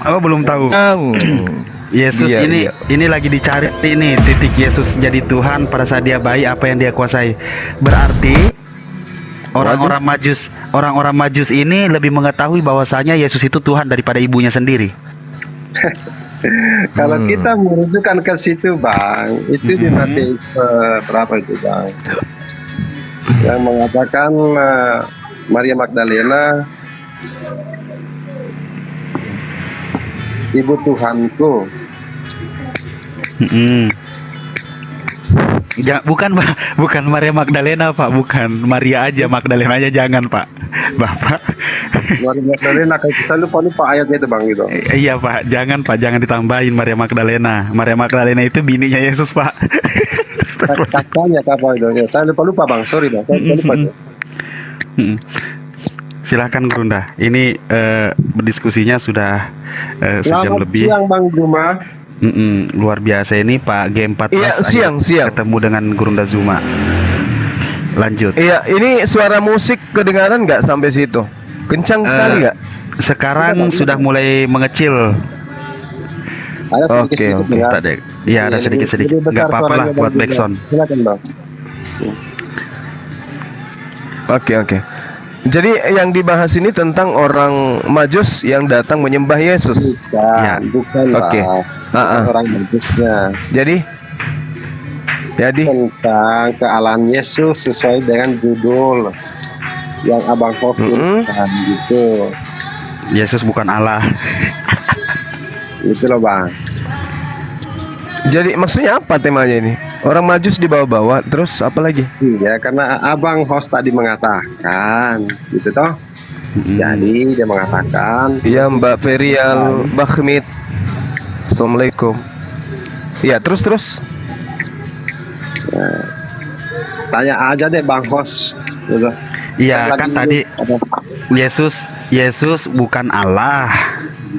Oh, belum tahu. Yesus Iya, ini iya. ini lagi dicari nih titik Yesus jadi Tuhan pada saat dia bayi apa yang dia kuasai. Berarti orang-orang Majus ini lebih mengetahui bahwasanya Yesus itu Tuhan daripada ibunya sendiri. Kalau kita merujukkan ke situ, Bang, itu di Matius berapa itu, Bang? Yang mengatakan Maria Magdalena, Ibu Tuhanku. Ya, bukan Pak, bukan Maria Magdalena Pak, bukan Maria aja, Magdalena aja jangan Pak, Bapak. Maria Magdalena, kayak kita lupa ayatnya itu, Bang, gitu. Iya Pak, jangan ditambahin Maria Magdalena. Maria Magdalena itu bininya Yesus Pak. Katanya apa itu? Ya, saya lupa, Bang. Sorry, Bang. Saya lupa. Silakan Gurunda. Ini berdiskusinya sudah sejam Selamat lebih. siang, Bang Juma. Luar biasa ini Pak G14. Iya, siang. Ketemu dengan Gurunda Zuma. Lanjut. Iya, ini suara musik kedengaran nggak sampai situ? Kencang sekali nggak? Sekarang sudah mulai mengecil. Ada Oke. ya. Iya, ada sedikit-sedikit. Nggak apa-apa lah buat backsound. Silakan, Bang. Oke. Jadi yang dibahas ini tentang orang Majus yang datang menyembah Yesus. Bukan, Oke. orang Majusnya. Jadi Tentang kealahan Yesus sesuai dengan judul yang Abang Hokin gitu. Yesus bukan Allah. Itu loh, Bang. jadi maksudnya apa temanya ini? Orang Majus dibawa-bawa, terus apa lagi? Iya, karena Abang host tadi mengatakan, gitu toh. Jadi dia mengatakan, Iya, Mbak Ferial Bahmid. Assalamualaikum. Iya, terus. tanya aja deh Bang host. Gitu. Iya kan tadi Yesus bukan Allah,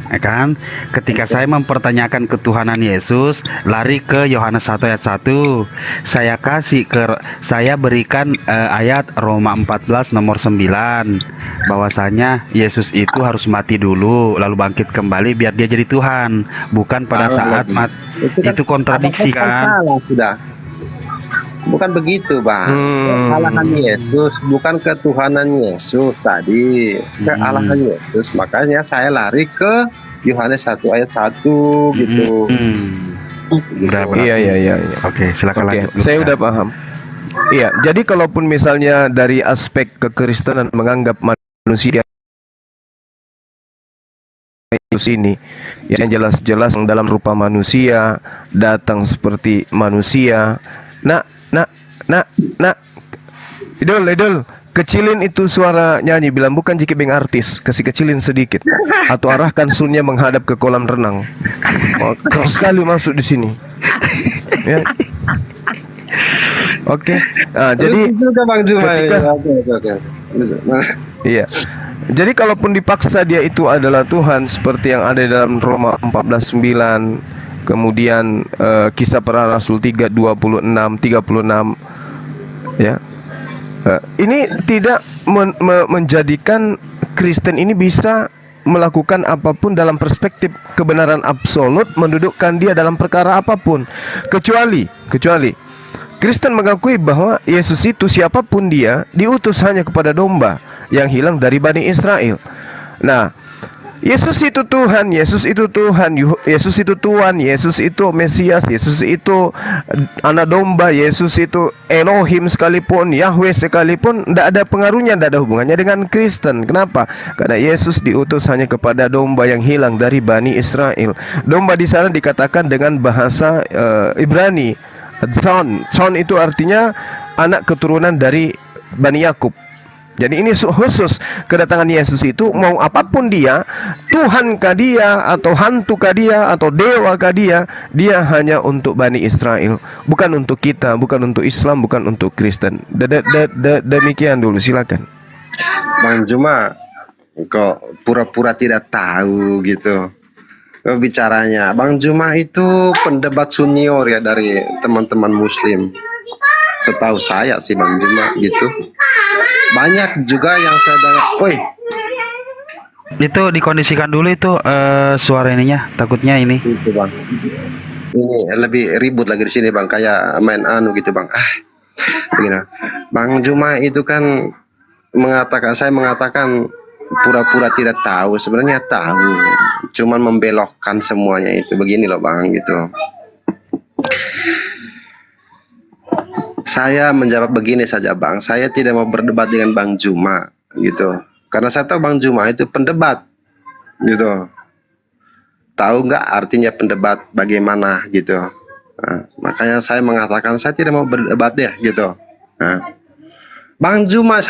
ya kan? Ketika saya mempertanyakan ketuhanan Yesus, lari ke Yohanes 1 ayat 1. Saya berikan ayat Roma 14 nomor 9 bahwasanya Yesus itu harus mati dulu lalu bangkit kembali biar dia jadi Tuhan, bukan pada saat mati. Itu kontradiksi kan? Salah, sudah. Bukan begitu, Bang. Kealahan Yesus bukan ketuhanan Yesus tadi. Kealahan Yesus. Makanya saya lari ke Yohanes 1 ayat 1 gitu. Iya. Oke, silakan lanjut. Saya udah paham. Iya, jadi kalaupun misalnya dari aspek kekristenan menganggap manusia Yesus ini yang jelas-jelas dalam rupa manusia, datang seperti manusia. Idol, kecilin itu suara nyanyi, bilang bukan Jikibeng artis, kasih kecilin sedikit, atau arahkan sunnya menghadap ke kolam renang. Keras sekali masuk di sini. Ya. Oke. Jadi iya. Jadi kalaupun dipaksa dia itu adalah Tuhan seperti yang ada dalam Roma 14:9, kemudian Kisah Para Rasul 3:26, ya. Ini tidak menjadikan Kristen ini bisa melakukan apapun dalam perspektif kebenaran absolut, mendudukkan dia dalam perkara apapun, kecuali Kristen mengakui bahwa Yesus itu siapapun dia diutus hanya kepada domba yang hilang dari Bani Israel. Nah, Yesus itu Tuhan, Yesus itu Tuhan, Yesus itu Tuhan, Yesus itu Mesias, Yesus itu anak domba, Yesus itu Elohim sekalipun, Yahweh sekalipun, tidak ada pengaruhnya, tidak ada hubungannya dengan Kristen. Kenapa? Karena Yesus diutus hanya kepada domba yang hilang dari Bani Israel. Domba di sana dikatakan dengan bahasa Ibrani, Son itu artinya anak keturunan dari Bani Yakub. Jadi ini khusus kedatangan Yesus itu, mau apapun dia, Tuhan kah dia, atau hantu kah dia, atau dewa kah dia, dia hanya untuk Bani Israel, bukan untuk kita, bukan untuk Islam, bukan untuk Kristen. Demikian dulu, silakan. Bang Juma, kok pura-pura tidak tahu gitu bicaranya. Bang Juma itu pendebat senior ya dari teman-teman Muslim. Setahu saya sih Bang Juma gitu. Banyak juga yang saya dengar, Itu dikondisikan dulu itu suara ininya, takutnya ini. Itu bang. Ini lebih ribut lagi di sini bang, kayak main anu gitu bang. Begini, Bang Juma itu kan saya mengatakan pura-pura tidak tahu, sebenarnya tahu, cuman membelokkan semuanya itu. Begini loh bang, gitu. Saya menjawab begini saja bang, saya tidak mau berdebat dengan Bang Juma, gitu. Karena saya tahu Bang Juma itu pendebat, gitu. Tahu nggak artinya pendebat bagaimana, gitu. Nah, makanya saya mengatakan saya tidak mau berdebat ya, gitu. Nah, Bang Juma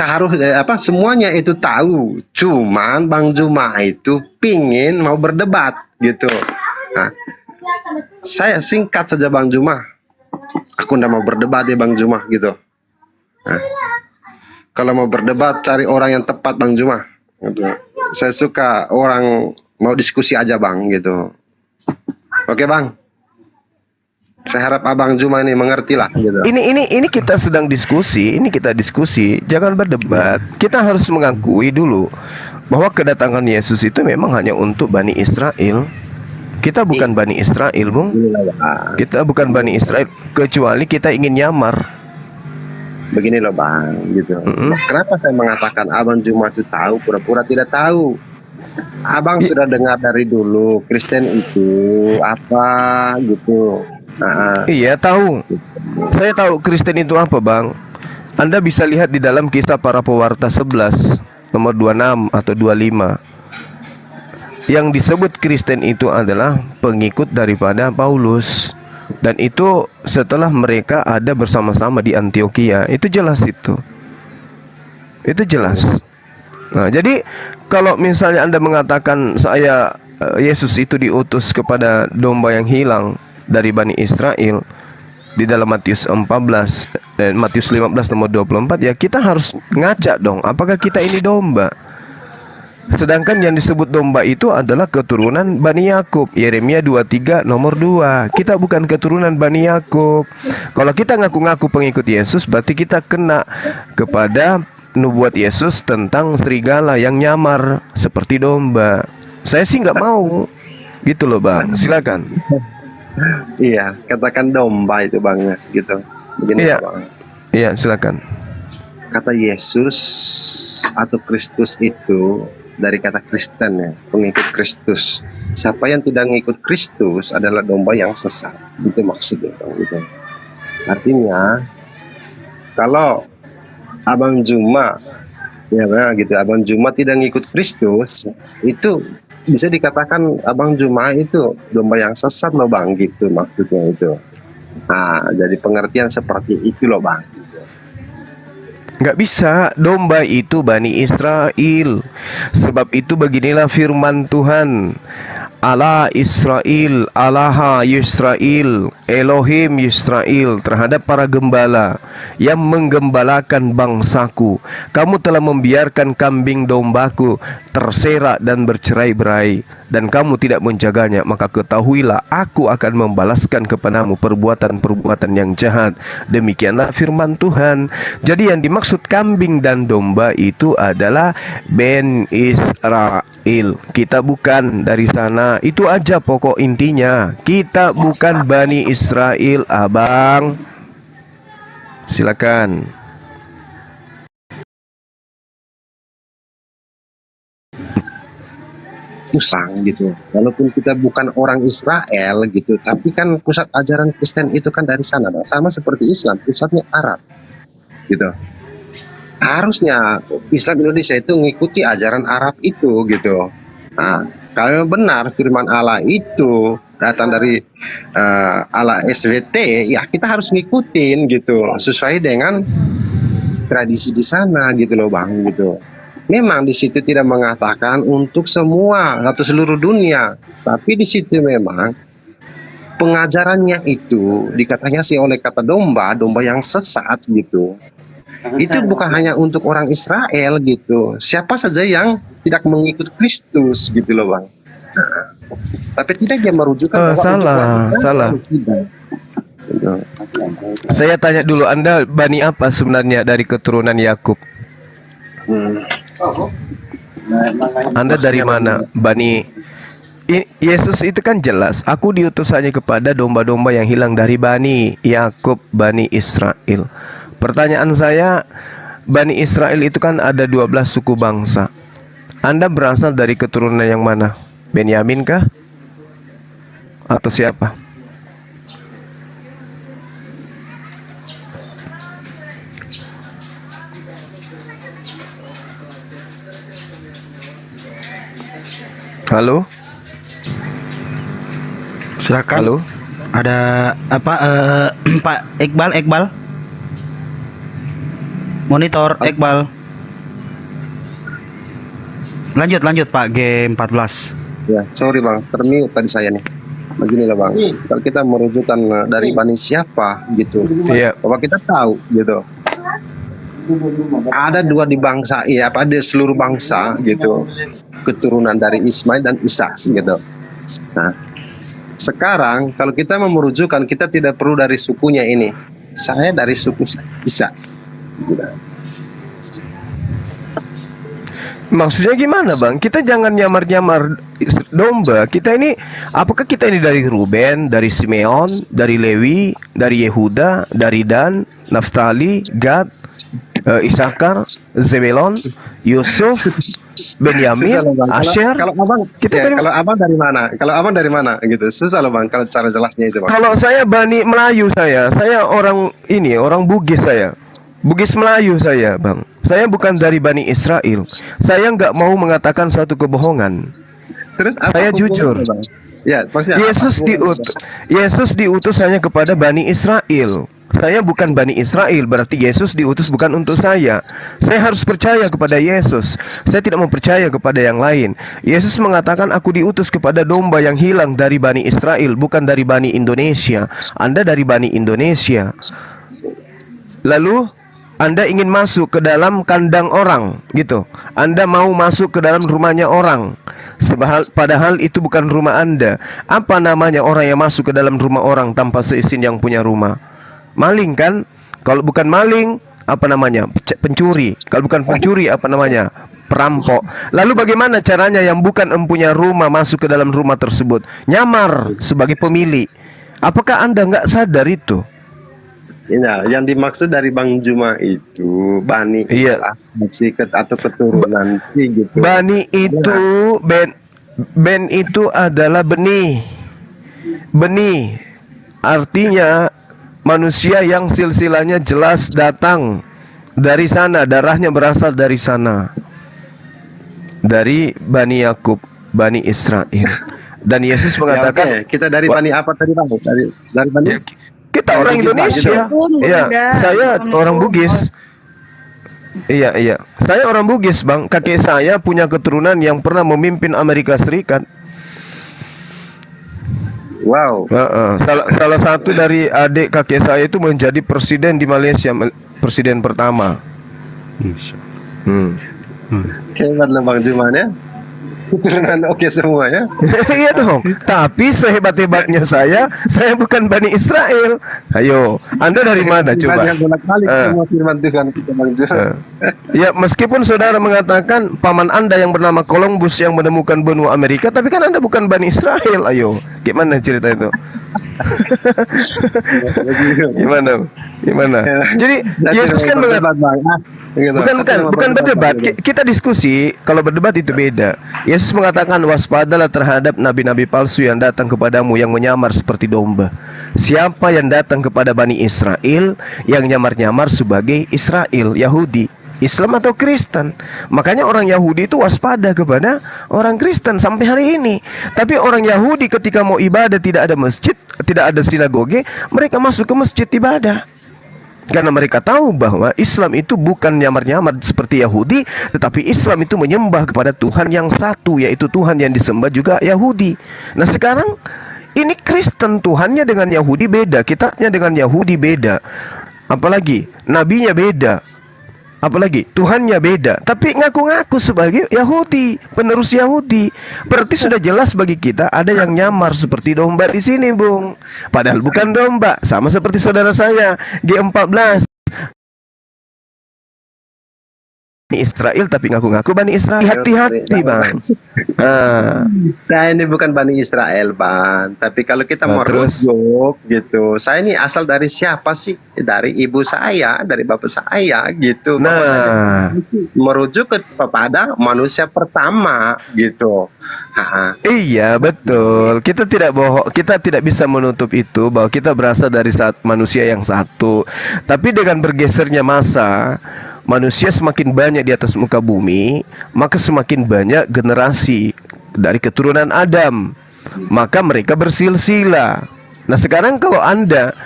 semuanya itu tahu, cuman Bang Juma itu pingin mau berdebat, gitu. Nah, saya singkat saja Bang Juma, aku nggak mau berdebat ya Bang Juma, gitu. Nah, kalau mau berdebat cari orang yang tepat Bang Juma, gitu. Saya suka orang mau diskusi aja Bang, gitu. Oke Bang, saya harap Abang Juma ini mengerti lah, gitu. Ini kita sedang diskusi, jangan berdebat. Kita harus mengakui dulu bahwa kedatangan Yesus itu memang hanya untuk Bani Israel. Kita bukan Bani Israel, Bung. Kita bukan Bani Israel, kecuali kita ingin nyamar. Begini loh Bang, gitu. Kenapa saya mengatakan Abang Juma itu tahu, pura-pura tidak tahu? Abang sudah dengar dari dulu Kristen itu apa, gitu. Iya tahu. Saya tahu Kristen itu apa bang. Anda bisa lihat di dalam Kisah Para Pewarta 11 nomor 26 atau 25. Yang disebut Kristen itu adalah pengikut daripada Paulus. Dan itu setelah mereka ada bersama-sama di Antioquia. Itu jelas itu. Itu jelas. Nah jadi kalau misalnya Anda mengatakan Yesus itu diutus kepada domba yang hilang dari Bani Israel di dalam Matius 14 dan Matius 15 nomor 24, ya kita harus ngaca dong, apakah kita ini domba? Sedangkan yang disebut domba itu adalah keturunan Bani Yakub. Yeremia 23 nomor 2. Kita bukan keturunan Bani Yakub. Kalau kita ngaku-ngaku pengikut Yesus, berarti kita kena kepada nubuat Yesus tentang serigala yang nyamar seperti domba. Saya sih nggak mau gitu loh bang. Silakan. Iya, katakan domba itu bang, gitu. Begini Iya. bang. Iya, silakan. Kata Yesus atau Kristus itu dari kata Kristen ya, pengikut Kristus. Siapa yang tidak mengikut Kristus adalah domba yang sesat. Itu maksudnya bang, gitu. Artinya kalau Abang Juma, ya bang, gitu. Abang Juma tidak ngikut Kristus, itu bisa dikatakan Abang Juma itu domba yang sesat loh bang, gitu maksudnya itu. Nah, jadi pengertian seperti itu loh bang. Nggak bisa, domba itu Bani Israel. Sebab itu beginilah firman Tuhan. Allah Israel, Allah Yisrael, Elohim Yisrael terhadap para gembala yang menggembalakan bangsaku. Kamu telah membiarkan kambing dombaku terserak dan bercerai-berai, dan kamu tidak menjaganya. Maka ketahuilah, aku akan membalaskan kepadamu perbuatan-perbuatan yang jahat. Demikianlah firman Tuhan. Jadi yang dimaksud kambing dan domba itu adalah Ben Israel. Kita bukan dari sana. Itu aja pokok intinya. Kita bukan Bani Israel, abang. Silakan. Pusang gitu. Walaupun kita bukan orang Israel gitu, tapi kan pusat ajaran Kristen itu kan dari sana, Bang. Sama seperti Islam, pusatnya Arab, gitu. Harusnya Islam Indonesia itu mengikuti ajaran Arab itu, gitu. Nah, kalau benar firman Allah itu datang dari Allah SWT, ya kita harus ngikutin gitu, sesuai dengan tradisi di sana, gitu loh bang, gitu. Memang di situ tidak mengatakan untuk semua atau seluruh dunia, tapi di situ memang pengajarannya itu dikatakan sih oleh kata domba, domba yang sesat gitu. Itu bukan hanya untuk orang Israel gitu. Siapa saja yang tidak mengikut Kristus gitu loh bang. Nah, tapi tidak dia merujukan bahwa salah. Gitu. Saya tanya dulu, Anda Bani apa sebenarnya dari keturunan Yakub? Anda dari mana? Yesus itu kan jelas, aku diutus hanya kepada domba-domba yang hilang dari Bani Yakub, Bani Israel. Pertanyaan saya, Bani Israel itu kan ada 12 suku bangsa. Anda berasal dari keturunan yang mana? Benyamin kah? Atau siapa? Halo? Silakan. Halo? Ada apa Pak Iqbal? Monitor Iqbal. Lanjut Pak G14. Ya, sorry bang, termute tadi saya nih. Beginilah bang, kalau kita merujukkan dari Bani siapa gitu, Iya. bahwa kita tahu gitu. Ada dua di bangsa, iya, apa ada seluruh bangsa gitu, keturunan dari Ismail dan Ishak gitu. Nah, sekarang kalau kita mau merujukan, kita tidak perlu dari sukunya ini. Saya dari suku Ishak. Gitu. Maksudnya gimana bang? Kita jangan nyamar-nyamar domba. Kita ini, apakah kita ini dari Ruben, dari Simeon, dari Lewi, dari Yehuda, dari Dan, Naftali, Gad, Isakar, Zebelon, Yusuf, Benyamin, Susah loh, Bang. Asher. Kalau abang, Kita ya, dari kalau abang dari mana? Kalau abang dari mana gitu? Susah loh bang, kalau cara jelasnya itu bang. Kalau saya Bani Melayu saya orang ini, orang Bugis saya. Bugis Melayu saya, Bang. Saya bukan dari Bani Israel. Saya nggak mau mengatakan suatu kebohongan. Terus apa Saya hubungannya, jujur. Bang? Ya, maksudnya Yesus diutus hanya kepada Bani Israel. Saya bukan Bani Israel, berarti Yesus diutus bukan untuk saya. Saya harus percaya kepada Yesus. Saya tidak mau percaya kepada yang lain. Yesus mengatakan, aku diutus kepada domba yang hilang dari Bani Israel, bukan dari Bani Indonesia. Anda dari Bani Indonesia. Lalu Anda ingin masuk ke dalam kandang orang, gitu. Anda mau masuk ke dalam rumahnya orang. Padahal itu bukan rumah Anda. Apa namanya orang yang masuk ke dalam rumah orang tanpa seizin yang punya rumah? Maling kan? Kalau bukan maling, apa namanya? Pencuri. Kalau bukan pencuri, apa namanya? Perampok. Lalu bagaimana caranya yang bukan empunya rumah masuk ke dalam rumah tersebut? Nyamar sebagai pemilik. Apakah Anda nggak sadar itu? Ya, yang dimaksud dari Bang Juma itu Bani, Iya. atau keturunan sih gitu. Bani itu ben itu adalah benih. Benih artinya manusia yang silsilahnya jelas datang dari sana, darahnya berasal dari sana. Dari Bani Yakub, Bani Israel. Dan Yesus mengatakan, Ya, oke. Kita dari Bani apa tadi Bang? Dari Bani kita orang Indonesia. Iya, saya orang Bugis. Iya. Saya orang Bugis, Bang. Kakek saya punya keturunan yang pernah memimpin Amerika Serikat. Wow. Salah satu dari adik kakek saya itu menjadi presiden di Malaysia, presiden pertama. Hebat lah Bang Juma ya. Keturunan oke semua ya. Iya dong. Tapi sehebat-hebatnya saya bukan Bani Israel. Ayo, Anda dari mana coba? Semua firman Tuhan kita Bang Juma. Ya, meskipun saudara mengatakan paman Anda yang bernama Columbus yang menemukan benua Amerika, tapi kan Anda bukan Bani Israel. Ayo, gimana cerita itu? Gimana? Jadi Yesus kan bukan berdebat. Kita diskusi. Kalau berdebat itu beda. Yesus mengatakan, waspadalah terhadap nabi-nabi palsu yang datang kepadamu yang menyamar seperti domba. Siapa yang datang kepada Bani Israel yang nyamar-nyamar sebagai Israel, Yahudi, Islam atau Kristen. Makanya orang Yahudi itu waspada kepada orang Kristen sampai hari ini. Tapi orang Yahudi ketika mau ibadah tidak ada masjid, tidak ada sinagoge, mereka masuk ke masjid ibadah. Karena mereka tahu bahwa Islam itu bukan nyamar-nyamar seperti Yahudi, tetapi Islam itu menyembah kepada Tuhan yang satu, yaitu Tuhan yang disembah juga Yahudi. Nah sekarang ini Kristen, Tuhannya dengan Yahudi beda, kitabnya dengan Yahudi beda, apalagi nabinya beda, apalagi Tuhannya beda, tapi ngaku-ngaku sebagai Yahudi, penerus Yahudi. Berarti sudah jelas bagi kita ada yang nyamar seperti domba di sini, Bung. Padahal bukan domba, sama seperti saudara saya G14. Israel tapi ngaku-ngaku Bani Israel. Hati-hati bang. Ah, Saya ini bukan Bani Israel, Bang. Tapi kalau kita nah, mau terus, rujuk gitu, saya ini asal dari siapa sih? Dari ibu saya, dari bapak saya gitu. Bapak saya nah, merujuk kepada manusia pertama gitu. Ha, iya betul. Kita tidak bohong, kita tidak bisa menutup itu bahwa kita berasal dari manusia yang satu. Tapi dengan bergesernya masa, manusia semakin banyak di atas muka bumi, maka semakin banyak generasi dari keturunan Adam. Maka mereka bersilsilah. Nah, sekarang kalau Anda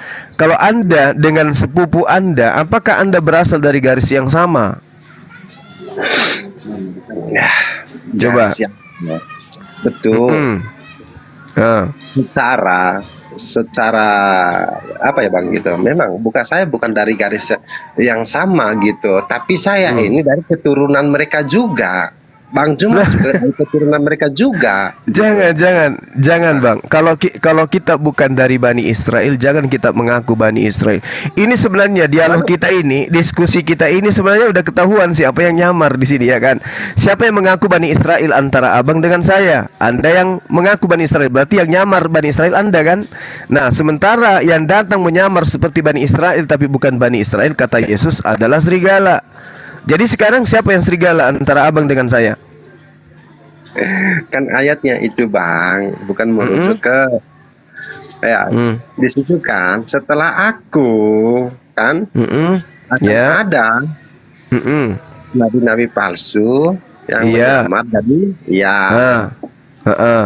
dengan sepupu Anda, apakah Anda berasal dari garis yang sama? Coba. garis yang- betul. Mm-mm. Ah, Secara apa ya Bang gitu. Memang saya bukan dari garis yang sama gitu, tapi saya ini dari keturunan mereka juga. Bang Juma juga dari keturunan mereka juga. Jangan bang. Kalau kita bukan dari Bani Israel, jangan kita mengaku Bani Israel. Ini sebenarnya dialog kita ini, diskusi kita ini sebenarnya udah ketahuan siapa yang nyamar di sini ya kan. Siapa yang mengaku Bani Israel antara abang dengan saya. Anda yang mengaku Bani Israel, berarti yang nyamar Bani Israel Anda kan. Nah, sementara yang datang menyamar seperti Bani Israel tapi bukan Bani Israel, kata Yesus adalah serigala. Jadi sekarang siapa yang serigala antara abang dengan saya? Kan ayatnya itu Bang, bukan merujuk ke ya di situ kan setelah aku kan akan Ya. ada Mm-mm. nabi-nabi palsu yang Iya. menyamar jadi ya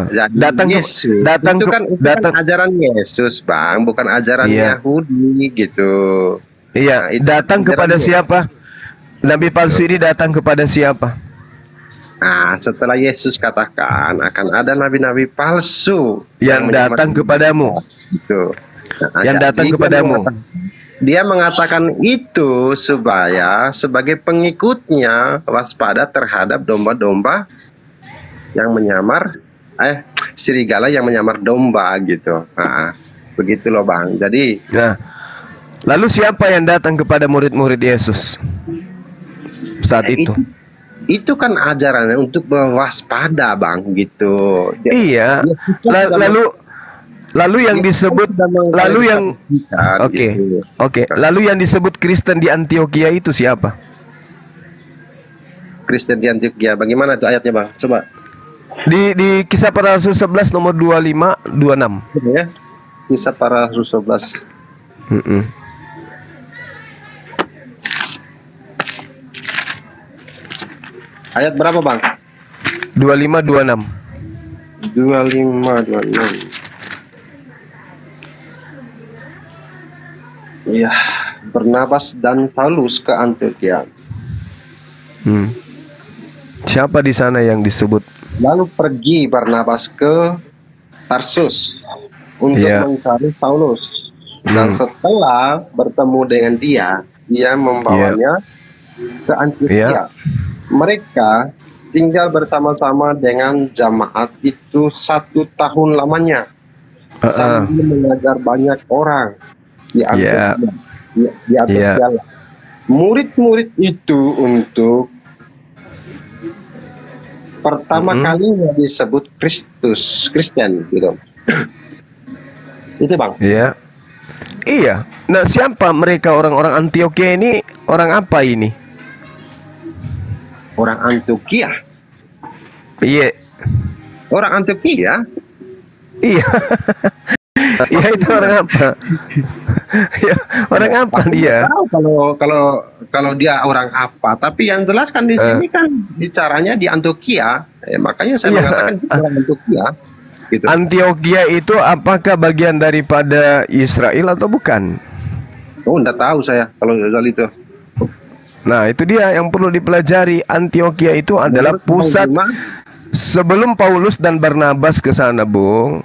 jadi Datang ke, Yesus. datang itu ke, kan datang. ajaran Yesus Bang, bukan ajaran Iya. Yahudi gitu. Iya, Nah, itu datang ajaran kepada Yesus. siapa? Nabi palsu ini datang kepada siapa? Nah, setelah Yesus katakan akan ada nabi-nabi palsu Yang menyamar datang kepadamu. gitu. Nah, Yang datang jadi kepadamu. dia mengatakan itu supaya sebagai pengikutnya waspada terhadap domba-domba yang menyamar serigala yang menyamar domba gitu. Nah, begitu loh Bang. Jadi Nah, lalu siapa yang datang kepada murid-murid Yesus saat itu? itu kan ajarannya untuk waspada Bang gitu. Iya. Lalu yang disebut Oke. Lalu yang disebut Kristen di Antioquia itu siapa? Kristen di Antioquia. Bagaimana itu ayatnya Bang? Coba. Di Kisah Para Rasul 11 nomor 25 26. Ya. Kisah Para Rasul 11. Mm-mm. Ayat berapa Bang? 25 26. 25 26. Iya, Barnabas dan Paulus ke Antioquia. Siapa di sana yang disebut? Lalu pergi Barnabas ke Tarsus untuk mencari Paulus. Dan setelah bertemu dengan dia membawanya ke Antioquia. Mereka tinggal bersama-sama dengan jamaat itu 1 tahun lamanya sambil mengajar banyak orang di Antioquia. Murid-murid itu untuk pertama kalinya disebut Kristen gitu. Itu Bang. Iya. Nah, siapa mereka orang-orang Antioquia ini? Orang apa ini? Orang Antioquia. Iya. Orang Antioquia? Iya. Iya, itu orang apa? Ya, orang apa dia? Tahu kalau dia orang apa, tapi yang jelas kan di sini kan bicaranya di Antioquia. Makanya saya mengatakan orang Antioquia. Gitu. Antioquia itu apakah bagian daripada Israel atau bukan? Oh, enggak tahu saya kalau soal itu. Nah, itu dia yang perlu dipelajari. Antioquia itu adalah pusat sebelum Paulus dan Barnabas ke sana, Bung.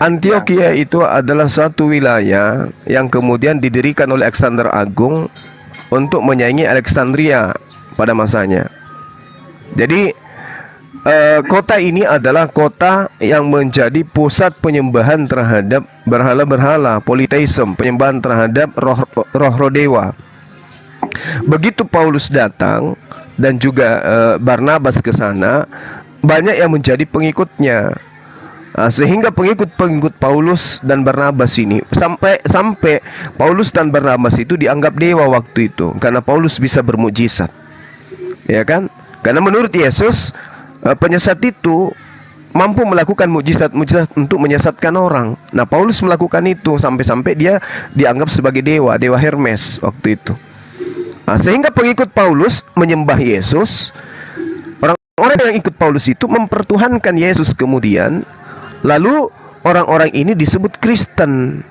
Antioquia itu adalah suatu wilayah yang kemudian didirikan oleh Alexander Agung untuk menyaingi Alexandria pada masanya. Jadi kota ini adalah kota yang menjadi pusat penyembahan terhadap berhala-berhala, politeisme, penyembahan terhadap roh dewa. Begitu Paulus datang, dan juga Barnabas ke sana, banyak yang menjadi pengikutnya. Sehingga pengikut-pengikut Paulus dan Barnabas ini sampai Paulus dan Barnabas itu dianggap dewa waktu itu, karena Paulus bisa bermukjizat, ya kan? Karena menurut Yesus, penyesat itu mampu melakukan mukjizat-mukjizat untuk menyesatkan orang. Nah, Paulus melakukan itu sampai-sampai dia dianggap sebagai dewa Hermes waktu itu. Sehingga pengikut Paulus menyembah Yesus. Orang-orang yang ikut Paulus itu mempertuhankan Yesus kemudian. Lalu orang-orang ini disebut Kristen.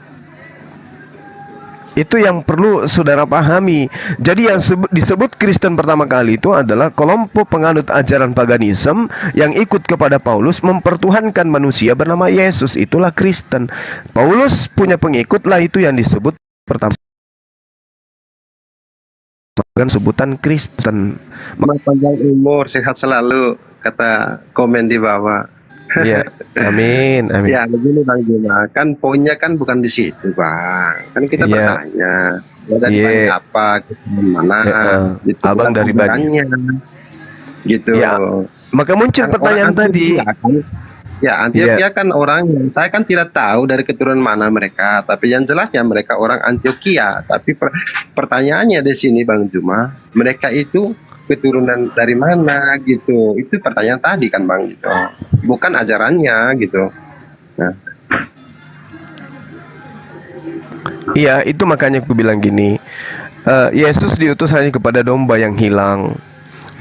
Itu yang perlu saudara pahami. Jadi yang disebut Kristen pertama kali itu adalah kelompok penganut ajaran paganisme yang ikut kepada Paulus, mempertuhankan manusia bernama Yesus. Itulah Kristen. Paulus punya pengikut lah, itu yang disebut pertama sebutan Kristen. Panjang umur, sehat selalu, kata komen di bawah. Ya, amin, amin. Ya, begini Bang Juma, kan poinnya kan bukan di situ Bang. Kan kita bertanya, dari Bani apa, mana, gitu, Abang dari Bani. Gitu. Ya, maka muncul kan pertanyaan tadi. Ya, Antioquia kan orang, saya kan tidak tahu dari keturunan mana mereka, tapi yang jelasnya mereka orang Antioquia. Tapi pertanyaannya di sini Bang Juma, mereka itu keturunan dari mana gitu? Itu pertanyaan tadi kan Bang gitu. Bukan ajarannya gitu. Nah. Iya, itu makanya aku bilang gini. Yesus diutus hanya kepada domba yang hilang.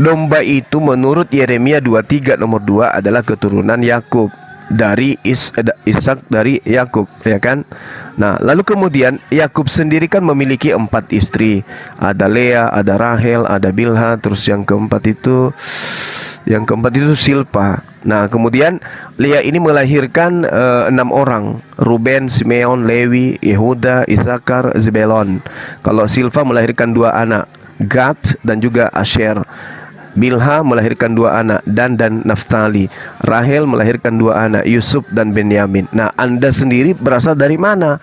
Domba itu menurut Yeremia 23 nomor 2 adalah keturunan Yakub, dari Ishak dari Yakub, ya kan? Nah, lalu kemudian Yakub sendiri kan memiliki 4 istri. Ada Lea, ada Rahel, ada Bilha, terus yang keempat itu Silpa. Nah, kemudian Lea ini melahirkan 6 orang: Ruben, Simeon, Lewi, Yehuda, Isakar, Zebelon. Kalau Silpa melahirkan 2 anak, Gad dan juga Asher. Bilha melahirkan 2 anak, Dan dan Naftali. Rahel melahirkan 2 anak, Yusuf dan Benyamin. Nah, Anda sendiri berasal dari mana?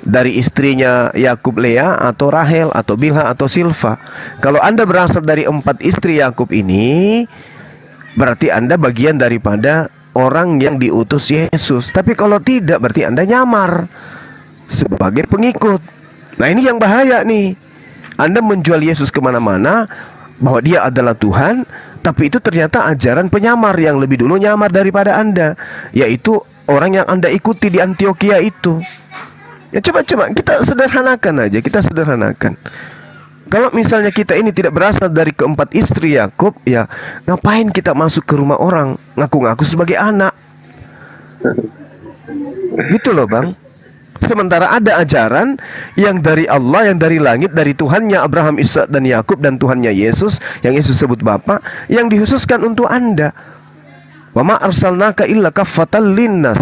Dari istrinya Yakub, Lea, atau Rahel, atau Bilha, atau Silpa? Kalau Anda berasal dari 4 istri Yakub ini, berarti Anda bagian daripada orang yang diutus Yesus. Tapi kalau tidak, berarti Anda nyamar sebagai pengikut. Nah, ini yang bahaya nih. Anda menjual Yesus kemana-mana, bahwa dia adalah Tuhan, tapi itu ternyata ajaran penyamar yang lebih dulu nyamar daripada Anda, yaitu orang yang Anda ikuti di Antioquia itu. Ya, coba kita sederhanakan aja, kita sederhanakan. Kalau misalnya kita ini tidak berasal dari keempat istri Yakub, ya ngapain kita masuk ke rumah orang ngaku-ngaku sebagai anak? Gitu loh Bang. Sementara ada ajaran yang dari Allah, yang dari langit, dari Tuhannya Abraham, Ishak dan Yakub, dan Tuhannya Yesus, yang Yesus sebut Bapa, yang dikhususkan untuk Anda. Wa ma arsalnaka illa kaffatan linnas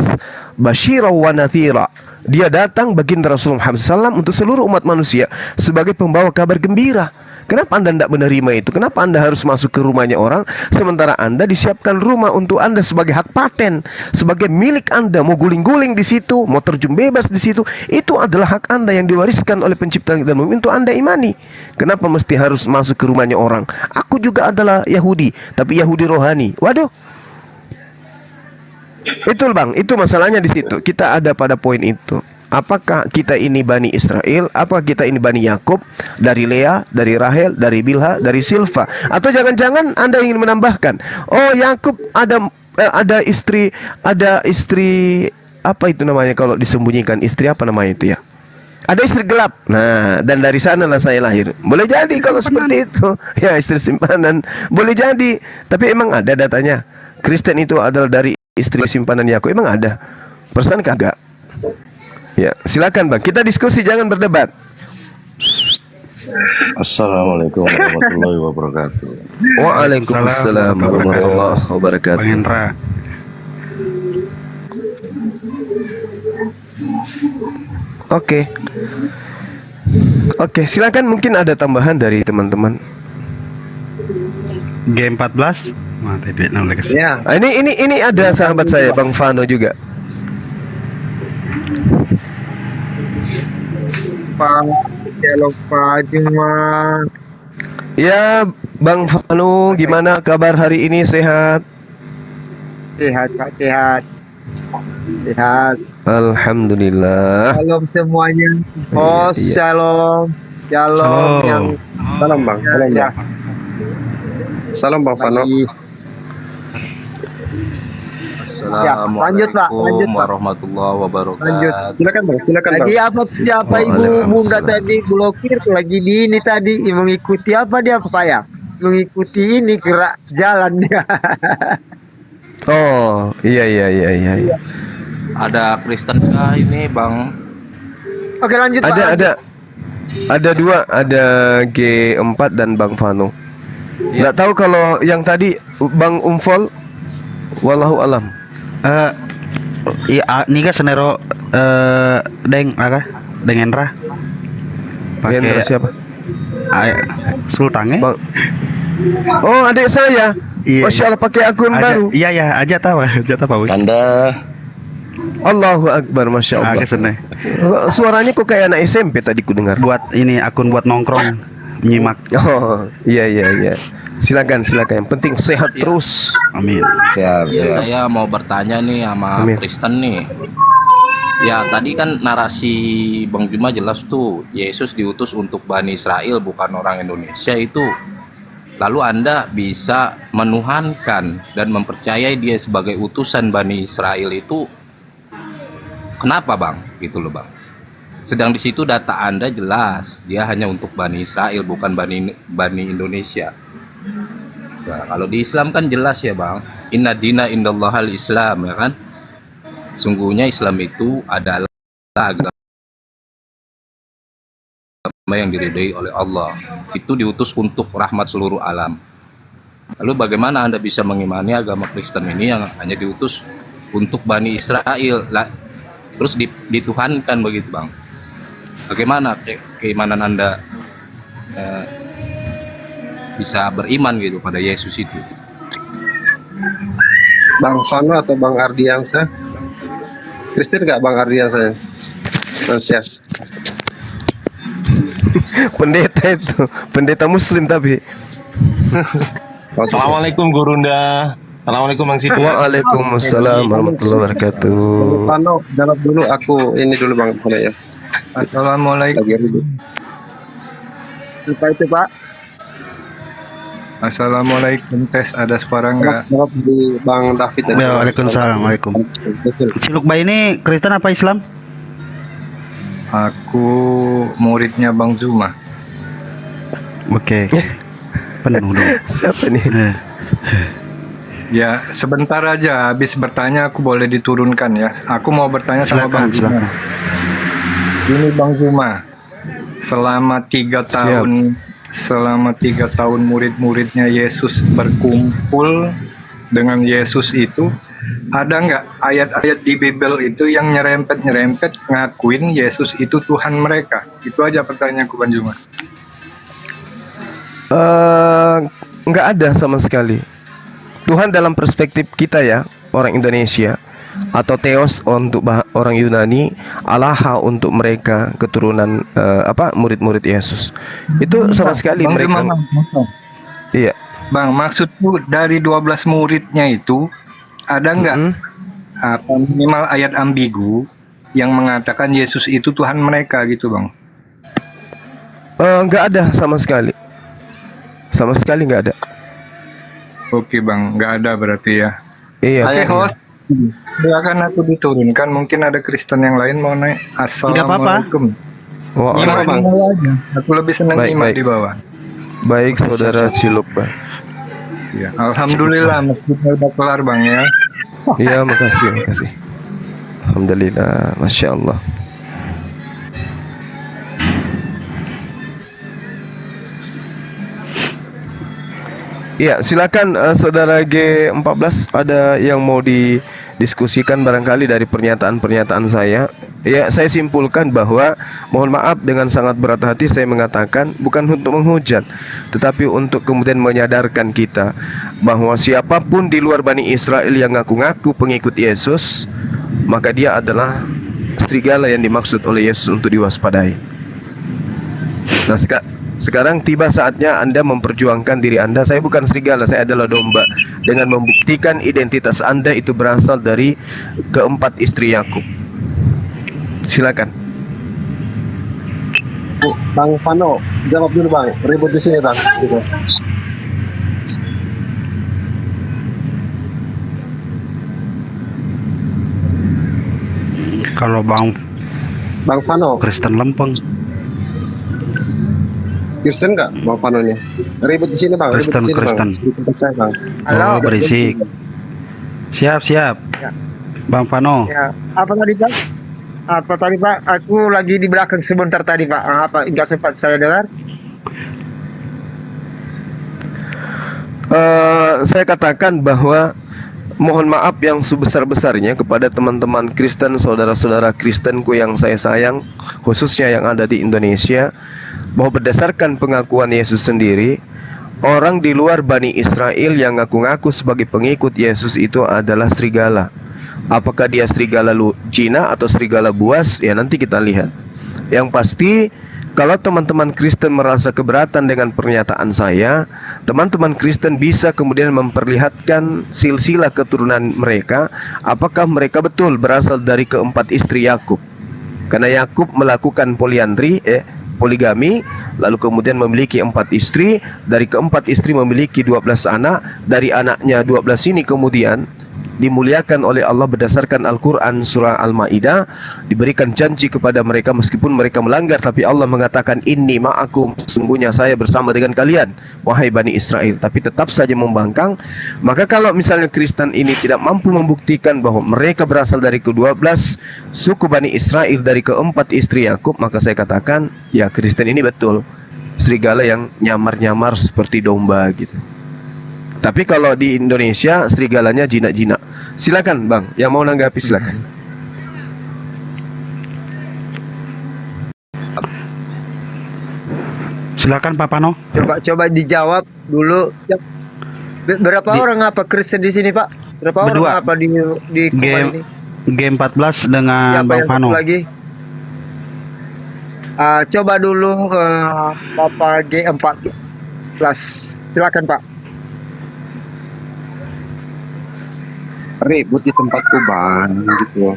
basyira wa nathira. Dia datang baginda Rasulullah SAW untuk seluruh umat manusia sebagai pembawa kabar gembira. Kenapa Anda tidak menerima itu? Kenapa Anda harus masuk ke rumahnya orang, sementara Anda disiapkan rumah untuk Anda sebagai hak paten, sebagai milik Anda? Mau guling-guling di situ, mau terjun bebas di situ, itu adalah hak Anda yang diwariskan oleh pencipta dan bumi untuk Anda imani. Kenapa mesti harus masuk ke rumahnya orang? Aku juga adalah Yahudi, tapi Yahudi rohani. Waduh. Itu Bang, itu masalahnya di situ. Kita ada pada poin itu. Apakah kita ini Bani Israel? Apakah kita ini Bani Yakub? Dari Lea, dari Rahel, dari Bilha, dari Silpa? Atau jangan-jangan Anda ingin menambahkan, oh Yakub ada istri apa itu namanya kalau disembunyikan, istri apa namanya itu ya? Ada istri gelap. Nah, dan dari sanalah saya lahir. Boleh jadi kalau seperti itu. Ya, istri simpanan. Boleh jadi. Tapi emang ada datanya. Kristen itu adalah dari istri simpanan Yakub. Emang ada? Persen kagak? Ya, silakan Bang. Kita diskusi, jangan berdebat. Assalamualaikum warahmatullahi wabarakatuh. Waalaikumsalam warahmatullahi wabarakatuh. Bang Hendra. Oke, silakan, mungkin ada tambahan dari teman-teman. G14. Ya. Ini ada sahabat saya Bang Fano juga. Pak, Juma. Ya, Bang Fanu, gimana kabar hari ini? Sehat? Sehat Pak, sehat. Sehat. Alhamdulillah. Shalom semuanya. Iya, Oh, iya. shalom. Shalom Halo. yang Salam Bang, salam ya, Bang. Salam Bang Fano. lagi. Assalamualaikum lanjut, Pak. Lanjut, Pak. warahmatullahi wabarakatuh. Lanjut. Silakan Bang, silakan Bang. Lagi apa siapa ibu bunda tadi blokir lagi di ini tadi mengikuti apa dia Pak ya? Mengikuti ini gerak jalan dia. Oh, iya. Ada Kristen kah ini Bang? Oke lanjut Pak. Ada dua, ada G4 dan Bang Fano. Iya. Nggak tahu kalau yang tadi Bang Umfol, wallahu alam. Iya, ini kan senero deng apa? Dengenra. Hendra siapa? Sultannya. Bang. Oh, adik saya. Iya, Masya Allah pakai akun baru. Iya ya, aja tahu, Pak. Anda Allahu Akbar, Masya Allah. Kesana. Suaranya kok kayak anak SMP tadi ku dengar. Buat ini akun buat nongkrong, nyimak. Oh, iya. Silakan. Yang penting sehat terus. Amin. siap. Saya mau bertanya nih sama Amin. Kristen nih. Ya tadi kan narasi Bang Juma jelas tuh Yesus diutus untuk Bani Israel bukan orang Indonesia itu. Lalu Anda bisa menuhankan dan mempercayai dia sebagai utusan Bani Israel itu kenapa Bang? Gitu loh Bang. Sedang di situ data Anda jelas dia hanya untuk Bani Israel bukan Bani Indonesia. Nah, kalau di Islam kan jelas ya Bang. Inna dina indallahal Islam ya kan. Sungguhnya Islam itu adalah agama yang diridhoi oleh Allah. Itu diutus untuk rahmat seluruh alam. Lalu bagaimana Anda bisa mengimani agama Kristen ini yang hanya diutus untuk Bani Israel terus dituhankan begitu Bang? Bagaimana keimanan Anda bisa beriman gitu pada Yesus itu? Bang Fano atau Bang Ardiansa? Kristen nggak Bang Ardiansa? Siap. Pendeta itu, pendeta Muslim tapi. Assalamualaikum Gurunda. Assalamualaikum Bang Siti. Waalaikumsalam warahmatullahi wabarakatuh. Fano, jawab dulu aku ini dulu Bang Fano ya. Assalamualaikum. Lagi dulu. Apa itu Pak? Assalamualaikum, tes ada suara enggak? Jawab di Bang David. Ya, Waalaikumsalam. Ciluk Bay ini Kristen apa Islam? Aku muridnya Bang Zuma. Oke. Penuh dong. Siapa nih? Ya, sebentar aja habis bertanya aku boleh diturunkan ya. Aku mau bertanya sama Bang Zuma. Silakan. Ini Bang Zuma. Selama 3 tahun murid-muridnya Yesus berkumpul dengan Yesus itu, ada nggak ayat-ayat di Bible itu yang nyerempet ngakuin Yesus itu Tuhan mereka? Itu aja pertanyaanku Bang Juma. Nggak ada sama sekali. Tuhan dalam perspektif kita ya, orang Indonesia, atau Theos untuk orang Yunani, Allaha untuk mereka keturunan murid-murid Yesus. Itu sama sekali Bang mereka. Juma, Iya. Bang, maksudku dari 12 muridnya itu ada nggak minimal ayat ambigu yang mengatakan Yesus itu Tuhan mereka gitu Bang? Nggak ada sama sekali. Sama sekali nggak ada. Oke Bang, nggak ada berarti ya. Iya. Oke host, silakan aku diturunkan. Mungkin ada Kristen yang lain mau naik. Assalamualaikum. Nyimak di bawah aja. Aku lebih senang nyimak di bawah. Baik saudara Ciluk Bang. Ya, alhamdulillah masjidnya udah kelar Bang ya. Iya, makasih. Alhamdulillah, masya Allah. Iya, silakan saudara G14, ada yang mau didiskusikan barangkali dari pernyataan-pernyataan saya. Ya, saya simpulkan bahwa mohon maaf dengan sangat berat hati saya mengatakan bukan untuk menghujat, tetapi untuk kemudian menyadarkan kita bahwa siapapun di luar Bani Israel yang ngaku-ngaku pengikut Yesus, maka dia adalah serigala yang dimaksud oleh Yesus untuk diwaspadai. Nah, Sekarang tiba saatnya Anda memperjuangkan diri Anda. Saya bukan serigala, saya adalah domba. Dengan membuktikan identitas Anda itu berasal dari keempat istri Yakub. Silakan. Bang Fano, jawab dulu bang. Ribut di sini bang. Gitu. Kalau Bang Fano, Kristen lempeng. Kristen nggak bang Fano nih? Ribut di sini bang. Ribut Kristen, di sini, Kristen. Bang. Di tempat saya, bang. Halo. Oh, berisik. Siap. Ya. Bang Pano. Ya, apa tadi Pak? Apa tadi Pak? Aku lagi di belakang sebentar tadi Pak. Apa nggak sempat saya dengar? Saya katakan bahwa mohon maaf yang sebesar-besarnya kepada teman-teman Kristen, saudara-saudara Kristenku yang saya sayang, khususnya yang ada di Indonesia, bahwa berdasarkan pengakuan Yesus sendiri, orang di luar Bani Israel yang ngaku-ngaku sebagai pengikut Yesus itu adalah serigala. Apakah dia serigala Cina atau serigala buas? Ya nanti kita lihat. Yang pasti, kalau teman-teman Kristen merasa keberatan dengan pernyataan saya, teman-teman Kristen bisa kemudian memperlihatkan silsilah keturunan mereka. Apakah mereka betul berasal dari keempat istri Yakub? Karena Yakub melakukan poligami, lalu kemudian memiliki 4 istri. Dari keempat istri memiliki 12 anak. Dari anaknya 12 ini kemudian dimuliakan oleh Allah berdasarkan Al-Quran surah Al-Ma'idah, diberikan janji kepada mereka meskipun mereka melanggar, tapi Allah mengatakan inni ma'akum, sesungguhnya saya bersama dengan kalian wahai Bani Israel, tapi tetap saja membangkang. Maka kalau misalnya Kristen ini tidak mampu membuktikan bahwa mereka berasal dari ke-12 suku Bani Israel, dari keempat istri Yakub, maka saya katakan ya Kristen ini betul serigala yang nyamar-nyamar seperti domba gitu. Tapi kalau di Indonesia serigalanya jinak-jinak. Silakan Bang, yang mau nanggapi silakan. Silakan Pak Pano. Coba dijawab dulu. Ya. Berapa orang apa Kristen di sini Pak? Berapa Berdua. orang apa di kumpulan ini? G14 dengan Siapa Bang yang Pano. satu lagi? Coba dulu Bapak G14. Silakan Pak. Ribut di tempatku bang. Gitu.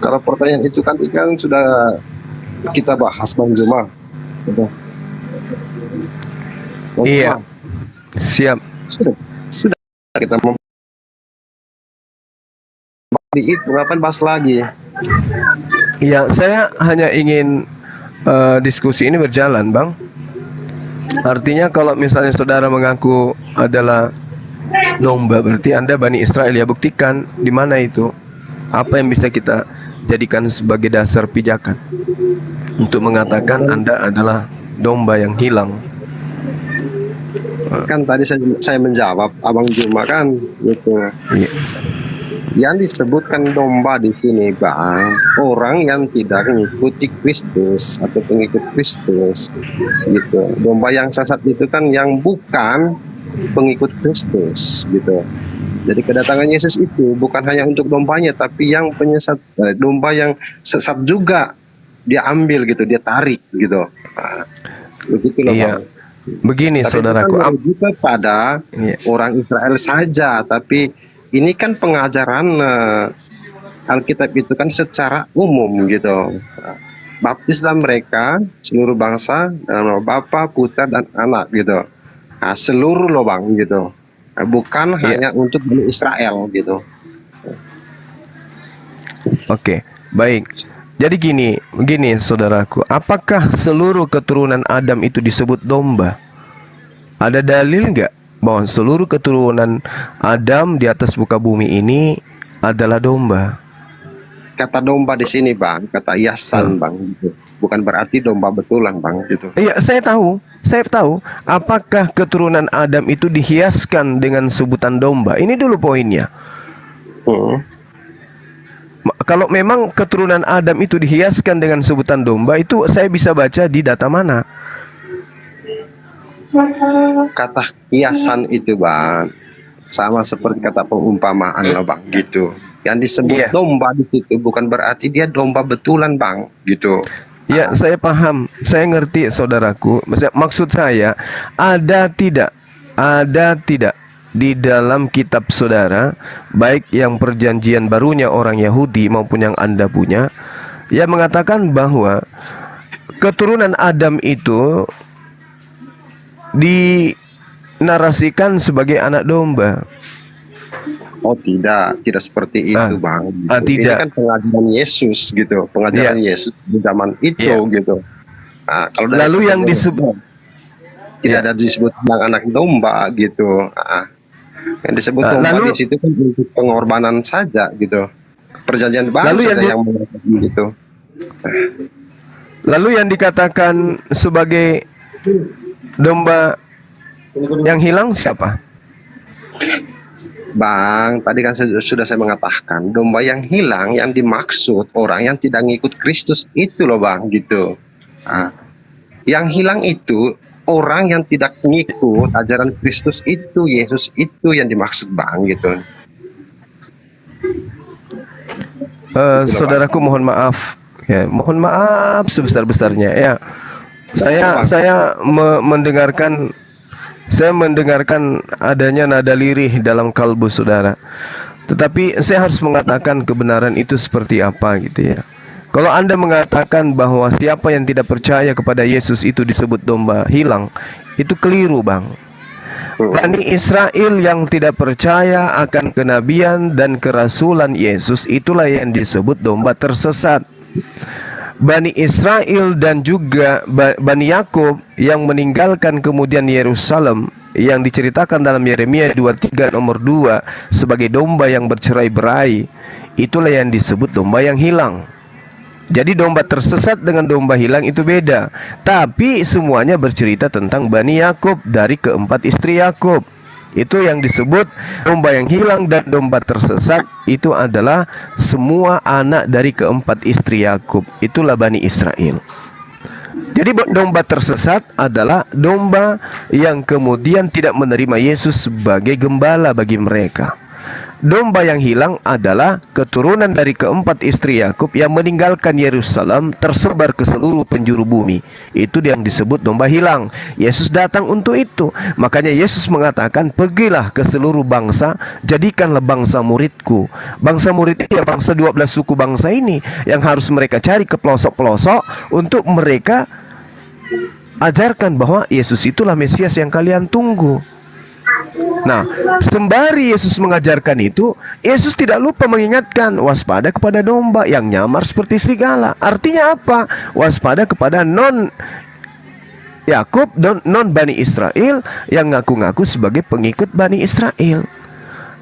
Kalau pertanyaan itu kan sudah kita bahas bang Juma. Gitu. Bang Iya. Juma, Siap. sudah kita membahas itu, ngapain bahas lagi? Ya, saya hanya ingin diskusi ini berjalan, Bang. Artinya kalau misalnya saudara mengaku adalah domba, berarti Anda Bani Israel, ya buktikan di mana itu. Apa yang bisa kita jadikan sebagai dasar pijakan untuk mengatakan Anda adalah domba yang hilang. Kan tadi saya menjawab Abang Juma kan gitu. Iya. Yang disebutkan domba di sini bang, orang yang tidak mengikuti Kristus atau pengikut Kristus gitu. Domba yang sesat itu kan yang bukan pengikut Kristus gitu. Jadi kedatangan Yesus itu bukan hanya untuk dombanya, tapi yang penyesat, domba yang sesat juga dia ambil gitu, dia tarik gitu. Nah, begitu loh Iya. bang. Begini Tapi saudaraku, bukan merujuk pada Iya. orang Israel saja, tapi ini kan pengajaran Alkitab itu kan secara umum gitu. Baptislah mereka seluruh bangsa dalam nama Bapa, Putra dan Anak gitu. Nah, seluruh loh bang gitu. Nah, bukan hanya untuk Bani Israel gitu. Oke, baik. Jadi begini saudaraku, apakah seluruh keturunan Adam itu disebut domba? Ada dalil nggak bahwa seluruh keturunan Adam di atas muka bumi ini adalah domba? Kata domba di sini bang, kata yasan bang gitu. Bukan berarti domba betulan bang gitu. Iya, saya tahu. Apakah keturunan Adam itu dihiaskan dengan sebutan domba? Ini dulu poinnya. Kalau memang keturunan Adam itu dihiaskan dengan sebutan domba, itu saya bisa baca di data mana? Kata hiasan itu bang sama seperti kata pengumpamaan loh bang gitu. Yang disebut Iya. domba di situ bukan berarti dia domba betulan, Bang, gitu. Ya, saya paham, saya ngerti saudaraku. Maksud saya, ada tidak di dalam kitab saudara, baik yang perjanjian barunya orang Yahudi maupun yang Anda punya, yang mengatakan bahwa keturunan Adam itu dinarasikan sebagai anak domba. Oh tidak seperti itu, Bang. Gitu. Tidak. Ini kan pengajaran Yesus gitu, pengajaran Yesus di zaman itu gitu. Nah, kalau dari Lalu yang disebut tidak ada disebut tentang anak domba gitu. Yang disebut domba lalu- di situ kan untuk pengorbanan saja gitu. Perjanjian baru Lalu saja yang yang mengatakan gitu. Lalu yang dikatakan sebagai domba yang hilang siapa? Bang, tadi kan sudah saya mengatakan domba yang hilang yang dimaksud orang yang tidak ngikut Kristus itu loh, Bang, gitu. Yang hilang itu orang yang tidak ngikut ajaran Kristus itu, Yesus itu yang dimaksud, Bang, gitu. Saudaraku mohon maaf, ya, mohon maaf sebesar-besarnya ya. Saya mendengarkan adanya nada lirih dalam kalbu saudara. Tetapi saya harus mengatakan kebenaran itu seperti apa gitu ya. Kalau Anda mengatakan bahwa siapa yang tidak percaya kepada Yesus itu disebut domba hilang, itu keliru, Bang. Bani Israel yang tidak percaya akan kenabian dan kerasulan Yesus itulah yang disebut domba tersesat. Bani Israel dan juga Bani Yakub yang meninggalkan kemudian Yerusalem yang diceritakan dalam Yeremia 23 nomor 2 sebagai domba yang bercerai-berai, itulah yang disebut domba yang hilang. Jadi domba tersesat dengan domba hilang itu beda. Tapi semuanya bercerita tentang Bani Yakub dari keempat istri Yakub. Itu yang disebut domba yang hilang dan domba tersesat itu adalah semua anak dari keempat istri Yakub. Itulah Bani Israel. Jadi domba tersesat adalah domba yang kemudian tidak menerima Yesus sebagai gembala bagi mereka. Domba yang hilang adalah keturunan dari keempat istri Yakub yang meninggalkan Yerusalem tersebar ke seluruh penjuru bumi. Itu yang disebut domba hilang. Yesus datang untuk itu. Makanya Yesus mengatakan, pergilah ke seluruh bangsa, jadikanlah bangsa muridku. Bangsa murid itu ya bangsa 12 suku bangsa ini yang harus mereka cari ke pelosok-pelosok untuk mereka ajarkan bahwa Yesus itulah Mesias yang kalian tunggu. Nah, sembari Yesus mengajarkan itu, Yesus tidak lupa mengingatkan waspada kepada domba yang nyamar seperti serigala. Artinya apa? Waspada kepada non Yakub dan non Bani Israel yang ngaku-ngaku sebagai pengikut Bani Israel.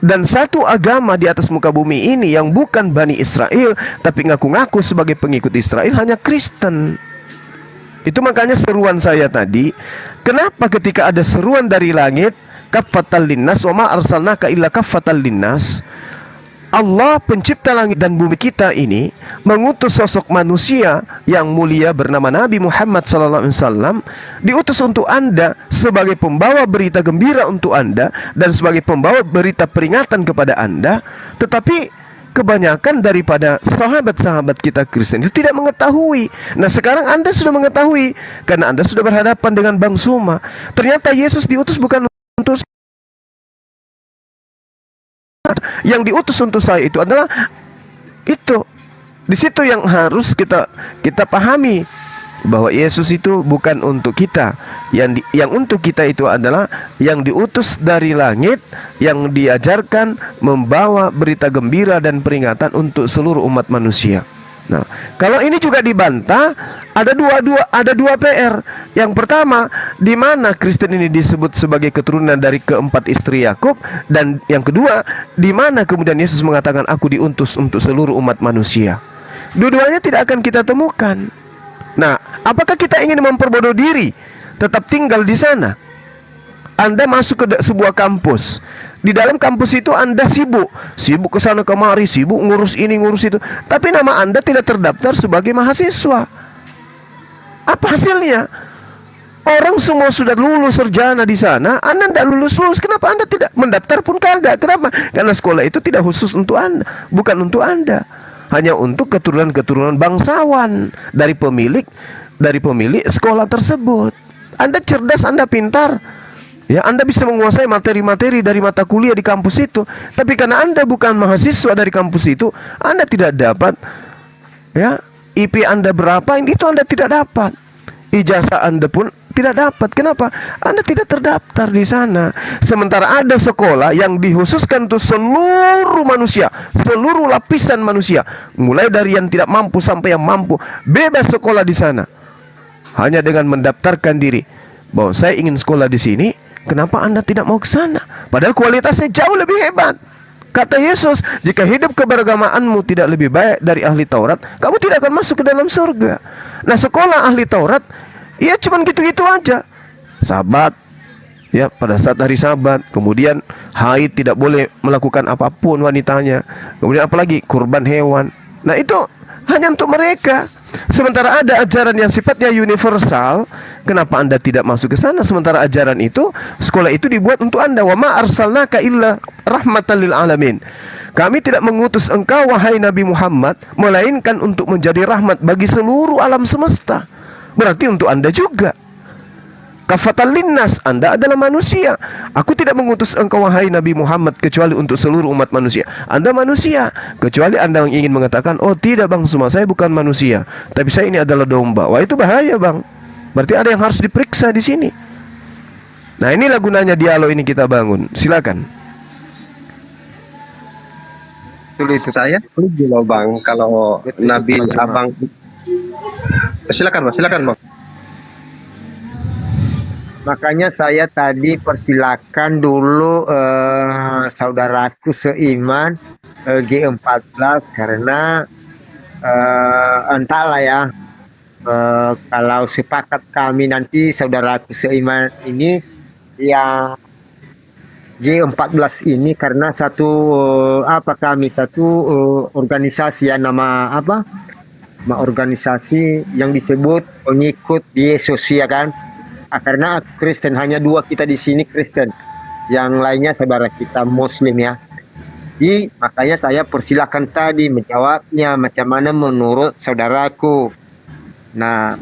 Dan satu agama di atas muka bumi ini yang bukan Bani Israel tapi ngaku-ngaku sebagai pengikut Israel hanya Kristen. Itu makanya seruan saya tadi, kenapa ketika ada seruan dari langit kaffatan linnas wa ma arsalnaka illa kaffatan linnas, Allah pencipta langit dan bumi kita ini mengutus sosok manusia yang mulia bernama Nabi Muhammad SAW, diutus untuk Anda sebagai pembawa berita gembira untuk Anda dan sebagai pembawa berita peringatan kepada Anda. Tetapi kebanyakan daripada sahabat-sahabat kita Kristen itu tidak mengetahui. Nah, sekarang Anda sudah mengetahui karena Anda sudah berhadapan dengan Bang Suma. Ternyata Yesus diutus bukan untuk yang diutus untuk saya itu adalah itu. Di situ yang harus kita pahami bahwa Yesus itu bukan untuk kita. Yang untuk kita itu adalah yang diutus dari langit, yang diajarkan membawa berita gembira dan peringatan untuk seluruh umat manusia. Nah, kalau ini juga dibantah, ada dua PR. Yang pertama, di mana Kristen ini disebut sebagai keturunan dari keempat istri Yakub, dan yang kedua, di mana kemudian Yesus mengatakan aku diutus untuk seluruh umat manusia. Dua-duanya tidak akan kita temukan. Nah, apakah kita ingin memperbodoh diri, tetap tinggal di sana? Anda masuk ke sebuah kampus. Di dalam kampus itu Anda sibuk ke sana kemari, sibuk ngurus ini ngurus itu, tapi nama Anda tidak terdaftar sebagai mahasiswa. Apa hasilnya? Orang semua sudah lulus sarjana di sana, Anda tidak lulus-lulus. Kenapa Anda tidak mendaftar pun kagak? Kenapa? Karena sekolah itu tidak khusus untuk Anda, bukan untuk Anda. Hanya untuk keturunan-keturunan bangsawan dari pemilik sekolah tersebut. Anda cerdas, Anda pintar. Ya, Anda bisa menguasai materi-materi dari mata kuliah di kampus itu. Tapi karena Anda bukan mahasiswa dari kampus itu, Anda tidak dapat, ya, IP Anda berapa, itu Anda tidak dapat. Ijazah Anda pun tidak dapat. Kenapa? Anda tidak terdaftar di sana. Sementara ada sekolah yang dikhususkan untuk seluruh manusia, seluruh lapisan manusia, mulai dari yang tidak mampu sampai yang mampu, bebas sekolah di sana. Hanya dengan mendaftarkan diri bahwa saya ingin sekolah di sini. Kenapa Anda tidak mau ke sana? Padahal kualitasnya jauh lebih hebat. Kata Yesus, jika hidup keberagamaanmu tidak lebih baik dari ahli Taurat, kamu tidak akan masuk ke dalam surga. Nah, sekolah ahli Taurat, ya cuman gitu-gitu aja. Sabat, ya pada saat hari Sabat, kemudian haid tidak boleh melakukan apapun wanitanya. Kemudian apalagi kurban hewan. Nah, itu hanya untuk mereka. Sementara ada ajaran yang sifatnya universal, kenapa Anda tidak masuk ke sana? Sementara ajaran itu, sekolah itu dibuat untuk Anda. Wa ma arsalnaka illa rahmatan lil alamin. Kami tidak mengutus engkau wahai Nabi Muhammad melainkan untuk menjadi rahmat bagi seluruh alam semesta. Berarti untuk Anda juga. Kafatan linnas, Anda adalah manusia. Aku tidak mengutus engkau wahai Nabi Muhammad kecuali untuk seluruh umat manusia. Anda manusia, kecuali Anda yang ingin mengatakan, oh tidak bang, semua saya bukan manusia, tapi saya ini adalah domba. Wah, itu bahaya bang. Berarti ada yang harus diperiksa di sini. Nah, inilah gunanya dialog ini kita bangun. Silakan. Saya setuju loh bang, kalau Nabi abang. Silakan bang. Makanya saya tadi persilakan dulu saudaraku seiman G14 karena entahlah ya, kalau sepakat kami nanti saudaraku seiman ini yang G14 ini karena satu satu organisasi ya, nama organisasi yang disebut pengikut Yesus ya kan. Karena Kristen hanya 2 kita di sini Kristen, yang lainnya saudara kita Muslim ya. Jadi makanya saya persilakan tadi menjawabnya macam mana menurut saudaraku. Nah,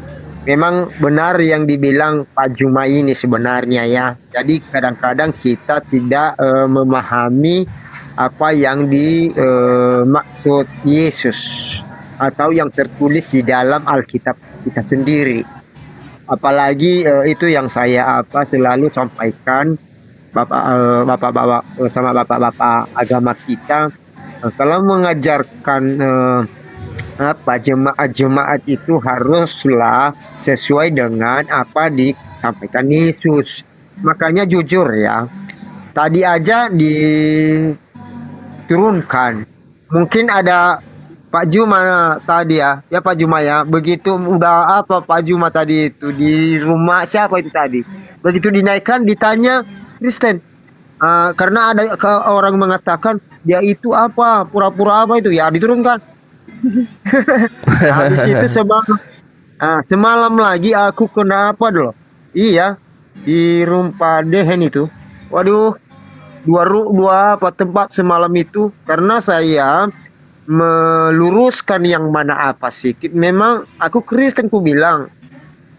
memang benar yang dibilang Pak Juma ini sebenarnya ya. Jadi kadang-kadang kita tidak memahami apa yang dimaksud Yesus atau yang tertulis di dalam Alkitab kita sendiri. Apalagi itu yang saya selalu sampaikan bapak-bapak sama bapak-bapak agama kita, kalau mengajarkan jemaat-jemaat itu haruslah sesuai dengan apa disampaikan Yesus. Makanya jujur ya, tadi aja diturunkan, mungkin ada Pak Juma tadi ya Pak Juma ya, begitu udah Pak Juma tadi itu di rumah siapa itu tadi, begitu dinaikkan ditanya Kristen, karena ada orang mengatakan dia itu pura-pura itu ya diturunkan. Habis itu semalam lagi aku kenapa dulu, iya di rumah Dehen itu, waduh dua tempat semalam itu karena saya meluruskan yang mana sedikit. Memang aku Kristen ku bilang,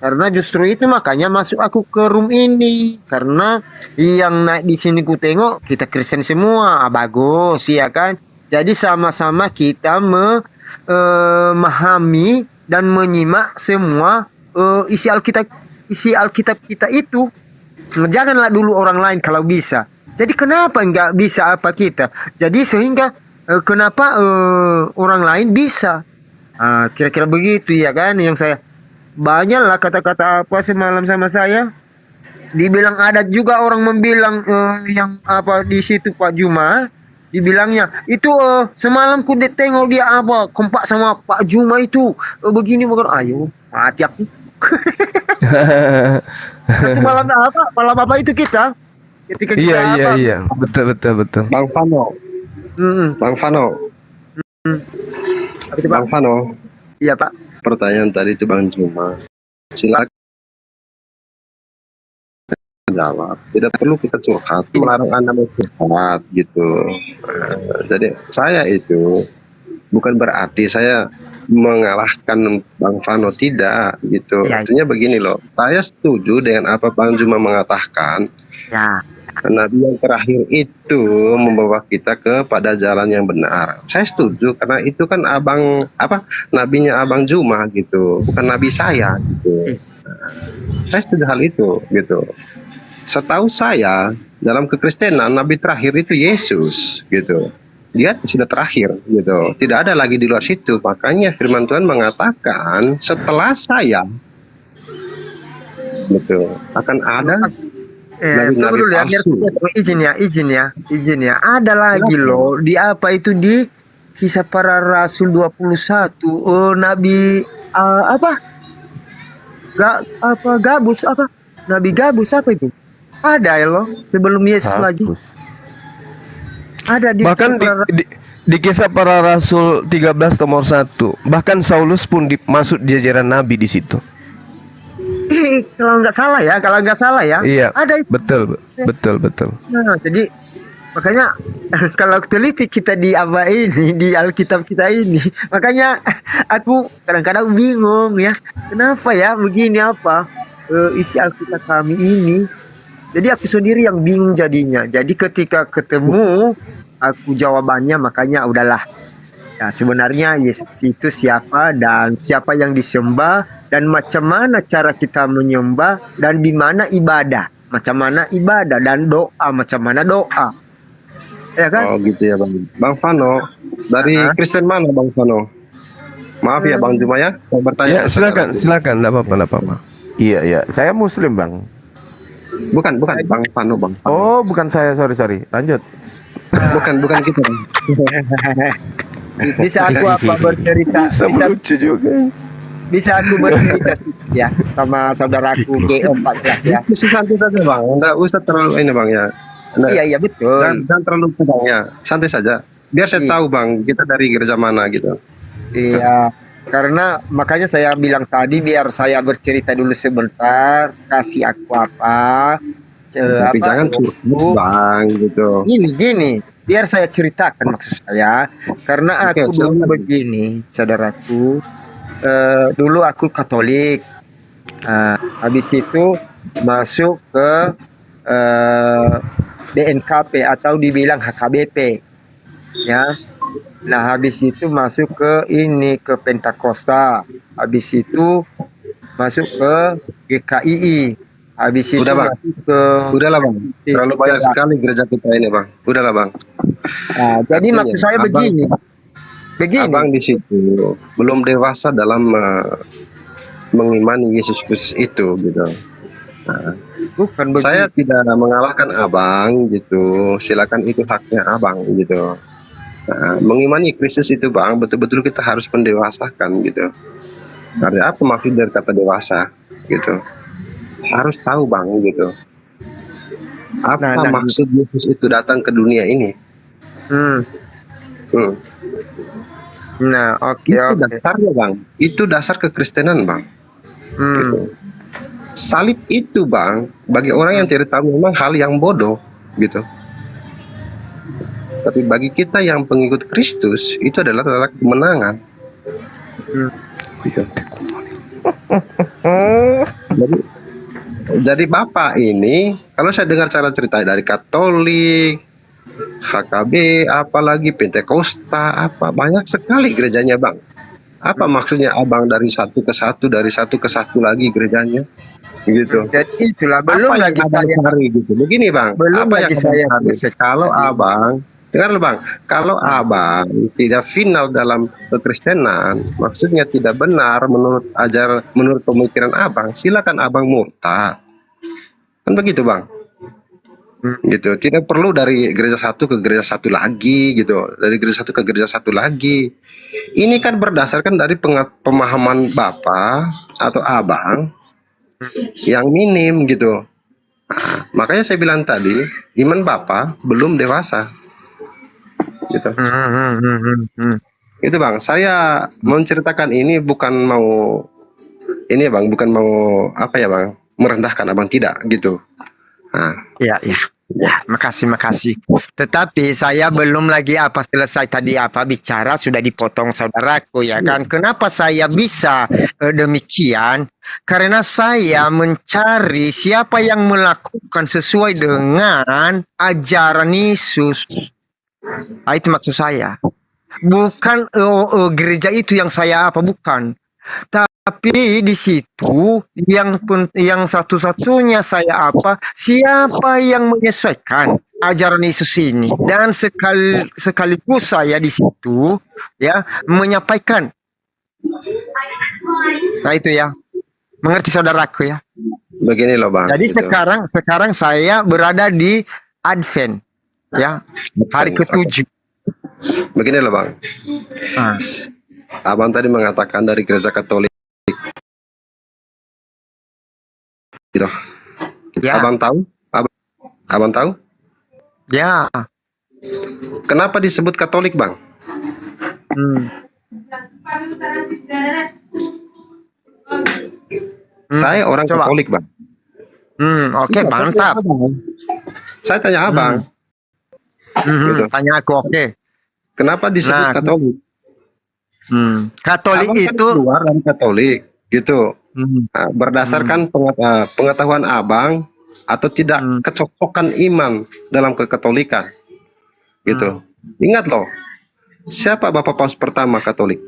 karena justru itu makanya masuk aku ke room ini, karena yang naik di sini ku tengok kita Kristen semua, bagus ya kan. Jadi sama-sama kita memahami dan menyimak semua isi Alkitab kita itu. Janganlah dulu orang lain kalau bisa. Jadi kenapa enggak bisa kita? Jadi sehingga kenapa orang lain bisa? Kira-kira begitu ya kan, yang saya banyaklah kata-kata semalam sama saya. Dibilang ada juga orang membilang yang di situ Pak Juma, dibilangnya itu semalam ku tengok dia kompak sama Pak Juma itu begini bukan, ayo mati aku. Itu malam apa itu kita ketika kita iya betul Bang Fano. Bang Fano. Bang Fano. Iya Pak. Pertanyaan tadi itu Bang Juma. Silakan. jawab, tidak perlu kita curhat, melarang Anda curhat gitu. Jadi saya itu bukan berarti saya mengalahkan Bang Vano, tidak gitu. Ya, Artinya begini loh, saya setuju dengan apa Bang Juma mengatakan. ya. Nabi yang terakhir itu membawa kita kepada jalan yang benar. Saya setuju karena itu kan nabinya Abang Juma gitu, bukan nabi saya gitu. Saya setuju hal itu gitu. Setahu saya dalam kekristenan nabi terakhir itu Yesus gitu. Dia sudah terakhir gitu. Tidak ada lagi di luar situ. Makanya firman Tuhan mengatakan setelah saya gitu akan ada Tunggu dulu ya, biar izin ya. Ada lagi loh di apa itu di Kisah Para Rasul 21. Nabi Gabus apa? Nabi Gabus apa itu? Ada ya loh sebelum Yesus lagi. Ada di Bahkan di Kisah Para Rasul 13 nomor 1, bahkan Saulus pun masuk di jajaran nabi di situ. Kalau nggak salah ya, Iya, ada itu. betul. Nah, jadi makanya kalau teliti kita di apa ini, di Alkitab kita ini, makanya aku kadang-kadang bingung ya, kenapa ya begini isi Alkitab kami ini. Jadi aku sendiri yang bingung jadinya. Jadi ketika ketemu aku jawabannya, makanya udahlah. Ya, sebenarnya Yesus itu siapa dan siapa yang disembah dan macam mana cara kita menyembah dan di mana ibadah, macam mana ibadah dan doa, macam mana doa. Ya kan? Oh gitu ya Bang Vano. Dari Kristen mana Bang Vano? Maaf ya Bang Juma ya, saya bertanya. Ya, silakan, enggak apa-apa. Iya, saya Muslim, Bang. Bukan Bang Vano, Bang. Oh, bukan saya, sorry. Lanjut. Bukan kita. Bisa aku bercerita? Lucu juga. Bisa aku bercerita sedikit ya sama saudaraku G14 ya. Santai saja Bang, enggak usah terlalu ini Bang ya. Iya betul. Jangan terlalu pedang ya, santai saja. Biar saya tahu Bang, kita dari gereja mana gitu. Iya, karena makanya saya bilang tadi biar saya bercerita dulu sebentar, kasih aku Tapi jangan curhat Bang gitu. Gini, biar saya ceritakan maksud saya, karena aku dulu begini, saudaraku. Dulu aku Katolik, habis itu masuk ke DNKP atau dibilang HKBP, ya. Nah habis itu masuk ke Pentakosta, habis itu masuk ke GKII, habis itu masuk ke. Udahlah Bang, terlalu banyak sekali gereja kita ini Bang. Udahlah Bang. Nah, jadi maksud saya begini. Abang di situ belum dewasa dalam mengimani Yesus Kristus itu gitu. Nah, bukan saya tidak mengalahkan abang gitu. Silakan itu haknya abang gitu. Nah, mengimani Kristus itu Bang, betul-betul kita harus mendewasakan gitu. Dari apa maksud dari kata dewasa gitu? Harus tahu Bang gitu. Apa maksud Yesus itu datang ke dunia ini? Nah, oke. Dasarnya Bang, itu dasar kekristenan Bang. Gitu. Salib itu Bang, bagi orang yang tidak tahu memang hal yang bodoh gitu. Tapi bagi kita yang pengikut Kristus itu adalah kemenangan. Gitu. Jadi Bapak ini, kalau saya dengar cara cerita dari Katolik, HKB, apalagi Pentakosta, banyak sekali gerejanya Bang. Apa maksudnya abang dari satu ke satu lagi gerejanya, gitu. Jadi itulah belum lagi saya cari gitu. Begini Bang, belum apa lagi yang saya kalau abang, dengar Bang, kalau abang tidak final dalam kekristenan, maksudnya tidak benar menurut pemikiran abang, silakan abang murtad. Kan begitu Bang. Gitu, tidak perlu dari gereja satu ke gereja satu lagi gitu, dari gereja satu ke gereja satu lagi. Ini kan berdasarkan dari pemahaman Bapak atau abang yang minim gitu. Nah, makanya saya bilang tadi iman Bapak belum dewasa gitu. Itu Bang, saya menceritakan ini bukan mau Bang, bukan mau apa ya Bang, merendahkan abang, tidak gitu. Nah, Ya, ya, ya, makasih. Tetapi saya belum lagi selesai tadi bicara sudah dipotong saudaraku ya kan. Kenapa saya bisa demikian? Karena saya mencari siapa yang melakukan sesuai dengan ajaran Yesus. Itu maksud saya. Bukan gereja itu yang saya bukan. Tapi di situ yang satu-satunya saya siapa yang menyesuaikan ajaran Yesus ini, dan sekaligus saya di situ ya menyampaikan. Nah itu ya, mengerti saudaraku ya. begini loh Bang. Jadi gitu. sekarang saya berada di Advent ya, hari ke-7. Begini loh Bang. Ah. Abang tadi mengatakan dari gereja Katolik. Gitu. Ya. Abang tahu? Abang tahu? Ya. Kenapa disebut Katolik, Bang? Saya orang Coba. Katolik, Bang. Oke, mantap. Saya tanya Abang, Gitu. Tanya aku, oke. kenapa disebut Nah, Katolik? Katolik Abang kan itu keluar dari Katolik, gitu. Nah, berdasarkan pengetahuan Abang atau tidak kecocokan iman dalam kekatolikan, gitu. Ingat loh, siapa Bapak Paus pertama Katolik?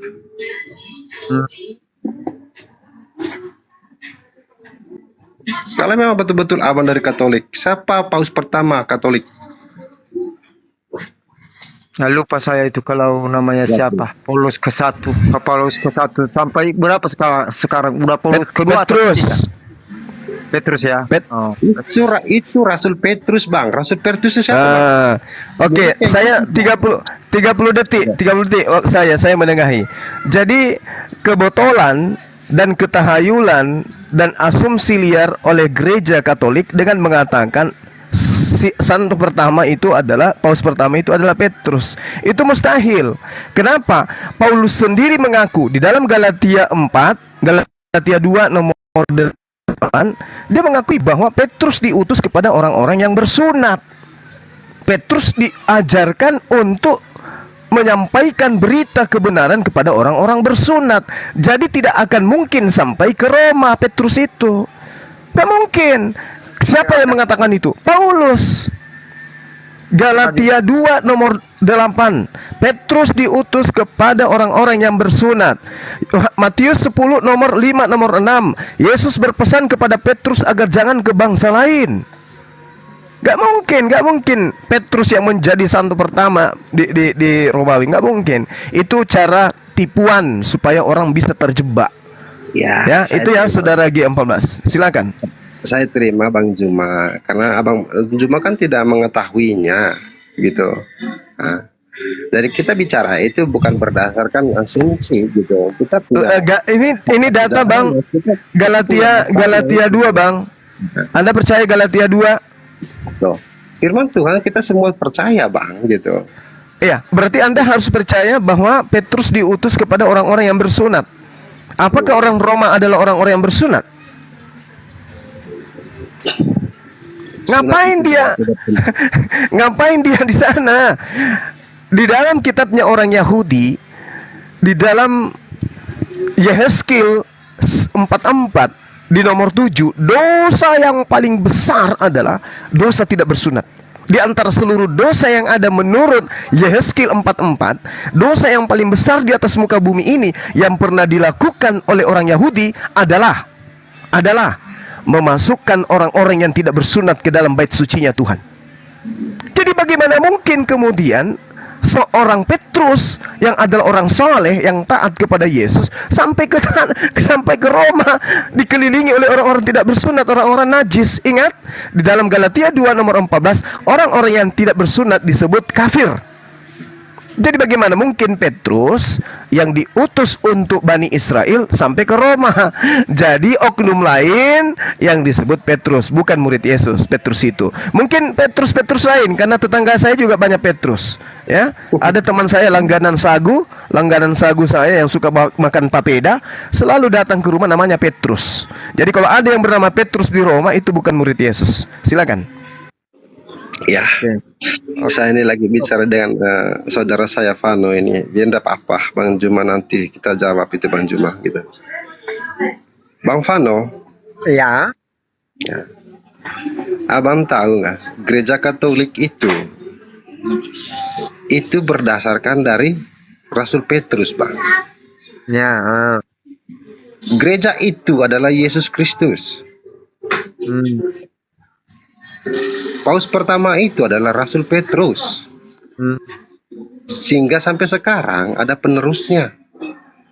Kalau memang betul-betul Abang dari Katolik, siapa Paus pertama Katolik? Nah, lupa saya itu kalau namanya siapa. Paulus ke-1. Paulus ke-1 sampai berapa sekarang? Udah Paulus kedua atau Petrus. ketiga? Petrus ya. Itu Rasul Petrus, Bang. Rasul Petrus itu siapa, Bang? Oke, saya 30 detik waktu saya menengahi. Jadi kebotolan dan ketahayulan dan asumsi liar oleh gereja Katolik dengan mengatakan santo pertama itu adalah Paus pertama itu adalah Petrus. Itu mustahil. Kenapa? Paulus sendiri mengaku di dalam Galatia 4, Galatia 2 nomor 8, dia mengakui bahwa Petrus diutus kepada orang-orang yang bersunat. Petrus diajarkan untuk menyampaikan berita kebenaran kepada orang-orang bersunat. Jadi tidak akan mungkin sampai ke Roma Petrus itu. Tidak mungkin. Siapa yang mengatakan itu? Paulus. Galatia 2 nomor 8. Petrus diutus kepada orang-orang yang bersunat. Matius 10 nomor 5 nomor 6. Yesus berpesan kepada Petrus agar jangan ke bangsa lain. Gak mungkin Petrus yang menjadi santo pertama di Romawi. Gak mungkin. Itu cara tipuan supaya orang bisa terjebak. Ya, itu ya saudara G14. Silakan. Saya terima Bang Juma, karena Abang Juma kan tidak mengetahuinya, gitu. Nah, dari kita bicara itu bukan berdasarkan asumsi, gitu. Kita ini data Bang. Galatia 2 Bang. Anda percaya Galatia 2? Tuh. Firman Tuhan kita semua percaya Bang, gitu. Iya, berarti Anda harus percaya bahwa Petrus diutus kepada orang-orang yang bersunat. Apakah orang Roma adalah orang-orang yang bersunat? Ngapain dia di sana? Di dalam kitabnya orang Yahudi, di dalam Yehezkiel 44 di nomor 7, dosa yang paling besar adalah dosa tidak bersunat. Di antara seluruh dosa yang ada menurut Yehezkiel 44, dosa yang paling besar di atas muka bumi ini yang pernah dilakukan oleh orang Yahudi adalah memasukkan orang-orang yang tidak bersunat ke dalam bait sucinya Tuhan. Jadi bagaimana mungkin kemudian seorang Petrus yang adalah orang soleh yang taat kepada Yesus sampai ke Roma dikelilingi oleh orang-orang tidak bersunat, orang-orang najis. Ingat, di dalam Galatia 2 nomor 14, orang-orang yang tidak bersunat disebut kafir. Jadi bagaimana mungkin Petrus yang diutus untuk Bani Israel sampai ke Roma? Jadi oknum lain yang disebut Petrus, bukan murid Yesus. Petrus itu mungkin Petrus lain, karena tetangga saya juga banyak Petrus. Ya, ada teman saya langganan sagu saya yang suka makan papeda, selalu datang ke rumah namanya Petrus. Jadi kalau ada yang bernama Petrus di Roma, itu bukan murid Yesus. Silakan. Ya, saya ini lagi bicara dengan saudara saya Vano ini. Dia enggak apa-apa, Bang Juma, nanti kita jawab itu Bang Juma gitu. Bang Vano, Ya, ya, abang tahu nggak? Gereja Katolik itu berdasarkan dari Rasul Petrus, Bang. ya. Gereja itu adalah Yesus Kristus. Hmm, Paus pertama itu adalah Rasul Petrus. hmm, Sehingga sampai sekarang ada penerusnya.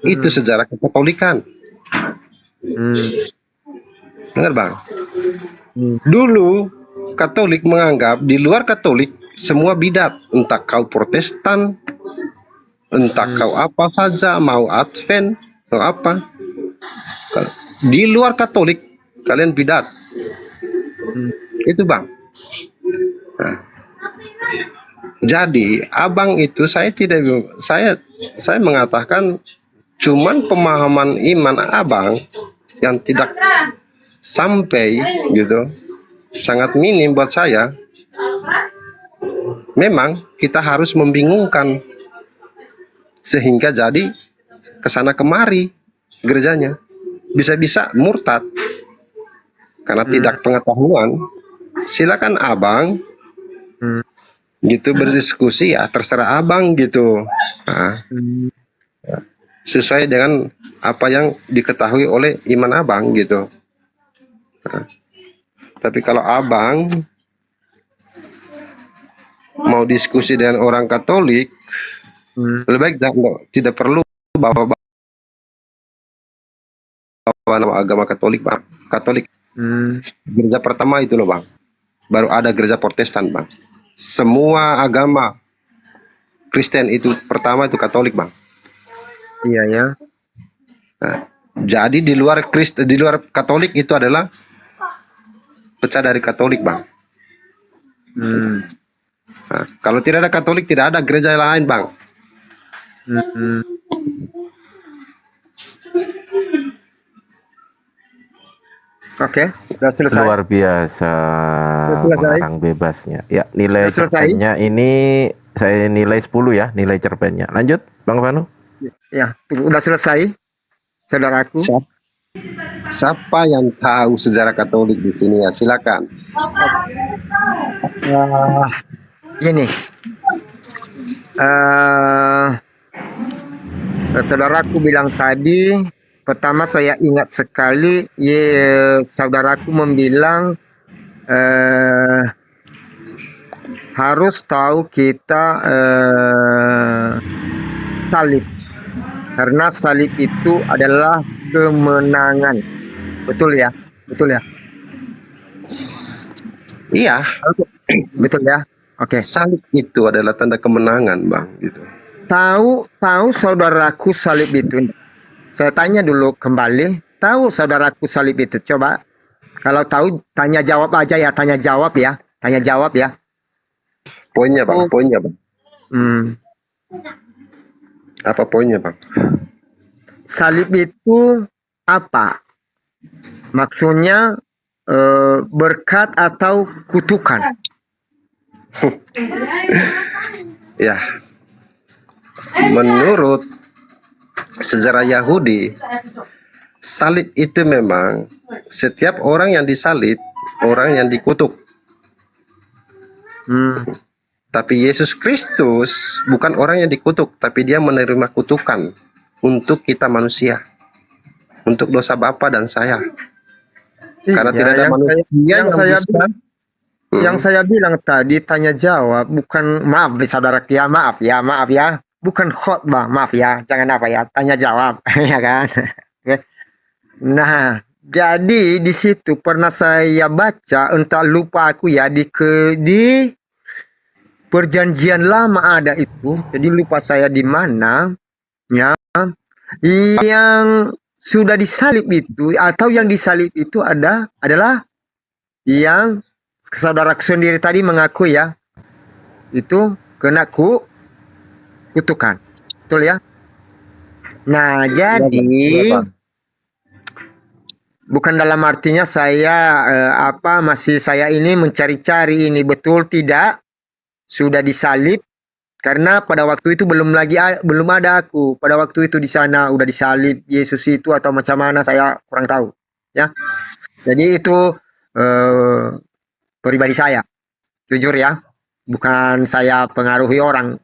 Itu sejarah Katolikan. hmm, Dengar, Bang. hmm, Dulu Katolik menganggap di luar Katolik semua bidat, entah kau Protestan, entah kau apa saja, mau Advent atau apa. Di luar Katolik kalian bidat. Itu, Bang. Nah, jadi abang itu saya mengatakan cuman pemahaman iman abang yang tidak sampai gitu, sangat minim buat saya. Memang kita harus membingungkan sehingga jadi kesana kemari gerejanya, bisa-bisa murtad karena tidak pengetahuan. Silakan abang gitu berdiskusi, ya terserah abang gitu. Nah, sesuai dengan apa yang diketahui oleh iman abang gitu. Nah, tapi kalau abang mau diskusi dengan orang Katolik, lebih baik tidak perlu bawa nama agama Katolik, Bang. Katolik gereja pertama itu loh, Bang. Baru ada gereja Protestan, Bang. Semua agama Kristen itu pertama itu Katolik, Bang. iya ya. Nah, jadi di luar Katolik itu adalah pecah dari Katolik, Bang. Nah, kalau tidak ada Katolik, tidak ada gereja lain, Bang. Oke, sudah selesai. Luar biasa Sudah selesai. mengarang bebasnya. Ya, nilai Sudah selesai. cerpennya ini saya nilai 10 ya, nilai cerpennya. Lanjut, Bang Vanu. Ya, sudah selesai, saudaraku. Siapa yang tahu sejarah Katolik di sini ya? Silakan. Ini, saudaraku bilang tadi, pertama saya ingat sekali, saudaraku membilang harus tahu kita salib, karena salib itu adalah kemenangan. Betul ya? Betul ya? Iya, Betul ya? Oke. salib itu adalah tanda kemenangan, Bang, gitu. Tahu saudaraku salib itu. Saya tanya dulu kembali, tahu saudaraku salib itu? Coba, kalau tahu tanya jawab aja ya, tanya jawab ya. Poinnya, Bang, poinnya, Bang. Apa poinnya, Bang? Salib itu apa? Maksudnya berkat atau kutukan? Ya, menurut sejarah Yahudi, salib itu memang setiap orang yang disalib, orang yang dikutuk. Tapi Yesus Kristus bukan orang yang dikutuk, tapi dia menerima kutukan untuk kita manusia, untuk dosa Bapa dan saya. Karena tidak ada manusia yang bisa. Yang saya bilang tadi tanya jawab, bukan maaf saudara ya, maaf ya, bukan khotbah, maaf ya, jangan apa ya, tanya jawab, ya kan? Nah, jadi di situ pernah saya baca, entah lupa aku ya, di Perjanjian Lama ada itu, jadi lupa saya di mana, ya, yang sudah disalib itu atau yang disalib itu adalah yang saudara sendiri tadi mengaku ya, itu kena kutukan, betul ya? Nah, jadi Bukan dalam artinya saya masih saya ini mencari-cari ini betul tidak sudah disalib karena pada waktu itu belum ada aku. Pada waktu itu di sana udah disalib Yesus itu atau macam mana saya kurang tahu ya. Jadi itu pribadi saya. Jujur ya. Bukan saya pengaruhi orang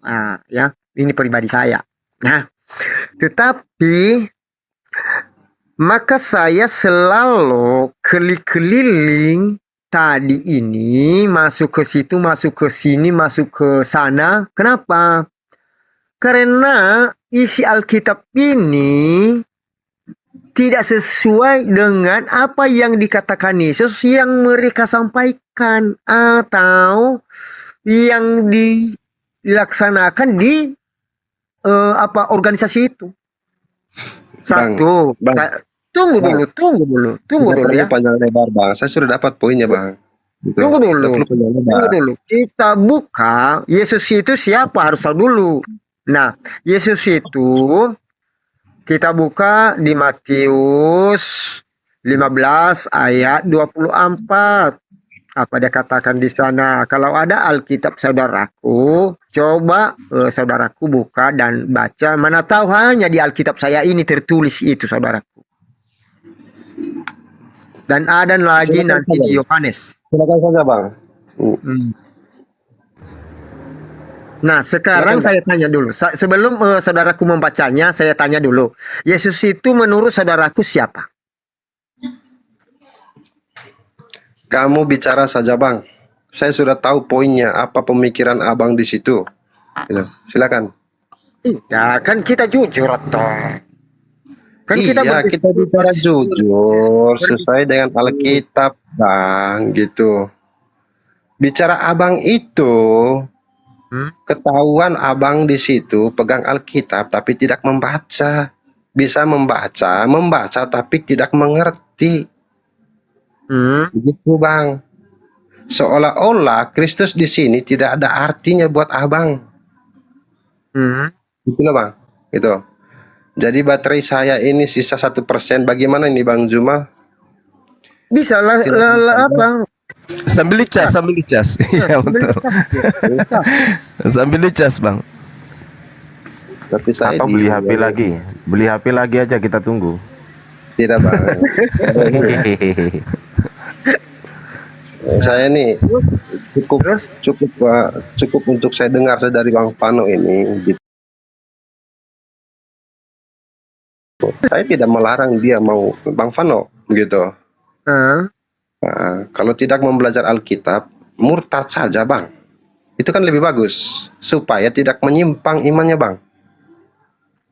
ya. Ini pribadi saya. Nah, tetapi maka saya selalu keliling tadi ini masuk ke situ, masuk ke sini, masuk ke sana. Kenapa? Karena isi Alkitab ini tidak sesuai dengan apa yang dikatakan Yesus yang mereka sampaikan atau yang dilaksanakan di organisasi itu. Satu, tunggu dulu ya. Panjang lebar, Bang. Saya sudah dapat poinnya, Bang. Gitu. Tunggu dulu. Kita buka Yesus itu siapa harus tahu dulu. Nah, Yesus itu kita buka di Matius 15 ayat 24. Apa dia katakan di sana? Kalau ada Alkitab saudaraku, coba saudaraku buka dan baca. Mana tahu hanya di Alkitab saya ini tertulis itu, saudaraku. Dan ada lagi Silakan nanti saja. di Yohanes. Silakan saja, Bang. Nah, sekarang saya tanya dulu. Sebelum saudaraku membacanya, saya tanya dulu. Yesus itu menurut saudaraku siapa? Kamu bicara saja, Bang. Saya sudah tahu poinnya, apa pemikiran Abang di situ. Gitu. Silakan. Iya, kan kita jujur toh. Kan kita bicara jujur sesuai dengan Alkitab, Bang, gitu. Bicara Abang itu ketahuan Abang di situ pegang Alkitab tapi tidak membaca. Bisa membaca tapi tidak mengerti. Begitu, Bang. Seolah-olah Kristus di sini tidak ada artinya buat Abang. Gitu loh, Bang. Gitu. Jadi baterai saya ini sisa 1%. Bagaimana ini, Bang Juma? Bisa lah Bang. Sambil dicas. Iya, betul. Sambil dicas, Bang. Tapi saya Atau beli HP lagi. Beli HP lagi aja, kita tunggu. Tidak, Bang. Saya nih cukup untuk saya dengar dari Bang Fano ini. Gitu. Saya tidak melarang dia mau Bang Fano, gitu. Nah, kalau tidak mempelajari Alkitab, murtad saja, Bang. Itu kan lebih bagus supaya tidak menyimpang imannya, Bang.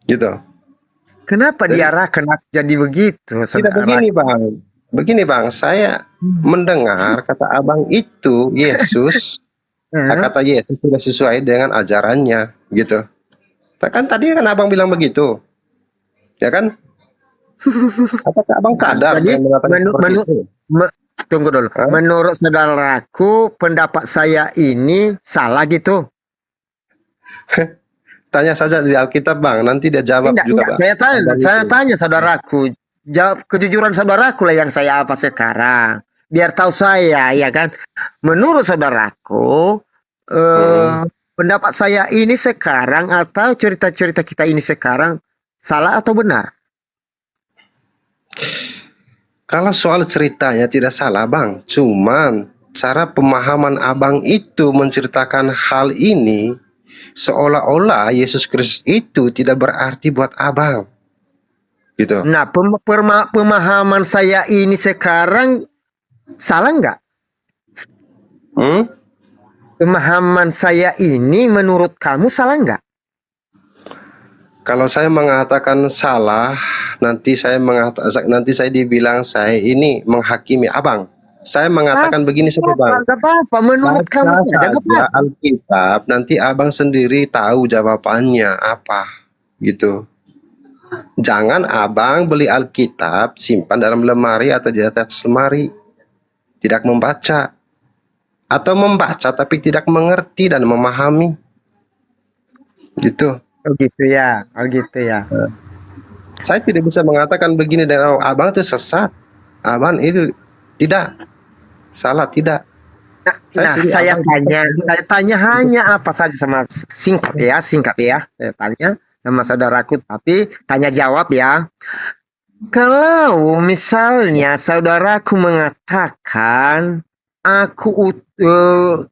Gitu. Kenapa diarahkan jadi begitu? Tidak begini, Bang. Begini, Bang, saya mendengar kata Abang itu Yesus, kata Yesus tidak sesuai dengan ajarannya, gitu. Kan tadi kan Abang bilang begitu. Ya kan? Apakah Abang sadar? Jadi tunggu dulu. Menurut saudaraku, pendapat saya ini salah gitu. Tanya saja di Alkitab, Bang. Nanti dia jawab juga, Bang. Saya tanya saudaraku. Jawab kejujuran saudaraku lah yang saya apa sekarang. Biar tahu saya, ya kan. Menurut saudaraku, pendapat saya ini sekarang atau cerita-cerita kita ini sekarang salah atau benar? Kalau soal ceritanya tidak salah, Bang. Cuman cara pemahaman Abang itu menceritakan hal ini seolah-olah Yesus Kristus itu tidak berarti buat Abang. Gitu. Nah, pemahaman saya ini sekarang salah nggak? Pemahaman saya ini menurut kamu salah nggak? Kalau saya mengatakan salah, nanti saya dibilang saya ini menghakimi Abang. Saya mengatakan begini saja, Bang. Gak apa-apa, menurut kamu saja. Alkitab, nanti Abang sendiri tahu jawabannya apa, gitu. Jangan Abang beli Alkitab, simpan dalam lemari atau di atas lemari, tidak membaca, atau membaca tapi tidak mengerti dan memahami, gitu. Oh gitu ya. Saya tidak bisa mengatakan begini dan Abang itu sesat. Abang itu tidak salah, tidak. Nah, saya tanya hanya apa saja sama singkat ya. Saya tanya sama saudaraku, tapi tanya jawab ya. Kalau misalnya saudaraku mengatakan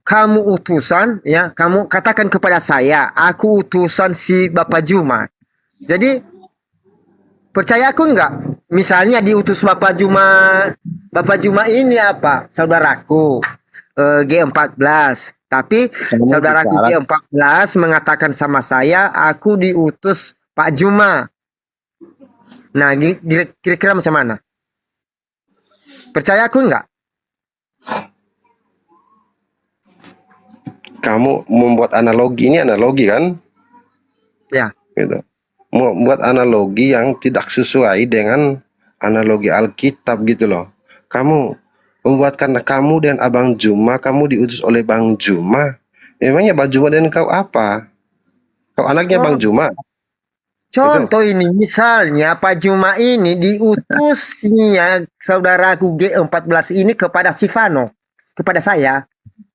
kamu utusan ya, kamu katakan kepada saya, aku utusan si Bapak Juma. Jadi percaya aku enggak? Misalnya diutus Bapak Juma ini apa? Saudaraku G14. Tapi saudaraku G14 mengatakan sama saya, aku diutus Pak Juma. Nah, kira-kira macam mana? Percaya aku enggak? Kamu membuat analogi, ini analogi kan? Ya. Gitu. Membuat analogi yang tidak sesuai dengan analogi Alkitab gitu loh. Kamu membuat karena kamu dan Abang Juma, kamu diutus oleh Bang Juma. Memangnya Bang Juma dan kau apa? Kau anaknya Bang Juma? Contoh ini, misalnya Pak Juma ini diutusnya saudaraku G14 ini kepada Sivano, kepada saya.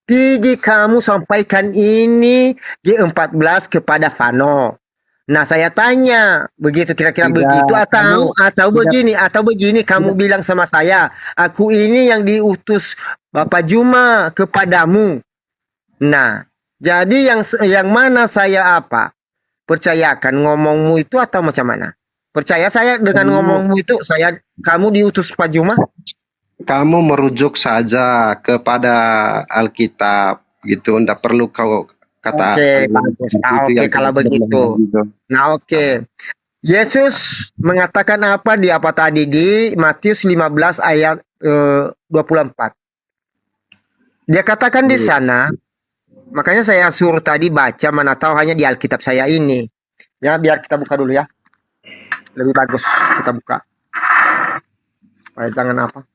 Pergi kamu sampaikan ini G14 kepada Vano. Nah, saya tanya, begitu kira-kira begitu atau begini kamu bilang sama saya, aku ini yang diutus Bapak Juma kepadamu. Nah, jadi yang mana saya apa? Percayakan ngomongmu itu atau macam mana? Percaya saya dengan ngomongmu itu, kamu diutus Pak Juma? Kamu merujuk saja kepada Alkitab gitu, ndak perlu kau kata. Oke, bagus. Oke, kalau begitu. Nah, oke. Yesus mengatakan apa tadi di Matius 15 ayat 24. Dia katakan di sana, makanya saya suruh tadi baca, mana tahu hanya di Alkitab saya ini. Ya, biar kita buka dulu ya. Lebih bagus kita buka. Supaya jangan apa.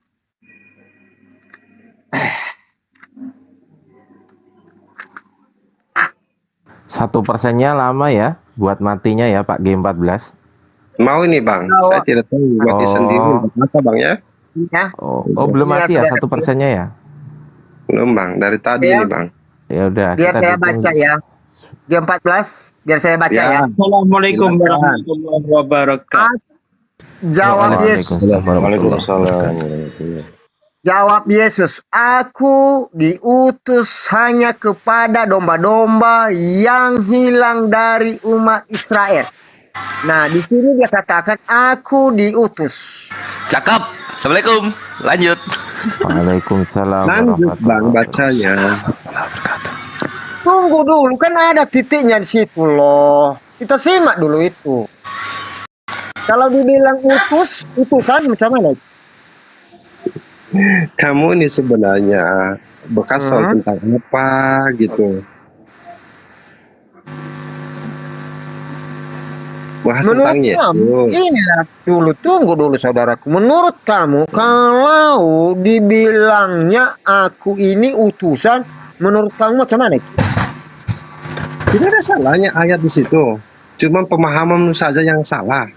1%-nya lama ya buat matinya ya Pak G14. Mau ini Bang, saya tidak tahu mati sendiri apa Bang ya? Belum mati ya 1%-nya ya? Belum Bang, dari tadi ini Bang. Ya udah. Biar saya baca ya. G14, biar saya baca ya. Assalamualaikum warahmatullahi wabarakatuh. Jawab Yesus. Waalaikumsalam. Jawab Yesus, aku diutus hanya kepada domba-domba yang hilang dari umat Israel. Nah, di sini dia katakan aku diutus. Cakep. Assalamualaikum. Lanjut. Waalaikumsalam. Lanjut Bang bacanya. Tunggu dulu, kan ada titiknya di situ loh. Kita simak dulu itu. Kalau dibilang utusan macam mana? Kamu ini sebenarnya bekas soal tentang apa gitu. Bahas tentang Yesus. Inilah dulu, tunggu dulu saudaraku. Menurut kamu, kalau dibilangnya aku ini utusan, menurut kamu macam mana? Tidak ada salahnya ayat di situ. Cuma pemahaman saja yang salah.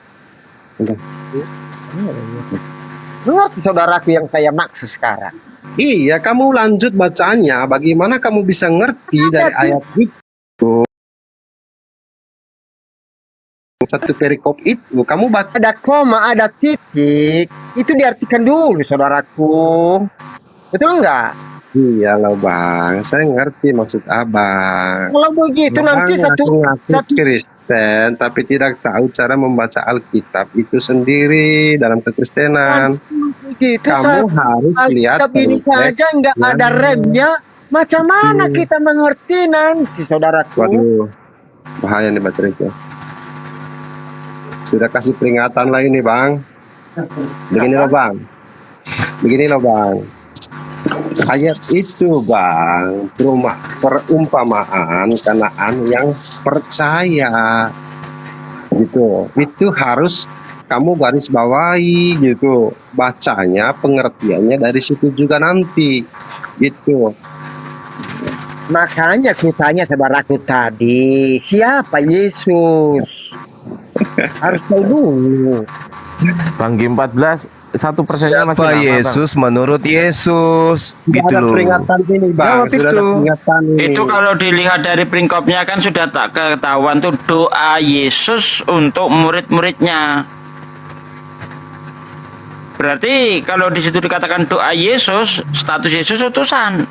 Mengerti saudaraku yang saya maksud sekarang? Iya, kamu lanjut bacanya. Bagaimana kamu bisa ngerti dari ayat itu? Satu perikop itu, kamu baca. Ada koma, ada titik. Itu diartikan dulu saudaraku. Betul enggak? Iya loh Bang, saya ngerti maksud Abang. Kalau begitu nanti satu Kristen tapi tidak tahu cara membaca Alkitab itu sendiri dalam kekristenan. Begitu, kamu harus lihat Alkitab ini saja nggak ada remnya. Macam mana kita mengerti nanti saudaraku? Waduh, bahaya nih baterai itu. Sudah kasih peringatan lagi nih Bang. Begini loh Bang. Ayat itu Bang, perumpamaan Kanaan yang percaya gitu. Itu harus kamu garis bawahi gitu. Bacanya, pengertiannya dari situ juga nanti gitu. Makanya kutanya saudaraku tadi, siapa Yesus? Harus tahu dulu. Bang G14, 1%-nya masih Siapa lama, Bang. Yesus menurut Yesus? Sudah Gitu ada loh. peringatan ini, Bang. Jawab Sudah ada itu. peringatan ini. Itu kalau dilihat dari peringkopnya kan sudah tak ketahuan tuh doa Yesus untuk murid-muridnya. Berarti kalau di situ dikatakan doa Yesus, status Yesus utusan.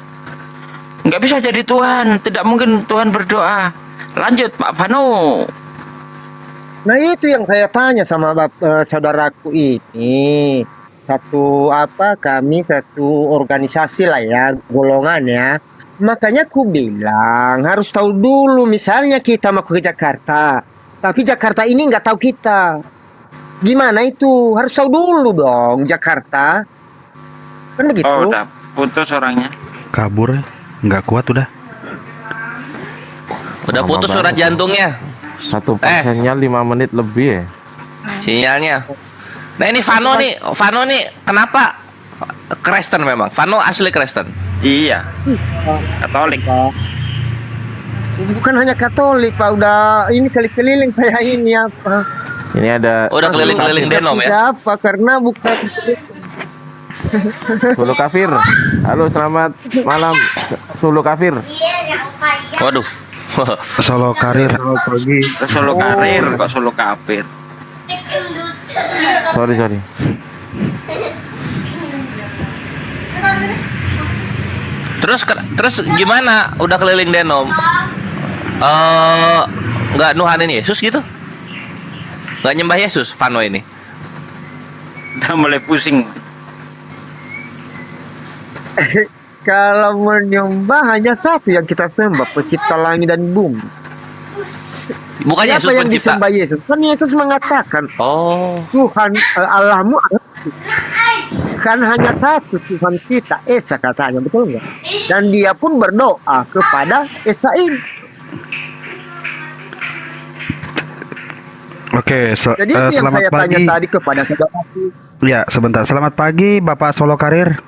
Nggak bisa jadi Tuhan, tidak mungkin Tuhan berdoa. Lanjut Pak Vano. Nah itu yang saya tanya sama saudaraku ini. Kami satu organisasi lah ya, golongan ya. Makanya aku bilang harus tahu dulu, misalnya kita mau ke Jakarta, tapi Jakarta ini nggak tahu kita. Gimana itu? Harus tahu dulu dong Jakarta. Kan begitu. Oh, udah putus orangnya. Kabur, nggak kuat udah. Udah Lama putus banget. surat jantungnya. 1%-nya 5 menit lebih ya. Sinyalnya. Nah ini Vano nih kenapa Kristen memang? Vano asli Kristen. Iya, Katolik. Bukan hanya Katolik, Pak. Udah ini keliling saya ini apa? Ini ada Udah keliling-keliling denom ya. Apa? Karena bukan Sulu Kafir. Halo, selamat malam Sulu Kafir. Waduh. Solo Karir. Solo Karir kok Solo Kafir. Sorry. Terus gimana? Udah keliling denom. Nggak nuhanin Yesus gitu? Nggak nyembah Yesus, Vano ini? Udah mulai pusing. kalau menyembah hanya satu yang kita sembah, pencipta langit dan bumi. Bukan Siapa Yesus yang pencipta. disembah Yesus? Kan Yesus mengatakan, Oh. Tuhan Allahmu kan hanya satu Tuhan kita, Esa katanya, betul nggak? Dan dia pun berdoa kepada Esa ini. Oke, Jadi itu yang selamat saya pagi. tanya tadi kepada saudaraku. Ya, sebentar. Selamat pagi, Bapak Solo Karir.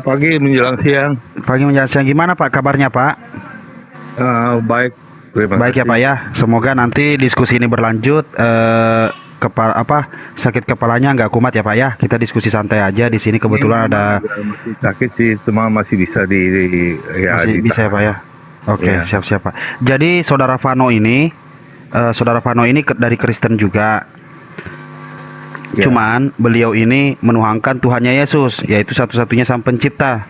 Pagi menjelang siang. Pagi menjelang siang, gimana Pak kabarnya Pak? Baik, terima Baik ya kasih. Pak ya. Semoga nanti diskusi ini berlanjut. Sakit kepalanya nggak kumat ya Pak ya. Kita diskusi santai aja di sini. Kebetulan ada Masih sakit sih, cuma masih bisa masih bisa ya Pak ya. Oke, Iya. siap-siap Pak. Jadi saudara Vano ini dari Kristen juga. Ya. Cuman beliau ini menuhankan Tuhannya Yesus, yaitu satu-satunya Sang Pencipta.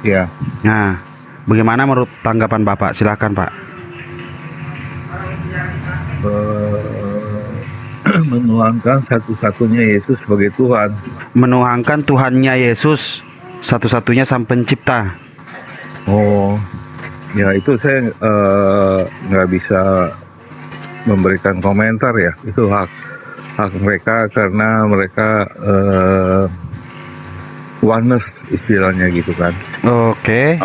Ya, Nah, bagaimana menurut tanggapan Bapak? Silakan Pak. menuangkan satu-satunya Yesus sebagai Tuhan. Menuhankan Tuhannya Yesus, satu-satunya Sang Pencipta. Oh, ya itu saya nggak bisa memberikan komentar ya. Itu hak mereka karena mereka oneness istilahnya gitu kan. Oke.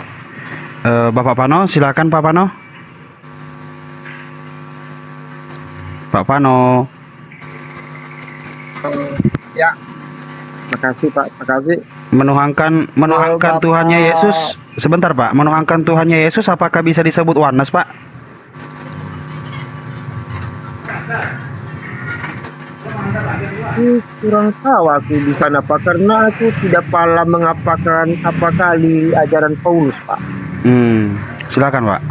Bapak Pano, silakan Pak Pano. Pak Pano. Ya, makasih Pak, makasih. Menuhankan Bapak. Tuhannya Yesus. Sebentar Pak, menuhankan Tuhannya Yesus apakah bisa disebut oneness Pak? Kurang tahu aku di sana Pak, karena aku tidak paham mengapakan apa kali ajaran Paulus Pak. Silakan Pak.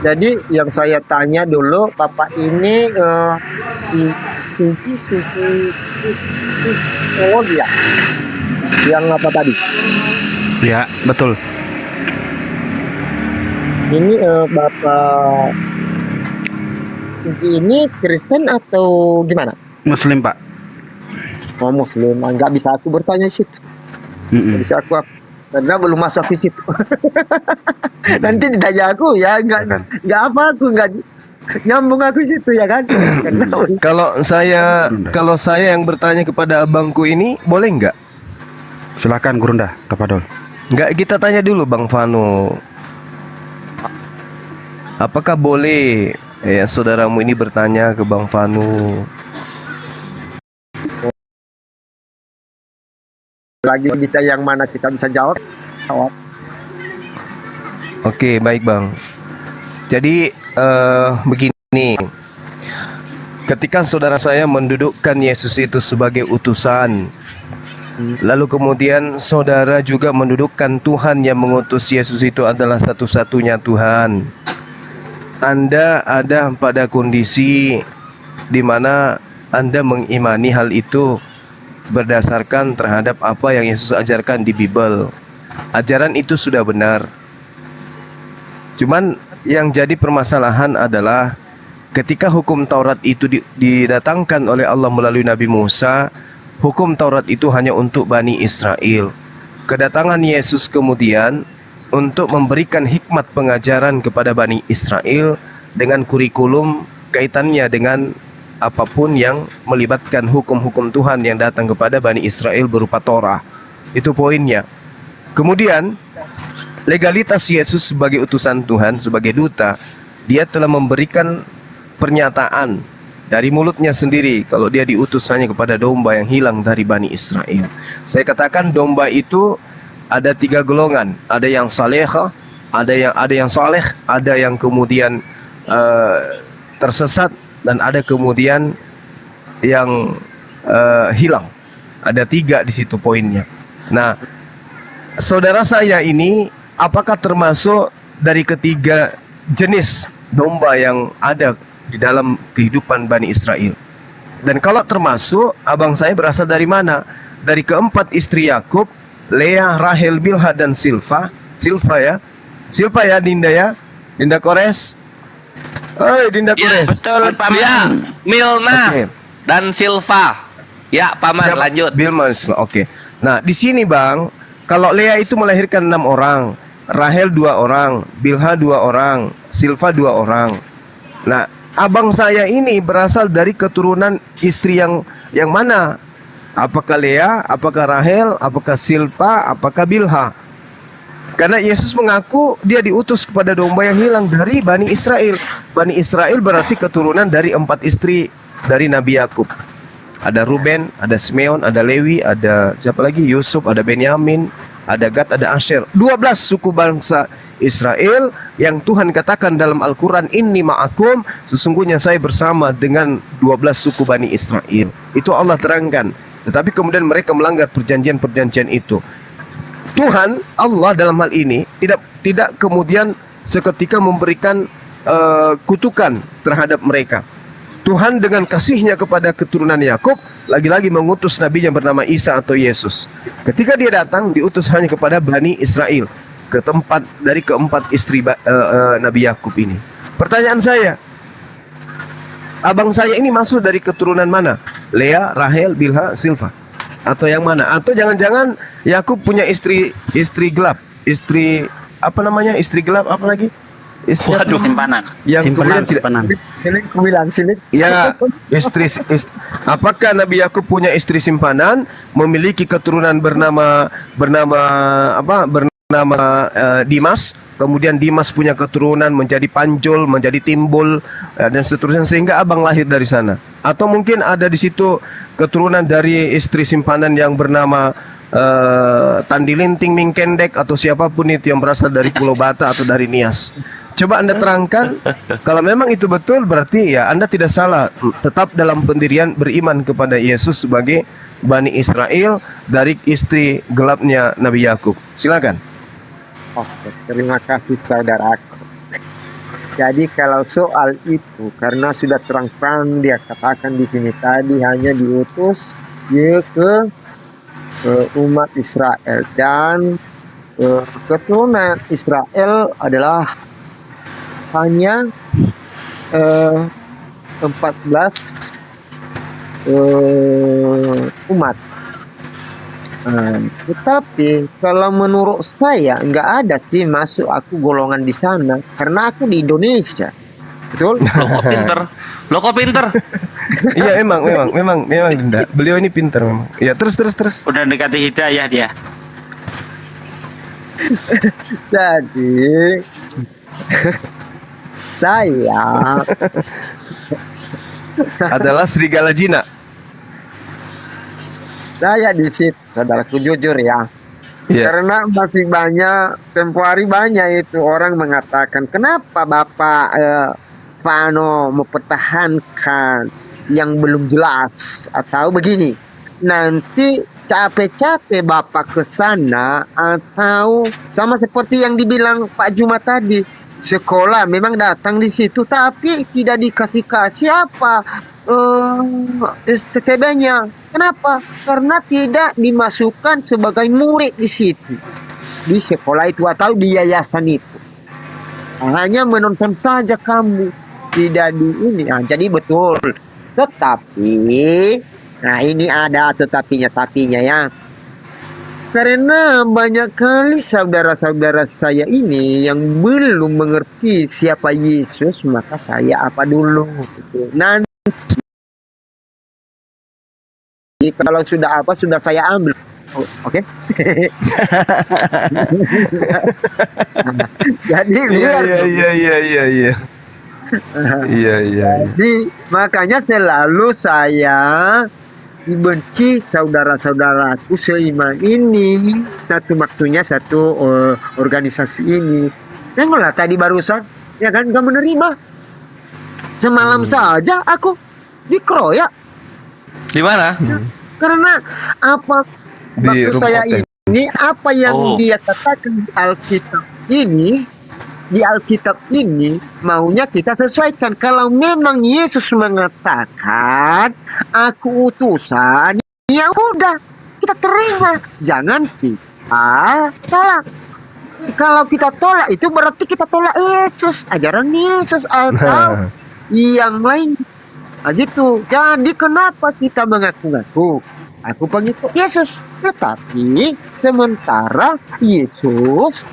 Jadi yang saya tanya dulu, Bapak ini si Sugi Kristologi ya? Yang apa tadi? Ya, betul. Ini Bapak Sugi ini Kristen atau gimana? Muslim Pak. Oh Muslim, nggak bisa aku bertanya situ. Nggak bisa aku karena belum masuk ke situ. Nanti ditanya aku ya, nggak apa aku nggak nyambung aku situ ya kan? Kalau saya yang bertanya kepada abangku ini boleh nggak? Silakan Gurunda, Tapadol. Nggak, kita tanya dulu Bang Vano. Apakah boleh ya saudaramu ini bertanya ke Bang Vano? Lagi bisa yang mana kita bisa jawab. Oke, baik Bang. Jadi begini. Ketika saudara saya mendudukkan Yesus itu sebagai utusan, lalu kemudian saudara juga mendudukkan Tuhan yang mengutus Yesus itu adalah satu-satunya Tuhan. Anda ada pada kondisi di mana Anda mengimani hal itu berdasarkan terhadap apa yang Yesus ajarkan di Bible. Ajaran itu sudah benar. Cuman yang jadi permasalahan adalah ketika hukum Taurat itu didatangkan oleh Allah melalui Nabi Musa, hukum Taurat itu hanya untuk Bani Israel. Kedatangan Yesus kemudian untuk memberikan hikmat pengajaran kepada Bani Israel dengan kurikulum kaitannya dengan apapun yang melibatkan hukum-hukum Tuhan yang datang kepada Bani Israel berupa Torah. Itu poinnya. Kemudian legalitas Yesus sebagai utusan Tuhan, sebagai duta, dia telah memberikan pernyataan dari mulutnya sendiri kalau dia diutus hanya kepada domba yang hilang dari Bani Israel. Saya katakan domba itu ada 3 golongan, ada yang salehah, ada yang saleh, ada yang kemudian tersesat, dan ada kemudian yang hilang. Ada 3 di situ poinnya. Nah, saudara saya ini apakah termasuk dari ketiga jenis domba yang ada di dalam kehidupan Bani Israel? Dan kalau termasuk, abang saya berasal dari mana? Dari keempat istri Yakub, Leah, Rahel, Bilha, dan Silpa ya. Silpa ya, Dinda ya. Dinda Kores. Oi, Dinda Kores. Betul, Paman. Ya, Milna Oke. dan Silva. Ya, Paman, Siapa? lanjut. Bilma, oke. Nah, di sini Bang, kalau Leah itu melahirkan 6 orang, Rahel 2 orang, Bilha 2 orang, Silva 2 orang. Nah, abang saya ini berasal dari keturunan istri yang mana? Apakah Leah, apakah Rahel, apakah Silpa, apakah Bilha? Karena Yesus mengaku dia diutus kepada domba yang hilang dari Bani Israel. Bani Israel berarti keturunan dari 4 istri dari Nabi Yakub. Ada Ruben, ada Simeon, ada Lewi, ada siapa lagi? Yusuf, ada Benyamin, ada Gad, ada Asher. 12 suku bangsa Israel yang Tuhan katakan dalam Al-Quran, Inni ma'akum, sesungguhnya saya bersama dengan 12 suku Bani Israel. Itu Allah terangkan. Tetapi kemudian mereka melanggar perjanjian-perjanjian itu. Tuhan, Allah dalam hal ini tidak kemudian seketika memberikan kutukan terhadap mereka. Tuhan dengan kasihnya kepada keturunan Yakub lagi-lagi mengutus nabi yang bernama Isa atau Yesus. Ketika dia datang, diutus hanya kepada Bani Israel, dari keempat istri Nabi Yakub ini. Pertanyaan saya, abang saya ini masuk dari keturunan mana? Leah, Rahel, Bilha, Silpa, atau yang mana? Atau jangan-jangan Yakub punya istri gelap, istri gelap apa lagi? Waduh, simpanan. Yang kemudian tidak. Silik ku bilang silik. Ya, apakah Nabi Yakub punya istri simpanan, memiliki keturunan bernama Dimas, kemudian Dimas punya keturunan menjadi Panjol, menjadi Timbul, dan seterusnya, sehingga abang lahir dari sana? Atau mungkin ada di situ keturunan dari istri simpanan yang bernama Tandilinting Mingkendek atau siapapun itu yang berasal dari Pulau Bata atau dari Nias. Coba Anda terangkan. Kalau memang itu betul, berarti ya Anda tidak salah, tetap dalam pendirian beriman kepada Yesus sebagai Bani Israel dari istri gelapnya Nabi Yakub. Silakan. Oke, terima kasih saudaraku. Jadi kalau soal itu, karena sudah terang-terang dia katakan di sini tadi hanya diutus dia ke umat Israel, dan keturunan Israel adalah hanya 14 umat. Tetapi kalau menurut saya nggak ada sih masuk aku golongan di sana, karena aku di Indonesia. Betul? Lo kok pinter? Iya, memang Dinda. Beliau ini pintar memang. Ya, terus. Udah dekati hidayah dia. Jadi saya adalah serigala Jina. Saya di situ, saudaraku, jujur ya. Karena masih banyak, tempo hari banyak itu orang mengatakan, kenapa Bapak Vano mempertahankan yang belum jelas, atau begini, nanti capek-capek Bapak ke sana, atau sama seperti yang dibilang Pak Juma tadi, sekolah memang datang di situ tapi tidak dikasih apa STTB-nya. Kenapa? Karena tidak dimasukkan sebagai murid di situ, di sekolah itu atau di yayasan itu. Hanya menonton saja kamu, tidak di ini. Nah, jadi betul. Tetapi, nah ini ada tapinya ya. Karena banyak kali saudara-saudara saya ini yang belum mengerti siapa Yesus, maka saya apa dulu gitu. Nanti kalau sudah saya ambil. Oke. Jadi Iya. Jadi makanya selalu saya dibenci saudara-saudaraku seiman ini. Maksudnya satu organisasi ini. Tengoklah tadi barusan, ya kan, gak menerima. Semalam saja aku dikeroyak. Di mana? Karena apa maksud saya hotel. ini, apa yang dia katakan di Alkitab ini maunya kita sesuaikan. Kalau memang Yesus mengatakan aku utusan, ya udah kita terima, jangan kita tolak. Kalau kita tolak itu berarti kita tolak Yesus, ajaran Yesus atau yang lain. Nah, gitu. Jadi kenapa kita mengaku-ngaku aku pengikut Yesus, tetapi sementara Yesus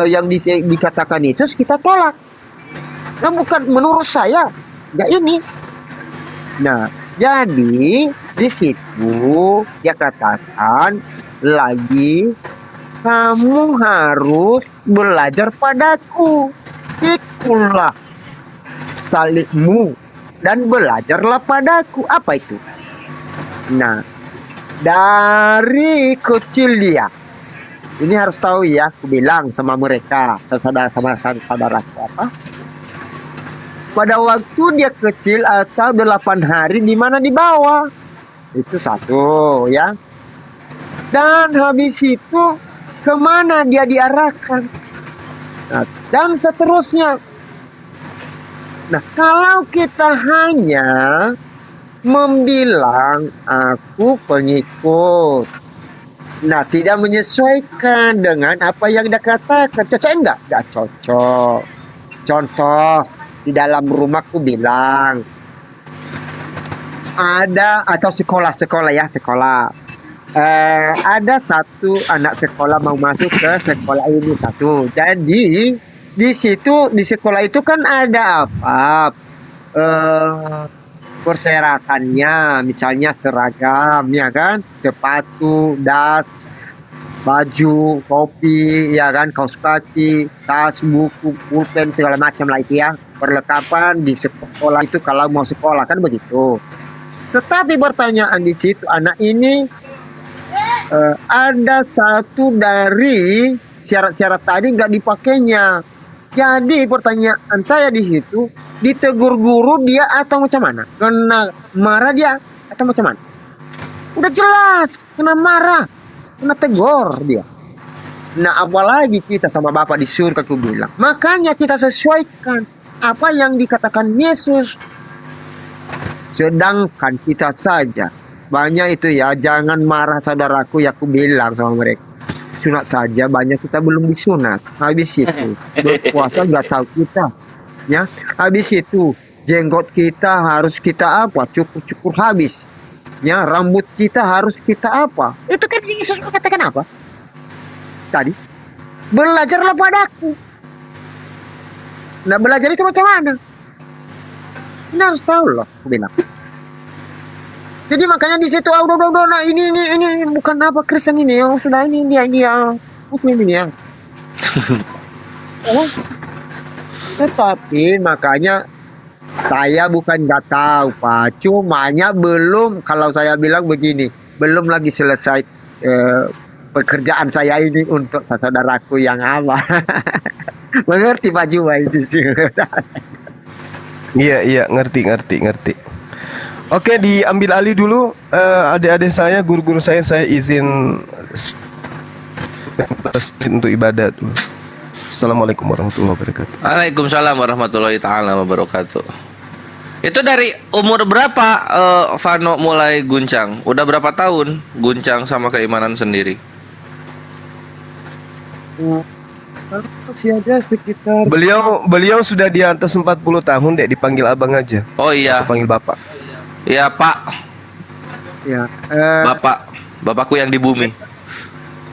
yang dikatakan Yesus kita tolak. Nah, bukan menurut saya, nggak ini. Nah, jadi di situ dia katakan lagi, kamu harus belajar padaku, pikulah salibmu dan belajarlah padaku. Apa itu? Nah, dari kecil dia, ini harus tahu ya, aku bilang sama mereka, saudara-saudaraku apa? Pada waktu dia kecil atau 8 hari di mana di bawah, itu satu ya. Dan habis itu kemana dia diarahkan? Nah, dan seterusnya. Nah, kalau kita hanya membilang aku pengikut, nah tidak menyesuaikan dengan apa yang dia katakan, cocok enggak? Enggak cocok. Contoh, di dalam rumahku bilang ada, atau sekolah ya, ada satu anak sekolah mau masuk ke sekolah ini satu. Jadi di situ, di sekolah itu kan ada apa? Persyaratannya, misalnya seragam, ya kan, sepatu, das, baju, kopi, ya kan, kaos kaki, tas, buku, pulpen, segala macam lah itu ya, perlengkapan di sekolah itu kalau mau sekolah kan begitu. Tetapi pertanyaan di situ, anak ini ada satu dari syarat-syarat tadi nggak dipakainya. Jadi pertanyaan saya di situ, ditegur guru dia atau macam mana? Kena marah dia atau macam mana? Udah jelas kena marah, kena tegur dia. Nah, apalagi kita sama Bapak di surga, aku bilang. Makanya kita sesuaikan apa yang dikatakan Yesus. Sedangkan kita saja banyak itu ya, jangan marah saudaraku, ya aku bilang sama mereka. Sunat saja banyak kita belum disunat. Habis itu berpuasa nggak tahu kita, ya. Habis itu jenggot kita harus kita apa? Cukur habis, ya. Rambut kita harus kita apa? Itu kan Yesus mengatakan apa? Tadi belajarlah padaku. Nah, belajar itu macam mana? Ini harus tahu loh, aku bilang. Jadi makanya di situ udah nah ini bukan apa Kristen ini, oh sudah ini dia Muslim ini ya. Tetapi makanya saya bukan nggak tahu Pak, cumanya belum, kalau saya bilang begini, belum lagi selesai pekerjaan saya ini untuk saudaraku yang apa. Mengerti Pak Juma itu sih. Iya, ngerti. Oke, diambil alih dulu. Adik-adik saya, guru-guru saya izin untuk ibadat. Assalamualaikum warahmatullahi wabarakatuh. Waalaikumsalam warahmatullahi taala wabarakatuh. Itu dari umur berapa Vano mulai guncang? Udah berapa tahun guncang sama keimanan sendiri? Masih ada sekitar Beliau sudah di atas 40 tahun, Dek, dipanggil abang aja. Oh iya. Atau panggil bapak. Iya, Pak. ya Bapakku yang di bumi.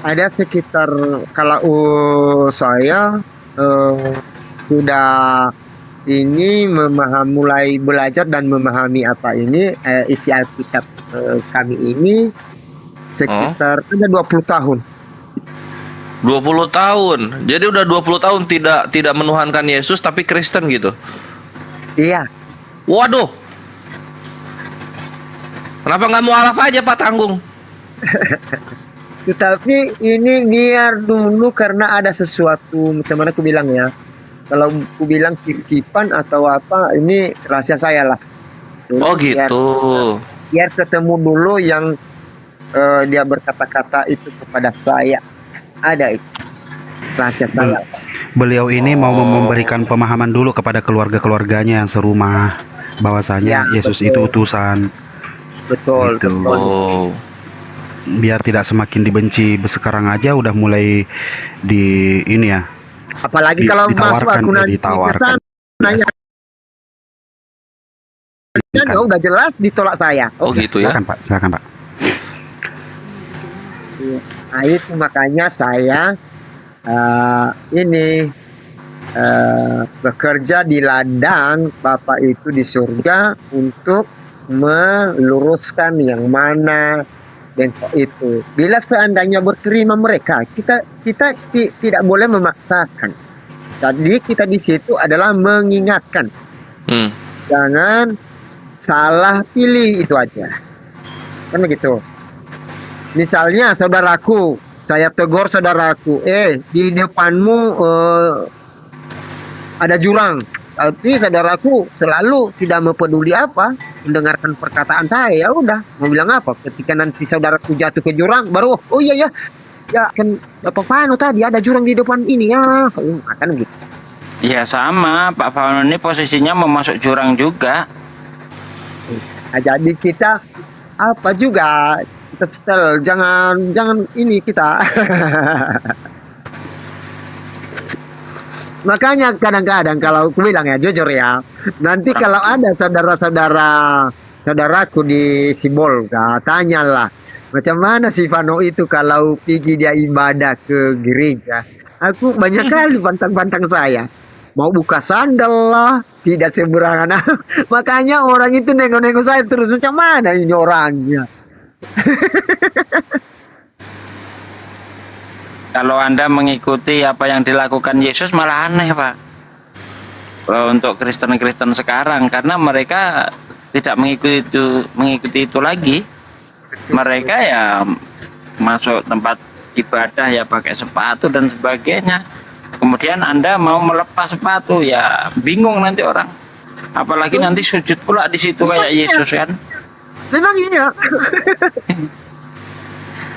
ada sekitar kalau saya sudah ini mulai belajar dan memahami apa ini isi Alkitab kami ini sekitar ada 20 tahun. 20 tahun. Jadi udah 20 tahun tidak menuhankan Yesus tapi Kristen gitu. Iya. Waduh. Kenapa nggak mualaf aja Pak Tanggung? Tetapi ini biar dulu karena ada sesuatu macam mana aku bilang ya. Kalau aku bilang titipan atau apa ini rahasia saya lah. Oh gitu. Biar ketemu dulu yang dia berkata-kata itu kepada saya. Ada itu rahasia saya. Beliau ini mau memberikan pemahaman dulu kepada keluarga-keluarganya yang serumah bahwasanya Yesus itu utusan. Betul, gitu. betul. Biar tidak semakin dibenci. Sekarang aja udah mulai di ini ya. Apalagi kalau masuk aku nanti ke sana ya. Udah jelas ditolak saya. Oh gitu ya. Silakan Pak. Nah itu makanya saya bekerja di ladang Bapak itu di surga untuk meluruskan yang mana bengkok itu. Bila seandainya berterima mereka, kita tidak boleh memaksakan. Jadi kita di situ adalah mengingatkan. Jangan salah pilih, itu aja. Kan begitu. Misalnya saudaraku, saya tegur saudaraku, di depanmu ada jurang. Tapi saudaraku selalu tidak mempeduli apa, mendengarkan perkataan saya, ya udah, mau bilang apa? Ketika nanti saudaraku jatuh ke jurang, baru oh iya ya kan Bapak Vano tadi ada jurang di depan ini ya, akan gitu. Ya sama, Pak Vano ini posisinya mau masuk jurang juga. Nah, jadi kita apa juga kita setel, jangan ini kita. Makanya kadang-kadang kalau aku bilang ya jujur ya, nanti kalau ada saudaraku di Sibol, tanyalah macam mana si Vano itu kalau pergi dia ibadah ke gereja. Aku banyak kali pantang-pantang saya mau buka sandal lah, tidak sembarangan. Makanya orang itu nengok-nengok saya terus, macam mana ini orangnya. Kalau Anda mengikuti apa yang dilakukan Yesus malah aneh, Pak. Untuk Kristen-Kristen sekarang, karena mereka tidak mengikuti itu lagi. Mereka ya masuk tempat ibadah ya pakai sepatu dan sebagainya. Kemudian Anda mau melepas sepatu, ya bingung nanti orang. Apalagi nanti sujud pula di situ kayak Yesus kan. Memang iya.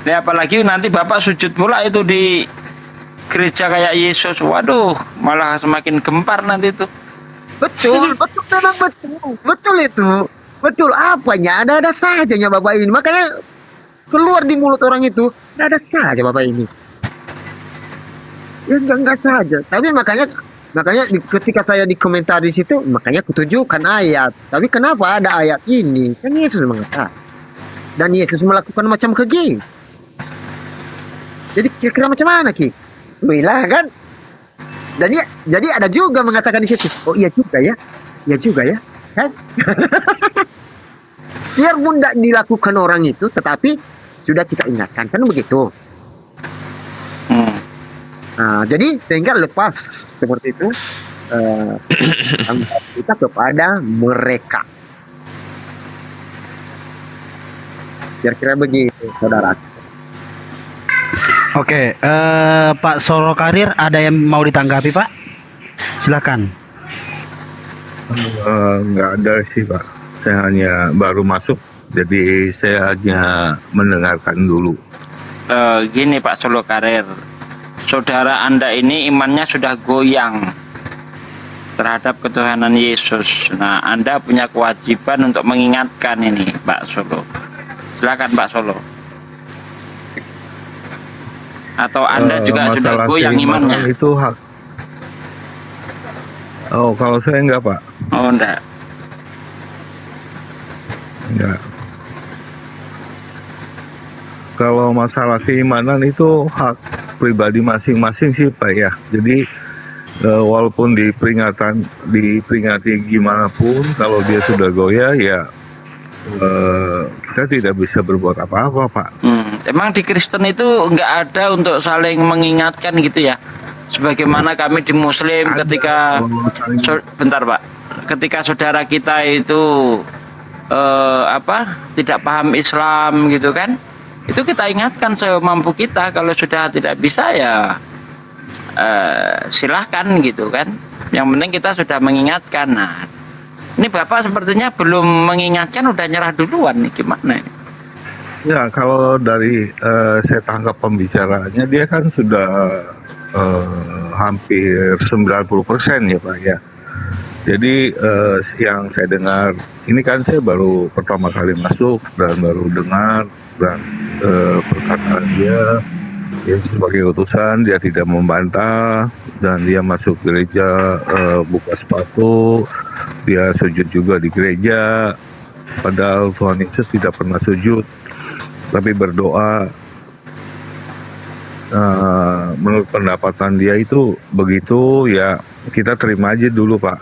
Ya apalagi nanti Bapak sujud pula itu di gereja kayak Yesus. Waduh, malah semakin gempar nanti itu. Betul, memang betul itu. Betul apanya, ada sajanya Bapak ini. Makanya keluar di mulut orang itu, ada saja Bapak ini. Ya enggak saja. Tapi makanya ketika saya di komentar di situ, makanya kutujukan ayat. Tapi kenapa ada ayat ini? Kan Yesus mengatakan. Dan Yesus melakukan macam keji. Jadi kira-kira macam mana Ki? Bilang kan? Dan jadi ada juga mengatakan di situ. Oh iya juga ya. Iya juga ya. Kan? Biarpun tidak dilakukan orang itu, tetapi sudah kita ingatkan. Kan begitu. Nah, jadi sehingga lepas seperti itu kita kepada mereka. Kira-kira begitu, saudara. Oke, Pak Solo Karir ada yang mau ditanggapi Pak? Silakan. Nggak ada sih Pak. Saya hanya baru masuk, jadi saya hanya mendengarkan dulu. Gini Pak Solo Karir, saudara Anda ini imannya sudah goyang terhadap ketuhanan Yesus. Nah, Anda punya kewajiban untuk mengingatkan ini Pak Solo. Silakan Pak Solo. Atau Anda juga sudah Masalah goyang keimanan imannya? itu hak. Oh, kalau saya enggak Pak. Oh, enggak. Enggak. Kalau masalah keimanan itu hak pribadi masing-masing sih Pak ya. Jadi walaupun diperingati gimana pun, kalau dia sudah goyah ya kita tidak bisa berbuat apa-apa Pak. Emang di Kristen itu nggak ada untuk saling mengingatkan gitu ya? Sebagaimana kami di Muslim ketika bentar Pak, ketika saudara kita itu tidak paham Islam gitu kan, itu kita ingatkan semampu kita. Kalau sudah tidak bisa ya silahkan gitu kan. Yang penting kita sudah mengingatkan. Nah, ini Bapak sepertinya belum mengingatkan, udah nyerah duluan nih, gimana ini? Ya, kalau dari saya tangkap pembicaraannya, dia kan sudah hampir 90% ya Pak ya. Jadi yang saya dengar, ini kan saya baru pertama kali masuk dan baru dengar dan perkataan dia sebagai utusan, dia tidak membantah dan dia masuk gereja, buka sepatu, dia sujud juga di gereja, padahal Tuhan Yesus tidak pernah sujud tapi berdoa. Menurut pendapatan dia itu begitu ya, kita terima aja dulu Pak.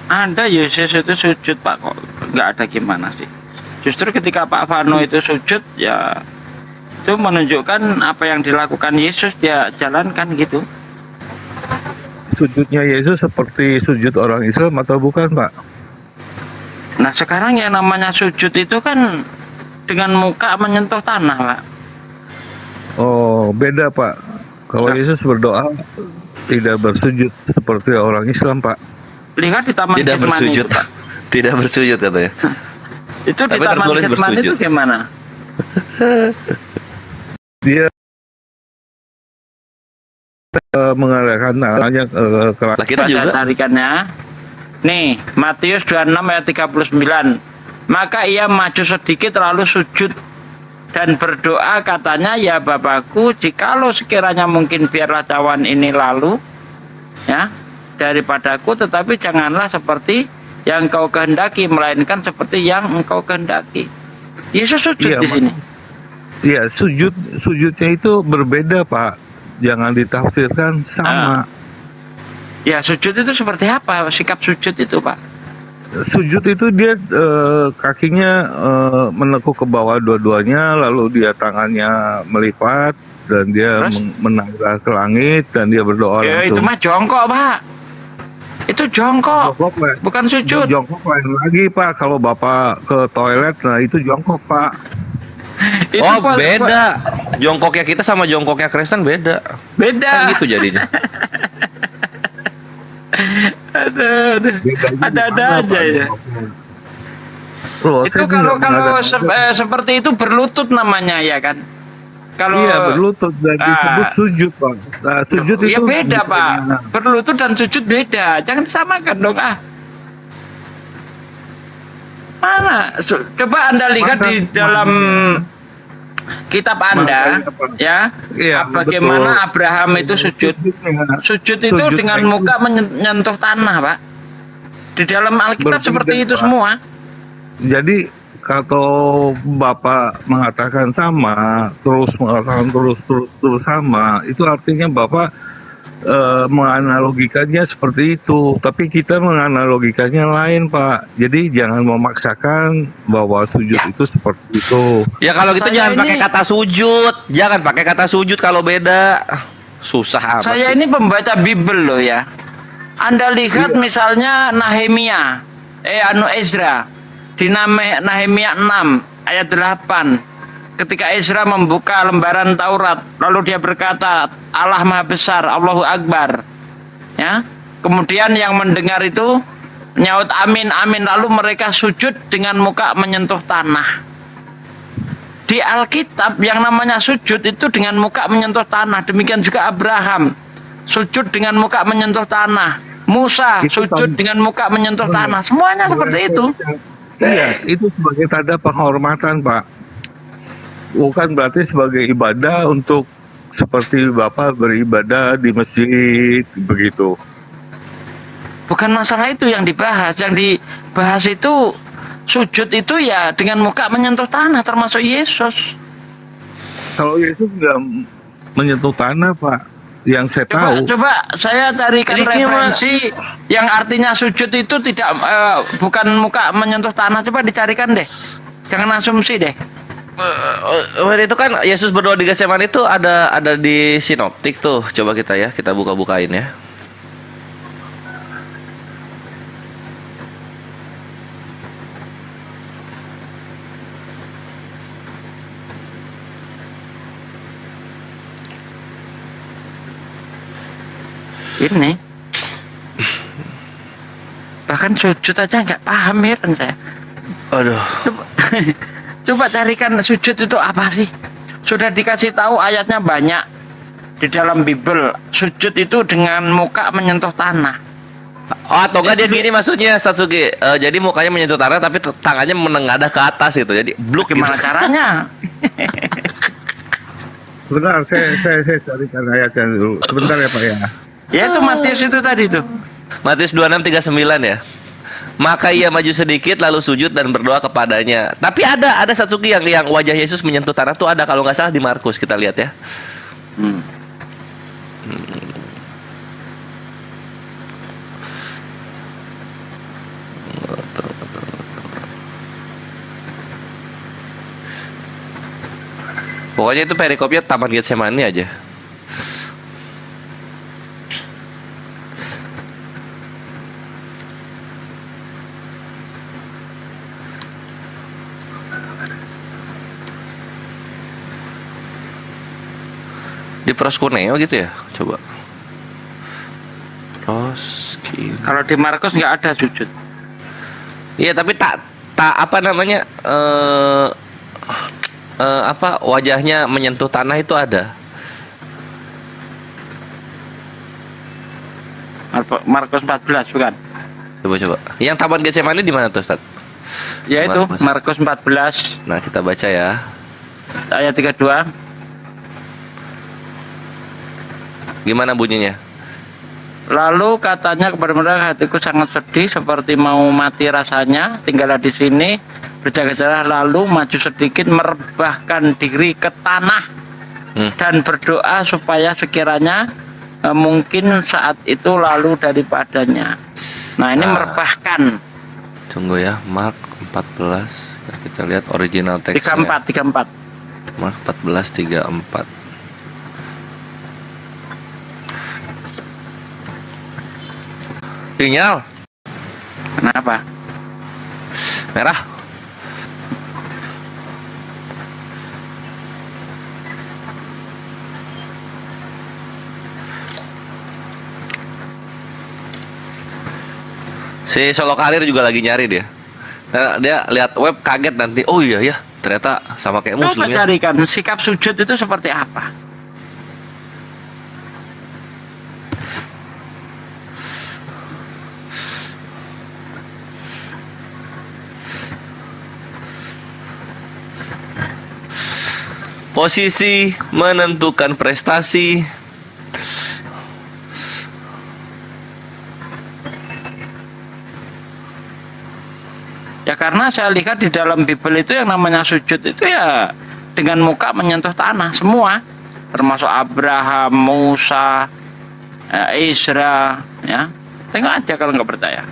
Ada Yesus itu sujud Pak, kok nggak ada gimana sih? Justru ketika Pak Vano itu sujud ya, itu menunjukkan apa yang dilakukan Yesus dia jalankan gitu. Sujudnya Yesus seperti sujud orang Islam atau bukan Pak? Nah sekarang yang namanya sujud itu kan dengan muka menyentuh tanah Pak. Oh beda Pak. Kalau Yesus berdoa tidak bersujud seperti orang Islam Pak. Lihat di Taman Tidak Getsemani bersujud, itu, Pak. tidak bersujud katanya. Itu di Tapi Taman tertulis Getsemani itu bersujud. gimana? Dia mengadakan namanya Lah kita juga tarikannya. Nih, Matius 26 ayat 39. Maka ia maju sedikit lalu sujud dan berdoa, katanya, ya Bapakku, jikalau sekiranya mungkin biarlah cawan ini lalu ya daripadaku, tetapi janganlah seperti yang kau kehendaki, melainkan seperti yang engkau kehendaki. Yesus sujud di sini. Iya, sujudnya itu berbeda Pak. Jangan ditafsirkan sama. Ya, sujud itu seperti apa? Sikap sujud itu, Pak? Sujud itu dia kakinya menekuk ke bawah dua-duanya, lalu dia tangannya melipat dan dia menangga ke langit dan dia berdoa Ya, langsung. itu mah jongkok, Pak. Itu jongkok, bukan sujud. Jongkok lain lagi Pak. Kalau Bapak ke toilet, nah itu jongkok Pak. Oh beda. Jongkoknya kita sama jongkoknya Kristen beda. Beda. Kan gitu jadinya. Ada aja ya. Itu kalau seperti itu berlutut namanya ya kan. Kalau iya berlutut dan disebut sujud Pak. Nah, sujud ya itu beda Pak. Berlutut dan sujud beda. Jangan disamakan dong Mana? Coba Anda lihat di dalam kitab Anda ya, bagaimana betul. Abraham itu sujud. Sujud itu dengan muka menyentuh tanah, Pak. Di dalam Alkitab seperti itu Pak. semua. Jadi kalau Bapak mengatakan sama, terus mengatakan terus sama, itu artinya Bapak menganalogikannya seperti itu, tapi kita menganalogikannya lain Pak. Jadi jangan memaksakan bahwa sujud itu seperti itu. Ya kalau gitu jangan pakai kata sujud, jangan pakai kata sujud kalau beda. Susah amat. Saya ini pembaca Bible loh ya. Anda lihat misalnya Nehemia, Ezra di Nehemia 6 ayat 8. ketika Ezra membuka lembaran Taurat, lalu dia berkata, Allah Maha Besar, Allahu Akbar. Ya. Kemudian yang mendengar itu nyaut amin, amin. Lalu mereka sujud dengan muka menyentuh tanah. Di Alkitab yang namanya sujud itu dengan muka menyentuh tanah. Demikian juga Abraham, sujud dengan muka menyentuh tanah. Musa, sujud dengan muka menyentuh tanah. Semuanya seperti itu. Iya, itu sebagai tanda penghormatan, Pak. Bukan berarti sebagai ibadah untuk seperti Bapak beribadah di masjid, begitu. Bukan masalah itu yang dibahas. Yang dibahas itu sujud itu ya dengan muka menyentuh tanah, termasuk Yesus. Kalau Yesus nggak menyentuh tanah, Pak, yang saya tahu. Coba saya carikan referensi yang artinya sujud itu tidak bukan muka menyentuh tanah. Coba dicarikan deh. Jangan asumsi deh. Itu kan Yesus berdoa di Getsemani itu ada di sinoptik tuh. Coba kita buka-bukain ya. Ini bahkan sujud aja nggak paham ya kan saya. Aduh. Coba carikan sujud itu apa sih? Sudah dikasih tahu ayatnya banyak di dalam Bible. Sujud itu dengan muka menyentuh tanah. Oh, atau enggak dia gini maksudnya, Satsuki. Jadi mukanya menyentuh tanah tapi tangannya menengadah ke atas gitu. Jadi bluk. Gimana gitu. caranya? Sebentar, saya carikan ayatnya dulu. Sebentar ya, Pak ya. Ya itu Matius itu tadi tuh. Matius 26:39 ya. Maka ia maju sedikit lalu sujud dan berdoa kepadanya. Tapi ada Satsuki yang wajah Yesus menyentuh tanah tuh ada kalau nggak salah di Markus, kita lihat ya. Pokoknya itu perikopnya Taman Getsemani aja. Di proskuneo gitu ya, coba. Kalau di Markus nggak ada sujud. Iya, tapi tak apa namanya apa wajahnya menyentuh tanah itu ada. Markus 14 bukan? Coba. Yang Taman Getsemani di mana tuh, Ustaz? Ya itu Markus 14. Nah, kita baca ya. Ayat 32. Gimana bunyinya? Lalu katanya kepada mereka, hatiku sangat sedih seperti mau mati rasanya, tinggallah di sini, berjaga-jaga, lalu maju sedikit merebahkan diri ke tanah dan berdoa supaya sekiranya mungkin saat itu lalu daripadanya. Nah ini merebahkan. Tunggu ya, Mark 14. Kita lihat original teksnya. 34. Mark 14:34. Sinyal. Kenapa? Merah. Si Solo Karir juga lagi nyari dia. Nah, dia lihat web kaget nanti. Oh iya ya, ternyata sama kayak Muslim ya. Coba carikan sikap sujud itu seperti apa? Posisi menentukan prestasi. Ya karena saya lihat di dalam Bible itu yang namanya sujud itu ya dengan muka menyentuh tanah semua, termasuk Abraham, Musa, Ezra, ya. Tengok aja kalau nggak percaya.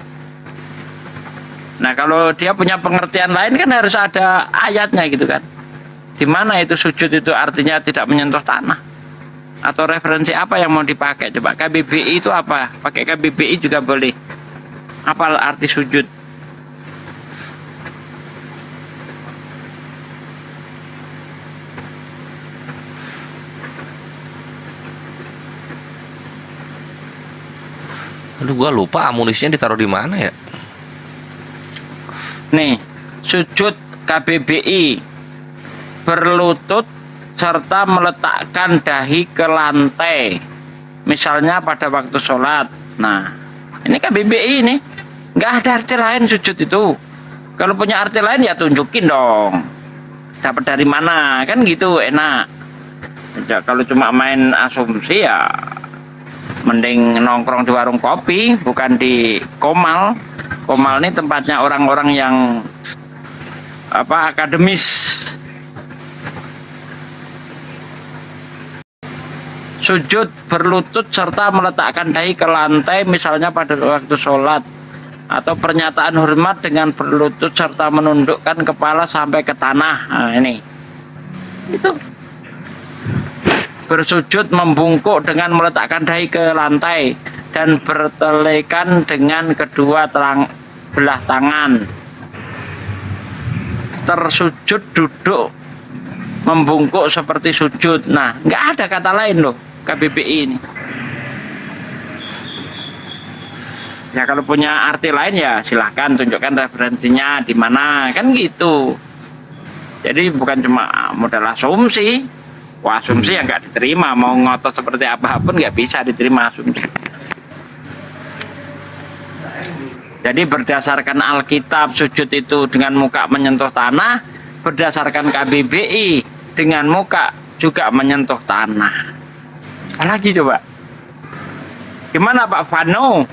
Nah kalau dia punya pengertian lain kan harus ada ayatnya gitu kan. Di mana itu sujud itu artinya tidak menyentuh tanah? Atau referensi apa yang mau dipakai? Coba KBBI itu apa? Pakai KBBI juga boleh. Apa arti sujud? Aduh, gua lupa amunisinya ditaruh di mana ya. Nih, sujud KBBI, berlutut serta meletakkan dahi ke lantai, misalnya pada waktu sholat. Nah, ini KBBI ini, nggak ada arti lain sujud itu. Kalau punya arti lain ya tunjukin dong. Dapat dari mana? Kan gitu enak. Ya, kalau cuma main asumsi ya mending nongkrong di warung kopi, bukan di Komal. Komal ini tempatnya orang-orang yang akademis. Sujud berlutut serta meletakkan dahi ke lantai, misalnya pada waktu sholat, atau pernyataan hormat dengan berlutut serta menundukkan kepala sampai ke tanah. Nah, ini itu. Bersujud membungkuk dengan meletakkan dahi ke lantai dan bertelekan dengan kedua belah tangan. Tersujud duduk membungkuk seperti sujud. Nah, nggak ada kata lain loh KBBI ini. Ya kalau punya arti lain ya silahkan tunjukkan referensinya di mana, kan gitu. Jadi bukan cuma modal asumsi. Wah, asumsi yang nggak diterima, mau ngotot seperti apapun nggak bisa diterima asumsi. Jadi berdasarkan Alkitab sujud itu dengan muka menyentuh tanah, berdasarkan KBBI dengan muka juga menyentuh tanah. Apalagi coba? Gimana Pak Vano?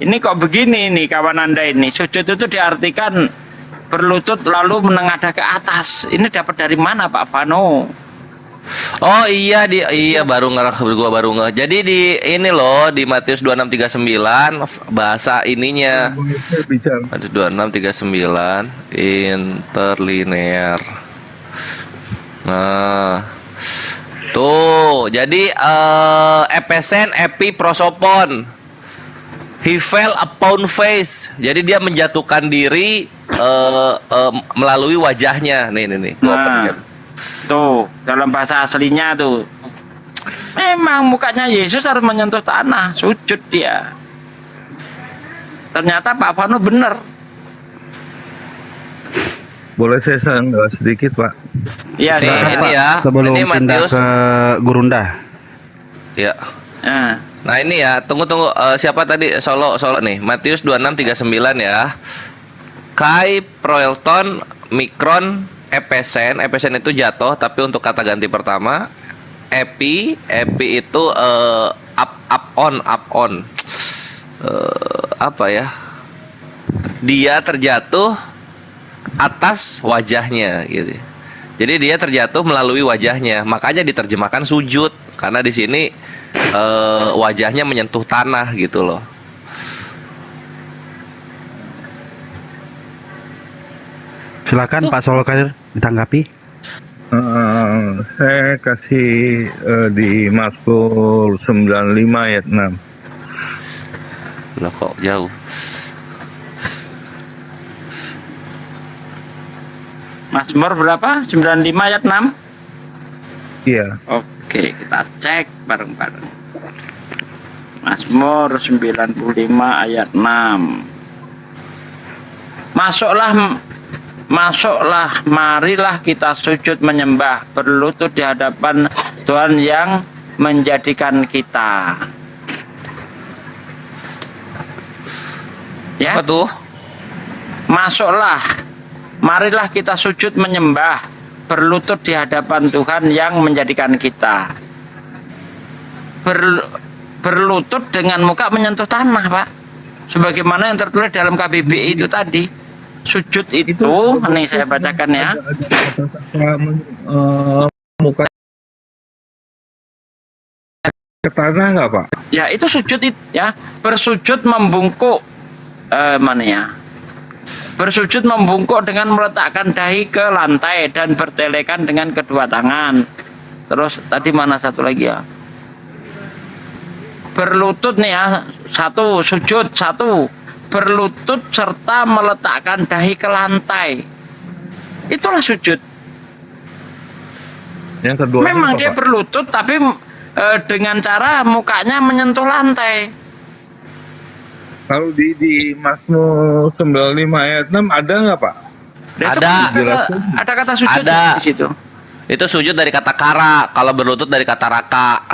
Ini kok begini nih kawan Anda ini? Sujud itu diartikan berlutut lalu menengadah ke atas. Ini dapat dari mana Pak Vano? Oh iya baru nge. Jadi di ini loh di Matius 26:39 bahasa ininya. Matius 26:39 interlinear. Nah, tuh jadi epesen epi prosopon. He fell upon face. Jadi dia menjatuhkan diri melalui wajahnya. Nih. Tuh, dalam bahasa aslinya tuh. Memang mukanya Yesus harus menyentuh tanah, sujud dia. Ternyata Pak Vano benar. Boleh saya sanggah sedikit, Pak? Iya, ini ya. Sebelum ini pindah Matius ke Gurunda. Ya. Nah ini ya, tunggu siapa tadi Solo nih. Matius 26:39 ya. Kai proelton mikron epesen itu jatuh, tapi untuk kata ganti pertama. Epi itu up on apa ya? Dia terjatuh atas wajahnya gitu. Jadi dia terjatuh melalui wajahnya, makanya diterjemahkan sujud karena di sini wajahnya menyentuh tanah gitu loh. Silakan Pak Solo Kadir ditanggapi. Saya kasih di Mazmur 95 ayat 6. Loh kok jauh? Mazmur berapa? 95 ayat 6? Iya. Oke, kita cek bareng-bareng. Mazmur 95 ayat 6. Masuklah, marilah kita sujud menyembah, berlutut di hadapan Tuhan yang menjadikan kita. Ya. Apa tuh? Masuklah, marilah kita sujud menyembah, berlutut di hadapan Tuhan yang menjadikan kita. Berlutut dengan muka menyentuh tanah, Pak. Sebagaimana yang tertulis dalam KBBI itu tadi. Sujud itu, nih saya bacakan ya. Muka ke tanah nggak, Pak? Ya itu sujud itu ya. Bersujud membungkuk mana ya? Bersujud membungkuk dengan meletakkan dahi ke lantai dan bertelekan dengan kedua tangan. Terus tadi mana satu lagi ya? Berlutut nih ya. Satu sujud, satu berlutut serta meletakkan dahi ke lantai. Itulah sujud. Yang kedua memang apa, dia Pak? berlutut tapi dengan cara mukanya menyentuh lantai. Kalau di Mazmur 95 ayat 6 ada nggak Pak? Ada kata sujud Ada. di situ. Itu sujud dari kata kara, kalau berlutut dari kata raka.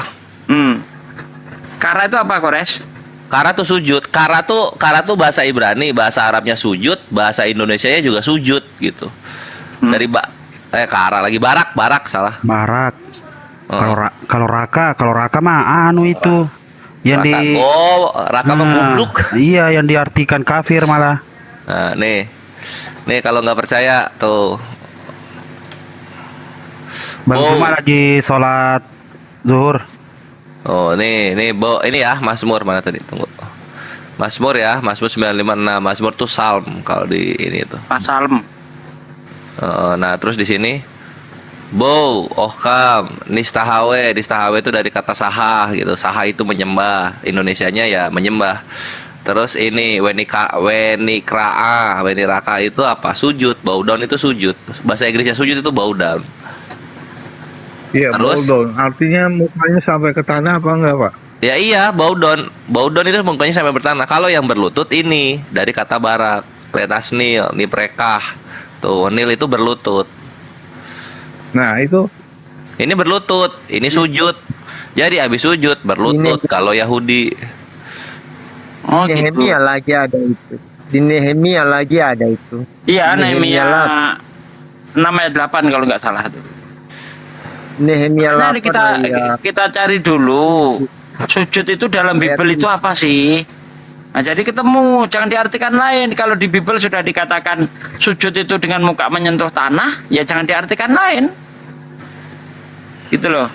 Kara itu apa, Kores? Kara tuh sujud. Kara tuh bahasa Ibrani, bahasa Arabnya sujud, bahasa Indonesianya juga sujud gitu. Dari kara lagi barak salah. Barak. Kalau raka mah anu itu yang raka mah goblok. Iya, yang diartikan kafir malah. Nah, nih kalau nggak percaya tuh. Bang Juma lagi sholat zuhur. Oh, ini ya Mazmur mana tadi? Tunggu. Mazmur ya, Mazmur 956. Mazmur tuh psalm kalau di ini tuh. Psalm. Nah, terus di sini Ohkam, Nistahawe itu dari kata sahah gitu. Sahah itu menyembah. Indonesianya ya menyembah. Terus ini weniraka itu apa? Sujud. Bow down itu sujud. Bahasa Inggrisnya sujud itu bow down. Iya, Terus, bow down. Artinya mukanya sampai ke tanah apa enggak, Pak? Ya iya, bow down. Bow down itu mukanya sampai bertanah. Kalau yang berlutut ini dari kata barak, lenasnil, niprekah. Tuh, nil itu berlutut. Nah, itu ini berlutut, ini sujud. Jadi habis sujud berlutut kalau Yahudi. Oh, Nehemia lagi ada itu. Di Nehemia lagi ada itu. Iya, Nehemia 6 ayat 8 kalau nggak salah tuh. Nehemia 8. Kita cari dulu. Sujud itu dalam Bible itu apa sih? Nah, jadi ketemu, jangan diartikan lain. Kalau di Bible sudah dikatakan sujud itu dengan muka menyentuh tanah, ya jangan diartikan lain. Gitu loh.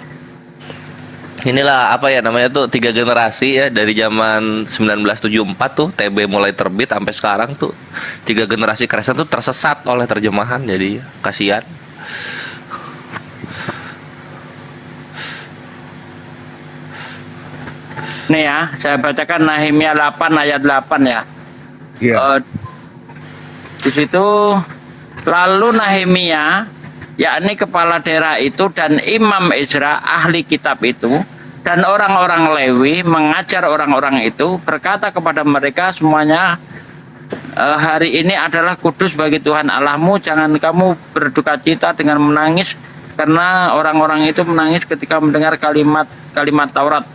Inilah apa ya namanya tuh 3 generasi ya dari zaman 1974 tuh TB mulai terbit sampai sekarang tuh 3 generasi Kristen tuh tersesat oleh terjemahan, jadi kasihan. Nih ya, saya bacakan Nehemia 8 ayat 8 ya. Iya. Di situ lalu Nehemia, yakni kepala daerah itu dan Imam Ezra ahli kitab itu dan orang-orang Lewi mengajar orang-orang itu, berkata kepada mereka semuanya, hari ini adalah kudus bagi Tuhan Allahmu, jangan kamu berduka cita dengan menangis, karena orang-orang itu menangis ketika mendengar kalimat Taurat.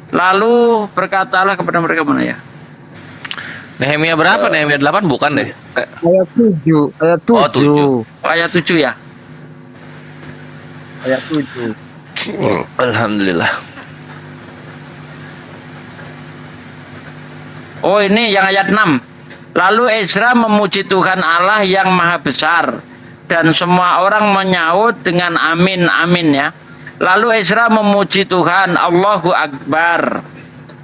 Lalu berkatalah kepada mereka mana ya? Nehemia berapa? Nehemia 8 bukan deh. Ayat 7. Ayat 7 ya. Ayat 7. Alhamdulillah. Oh, ini yang ayat 6. Lalu Ezra memuji Tuhan Allah yang maha besar, dan semua orang menyaut dengan amin, amin ya. Lalu Ezra memuji Tuhan, Allahu Akbar.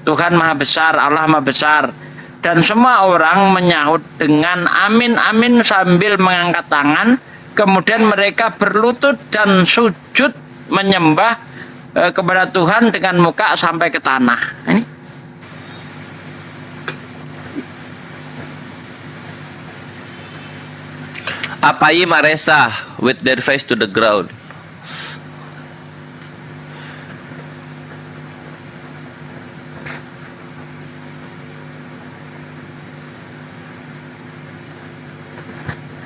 Tuhan maha besar, Allah maha besar. Dan semua orang menyahut dengan amin, amin sambil mengangkat tangan. Kemudian mereka berlutut dan sujud menyembah kepada Tuhan dengan muka sampai ke tanah. Ini. Apai maresa with their face to the ground.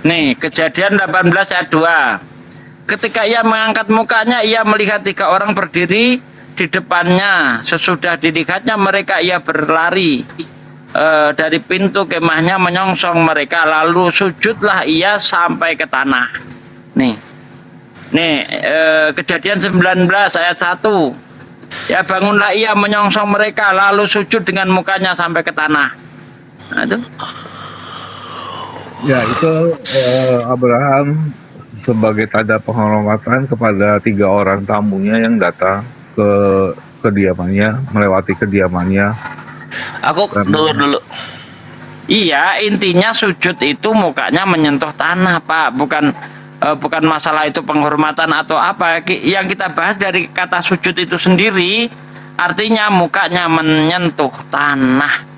Nih, Kejadian 18 ayat 2. Ketika ia mengangkat mukanya, ia melihat 3 orang berdiri di depannya. Sesudah dilihatnya mereka, ia berlari dari pintu kemahnya menyongsong mereka. Lalu sujudlah ia sampai ke tanah. Nih, Kejadian 19 ayat 1. Ya, bangunlah ia menyongsong mereka, lalu sujud dengan mukanya sampai ke tanah. Nah, itu. Ya, itu Abraham sebagai tanda penghormatan kepada 3 orang tamunya yang datang ke kediamannya, melewati kediamannya. Aku dulu. Iya, intinya sujud itu mukanya menyentuh tanah, Pak. Bukan masalah itu penghormatan atau apa. Yang kita bahas dari kata sujud itu sendiri, artinya mukanya menyentuh tanah.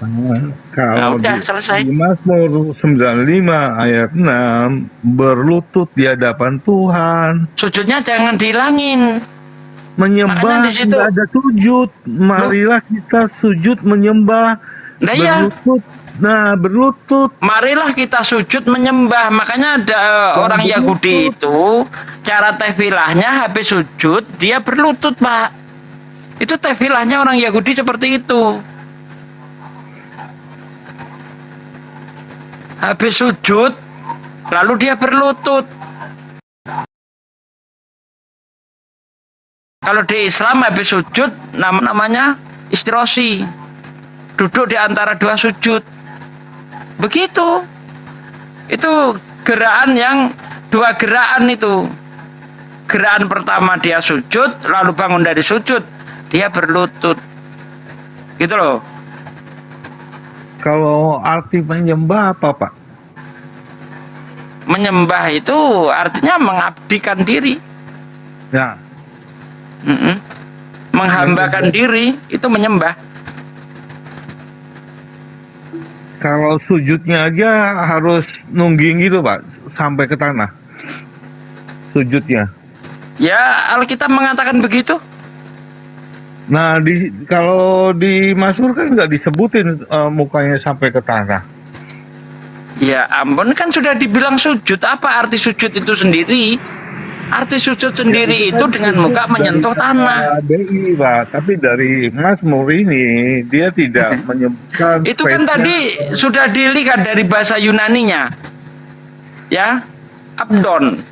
Kalau udah selesai. Di Mazmur 95 ayat 6 berlutut di hadapan Tuhan. Sujudnya jangan dihilangin. Menyembah tidak ada sujud. Marilah kita sujud menyembah Nah iya. Berlutut. Nah, berlutut. Marilah kita sujud menyembah. Makanya ada orang Yahudi itu cara tefilahnya habis sujud dia berlutut, Pak. Itu tefilahnya orang Yahudi seperti itu. Habis sujud lalu dia berlutut. Kalau di Islam habis sujud namanya istirosih. Duduk di antara dua sujud. Begitu. Itu gerakan yang dua gerakan itu. Gerakan pertama dia sujud, lalu bangun dari sujud, dia berlutut. Gitu loh. Kalau arti menyembah apa, Pak? Menyembah itu artinya mengabdikan diri. Ya. Menghambakan diri itu menyembah. Kalau sujudnya aja harus nungging gitu, Pak, sampai ke tanah. Sujudnya. Ya, Alkitab mengatakan begitu. Nah, kalau di Mazmur kan nggak disebutin mukanya sampai ke tanah. Ya ampun, kan sudah dibilang sujud. Apa arti sujud itu sendiri? Arti sujud sendiri itu dengan muka menyentuh tanah. Pak, tapi dari Mazmur ini dia tidak menyebutkan. Itu kan tadi sudah dilihat dari bahasa Yunaninya. Ya, abdon.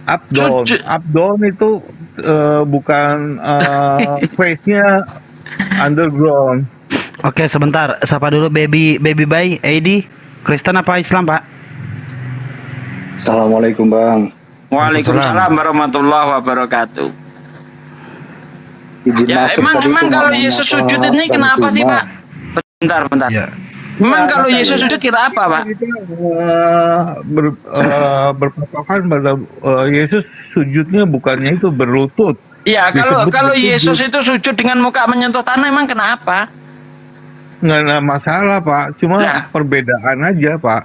Abdon itu bukan face-nya underground. Oke, sebentar. Sapa dulu baby Bay, Edi. Kristen apa Islam, Pak? Assalamualaikum, Bang. Waalaikumsalam warahmatullahi wabarakatuh. Ya, emang kalau Yesus sujud ini kenapa sih, Pak? Bentar. Ya. Memang kalau Yesus sujud kira apa, Pak? Berpatokan pada Yesus sujudnya bukannya itu berlutut. Iya, kalau Yesus itu sujud dengan muka menyentuh tanah, emang kenapa? Nggak ada masalah, Pak. Cuma perbedaan aja, Pak.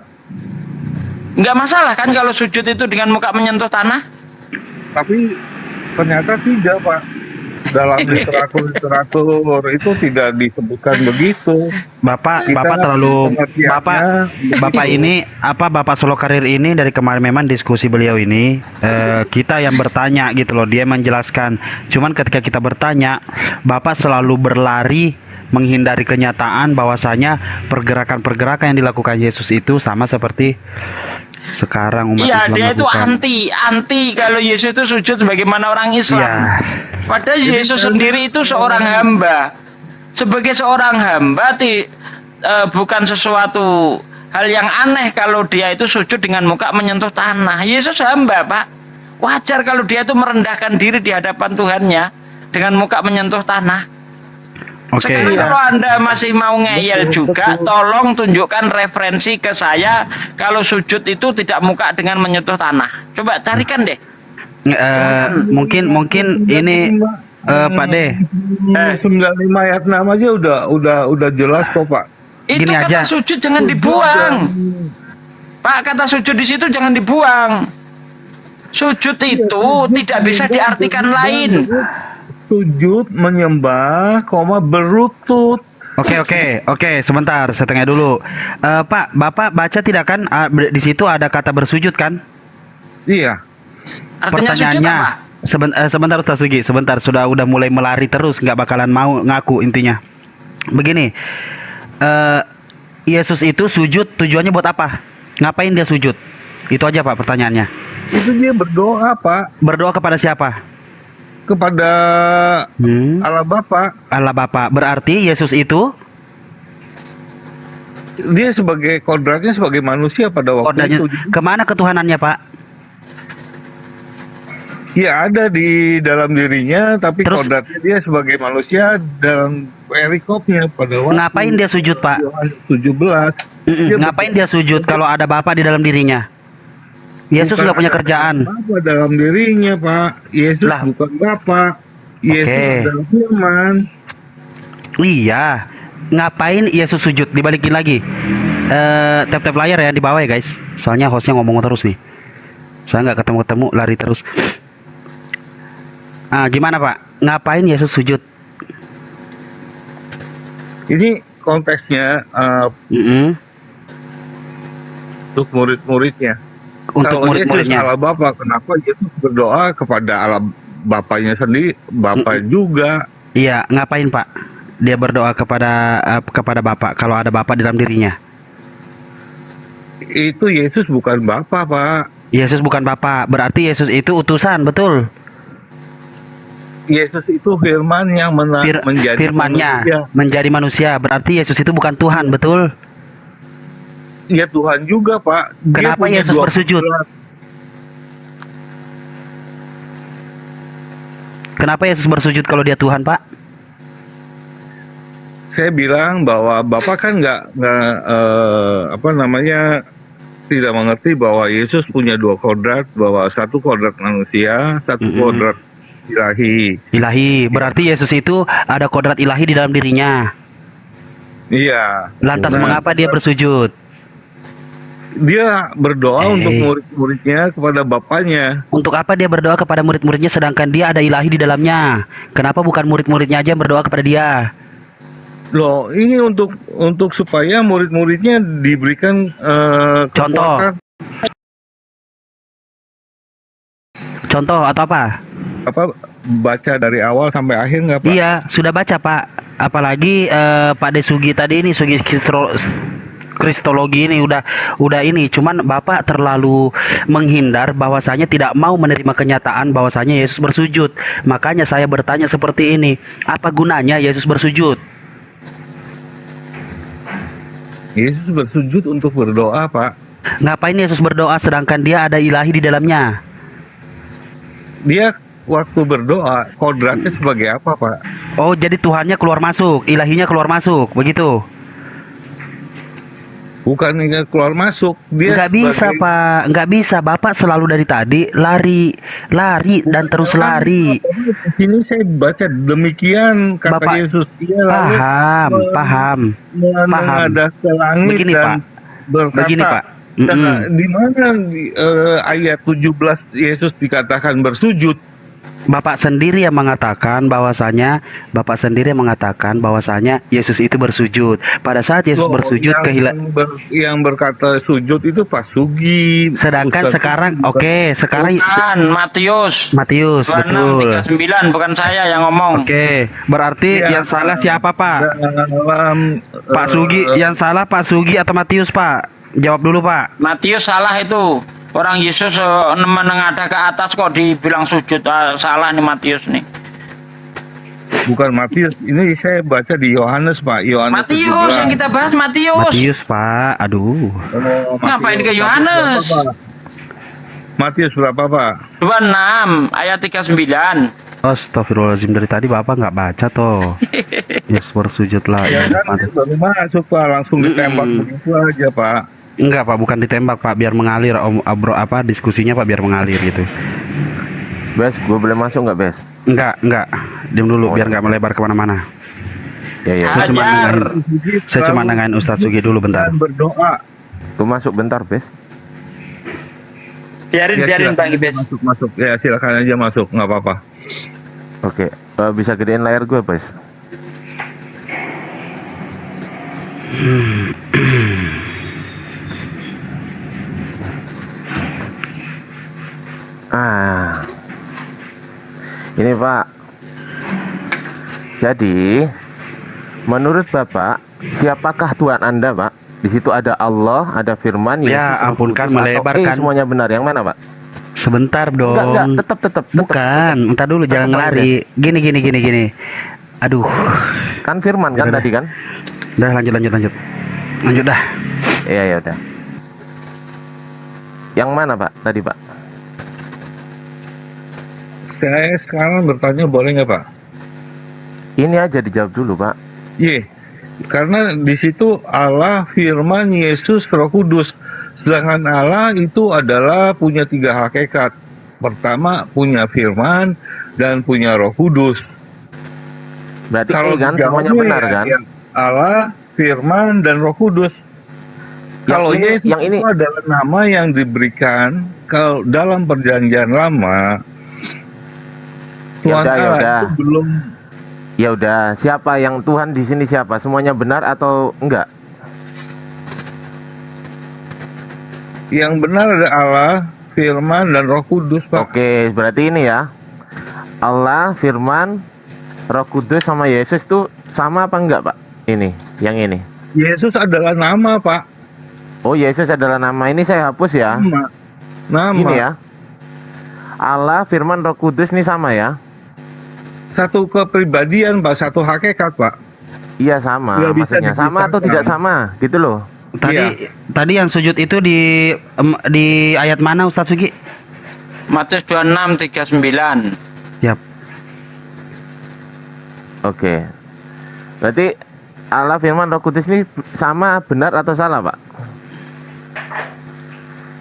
Nggak masalah kan kalau sujud itu dengan muka menyentuh tanah? Tapi ternyata tidak, Pak. Dalam literatur itu tidak disebutkan begitu. Bapak Bapak Solo Karir ini dari kemarin memang diskusi beliau ini kita yang bertanya gitu loh, dia menjelaskan. Cuman ketika kita bertanya, Bapak selalu berlari menghindari kenyataan bahwasanya pergerakan-pergerakan yang dilakukan Yesus itu sama seperti sekarang umat Islam lakukan. Dia itu anti kalau Yesus itu sujud sebagaimana orang Islam. Ya. Padahal Yesus sendiri itu seorang hamba. Sebagai seorang hamba bukan sesuatu hal yang aneh kalau dia itu sujud dengan muka menyentuh tanah. Yesus hamba, Pak. Wajar kalau dia itu merendahkan diri di hadapan Tuhannya dengan muka menyentuh tanah. Sekarang kalau Anda masih mau ngeyel juga, tolong tunjukkan referensi ke saya kalau sujud itu tidak muka dengan menyentuh tanah. Coba carikan deh. Mungkin ini Pak De. 95 ayat 6 aja udah jelas kok, Pak. Itu gini kata aja. Sujud jangan dibuang. Pak, kata sujud di situ jangan dibuang. Sujud itu tidak bisa diartikan lain. Sujud menyembah, berlutut. Oke, sebentar, setengah dulu. Pak, Bapak baca tidak kan di situ ada kata bersujud kan? Iya. Artinya sujud apa? Sebentar Ustaz Sugi, sebentar, udah mulai melari terus, nggak bakalan mau ngaku intinya. Begini, Yesus itu sujud tujuannya buat apa? Ngapain dia sujud? Itu aja Pak pertanyaannya. Itu dia berdoa, Pak. Berdoa kepada siapa? Kepada Allah Bapa. Allah Bapa. Berarti Yesus itu dia sebagai kodratnya sebagai manusia pada waktu itu. Kemana ketuhanannya, Pak? Ya ada di dalam dirinya, tapi kodratnya dia sebagai manusia dalam perikopnya pada waktu. Ngapain dia sujud, Pak? 17. Ngapain dia sujud kalau ada Bapa di dalam dirinya? Yesus sudah punya kerjaan. Bapa dalam dirinya, Pak. Yesus bukan Bapa. Yesus adalah Firman. Iya. Ngapain Yesus sujud? Dibalikin lagi. Tap-tap layar ya di bawah ya, guys. Soalnya hostnya ngomong terus nih. Saya nggak ketemu-ketemu, lari terus. Gimana, Pak? Ngapain Yesus sujud? Ini konteksnya untuk murid-muridnya. Untuk Kalau Yesus murid-muridnya. Allah Bapa, kenapa Yesus berdoa kepada Allah Bapaknya sendiri, Bapa juga? Iya, ngapain Pak? Dia berdoa kepada Bapa kalau ada Bapa dalam dirinya. Itu Yesus bukan Bapa, Pak. Yesus bukan Bapa, berarti Yesus itu utusan, betul? Yesus itu firman yang menjadi Firman-Nya manusia. menjadi manusia, berarti Yesus itu bukan Tuhan, betul? Ya Tuhan juga, Pak. Dia Kenapa punya Yesus dua bersujud? kodrat. Kenapa Yesus bersujud kalau dia Tuhan, Pak? Saya bilang bahwa Bapak kan tidak mengerti bahwa Yesus punya dua kodrat, bahwa satu kodrat manusia, satu kodrat ilahi. Ilahi, berarti Yesus itu ada kodrat ilahi di dalam dirinya. Iya. Lantas Nah, mengapa dia bersujud? Dia berdoa untuk murid-muridnya kepada Bapaknya. Untuk apa dia berdoa kepada murid-muridnya sedangkan dia ada ilahi di dalamnya? Kenapa bukan murid-muridnya aja yang berdoa kepada dia? Loh, ini untuk supaya murid-muridnya diberikan Contoh. Contoh atau apa? Baca dari awal sampai akhir nggak, Pak? Iya, sudah baca Pak. Apalagi Pak Desugi tadi ini, Sugi Kristologi ini udah ini. Cuman Bapak terlalu menghindar bahwasanya tidak mau menerima kenyataan bahwasanya Yesus bersujud. Makanya saya bertanya seperti ini, apa gunanya Yesus bersujud? Yesus bersujud untuk berdoa, Pak. Ngapain Yesus berdoa sedangkan dia ada ilahi di dalamnya? Dia waktu berdoa, kodratnya sebagai apa, Pak? Oh, jadi Tuhannya keluar masuk, ilahinya keluar masuk, begitu? Bukan keluar masuk, dia nggak bisa Pak, nggak bisa. Bapak selalu dari tadi lari dan terus lari. Ini saya baca demikian kata Bapak, Yesus. Dia lalu paham. menghadap ke langit Begini, dan Pak. berkata, Begini, Pak. dan di mana ayat 17 Yesus dikatakan bersujud? Bapak sendiri yang mengatakan bahwasanya Yesus itu bersujud. Pada saat Yesus bersujud yang berkata sujud itu Pak Sugi. Sedangkan sekarang sekarang bukan Matius, 26:39 betul. Bukan saya yang ngomong. Oke, berarti yang salah siapa Pak? Pak Sugi, yang salah Pak Sugi atau Matius Pak? Jawab dulu Pak. Matius salah itu. Orang Yesus menengadah ke atas kok dibilang sujud. Salah nih Matius nih. Bukan Matius, ini saya baca di Yohanes, Pak. Matius yang kita bahas Matius. Pak. Aduh. Ngapain ke Yohanes? Matius berapa, Pak? 26 ayat 39. Astagfirullahaladzim, dari tadi Bapak nggak baca toh. Yesus bersujud lah. Ya kan baru masuk, Pak, langsung ditembak begitu aja, Pak. Enggak Pak, bukan ditembak Pak, biar mengalir diskusinya Pak, biar mengalir gitu. Bes, gue boleh masuk nggak Bes? Enggak, diam dulu biar nggak melebar kemana-mana. Ya. Saya cuma nangain Ustadz Sugi dulu bentar. Berdoa. Gue masuk bentar Bes. Biarin Bang Ibes. Masuk. Ya silakan aja masuk, nggak apa-apa. Oke, bisa gedein layar gue Bes. Ini Pak. Jadi, menurut Bapak, siapakah Tuhan Anda, Pak? Di situ ada Allah, ada Firman, Yesus. Ya, ampunkan melebarkan. Semuanya benar. Yang mana, Pak? Sebentar dong. Enggak, tetap. Bukan, entar dulu, jangan lari. Gini. Aduh. Kan Firman kan tadi kan? Udah, lanjut. Lanjut dah. Iya, ya udah. Yang mana, Pak? Tadi, Pak? Saya sekarang bertanya boleh nggak, Pak? Ini aja dijawab dulu, Pak. Iya, karena di situ Allah, Firman, Yesus, Roh Kudus. Sedangkan Allah itu adalah punya 3 hakikat. Pertama punya Firman dan punya Roh Kudus. Berarti kalau kan semuanya benar kan? Ya, Allah, Firman, dan Roh Kudus. Kalau Yesus itu adalah nama yang diberikan kalau dalam Perjanjian Lama. Tuhan Allah itu Ya udah, siapa yang Tuhan di sini siapa? Semuanya benar atau enggak? Yang benar ada Allah, Firman, dan Roh Kudus, Pak. Oke, berarti ini ya. Allah, Firman, Roh Kudus sama Yesus tuh sama apa enggak, Pak? Ini, yang ini. Yesus adalah nama, Pak. Oh, Yesus adalah nama. Ini saya hapus ya. Nama. Ini ya. Allah, Firman, Roh Kudus ini sama ya. Satu kepribadian, Pak. Satu hakikat, Pak. Iya sama. Nggak bisa Maksudnya sama atau tidak sama, gitu loh. Tadi yang sujud itu di ayat mana Ustadz Sugi? Matius 26:39. Yap. Oke. Berarti Allah, Firman, Roh Kudus ini sama, benar atau salah, Pak?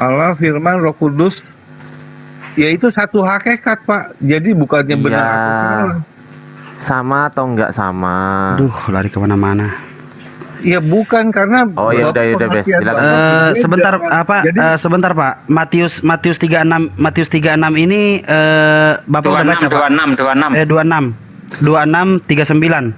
Allah, Firman, Roh Kudus, yaitu satu hakikat, Pak. Jadi bukannya benar atau salah. Sama atau enggak sama? Duh, lari kemana-mana. Ya bukan, karena oh ya udah Bes, silakan. Sebentar sebentar Pak. Matius 36 ini Bapak udah baca, Pak? 26:39.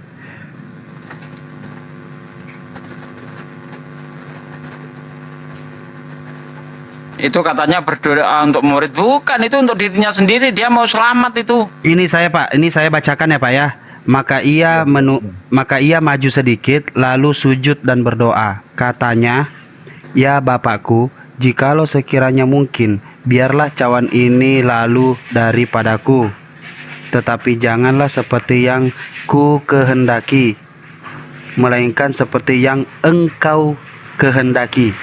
Itu katanya berdoa untuk murid, bukan, itu untuk dirinya sendiri, dia mau selamat itu. Ini saya Pak, ini saya bacakan ya Pak ya. Maka ia maju sedikit lalu sujud dan berdoa. Katanya, "Ya Bapakku, jikalau sekiranya mungkin, biarlah cawan ini lalu daripadaku. Tetapi janganlah seperti yang ku kehendaki, melainkan seperti yang Engkau kehendaki."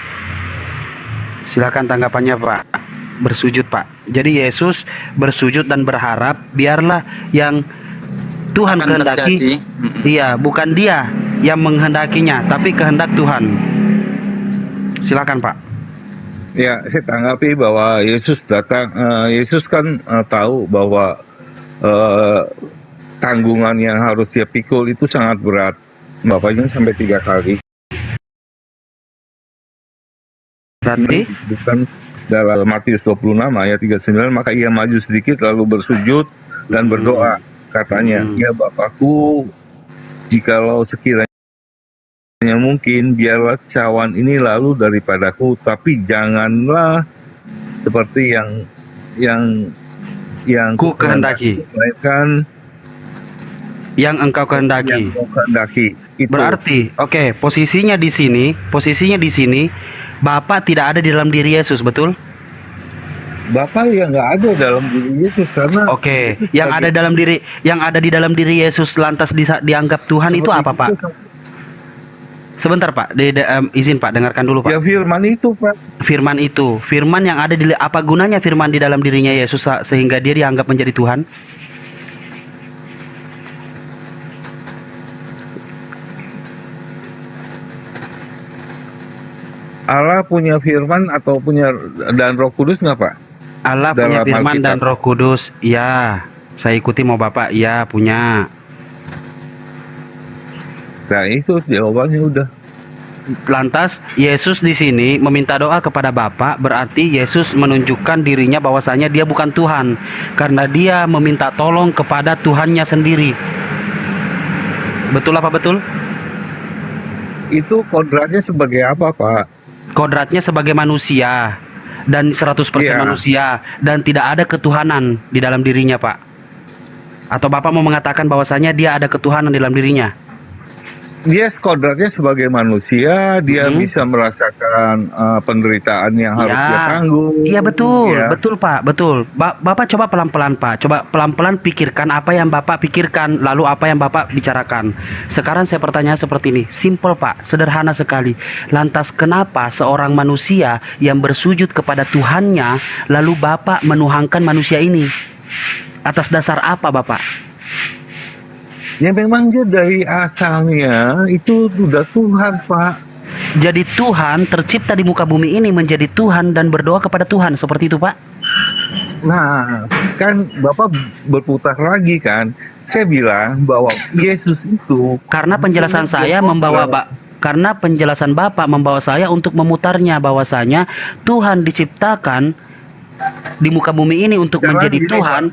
Silakan tanggapannya Pak. Bersujud Pak. Jadi Yesus bersujud dan berharap biarlah yang Tuhan kehendaki, iya, bukan dia yang menghendakinya, tapi kehendak Tuhan. Silakan Pak. Ya, saya tanggapi bahwa Yesus datang. Yesus kan tahu bahwa tanggungan yang harus dia pikul itu sangat berat. Bapaknya sampai 3 kali. Berarti bukan dalam Matius 26 ayat 39, maka ia maju sedikit lalu bersujud dan berdoa. Katanya, "Ya Bapakku, jikalau sekiranya mungkin, biarlah cawan ini lalu daripadaku, tapi janganlah seperti yang ku kehendaki, melainkan yang Engkau kehendaki." Itu. Berarti, oke, posisinya di sini, Bapak tidak ada di dalam diri Yesus, betul? Bapak yang nggak ada dalam diri Yesus, karena yang ada di dalam diri Yesus lantas dianggap Tuhan itu apa Pak? Sebentar Pak, izin Pak, dengarkan dulu Pak. Ya firman itu Pak. Firman yang ada di apa gunanya firman di dalam dirinya Yesus sehingga dia dianggap menjadi Tuhan? Allah punya firman atau punya dan Roh Kudus nggak Pak? Allah punya firman dan Roh Kudus, ya. Saya ikuti mau Bapak, ya punya. Nah itu jawabannya udah. Lantas Yesus di sini meminta doa kepada Bapa, berarti Yesus menunjukkan dirinya bahwasanya dia bukan Tuhan, karena dia meminta tolong kepada Tuhannya sendiri. Betul apa betul? Itu kodratnya sebagai apa Pak? Kodratnya sebagai manusia. Dan 100% manusia, dan tidak ada ketuhanan di dalam dirinya Pak. Atau Bapak mau mengatakan bahwasanya dia ada ketuhanan di dalam dirinya? Dia kodratnya sebagai manusia, dia bisa merasakan penderitaan yang harus dia tanggung. Iya betul, betul Pak, betul. Bapak coba pelan-pelan Pak, coba pelan-pelan pikirkan apa yang Bapak pikirkan, lalu apa yang Bapak bicarakan. Sekarang saya pertanyaan seperti ini, simple Pak, sederhana sekali. Lantas kenapa seorang manusia yang bersujud kepada Tuhannya, lalu Bapak menuhankan manusia ini? Atas dasar apa Bapak? Ya memang dia dari asalnya itu sudah Tuhan Pak. Jadi Tuhan tercipta di muka bumi ini menjadi Tuhan dan berdoa kepada Tuhan, seperti itu Pak? Nah kan Bapak berputar lagi kan. Saya bilang bahwa Yesus itu, karena penjelasan saya karena penjelasan Bapak membawa saya untuk memutarnya bahwasanya Tuhan diciptakan di muka bumi ini untuk menjadi Tuhan,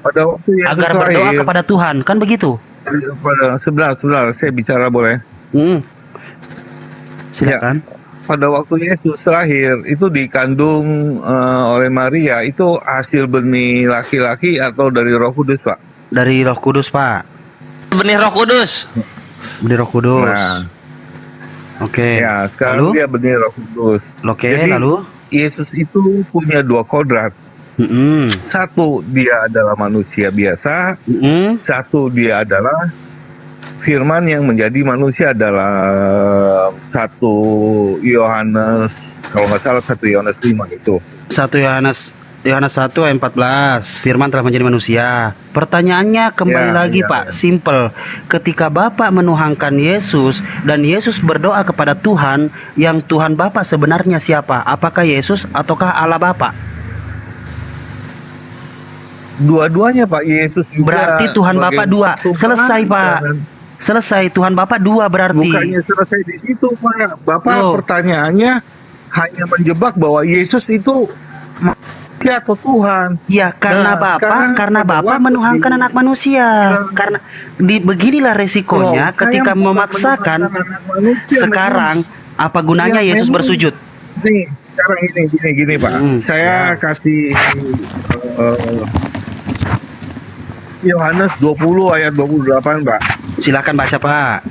agar berdoa kepada Tuhan, kan begitu? sebentar, saya bicara boleh? Silakan. Ya, pada waktu Yesus lahir itu dikandung oleh Maria, itu hasil benih laki-laki atau dari Roh Kudus, Pak? Dari Roh Kudus, Pak. Benih Roh Kudus. Benih Roh Kudus. Nah, Oke. ya sekarang Lalu? dia benih Roh Kudus. Oke, Jadi lalu? Yesus itu punya dua kodrat. Satu, dia adalah manusia biasa. Satu, dia adalah Firman yang menjadi manusia. Adalah 1 Yohanes, kalau nggak salah 1 Yohanes 5 itu. 1 Yohanes 1 ayat 14. Firman telah menjadi manusia. Pertanyaannya kembali lagi, Pak, simple. Ketika Bapak menuhankan Yesus dan Yesus berdoa kepada Tuhan, yang Tuhan Bapak sebenarnya siapa? Apakah Yesus ataukah Allah Bapak? Dua-duanya, Pak. Yesus juga. Berarti Tuhan Bapak dua. Selesai, Pak. Selesai, Tuhan Bapak dua berarti. Bukannya selesai di situ, Pak. Bapak pertanyaannya hanya menjebak bahwa Yesus itu manusia atau Tuhan. Ya, karena Bapak menuhankan anak manusia. Karena beginilah resikonya ketika memaksakan. Sekarang apa gunanya Yesus bersujud? Nih, sekarang gini, Pak. Saya kasih Yohanes 20 ayat 28, Pak. Silakan baca, Pak.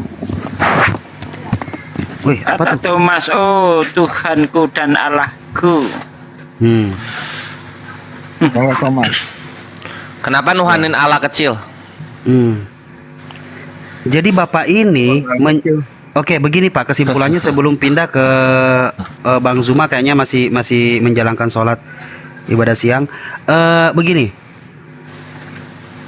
Wih, apa tuh? Thomas, oh Tuhanku dan Allahku. Thomas. Kenapa nuhanin Allah kecil? Jadi Bapak ini Oke, begini Pak, kesimpulannya sebelum pindah ke Bang Zuma, kayaknya masih menjalankan sholat ibadah siang. Begini,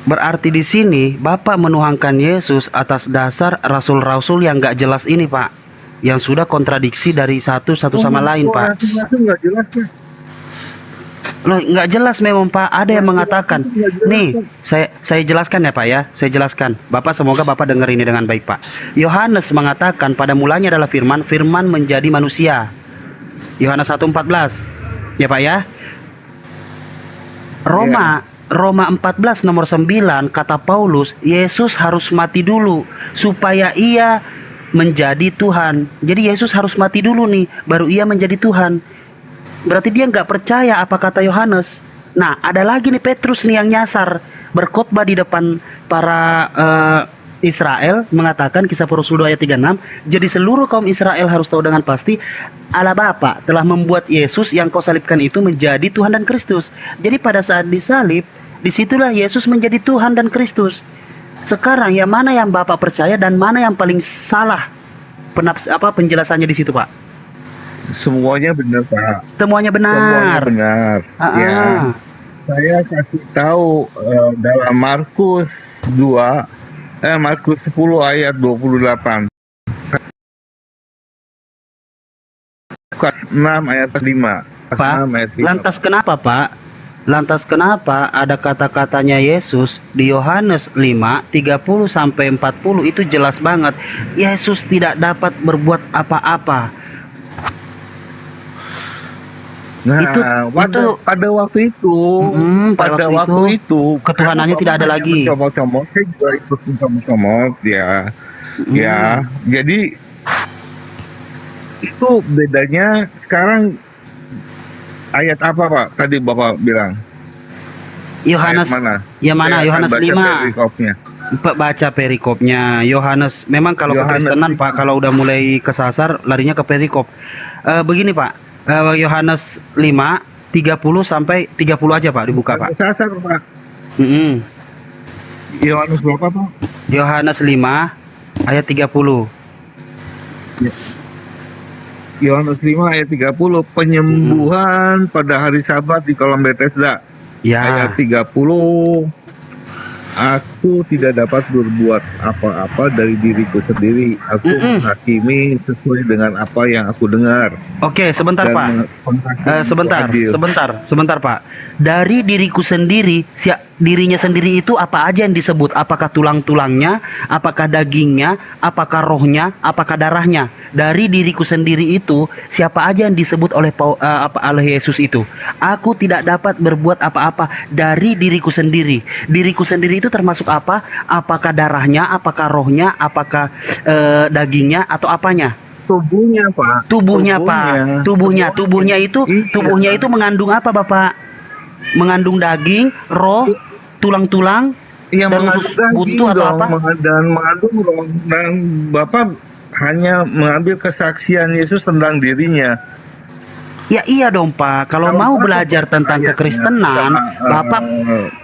berarti di sini Bapak menuhankan Yesus atas dasar rasul-rasul yang nggak jelas ini, Pak, yang sudah kontradiksi dari satu sama lain, Pak. Loh, nggak jelas memang, Pak. Ada yang mengatakan, nih, saya jelaskan ya, Pak ya. Saya jelaskan. Bapak, semoga Bapak dengar ini dengan baik, Pak. Yohanes mengatakan pada mulanya adalah firman, firman menjadi manusia. Yohanes 1:14. Ya, Pak ya. Roma 14 nomor 9 kata Paulus, Yesus harus mati dulu supaya ia menjadi Tuhan. Jadi Yesus harus mati dulu nih, baru ia menjadi Tuhan. Berarti dia nggak percaya apa kata Yohanes. Nah, ada lagi nih Petrus nih yang nyasar, berkhotbah di depan para Israel, mengatakan Kisah Para Rasul 2 ayat 36. Jadi seluruh kaum Israel harus tahu dengan pasti Allah Bapa telah membuat Yesus yang kau salibkan itu menjadi Tuhan dan Kristus. Jadi pada saat disalib, disitulah Yesus menjadi Tuhan dan Kristus. Sekarang yang mana yang Bapak percaya dan mana yang paling salah penjelasannya di situ, Pak? Semuanya benar, Pak. Semuanya benar. Semuanya benar. Ya. Saya kasih tahu dalam Markus 10 ayat 28. Lukas 6 ayat 5. Pak, lantas kenapa, Pak? Lantas kenapa ada kata-katanya Yesus di Yohanes 5, 30 sampai 40 itu jelas banget. Yesus tidak dapat berbuat apa-apa. Nah, pada waktu itu, ketuhanannya tidak ada lagi. Comot-comot, saya juga ikut comot-comot, ya. Ya, jadi itu bedanya sekarang ayat apa, Pak? Tadi Bapak bilang. Yohanes mana? Ya mana? Yohanes 5. Baca perikopnya. Yohanes, memang kalau kekristenan, Pak, kalau udah mulai kesasar larinya ke perikop. Begini, Pak. Yohanes 5 30 sampai 30 aja, Pak, dibuka, Pak. Sasar, Pak. Yohanes berapa, Pak? Yohanes 5 ayat 30. Yohanes 5 ayat 30, penyembuhan pada hari Sabat di kolam Bethesda. Ayat 30, aku tidak dapat berbuat apa-apa dari diriku sendiri. Aku menghakimi sesuai dengan apa yang aku dengar. Oke, sebentar, Pak. Sebentar, Pak. Dari diriku sendiri, dirinya sendiri itu apa aja yang disebut? Apakah tulang-tulangnya, apakah dagingnya, apakah rohnya, apakah darahnya? Dari diriku sendiri itu siapa aja yang disebut oleh oleh Yesus itu? Aku tidak dapat berbuat apa-apa dari diriku sendiri. Diriku sendiri itu termasuk apa? Apakah darahnya, apakah rohnya, apakah dagingnya atau apanya? Tubuhnya, Pak. Tubuhnya, Pak. Tubuhnya itu mengandung apa, Bapak? Mengandung daging, roh, tulang-tulang, Yang dan usus buntu atau apa? Dan mengandung roh. Dan Bapak hanya mengambil kesaksian Yesus tentang dirinya. Ya iya dong, Pak. Kalau mau belajar tentang kekristenan,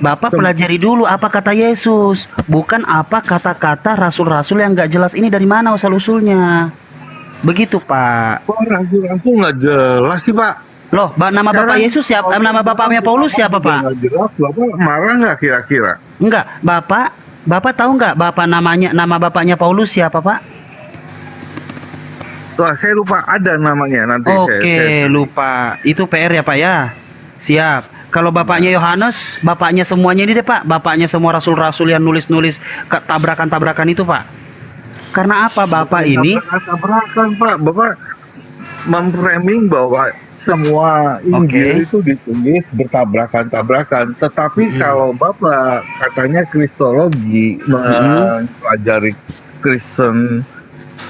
Bapak pelajari dulu apa kata Yesus, bukan apa kata-kata rasul-rasul yang nggak jelas ini dari mana asal-usulnya. Begitu, Pak. Kok rasul-rasul nggak jelas sih, Pak? Loh, nama Bapak Yesus siapa? Nama Bapaknya Paulus siapa, Pak? Jelas, Bapak marah nggak kira-kira? Enggak, Bapak tahu nggak nama bapaknya Paulus siapa, Pak? Wah, saya lupa ada namanya nanti. Oke, lupa. Itu PR ya, Pak ya. Siap. Kalau bapaknya Yohanes, bapaknya semuanya ini deh, Pak. Bapaknya semua rasul-rasul yang nulis-nulis tabrakan-tabrakan itu, Pak. Karena apa Bapak ini? Tabrakan, Pak. Bapak memframing bahwa semua Injil itu ditulis bertabrakan-tabrakan. Tetapi kalau Bapak katanya kristologi, mempelajari Kristen,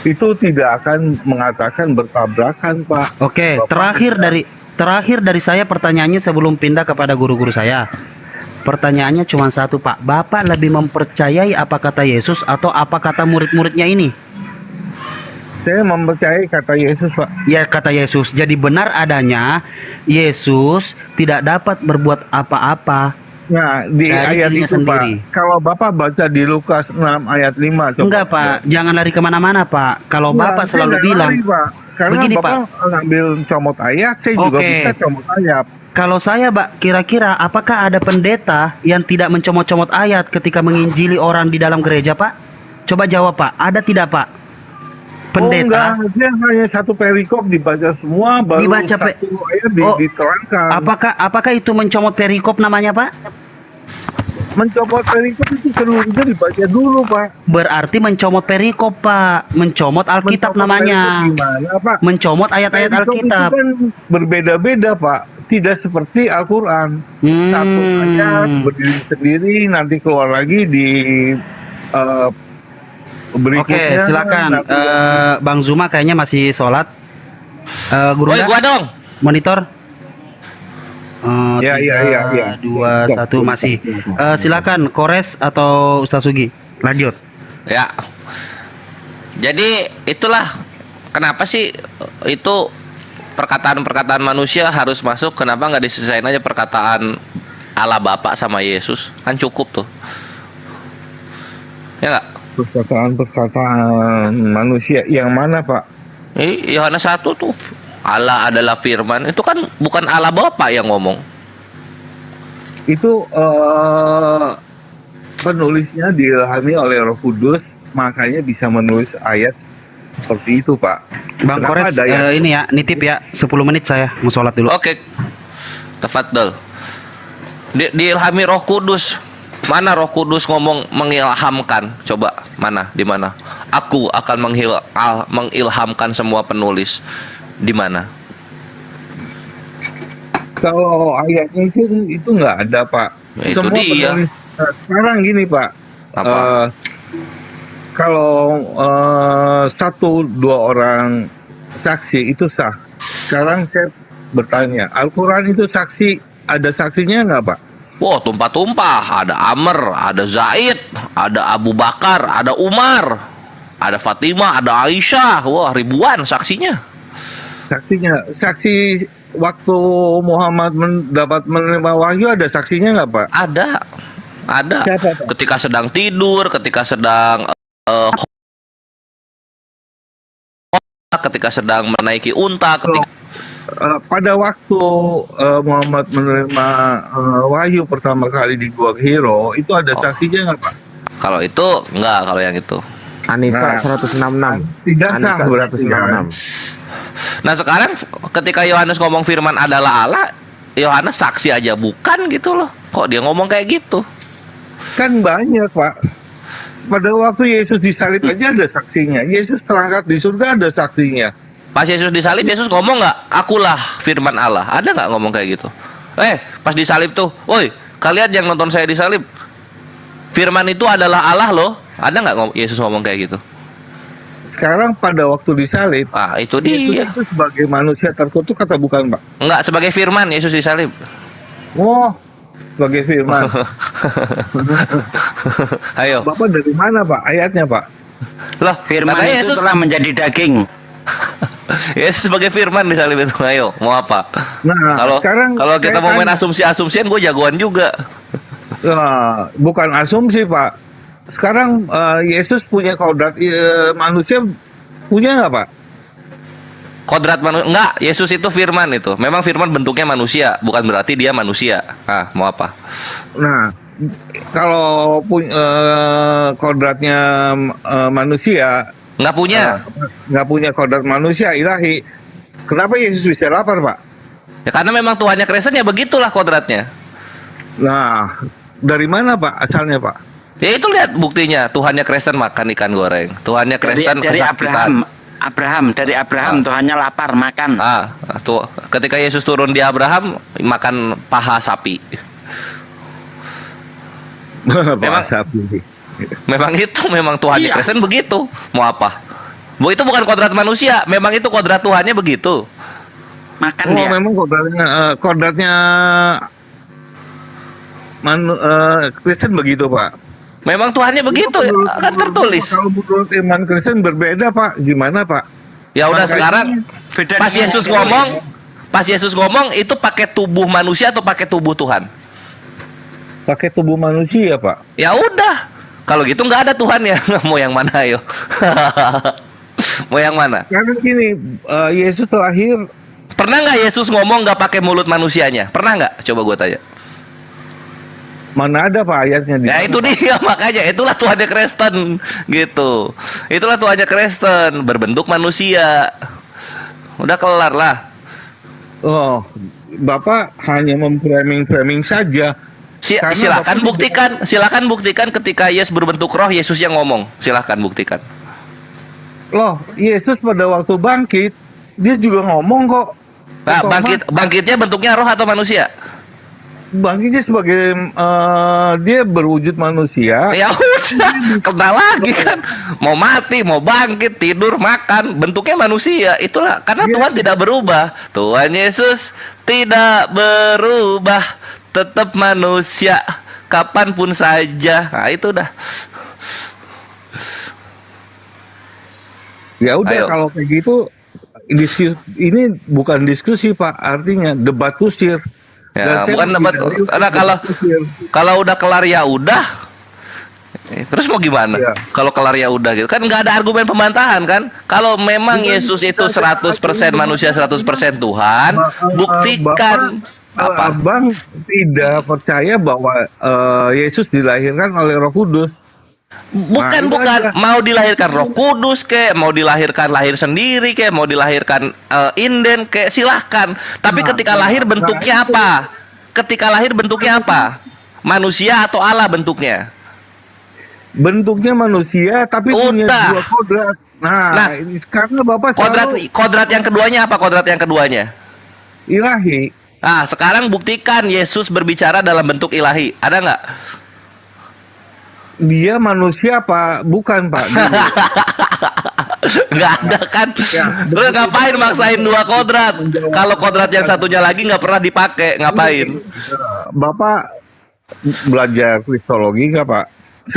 itu tidak akan mengatakan bertabrakan, Pak. Oke, terakhir dari saya pertanyaannya sebelum pindah kepada guru-guru saya. Pertanyaannya cuma satu, Pak. Bapak lebih mempercayai apa kata Yesus atau apa kata murid-muridnya ini? Saya mempercayai kata Yesus, Pak. Ya, kata Yesus. Jadi benar adanya Yesus tidak dapat berbuat apa-apa. Nah, di ayat itu, sendiri. Pak. Kalau Bapak baca di Lukas 6 ayat 5. Coba. Enggak, Pak. Jangan lari kemana-mana, Pak. Kalau Bapak selalu bilang. Lari, Pak. Karena begini, Bapak ngambil comot ayat, saya juga bisa comot ayat. Kalau saya, Pak, kira-kira apakah ada pendeta yang tidak mencomot-comot ayat ketika menginjili orang di dalam gereja, Pak? Coba jawab, Pak. Ada tidak, Pak? Pendeta? Oh, enggak, dia hanya satu perikop dibaca semua, baru dibaca satu ayat diterangkan. Apakah itu mencomot perikop namanya, Pak? Mencomot perikop itu seluruhnya dibaca dulu, Pak. Berarti mencomot perikop, Pak. Mencomot Alkitab namanya. Gimana, Pak? Mencomot ayat-ayat Alkitab. Itu kan berbeda-beda, Pak. Tidak seperti Al-Quran. Satu ayat berdiri sendiri, nanti keluar lagi di berikutnya. Oke, silakan. Bang Zuma kayaknya masih sholat. Guru gua dong. Monitor. Ya. 2, 1 masih. Silakan Kores atau Ustaz Sugi. Lanjut. Ya. Jadi itulah kenapa sih itu perkataan-perkataan manusia harus masuk, kenapa nggak diselesain aja perkataan Allah Bapa sama Yesus? Kan cukup tuh. Ya nggak? Perkataan manusia yang mana, Pak? Yohanes 1 tuh Allah adalah firman. Itu kan bukan Allah Bapa yang ngomong. Itu penulisnya diilhami oleh Roh Kudus, makanya bisa menulis ayat seperti itu, Pak. Bang Kores, ini ya, nitip ya, 10 menit saya mau sholat dulu. Oke. Tafadhol. Diilhami Roh Kudus. Mana Roh Kudus ngomong mengilhamkan? Coba, mana? Di mana? Aku akan mengilhamkan semua penulis. Di mana? Kalau ayatnya itu nggak ada, Pak. Itu semua dia. Penulis, sekarang gini, Pak. Kalau 1-2 orang saksi itu sah. Sekarang saya bertanya, Al-Quran itu saksi, ada saksinya nggak, Pak? Wah, tumpah-tumpah. Ada Amr, ada Zaid, ada Abu Bakar, ada Umar, ada Fatimah, ada Aisyah. Wah, ribuan saksinya. Saksi waktu Muhammad dapat menerima wahyu ada saksinya nggak, Pak? Ada. Siapa, Pak? Ketika sedang tidur, ketika sedang ketika sedang menaiki unta, pada waktu Muhammad menerima wahyu pertama kali di Gua Hiro, itu ada saksinya nggak, Pak? Kalau itu enggak, kalau yang itu. Anisa 166. Tidak sah berarti. Nah, sekarang ketika Yohanes ngomong firman adalah Allah, Yohanes saksi aja bukan gitu loh. Kok dia ngomong kayak gitu? Kan banyak, Pak. Pada waktu Yesus disalib aja ada saksinya. Yesus terangkat di surga ada saksinya. Pas Yesus disalib, Yesus ngomong nggak? Akulah firman Allah. Ada nggak ngomong kayak gitu? Pas disalib tuh, woi, kalian yang nonton saya disalib, firman itu adalah Allah loh. Ada nggak Yesus ngomong kayak gitu? Sekarang pada waktu disalib, itu dia. Yesus itu sebagai manusia terkutuk atau bukan, Pak? Enggak, sebagai firman Yesus disalib. Oh, sebagai firman. Ayo. Bapak dari mana, Pak? Ayatnya, Pak? Loh, Firman makanya itu Yesus telah menjadi daging. Yesus sebagai firman disalib itu. Ayo, mau apa? Nah, kalau kita mau main asumsi-asumsian, gue jagoan juga. Bukan asumsi, Pak. Sekarang Yesus punya kodrat manusia, punya nggak, Pak? Kodrat manusia? Enggak, Yesus itu firman itu. Memang firman bentuknya manusia, bukan berarti dia manusia. Mau apa? Nah, kalau kodratnya manusia, nggak punya kodrat manusia ilahi, kenapa Yesus bisa lapar, Pak? Ya karena memang Tuhannya Kristen, ya begitulah kodratnya. Nah, dari mana, Pak, asalnya, Pak? Ya itu lihat buktinya, Tuhannya Kristen makan ikan goreng, Tuhannya Kristen dari kesakitan. Dari Abraham Tuhannya lapar makan. Tuh, ketika Yesus turun di Abraham makan paha sapi. Memang Tuhannya Kristen begitu. Mau apa? Itu bukan kodrat manusia, memang itu kodrat Tuhannya begitu. Makan dia. Memang kodratnya Kristen begitu, Pak. Memang Tuhannya begitu, kan tertulis. Kalau menurut iman Kristen berbeda, Pak. Gimana, Pak? Ya udah, sekarang pas Yesus ngomong itu pakai tubuh manusia atau pakai tubuh Tuhan? Pakai tubuh manusia, Pak. Ya udah. Kalau gitu nggak ada Tuhan ya. Mau yang mana, ayo? Mau yang mana? Karena gini, Yesus lahir. Pernah nggak Yesus ngomong nggak pakai mulut manusianya? Pernah nggak? Coba gue tanya. Mana ada, Pak, ayatnya? Ya itu dia, makanya itulah Tuhannya Kristen gitu. Itulah Tuhannya Kristen, berbentuk manusia. Udah kelar lah. Oh, Bapak hanya memframing saja. Silakan buktikan ketika Yesus berbentuk roh, Yesus yang ngomong. Silakan buktikan. Loh, Yesus pada waktu bangkit, dia juga ngomong kok. Nah, bangkitnya bentuknya roh atau manusia? Bangkitnya sebagai dia berwujud manusia. Ya udah, kena lagi kan. Mau mati, mau bangkit, tidur, makan, bentuknya manusia. Itulah karena Tuhan tidak berubah. Tuhan Yesus tidak berubah, tetap manusia kapanpun saja. Nah, itu dah. Ya udah, kalau kayak gitu ini bukan diskusi, Pak, artinya debat kusir. Ya, bukan debat. Kalau udah kelar ya udah. Terus mau gimana? Kalau kelar ya udah gitu. Kan nggak ada argumen pembantahan kan? Kalau memang Yesus itu 100% manusia, 100% Tuhan, buktikan. Abang tidak percaya bahwa Yesus dilahirkan oleh Roh Kudus. Bukan mau dilahirkan Roh Kudus kek, mau dilahirkan lahir sendiri kek, mau dilahirkan inden kek, silahkan. Tapi ketika lahir bentuknya apa? Ketika lahir bentuknya apa? Manusia atau Allah bentuknya? Bentuknya manusia tapi punya dua kodrat. Nah, karena Bapak kodrat yang keduanya apa? Kodrat yang keduanya? Ilahi. Nah, sekarang buktikan Yesus berbicara dalam bentuk ilahi. Ada nggak? Dia manusia apa? Bukan, Pak. Nggak ada kan? Terus ngapain maksain dua kodrat? Kalau kodrat yang satunya lagi nggak pernah dipakai, ngapain? Bapak belajar kristologi nggak, Pak?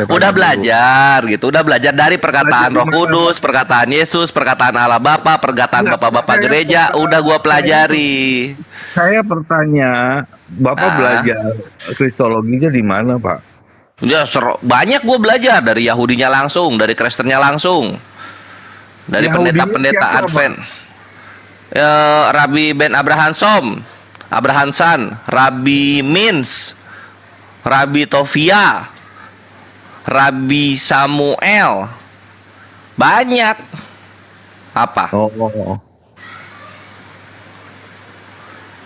Udah belajar gitu, udah belajar dari perkataan Roh Kudus, perkataan Yesus, perkataan Allah Bapa, perkataan Bapak-bapak gereja, udah gua pelajari. Saya bertanya, Bapak belajar kristologinya di mana, Pak? Ya, banyak gue belajar dari Yahudinya langsung, dari Kristennya langsung, dari pendeta-pendeta Advent. Rabbi Ben Abrahamson, Rabbi Mins, Rabbi Tovia, Rabbi Samuel, banyak. Apa?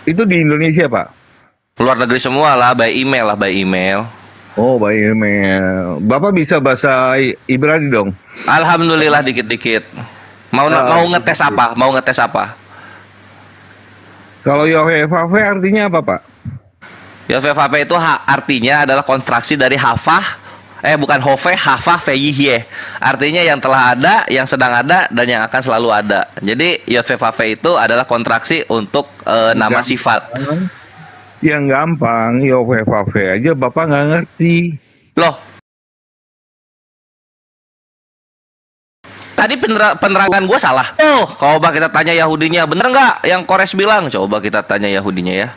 Itu di Indonesia, Pak? Luar negeri semua lah, by email. Oh, baik. Bapak bisa bahasa Ibrani dong? Alhamdulillah dikit-dikit. Mau ngetes apa? Mau ngetes apa? Kalau Yahweh artinya apa, Pak? Yahweh itu artinya adalah konstruksi dari hafah, bukan hove, hafah, feyihye. Artinya yang telah ada, yang sedang ada, dan yang akan selalu ada. Jadi Yahweh itu adalah kontraksi untuk nama sifat. Yang gampang, Yahweh aja Bapak nggak ngerti. Loh, tadi penerangan gue salah. Oh, coba kita tanya Yahudinya, bener nggak yang Kores bilang? Coba kita tanya Yahudinya ya.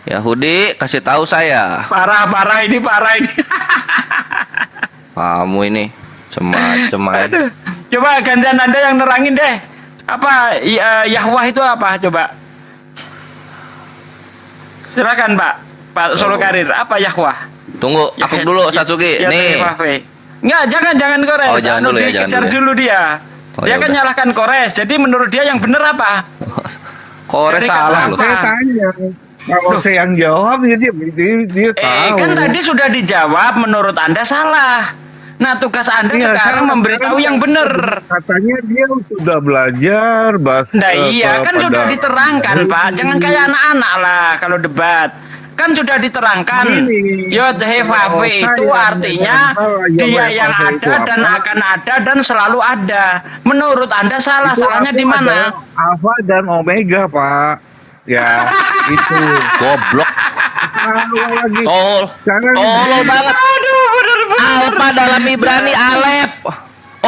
Yahudi, kasih tahu saya. Parah ini. Kamu ini cemai. Coba gantian Anda yang nerangin deh. Apa Yahweh itu apa? Coba. Silakan Pak Solo Karir. Apa Yahweh? Tunggu, aku dulu Satsuki. Nih. Enggak, jangan Kores. Oh, jangan dulu ya, dikejar dulu dia. Dia kan nyalahkan Kores. Jadi menurut dia yang benar apa? Kores salah loh. Saya tanya. Kalau saya yang jawab dia tahu. Kan tadi sudah dijawab, menurut Anda salah. Nah, tugas Anda sekarang memberitahu yang benar. Katanya dia sudah belajar bahasa. Nah iya, kan sudah diterangkan, Pak. Jangan kayak anak-anak lah kalau debat. Kan sudah diterangkan. Yod-Heh-Vav itu artinya dia yang ada dan akan ada dan selalu ada. Menurut Anda salah. Salahnya di mana? Alfa dan Omega, Pak. Ya, itu goblok. Tolol banget. Alfa dalam Ibrani Alef,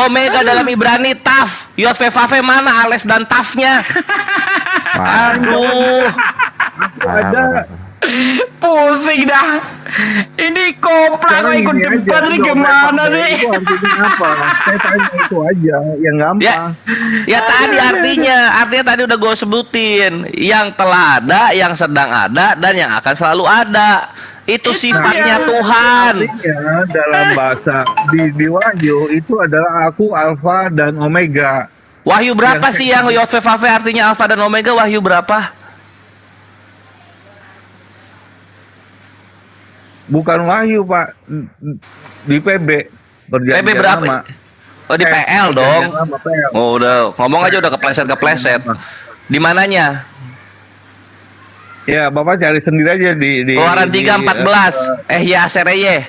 Omega dalam Ibrani Taf. Yod-Heh-Vav mana Alef dan Tafnya? Aduh. Ada. Pusing dah. Ini koplang ikut debat ini gimana sih? Itu artinya apa? Saya tanya itu aja, yang gampang. Ya tadi artinya tadi udah gue sebutin. Yang telah ada, yang sedang ada, dan yang akan selalu ada. Itu sifatnya Tuhan. Artinya dalam bahasa di Wahyu itu adalah aku Alfa dan Omega. Wahyu berapa sih yang Yod-Heh-Vav artinya Alfa dan Omega? Wahyu berapa? Bukan Wahyu, Pak. Di PB. PB berapa? Lama. Oh, di PL dong. Oh, udah ngomong aja udah kepleset. Di mananya? Ya, Bapak cari sendiri aja di Keluaran 3:14. Ya Sereye.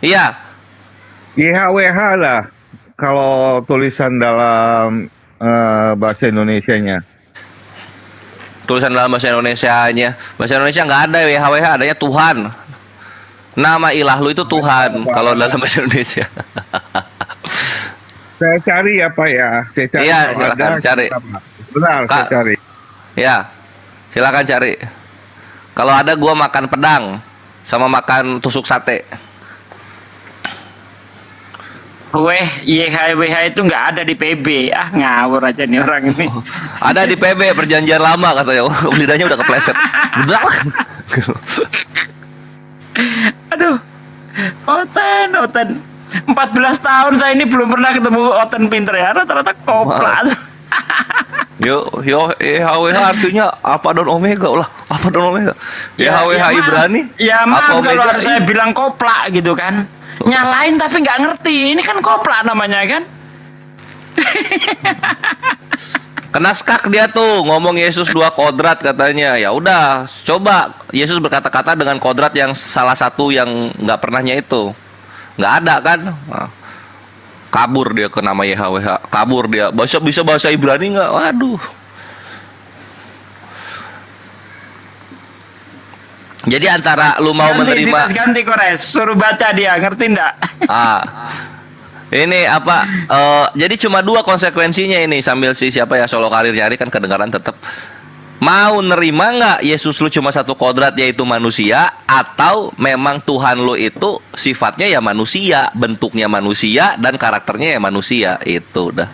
Iya. YHWH lah kalau tulisan dalam bahasa Indonesianya. Tulisan dalam bahasa Indonesianya. Bahasa Indonesia nggak ada YHWH, adanya Tuhan. Nama ilah lu itu Tuhan kalau dalam bahasa Indonesia. Saya cari ya, Pak ya. Iya, silakan cari. Benar, saya cari. Ya, silakan cari. Kalau ada gua makan pedang sama makan tusuk sate. YHWH itu nggak ada di PB. Ngawur aja nih orang ini. Ada di PB, perjanjian lama katanya. Lidahnya udah kepleset. Aduh. Oten. 14 tahun saya ini belum pernah ketemu Oten pinter ya. Rata-rata koplat. YHWH artinya apa dan Omega lah. Apa dan Omega? YHWH Ibrani. Ya maaf kalau harus saya bilang koplak gitu kan. Nyalain tapi nggak ngerti. Ini kan koplak namanya kan. Kena skak dia tuh ngomong Yesus 2 kodrat katanya. Ya udah, coba Yesus berkata-kata dengan kodrat yang salah satu yang nggak pernahnya itu. Nggak ada kan? Nah, kabur dia ke nama YHWH. Kabur dia. Bisa bahasa Ibrani nggak? Waduh. Jadi antara lu mau menerima ganti Kores, suruh baca dia, ngerti enggak? Ini apa? Jadi cuma 2 konsekuensinya ini sambil siapa ya Solo Karir nyari kan kedengaran tetap. Mau nerima nggak Yesus lu cuma 1 kodrat yaitu manusia, atau memang Tuhan lu itu sifatnya ya manusia, bentuknya manusia dan karakternya ya manusia. Itu udah.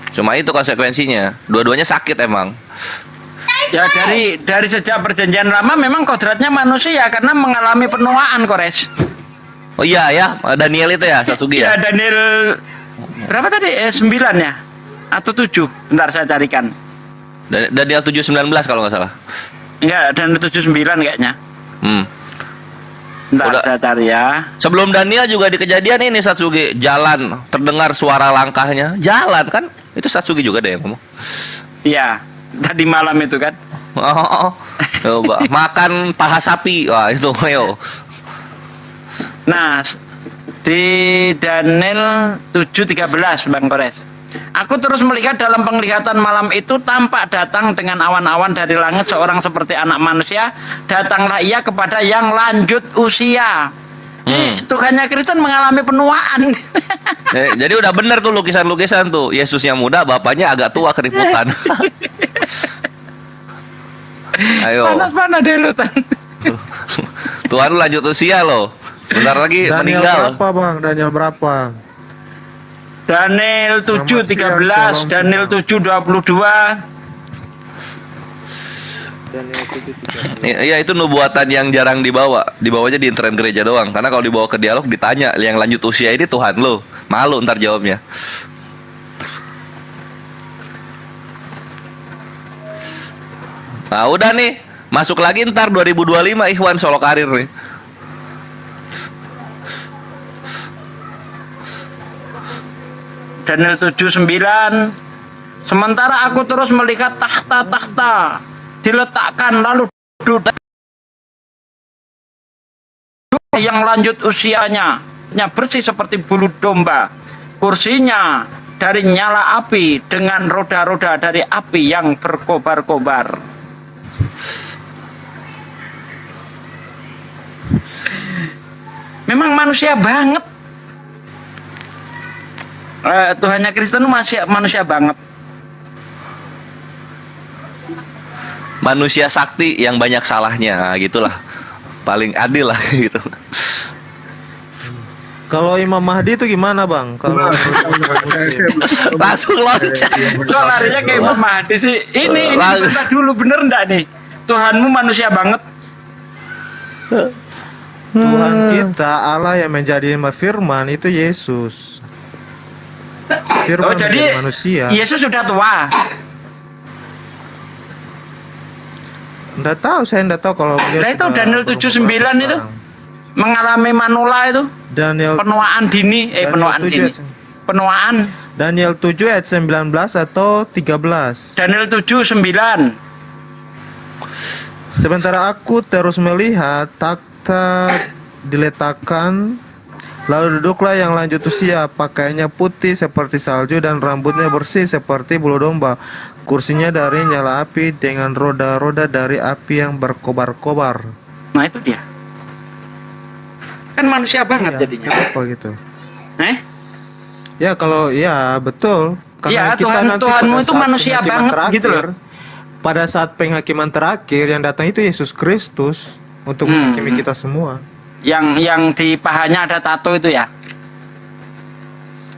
Cuma itu konsekuensinya. Dua-duanya sakit emang. Ya dari sejak perjanjian lama memang kodratnya manusia karena mengalami penuaan Kores. Oh iya ya, Daniel itu ya, Satsugi ya. Ya Daniel berapa tadi? 9 ya? Atau 7? Bentar saya carikan. Daniel 7:19 kalau nggak salah. Enggak, Daniel 79 kayaknya. Ntar Udah. saya cari ya. Sebelum Daniel juga di kejadian ini Satsugi, jalan terdengar suara langkahnya, jalan kan? Itu Satsugi juga deh yang ngomong. Iya, tadi malam itu kan. Oh, coba makan paha sapi, wah itu ayo. Nah, di Daniel 7:13 Bang Kores. Aku terus melihat dalam penglihatan malam itu tampak datang dengan awan-awan dari langit seorang seperti anak manusia. Datanglah ia kepada yang lanjut usia. Tuhannya Kristen mengalami penuaan. Jadi udah bener tuh lukisan-lukisan tuh. Yesusnya muda, bapaknya agak tua keriputan. Ayo. Panas-panas deh lu. Tuhan lu lanjut usia loh. Bentar lagi Daniel meninggal. berapa bang? Daniel berapa? Daniel 7:13, Daniel 7:22. Iya itu nubuatan yang jarang dibawa. Dibawanya di intern gereja doang. Karena kalau dibawa ke dialog ditanya, yang lanjut usia ini Tuhan lo. Malu ntar jawabnya. Nah udah nih, masuk lagi ntar 2025 Ikhwan solo karir nih. Daniel 7:9. Sementara aku terus melihat tahta-tahta diletakkan lalu duduk yang lanjut usianya, bersih seperti bulu domba. Kursinya dari nyala api dengan roda-roda dari api yang berkobar-kobar. Memang manusia banget. Tuhannya Kristen masih manusia banget. Manusia sakti yang banyak salahnya, gitulah. Paling adil lah gitu. Kalau Imam Mahdi itu gimana bang? Kalau langsung loncat. Kok larinya kayak Imam Mahdi sih? Ini bentar dulu, bener enggak nih? Tuhanmu manusia banget. Tuhan kita Allah yang menjadi firman itu Yesus. Firman jadi menjadi manusia. Yesus sudah tua. Nggak tahu, saya nggak tahu kalau dia Nah itu sudah Daniel 7:9 itu mengalami manula itu. Daniel penuaan dini, penuaan dini. Penuaan. Daniel 7 ayat 19 atau 13. Daniel 7:9. Sementara aku terus melihat takhta diletakkan, lalu duduklah yang lanjut usia, pakaiannya putih seperti salju dan rambutnya bersih seperti bulu domba. Kursinya dari nyala api dengan roda-roda dari api yang berkobar-kobar. Nah itu dia. Kan manusia banget jadinya. Apa gitu? Ya kalau ya betul. Karena ya, kita nanti Tuhanmu pada itu saat manusia penghakiman banget terakhir, gitu loh. Pada saat penghakiman terakhir yang datang itu Yesus Kristus untuk menghakimi kita semua. Yang di pahanya ada tato itu ya?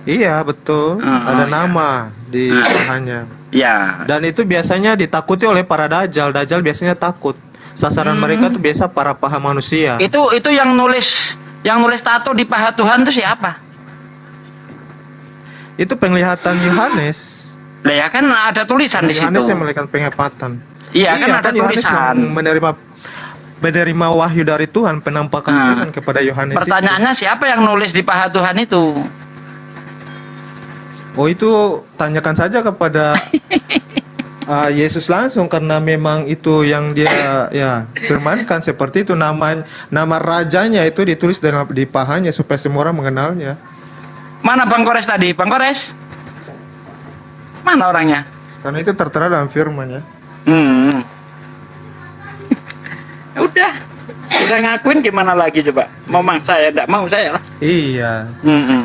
Iya betul. Ada nama di pahanya. Ya. Dan itu biasanya ditakuti oleh para dajjal. Dajjal biasanya takut. Sasaran mereka tuh biasa para paha manusia. Itu yang nulis tato di paha Tuhan itu siapa? Itu penglihatan Yohanes. Lah ya kan ada tulisan di situ. Yohanes yang melihat penglihatan. Iya kan ada Yohanes tulisan. yang menerima wahyu dari Tuhan, penampakan Tuhan kepada Yohanes. Pertanyaannya siapa yang nulis di paha Tuhan itu? Oh itu tanyakan saja kepada Yesus langsung, karena memang itu yang dia ya firmankan seperti itu. Nama rajanya itu ditulis di pahanya supaya semua orang mengenalnya. Mana Bang Kores tadi? Bang Kores? Mana orangnya? Karena itu tertera dalam firman ya. Udah ngakuin gimana lagi coba? Mau saya enggak mau saya lah. Iya.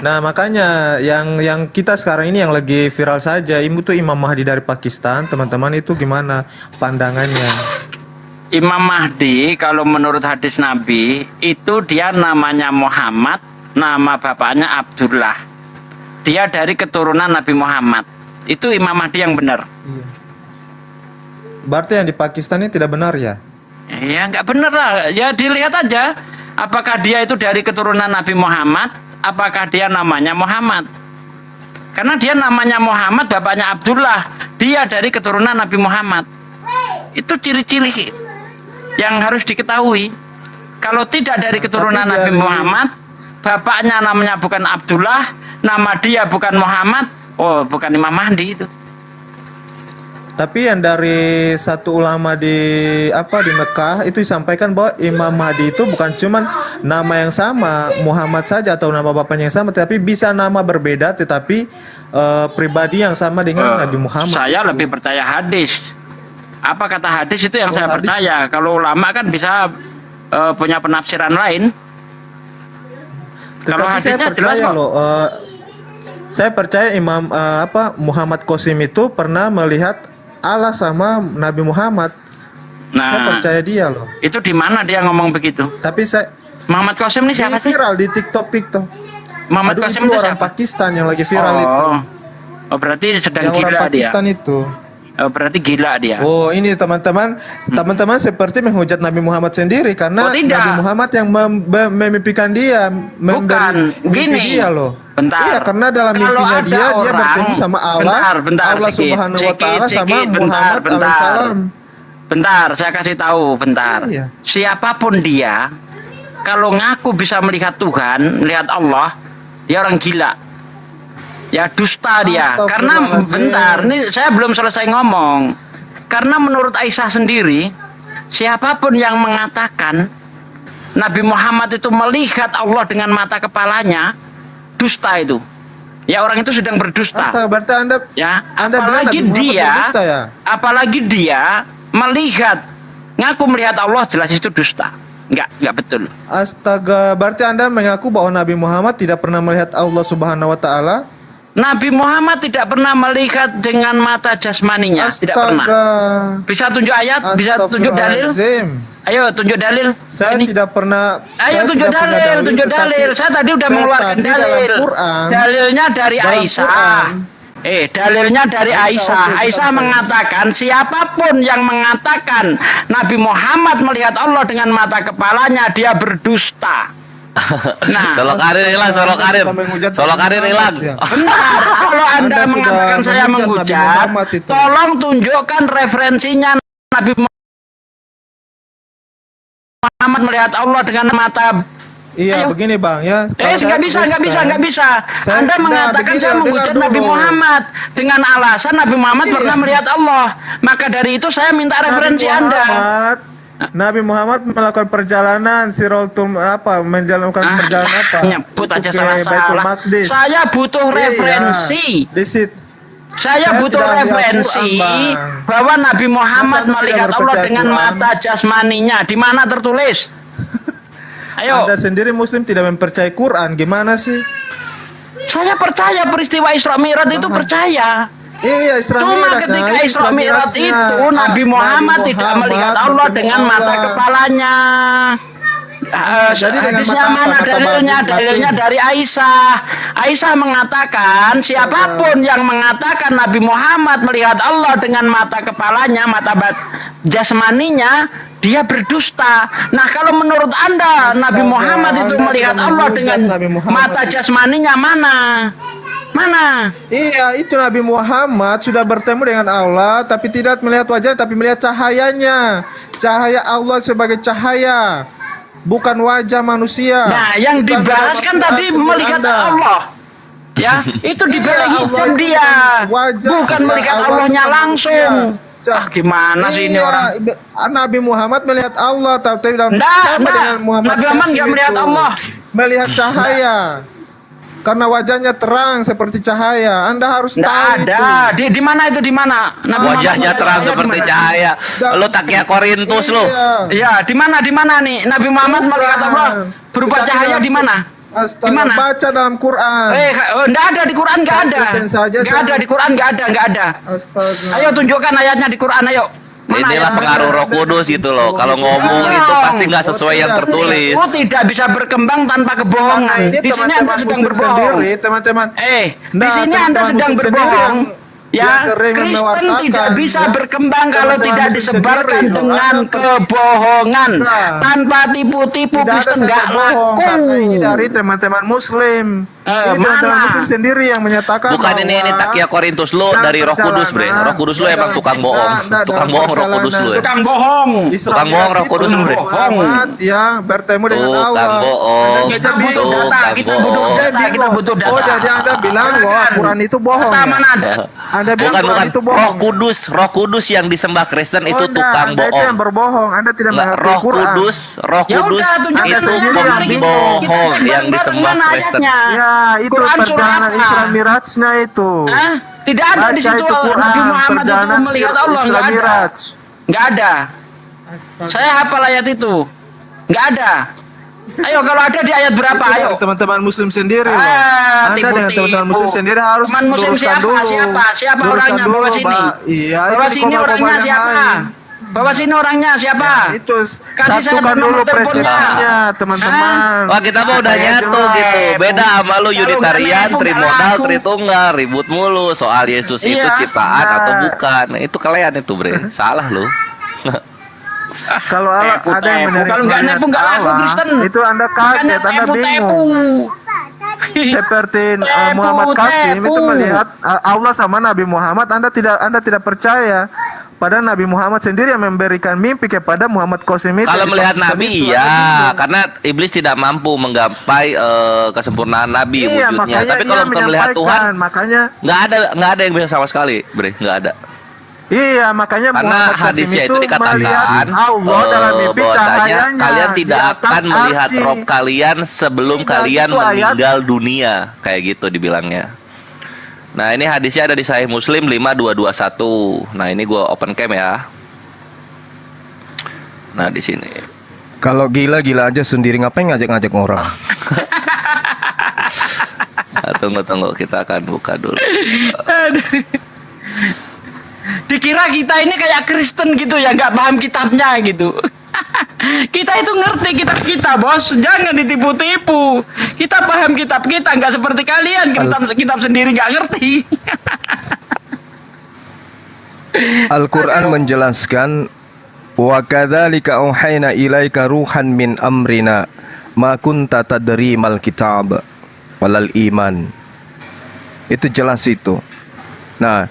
Nah makanya yang kita sekarang ini yang lagi viral saja, itu Imam Mahdi dari Pakistan, teman-teman itu gimana pandangannya? Imam Mahdi kalau menurut hadis Nabi itu dia namanya Muhammad, nama bapaknya Abdullah. Dia dari keturunan Nabi Muhammad. Itu Imam Mahdi yang benar. Iya. Berarti yang di Pakistan ini tidak benar ya? Ya nggak benar lah. Ya dilihat aja. Apakah dia itu dari keturunan Nabi Muhammad? Apakah dia namanya Muhammad? Karena dia namanya Muhammad, bapaknya Abdullah. Dia dari keturunan Nabi Muhammad. Itu ciri-ciri yang harus diketahui. Kalau tidak dari keturunan Nabi Muhammad, bapaknya namanya bukan Abdullah, nama dia bukan Muhammad, oh bukan Imam Mahdi itu. Tapi yang dari satu ulama di Mekah itu disampaikan bahwa Imam Mahdi itu bukan cuman nama yang sama Muhammad saja atau nama bapaknya yang sama, tapi bisa nama berbeda tetapi pribadi yang sama dengan Nabi Muhammad. Saya lebih percaya hadis. Apa kata hadis itu yang saya percaya. Kalau ulama kan bisa punya penafsiran lain. Kalau hadisnya jelas kok. Saya percaya Imam Muhammad Qasim itu pernah melihat Allah sama Nabi Muhammad. Nah, saya percaya dia loh. Itu di mana dia ngomong begitu? Tapi saya Muhammad Qasim ini siapa sih? Viral di TikTok. Muhammad Qasim itu itu orang siapa? Pakistan yang lagi viral itu. Oh, berarti sedang Yang gila orang Pakistan dia. itu. Oh, berarti gila dia. Oh, ini teman-teman seperti menghujat Nabi Muhammad sendiri karena tidak. Nabi Muhammad yang memimpikan dia, Bukan, gini. dia loh. Bentar. Iya, karena dalam Kalau mimpinya ada dia orang, bertemu sama Allah, bentar, Allah Sikit. Subhanahu wa taala sama Sikit, Muhammad alaihissalam. Bentar, saya kasih tahu, bentar. Iya. Siapapun dia, kalau ngaku bisa melihat Tuhan, melihat Allah, dia orang gila. Ya dusta dia. Karena bentar, ini saya belum selesai ngomong. Karena menurut Aisyah sendiri, siapapun yang mengatakan Nabi Muhammad itu melihat Allah dengan mata kepalanya, dusta itu. Ya orang itu sedang berdusta. Berarti Anda apalagi bilang Nabi Muhammad dia, berdusta ya? apalagi dia melihat, ngaku melihat Allah, jelas itu dusta. Enggak betul. Astaga, berarti Anda mengaku bahwa Nabi Muhammad tidak pernah melihat Allah Subhanahu wa taala? Nabi Muhammad tidak pernah melihat dengan mata jasmaninya, tidak pernah. Bisa tunjuk ayat, bisa tunjuk dalil. Ayo tunjuk dalil. Saya tidak pernah. Ayo tunjuk dalil, tunjuk dalil. Saya tadi udah mengeluarkan dalil. Dalilnya dari Aisyah. Dalilnya dari Aisyah. Aisyah mengatakan siapapun yang mengatakan Nabi Muhammad melihat Allah dengan mata kepalanya, dia berdusta. Nah, Solo Karir hilang. Benar, kalau Anda mengatakan saya menghujat, tolong tunjukkan referensinya Nabi Muhammad melihat Allah dengan mata. Iya, begini Bang ya. Nggak bisa. Anda mengatakan saya menghujat Nabi Muhammad dengan alasan Nabi Muhammad pernah melihat Allah. Maka dari itu saya minta referensi Anda. Nabi Muhammad melakukan perjalanan menjalankan perjalanan nyebut aja salah-salah. Saya butuh referensi. Saya butuh referensi bahwa Nabi Muhammad melihat Allah dengan mata jasmaninya. Di mana tertulis? Ayo. Anda sendiri Muslim tidak mempercayai Quran, gimana sih? Saya percaya peristiwa Isra Mi'raj itu percaya. Iya, Isra Cuma ketika Isra Mi'raj itu Nabi Muhammad tidak melihat Allah dengan mata kepalanya. Hadisnya mana dalilnya? Dalilnya dari Aisyah. Aisyah mengatakan siapapun yang mengatakan Nabi Muhammad melihat Allah dengan mata kepalanya, mata jasmaninya, dia berdusta. Nah, kalau menurut Anda Nabi Muhammad itu melihat Allah dengan mata jasmaninya mana? Mana? Iya, itu Nabi Muhammad sudah bertemu dengan Allah, tapi tidak melihat wajah, tapi melihat cahayanya. Cahaya Allah sebagai cahaya, bukan wajah manusia. Nah, yang dibahas kan tadi melihat Allah. Ya, itu dibalik hijab dia, bukan melihat Allahnya langsung. Gimana sih ini orang? Nabi Muhammad melihat Allah, tapi dalam dengan Muhammad Nabi Muhammad nggak melihat Allah, melihat cahaya. Karena wajahnya terang seperti cahaya. Anda harus tahu ada. Itu. Di mana itu? Di mana? Wajahnya terang seperti cahaya. Lo takya Korintus lo. Iya, di mana nih? Nabi Muhammad melihat Allah berupa cahaya di mana? Di mana? Baca dalam Quran. Enggak ada di Quran, enggak ada. Enggak ada di Quran, enggak ada. Astaga. Ayo tunjukkan ayatnya di Quran, ayo. Inilah pengaruh Roh Kudus gitu loh. Kalau ngomong itu pasti nggak sesuai yang tertulis. Itu tidak bisa berkembang tanpa kebohongan. Di sini Anda sedang berbohong. Teman-teman. Di sini Anda sedang berbohong. Ya, Kristen tidak bisa berkembang kalau tidak disebarkan dengan kebohongan. Tanpa tipu-tipu Kristen nggak laku. Ini dari teman-teman Muslim. Ini teman-teman Muslim sendiri yang menyatakan Bukan ini takia Korintus lu dari Roh Kudus, Bre. Roh Kudus lu emang tukang bohong. Tukang bohong Roh Kudus lu. Tukang bohong. Tukang bohong Roh Kudus lu, Bre. Ya, bertemu dengan Allah. Tukang bohong. Kita butuh data, kita butuh data, kita butuh data. Oh, jadi Anda bilang bahwa Quran itu bohong. Mana ada? Anda bilang Bukan, Quran itu bohong. Roh Kudus yang disembah Kristen itu tukang Anda itu yang bohong. berbohong. Anda tidak mengerti Roh Quran. Kudus Ya udah, tunjukkan itu aja, mari kita bohong bareng-bareng yang disembah mana Kristen. ayatnya? Ya, itu Quran surah perjalanan apa? Isra Mirajnya itu. Tidak ada di Baca situ itu Quran, Nabi Muhammad itu perjalanan melihat Allah, Isra nggak ada. Miraj. Nggak ada. Saya hafal ayat itu. Nggak ada. Ayo kalau ada di ayat berapa? Itu Ayo. dari teman-teman Muslim sendiri loh. Anda tipu-tipu. dengan teman-teman Muslim sendiri harus Teman Muslim luruskan siapa? dulu. Siapa Luruskan orangnya? dulu, Bawa sini. Pak. Iya, Bawa itu sini orangnya komal-komal yang siapa? lain. Bawa sini orangnya siapa? Ya, itu Kasih saya satukan nomor dulu teleponnya. presidennya, teman-teman. Wah, kita mah udah Supaya nyatu jelas. gitu. Beda sama lu Unitarian, nggak Trimodal, laku. Tritunggal, ribut mulu soal Yesus itu Iya. ciptaan atau bukan. Itu kalian itu, Bre. Salah lu. Kalau Allah ada yang menarik Kalau nggak nepu nggak laku Allah, Kristen. itu Anda kaget, Anda bingung. Seperti Muhammad Qasim itu melihat Allah sama Nabi Muhammad, Anda tidak percaya. Padahal Nabi Muhammad sendiri yang memberikan mimpi kepada Muhammad Qasim itu. Kalau melihat Di Nabi itu, iya, karena iblis tidak mampu menggapai kesempurnaan Nabi Iya, wujudnya. makanya Tapi ia kalau kita melihat Tuhan, menyampaikan, makanya nggak ada yang bisa sama sekali, Bre, nggak ada. iya, makanya Karena Muhammad Qasim hadisnya itu itu dikatakan melihat Allah dalam mimpi bahwasanya cahayanya kalian di tidak atas akan melihat arsy. Rob kalian sebelum Tidak, kalian itu ayat. meninggal dunia, kayak gitu dibilangnya. Nah, ini hadisnya ada di Sahih Muslim 5221. Nah, ini gua open cam ya. Nah, di sini. Kalau gila-gila aja sendiri, ngapain ngajak-ngajak orang? Nah, tunggu kita akan buka dulu. Dikira kita ini kayak Kristen gitu ya, nggak paham kitabnya gitu. Kita itu ngerti kitab kita, bos. Jangan ditipu-tipu. Kita paham kitab kita, nggak seperti kalian. Kitab sendiri nggak ngerti. Al-Quran menjelaskan, wa kadzalika auhayna ilaika ruhan min amrina ma kunta tadri mal kitab walal iman. Itu jelas itu. Nah,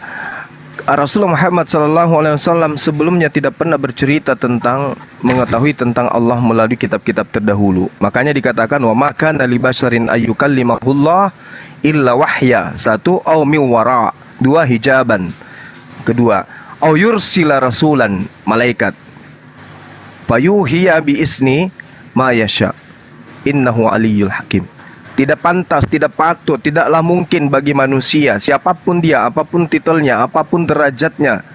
Rasulullah Muhammad SAW sebelumnya tidak pernah bercerita tentang mengetahui tentang Allah melalui kitab-kitab terdahulu. Makanya dikatakan wa maka li basyarin ayyukallimahullah illa wahya. Satu, au min wara. Dua, hijaban. Kedua, au yursila rasulan, malaikat. Fayuhiya bi isni ma yasha. Innahu aliyyul hakim. Tidak pantas, tidak patut, tidaklah mungkin bagi manusia, siapapun dia, apapun titelnya, apapun derajatnya,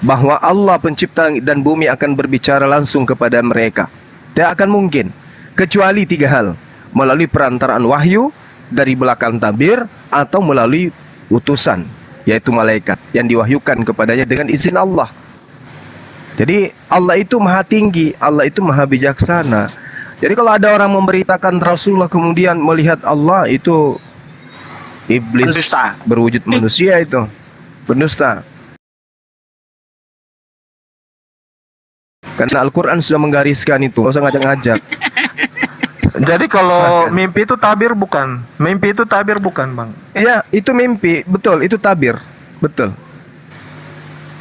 bahwa Allah pencipta dan bumi akan berbicara langsung kepada mereka. Tidak akan mungkin, kecuali tiga hal: melalui perantaraan wahyu, dari belakang tabir, atau melalui utusan, yaitu malaikat yang diwahyukan kepadanya dengan izin Allah. Jadi Allah itu maha tinggi, Allah itu maha bijaksana. Jadi kalau ada orang memberitakan Rasulullah kemudian melihat Allah, itu iblis Pendusta. berwujud manusia, itu pendusta. Karena Al-Quran sudah menggariskan itu, nggak usah ngajak-ngajak. Jadi kalau mimpi itu tabir bukan? Mimpi itu tabir bukan, Bang? Iya, itu mimpi, betul, itu tabir, betul.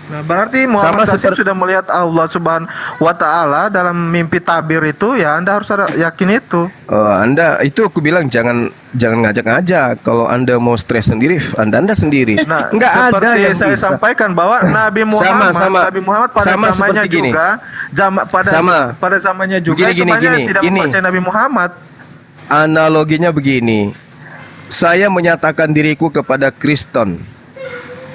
Nah, berarti Muhammad Sama Qasim sudah melihat Allah Subhanahu wa Ta'ala dalam mimpi tabir itu, ya Anda harus yakin itu. Anda itu aku bilang jangan ngajak-ngajak. Kalau Anda mau stres sendiri, Anda sendiri. Nah, Nggak ada seperti yang saya bisa. sampaikan bahwa Nabi Muhammad, Nabi Muhammad pada sama zamannya seperti gini. juga, pada zamannya juga itu banyak yang tidak mempercayai Nabi Muhammad. Analoginya begini. Saya menyatakan diriku kepada Kristen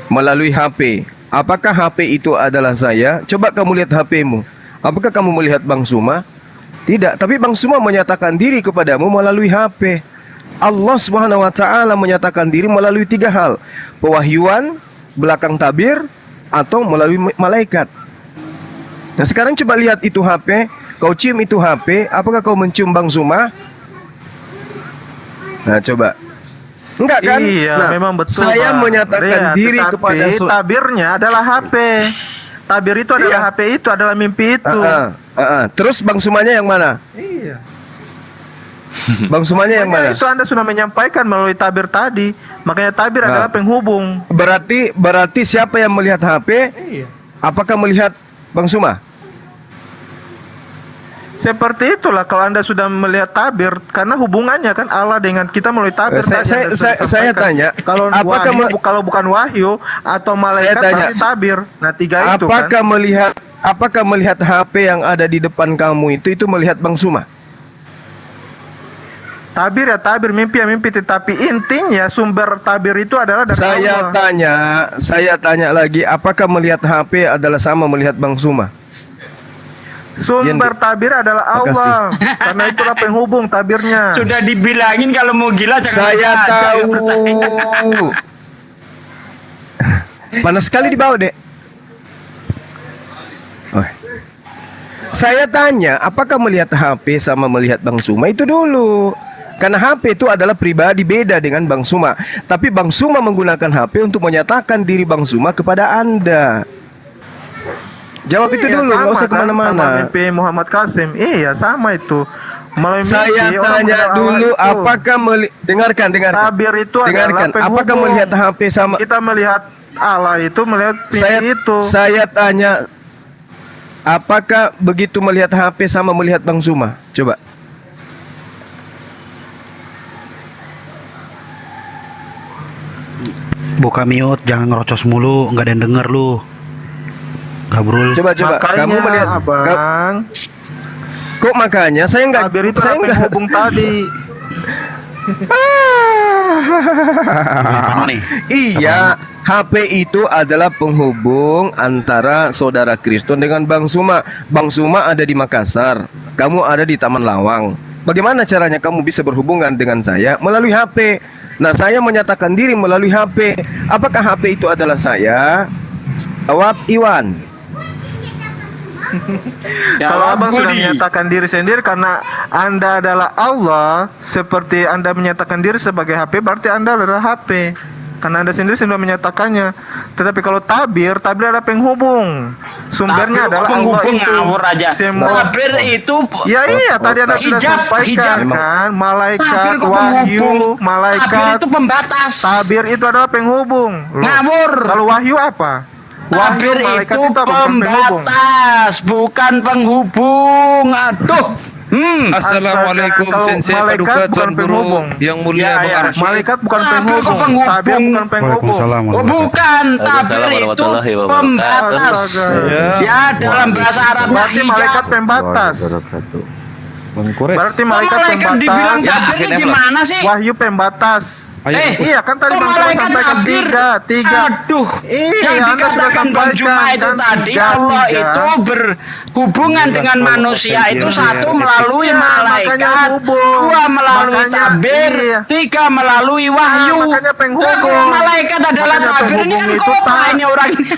melalui HP. Apakah HP itu adalah saya? Coba kamu lihat HP-mu. Apakah kamu melihat Bang Suma? Tidak, tapi Bang Suma menyatakan diri kepadamu melalui HP. Allah Subhanahu wa Ta'ala menyatakan diri melalui tiga hal: pewahyuan, belakang tabir, atau melalui malaikat. Nah, sekarang coba lihat itu HP. Kau cium itu HP, apakah kau mencium Bang Suma? Nah, coba. Enggak kan? Iya, nah, memang betul. saya Bang. menyatakan Iya, diri tetapi kepada tabirnya adalah HP. Tabir itu adalah HP itu, adalah mimpi itu. Terus Bang Sumanya yang mana? Iya. Bang Sumanya yang mana? Itu Anda sudah menyampaikan melalui tabir tadi. Makanya tabir adalah penghubung. Berarti siapa yang melihat HP? Iya. Apakah melihat Bang Suma? Seperti itulah kalau Anda sudah melihat tabir, karena hubungannya kan Allah dengan kita melalui tabir. Saya tanya, kalau wahyu, kalau bukan wahyu atau malaikat berarti tabir. Nah, tiga itu kan. Apakah melihat HP yang ada di depan kamu itu melihat Bang Suma? Tabir ya tabir, mimpi ya mimpi, tetapi intinya sumber tabir itu adalah dari Allah. Saya tanya lagi, apakah melihat HP adalah sama melihat Bang Suma? Sumber tabir adalah Allah. Karena itulah penghubung tabirnya. Sudah dibilangin kalau mau gila jangan saya tahu. Panas sekali di bawah, Dek. Oh. Saya tanya, apakah melihat HP sama melihat Bang Suma itu dulu? Karena HP itu adalah pribadi, beda dengan Bang Suma. Tapi Bang Suma menggunakan HP untuk menyatakan diri Bang Suma kepada Anda. Jawab itu dulu, nggak usah kemana-mana. Sama mimpi Muhammad Kasim, iya sama itu. Saya tanya dulu, apakah dengarkan. Tabir itu adalah penghubung. Apakah melihat HP sama? Kita melihat Allah itu melihat mimpi itu. Saya tanya, apakah begitu melihat HP sama melihat Bang Suma? Coba. Buka mute, jangan ngerocos mulu, nggak ada yang denger lu. Gabrul. Coba. Makanya, kamu melihat Abang. Kok makanya saya nggak. Tabir itu penghubung tadi. Iya, HP itu adalah penghubung antara saudara Kristen dengan Bang Suma. Bang Suma ada di Makassar, kamu ada di Taman Lawang. Bagaimana caranya kamu bisa berhubungan dengan saya? Melalui HP. Nah, saya menyatakan diri melalui HP. Apakah HP itu adalah saya? Jawab Iwan. Kalau Abang sudah menyatakan diri sendiri karena Anda adalah Allah, seperti Anda menyatakan diri sebagai HP, berarti Anda adalah HP. Karena Anda sendiri sudah menyatakannya. Tetapi kalau tabir adalah penghubung. Sumbernya adalah Allah itu. Tabir itu iya tadi Anda sudah sampaikan kan, malaikat, wahyu, malaikat. Tabir itu pembatas. Tabir itu adalah penghubung. Ngawur. Kalau wahyu apa? Tabir itu pembatas, bukan penghubung. Aduh. Assalamualaikum Sensei Paduka Tuan Guru yang mulia Bang Arsyid. Malaikat bukan penghubung. Tabir bukan penghubung. Oh, bukan, tabir itu pembatas. Ya, dalam bahasa Arab berarti malaikat pembatas. Berarti malaikat dibilang tabir ini gimana sih? Wahyu pembatas. Iya kan tadi Bang malaikat sampaikan tiga. Aduh, iya, yang dikatakan Bang Juma itu tadi Allah itu berhubungan dengan manusia itu satu melalui malaikat, dua melalui tabir, tiga melalui wahyu. Malaikat adalah tabir, ini kan koma ini orang ini.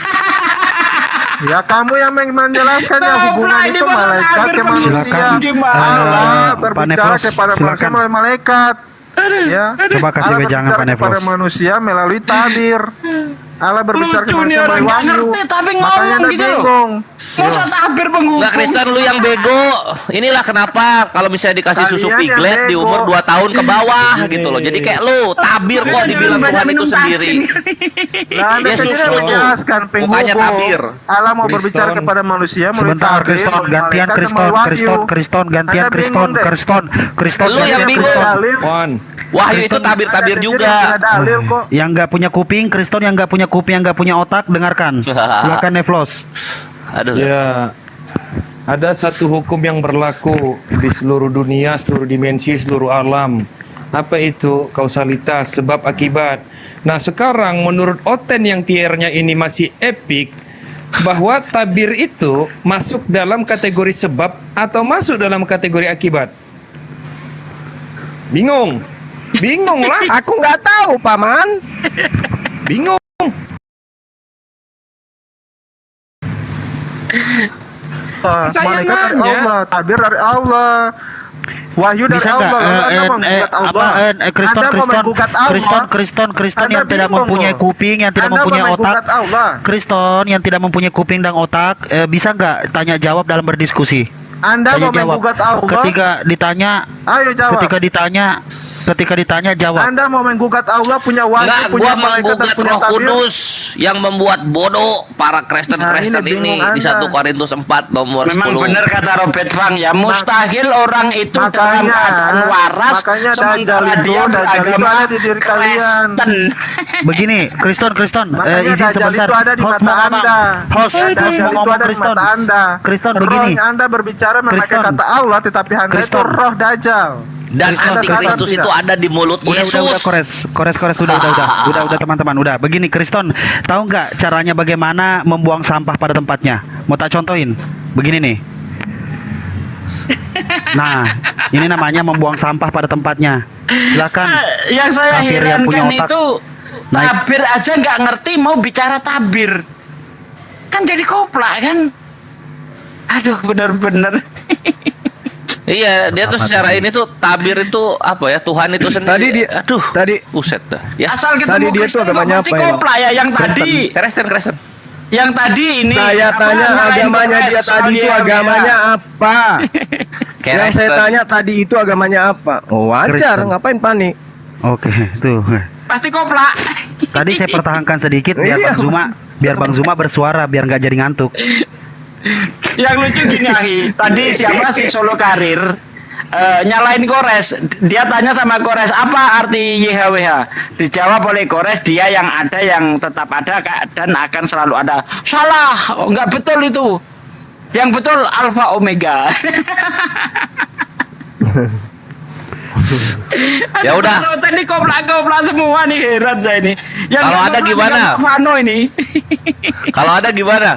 Ya kamu yang menjelaskannya, hubungan itu malaikat ke manusia. Allah berbicara kepada manusia melalui malaikat. Ya, coba kasih wejangan Pak Nefros kepada manusia melalui tabir. Allah berbicara ke manusia melalui wahyu. Makanya Anda bingung. Masa tabir penghubung? Nggak, Kristen, lu yang bego. Inilah kenapa kalau misalnya dikasih susu piglet di umur 2 tahun ke bawah gitu loh. Jadi kayak lu tabir kok dibilang Tuhan itu sendiri. Nah, Anda sendiri menjelaskan penghubung. Allah mau berbicara kepada manusia melalui tabir. Gantian Kriston, gantian Kriston. Lu yang bingung. Wahyu itu tabir-tabir juga. Yang nggak punya kuping, Kriston yang nggak punya kuping, yang nggak punya otak, dengarkan. Silakan Neflos. Aduh. Ya, ada satu hukum yang berlaku di seluruh dunia, seluruh dimensi, seluruh alam. Apa itu? Kausalitas, sebab akibat. Nah, sekarang menurut Oten yang tiernya ini masih epik, bahwa tabir itu masuk dalam kategori sebab atau masuk dalam kategori akibat. Bingung lah. Aku nggak tahu, Paman. Bingung. Malaikat dari Allah, tabir dari Allah, wahyu dari Allah. Anda menggugat Allah. Kriston yang tidak mempunyai kuping, yang tidak mempunyai otak. Kriston yang tidak mempunyai kuping dan otak, bisa nggak tanya jawab dalam berdiskusi? Anda Saya mau jawab. menggugat Allah? Ketika ditanya, Ayo jawab. ketika ditanya jawab. Anda mau menggugat Allah punya wajib, Enggak, punya gua malaikat dan menggugat punya Roh tabir? Kudus yang membuat bodoh para Kristen-Kristen Nah, ini ini bingung di Anda. 1 Korintus 4 nomor 10. Memang benar kata Robert Fang ya, mustahil orang itu dalam keadaan waras makanya sementara Dajjal dia itu beragama ada di diri kalian. Kristen. Begini, Kristen, Makanya izin Dajjal sebentar. itu ada di Host mata mau ngomong. Anda. Host Dajjal mau itu ngomong, ada di Kristen. mata Anda. Kristen Roh begini. yang Anda berbicara memakai Kristen. kata Allah, tetapi Anda itu Kristen. roh Dajjal. Dan Anda antikristus sadar itu tidak? ada di mulut Yesus. Udah kores udah teman-teman udah. Begini Kristen, tahu nggak caranya bagaimana membuang sampah pada tempatnya? Mau tak contohin? Begini nih. Nah, ini namanya membuang sampah pada tempatnya. Silakan. Yang saya Kafir yang punya herankan otak. itu tabir aja nggak ngerti mau bicara tabir, kan jadi koplak kan? Aduh, benar-benar. Iya, dia tuh secara ini tuh tabir itu apa ya? Tuhan itu sendiri. Tadi buset dah. Ya. Asal ketemu Kristen kok pasti koplak ya. Yang tadi Kristen. Yang tadi ini Saya tanya agamanya dia tadi itu agamanya apa? Yang saya tanya tadi itu agamanya apa? Oh, wajar, Kristen. ngapain panik? Oke, tuh. pasti koplak. Tadi saya pertahankan sedikit biar Iya. Bang Zuma bersuara biar nggak jadi ngantuk. Yang lucu gini Ahi, tadi siapa si Solo Karir nyalain Kores, dia tanya sama Kores apa arti YHWH, dijawab oleh Kores dia yang ada, yang tetap ada dan akan selalu ada. Salah, nggak betul itu, yang betul Alpha Omega. Ya udah. Tadi koplak semua nih, heran saya ini. Kalau ada gimana? Vano ini. Kalau ada gimana?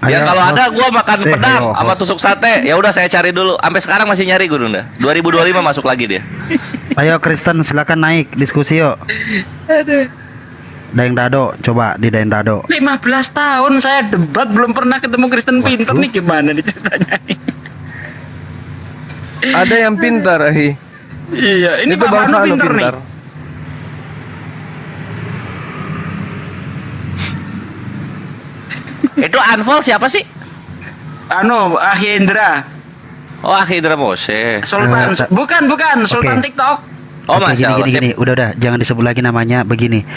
Ya Ayo, kalau ada gua makan Host. pedang Ayo, sama tusuk sate. Ya udah saya cari dulu. Sampai sekarang masih nyari gue Nunda. 2025 masuk lagi dia. Ayo Kristen silakan naik diskusi yuk. Aduh. Daeng Dado, coba di Daeng Dado. 15 tahun saya debat belum pernah ketemu Kristen pinter nih, gimana nih ceritanya nih? Ada yang pintar, Ahi. Iya, ini Itu Pak Bang Vano Vano pinter nih. pintar. Itu Anfol siapa sih? Anu, Ahyendra. Oh, Ahyendra Mose. Sultan, bukan, Sultan Oke. TikTok. Oh, Oke, Masya Allah. gini. Udah, jangan disebut lagi namanya. Begini,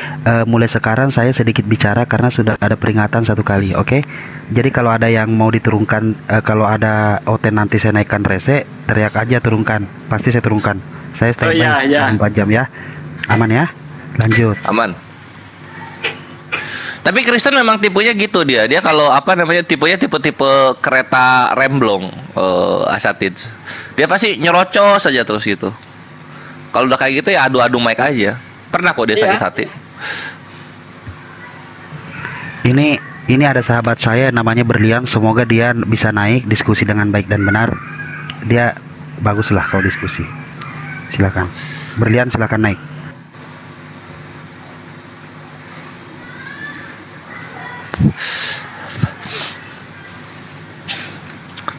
mulai sekarang saya sedikit bicara karena sudah ada peringatan 1 kali, oke? Jadi kalau ada yang mau diturunkan, kalau ada OT nanti saya naikkan rese, teriak aja turunkan. Pasti saya turunkan. Saya standby iya. 4 jam ya. Aman ya? Lanjut. Aman. Tapi Kristen memang tipenya gitu dia. Dia kalau apa namanya tipenya tipe-tipe kereta remblong asatid. Dia pasti nyerocos saja terus gitu. Kalau udah kayak gitu ya adu-adu mic aja. Pernah kok dia sakit hati. Ini ada sahabat saya namanya Berlian. Semoga dia bisa naik diskusi dengan baik dan benar. Dia baguslah kalau diskusi. Silakan. Berlian silakan naik.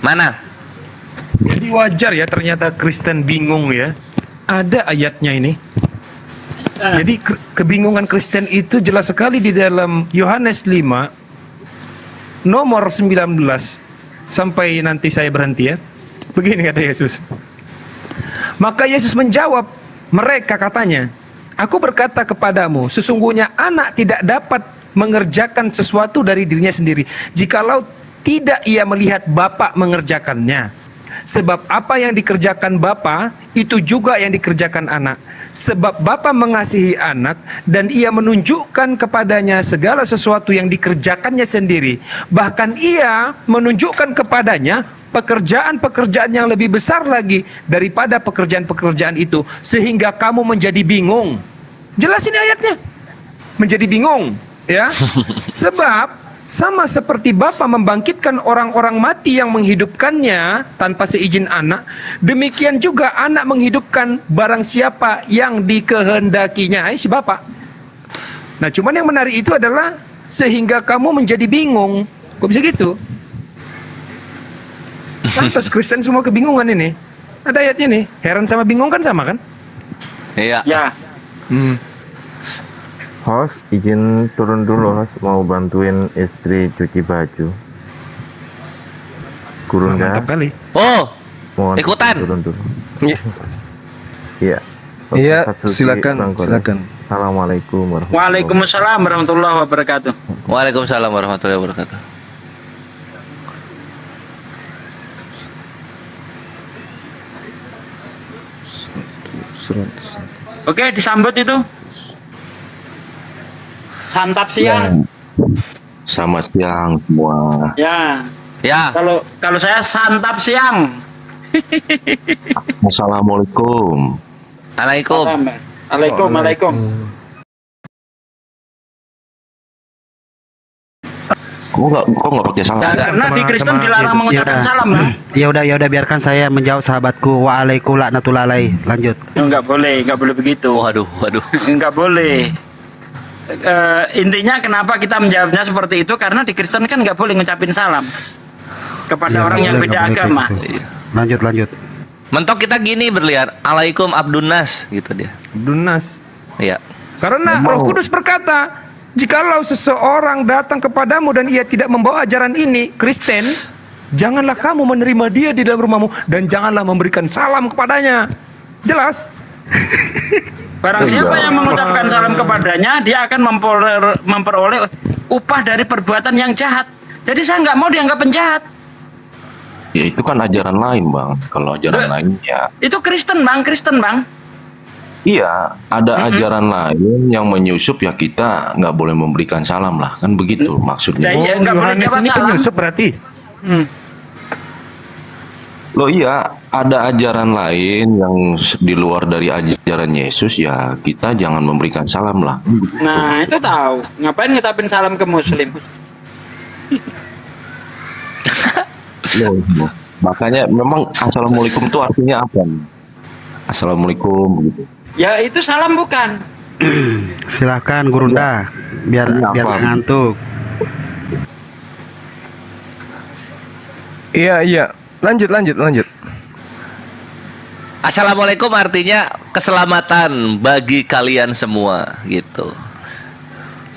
Mana? Jadi wajar ya ternyata Kristen bingung ya. Ada ayatnya ini. Jadi kebingungan Kristen itu jelas sekali di dalam Yohanes 5 nomor 19 sampai nanti saya berhenti ya. Begini kata Yesus. Maka Yesus menjawab mereka katanya, aku berkata kepadamu, sesungguhnya anak tidak dapat mengerjakan sesuatu dari dirinya sendiri jikalau tidak ia melihat Bapa mengerjakannya. Sebab apa yang dikerjakan Bapa itu juga yang dikerjakan anak. Sebab Bapa mengasihi anak dan ia menunjukkan kepadanya segala sesuatu yang dikerjakannya sendiri. Bahkan ia menunjukkan kepadanya pekerjaan-pekerjaan yang lebih besar lagi daripada pekerjaan-pekerjaan itu, sehingga kamu menjadi bingung. Jelas ini ayatnya. Menjadi bingung, ya. Sebab sama seperti Bapa membangkitkan orang-orang mati yang menghidupkannya tanpa seizin anak, demikian juga anak menghidupkan barang siapa yang dikehendakinya, si Bapa. Nah, cuman yang menarik itu adalah sehingga kamu menjadi bingung. Kok bisa gitu? Lantas Kristen semua kebingungan ini. Ada ayatnya nih, heran sama bingung kan sama kan? Iya. Ya. Host, izin turun dulu host, mau bantuin istri cuci baju. Gurunda. Mantap kali. Oh, Mohon ikutan. turun dulu. Iya. Iya. Iya, Ustaz Suci silakan, Bangkone. silakan. Assalamualaikum warahmatullahi Waalaikumsalam warahmatullahi wabarakatuh. Waalaikumsalam warahmatullahi wabarakatuh. Oke, disambut itu. Santap siang. Selamat siang semua. Ya. Ya. Kalau saya santap siang. Assalamualaikum. Waalaikum. Kok nggak pakai salam? Karena di Kristen dilarang mengucapkan salam, Bang. Ya udah biarkan saya menjawab sahabatku. Waalaikum laknatullahi. Lanjut. Enggak boleh begitu. Waduh. Enggak boleh. Intinya kenapa kita menjawabnya seperti itu karena di Kristen kan nggak boleh ngucapin salam kepada orang yang beda agama. Lanjut. Mentok kita gini berlian. Alaikum Abdunas gitu dia. Abdunas. Iya. Karena Roh Kudus berkata, jikalau seseorang datang kepadamu dan ia tidak membawa ajaran ini, Kristen, janganlah kamu menerima dia di dalam rumahmu dan janganlah memberikan salam kepadanya. Jelas? Barang siapa yang mengucapkan salam kepadanya, dia akan memperoleh upah dari perbuatan yang jahat. Jadi saya nggak mau dianggap penjahat. Ya itu kan ajaran lain bang. Kalau ajaran lainnya. Itu Kristen bang. Iya, ada ajaran lain yang menyusup ya kita nggak boleh memberikan salam lah, kan begitu maksudnya. Ya, nggak boleh Yohanes jawab ini salam. penyusup berarti? Loh iya, ada ajaran lain yang di luar dari ajaran Yesus ya kita jangan memberikan salam lah. Nah itu tahu. Ngapain ngucapin salam ke Muslim? Loh, makanya memang assalamualaikum itu artinya apa? Assalamualaikum gitu. Ya itu salam bukan? Silahkan Gurunda. Biar nggak ngantuk. Iya. Lanjut. Assalamualaikum artinya keselamatan bagi kalian semua gitu.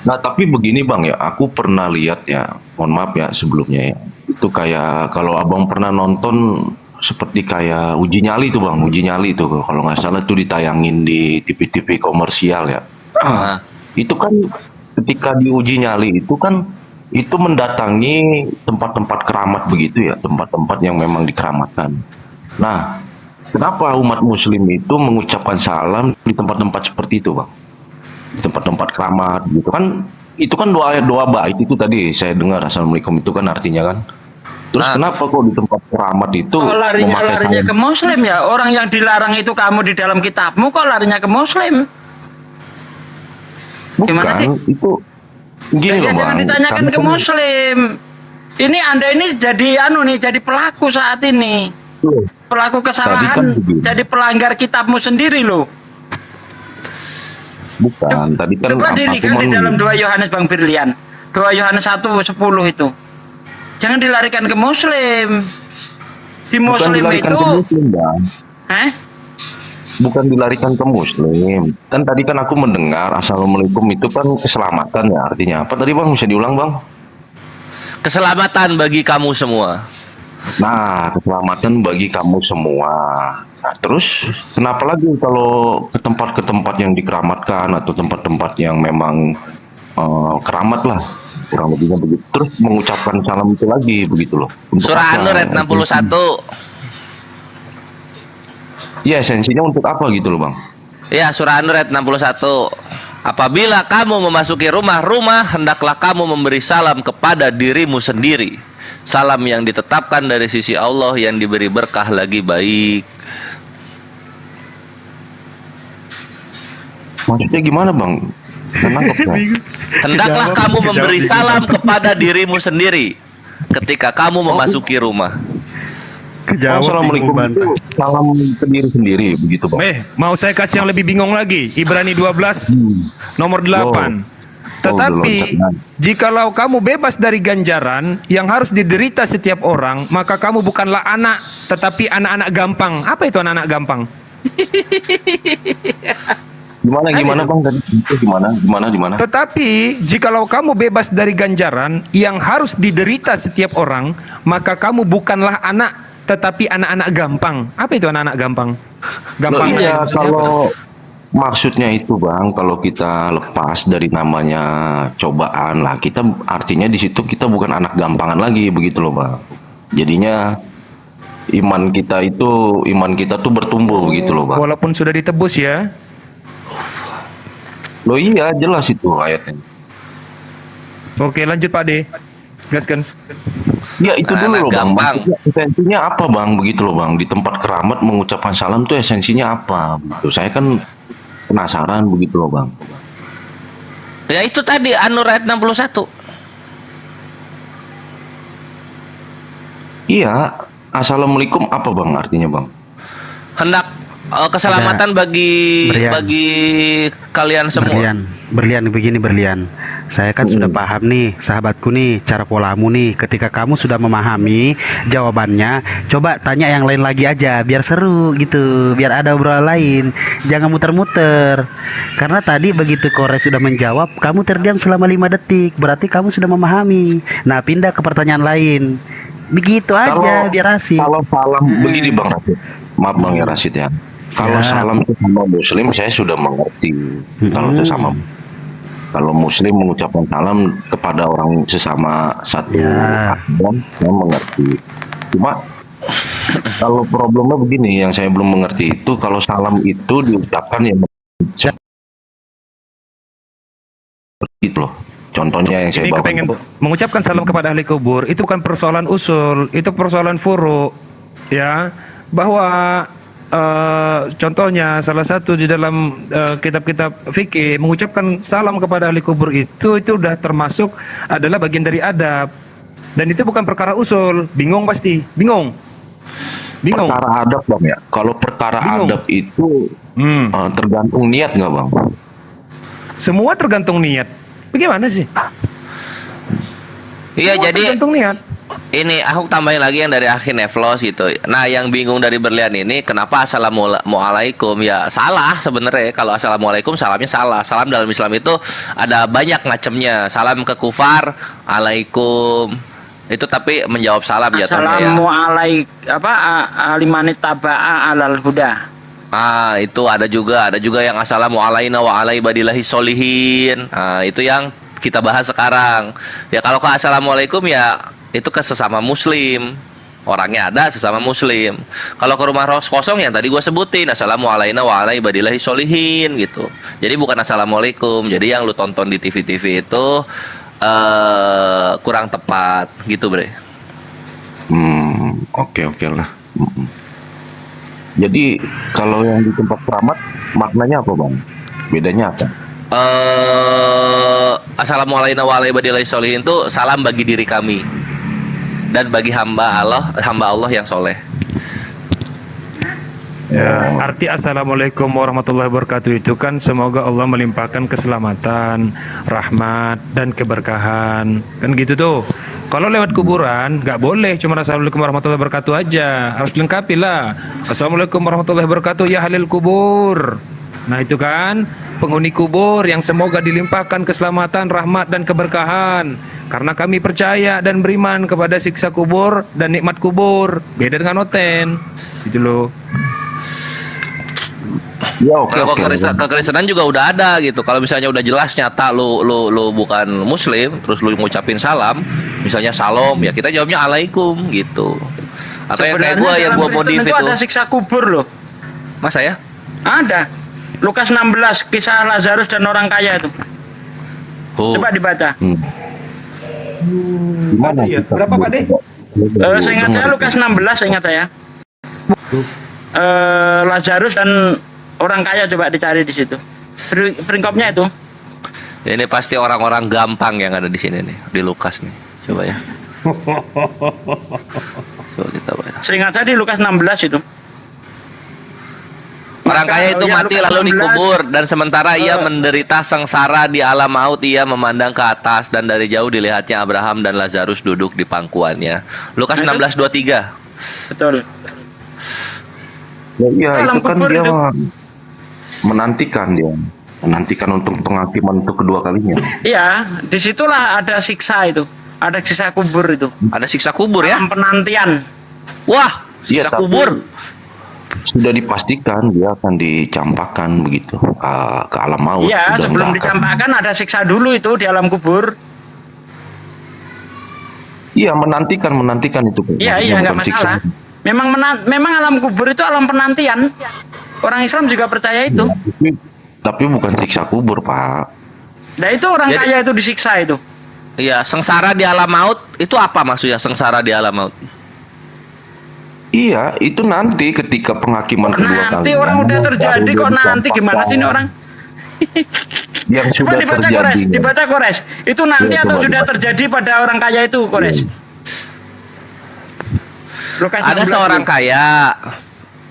Nah tapi begini bang ya, aku pernah lihat ya, mohon maaf ya sebelumnya ya, itu kayak kalau abang pernah nonton seperti kayak uji nyali tuh bang, uji nyali tuh kalau nggak salah tuh ditayangin di TV-TV komersial ya. Itu kan ketika diuji nyali itu kan itu mendatangi tempat-tempat keramat begitu ya, tempat-tempat yang memang dikeramatkan. Nah, kenapa umat Muslim itu mengucapkan salam di tempat-tempat seperti itu, bang? Di tempat-tempat keramat gitu kan? Itu kan doa bait itu tadi saya dengar assalamualaikum itu kan artinya kan. Terus kenapa kok di tempat keramat itu larinya ke Muslim ya? Orang yang dilarang itu kamu di dalam kitabmu kok larinya ke Muslim? Gimana sih? Itu gini loh, jangan bang. ditanyakan ke Muslim. Ini Anda ini jadi pelaku saat ini. Pelaku kesalahan, jadi pelanggar kitabmu sendiri loh. Bukan, tadi kan Coba dilihat di dalam 2 Yohanes Bang Birlian. 2 Yohanes 1:10 itu. Jangan dilarikan ke Muslim. Di Muslim itu bukan dilarikan ke Muslim. Kan tadi kan aku mendengar assalamualaikum itu kan keselamatan ya, artinya apa tadi bang, bisa diulang bang? Keselamatan bagi kamu semua. Nah, keselamatan bagi kamu semua. Nah, terus kenapa lagi kalau ke tempat yang dikeramatkan atau tempat-tempat yang memang keramat lah, kurang lebihnya begitu. Terus mengucapkan salam itu lagi begitu loh. Surah An-Nur ayat 61. Iya, esensinya untuk apa gitu loh bang? Ya, surah An-Nur ayat 61. Apabila kamu memasuki rumah-rumah, hendaklah kamu memberi salam kepada dirimu sendiri. Salam yang ditetapkan dari sisi Allah yang diberi berkah lagi baik. Maksudnya gimana bang? Hendaklah kamu memberi salam kepada dirimu sendiri ketika kamu memasuki rumah. Assalamualaikum itu salam ke diri sendiri begitu bang. Mau saya kasih yang lebih bingung lagi. Ibrani 12 nomor 8. Tetapi jikalau kamu bebas dari ganjaran yang harus diderita setiap orang, maka kamu bukanlah anak, tetapi anak-anak gampang. Apa itu anak-anak gampang? Gimana Bang tadi? Itu gimana? Tetapi jikalau kamu bebas dari ganjaran yang harus diderita setiap orang, maka kamu bukanlah anak, tetapi anak-anak gampang. Apa itu anak-anak gampang? Gampang. Iya, kalau maksudnya itu Bang, kalau kita lepas dari namanya cobaan lah, kita artinya di situ kita bukan anak gampangan lagi, begitu loh Bang. Jadinya iman kita tuh bertumbuh begitu loh Bang. Walaupun sudah ditebus ya. Loh iya, jelas itu ayatnya. Oke, lanjut Pak De. Gaskan. Ya itu dulu loh Bang. Esensinya apa Bang, begitu loh Bang. Di tempat keramat mengucapkan salam tuh esensinya apa? Begitu. Saya kan penasaran begitu loh Bang. Ya itu tadi An-Nur ayat 61. Iya, assalamualaikum apa Bang artinya Bang? Hendak keselamatan bagi kalian semua. Berlian. Saya kan sudah paham nih, sahabatku nih, cara polamu nih. Ketika kamu sudah memahami jawabannya, coba tanya yang lain lagi aja, biar seru gitu, biar ada obrolan lain. Jangan muter-muter. Karena tadi begitu Kore sudah menjawab, kamu terdiam selama 5 detik, berarti kamu sudah memahami. Nah, pindah ke pertanyaan lain. Begitu aja, biar asik. Kalau salam begini Bang Rasid. Maaf Bang ya Rasid ya. Kalau salam sesama muslim saya sudah mengerti. Kalau muslim mengucapkan salam kepada orang sesama satu agama, saya mengerti. Cuma kalau problemnya begini, yang saya belum mengerti itu kalau salam itu diucapkan yang itu loh. Contohnya yang saya bawa. Mengucapkan salam kepada ahli kubur itu bukan persoalan usul, itu persoalan furu, ya. Bahwa contohnya salah satu di dalam kitab-kitab fikih mengucapkan salam kepada ahli kubur itu sudah termasuk adalah bagian dari adab, dan itu bukan perkara usul. Bingung pasti, bingung. Perkara adab Bang ya. Kalau perkara adab itu tergantung niat nggak Bang? Semua tergantung niat. Bagaimana sih? Iya, jadi tergantung niat. Ini aku tambahin lagi yang dari Akhi Neflos gitu. Nah, yang bingung dari Berlian ini kenapa assalamualaikum? Ya salah sebenarnya. Kalau assalamualaikum salamnya salah. Salam dalam Islam itu ada banyak macamnya. Salam ke kufar, alaikum. Itu tapi menjawab salam ya. Assalamualaikum alimanit taba'a alal huda. Itu ada juga yang assalamualaikum wa alaibadillahi solihin. Itu yang kita bahas sekarang. Ya kalau ke assalamualaikum ya itu ke sesama muslim, orangnya ada sesama muslim. Kalau ke rumah kosong yang tadi gue sebutin assalamualaikum wa alaibadillahi solihin gitu. Jadi bukan assalamualaikum. Jadi yang lu tonton di TV-TV itu kurang tepat gitu Bre. Oke lah. Jadi kalau yang di tempat keramat maknanya apa Bang? Bedanya apa? Assalamualaikum warahmatullahi wabarakatuh itu salam bagi diri kami dan bagi hamba Allah yang soleh. Ya, arti assalamualaikum warahmatullahi wabarakatuh itu kan semoga Allah melimpahkan keselamatan, rahmat dan keberkahan. Kan gitu tuh. Kalau lewat kuburan nggak boleh cuma assalamualaikum warahmatullahi wabarakatuh aja, harus lengkapi lah. Assalamualaikum warahmatullahi wabarakatuh ya halil kubur. Nah itu kan penghuni kubur yang semoga dilimpahkan keselamatan, rahmat dan keberkahan. Karena kami percaya dan beriman kepada siksa kubur dan nikmat kubur. Beda dengan oten. Gitu loh. Ya, kekristenan juga udah ada gitu. Kalau misalnya udah jelas nyata lu bukan muslim, terus lu ngucapin salam, misalnya salam, ya kita jawabnya alaikum gitu. Atau yang kayak gua yang gua modif itu ada siksa kubur loh. Masa ya? Ada. Lukas 16 kisah Lazarus dan orang kaya itu. Coba dibaca. Gimana ya? Berapa Pak De? Seingat saya Lukas 16, seingat saya. Lazarus dan orang kaya, coba dicari di situ. Peringkopnya itu. Ya, ini pasti orang-orang gampang yang ada di sini nih, di Lukas nih. Coba ya. Coba kita baca. Seingat saya di Lukas 16 itu. Orang kaya itu mati lalu dikubur, dan sementara ia menderita sengsara di alam maut, ia memandang ke atas dan dari jauh dilihatnya Abraham dan Lazarus duduk di pangkuannya. Lukas 16:23. Betul. Ya, itu kan dia menantikan dia. menantikan untuk penghakiman untuk kedua kalinya. Iya, disitulah ada siksa itu, ada siksa kubur itu. Ada siksa kubur ya? Penantian. Wah, Iya, siksa tapi kubur. sudah dipastikan dia akan dicampakkan begitu ke alam maut. Iya, Sudah sebelum nggak akan- dicampakkan ada siksa dulu itu di alam kubur. Iya, menantikan itu. Iya, Maksudnya nggak bukan siksa. masalah. Memang alam kubur itu alam penantian. Orang Islam juga percaya itu. Tapi bukan siksa kubur, Pak. Nah itu orang Jadi- kaya itu disiksa itu. Iya, sengsara di alam maut itu apa maksudnya sengsara di alam maut? Iya, itu nanti ketika penghakiman kedua kali. Nanti orang udah terjadi kok nanti gimana sih ini orang? Yang Coba sudah dibaca terjadi. Kores, dibaca Kores. Itu nanti Ya, atau coba sudah dibaca. terjadi pada orang kaya itu Kores? Lukas Ada 16 seorang tuh. kaya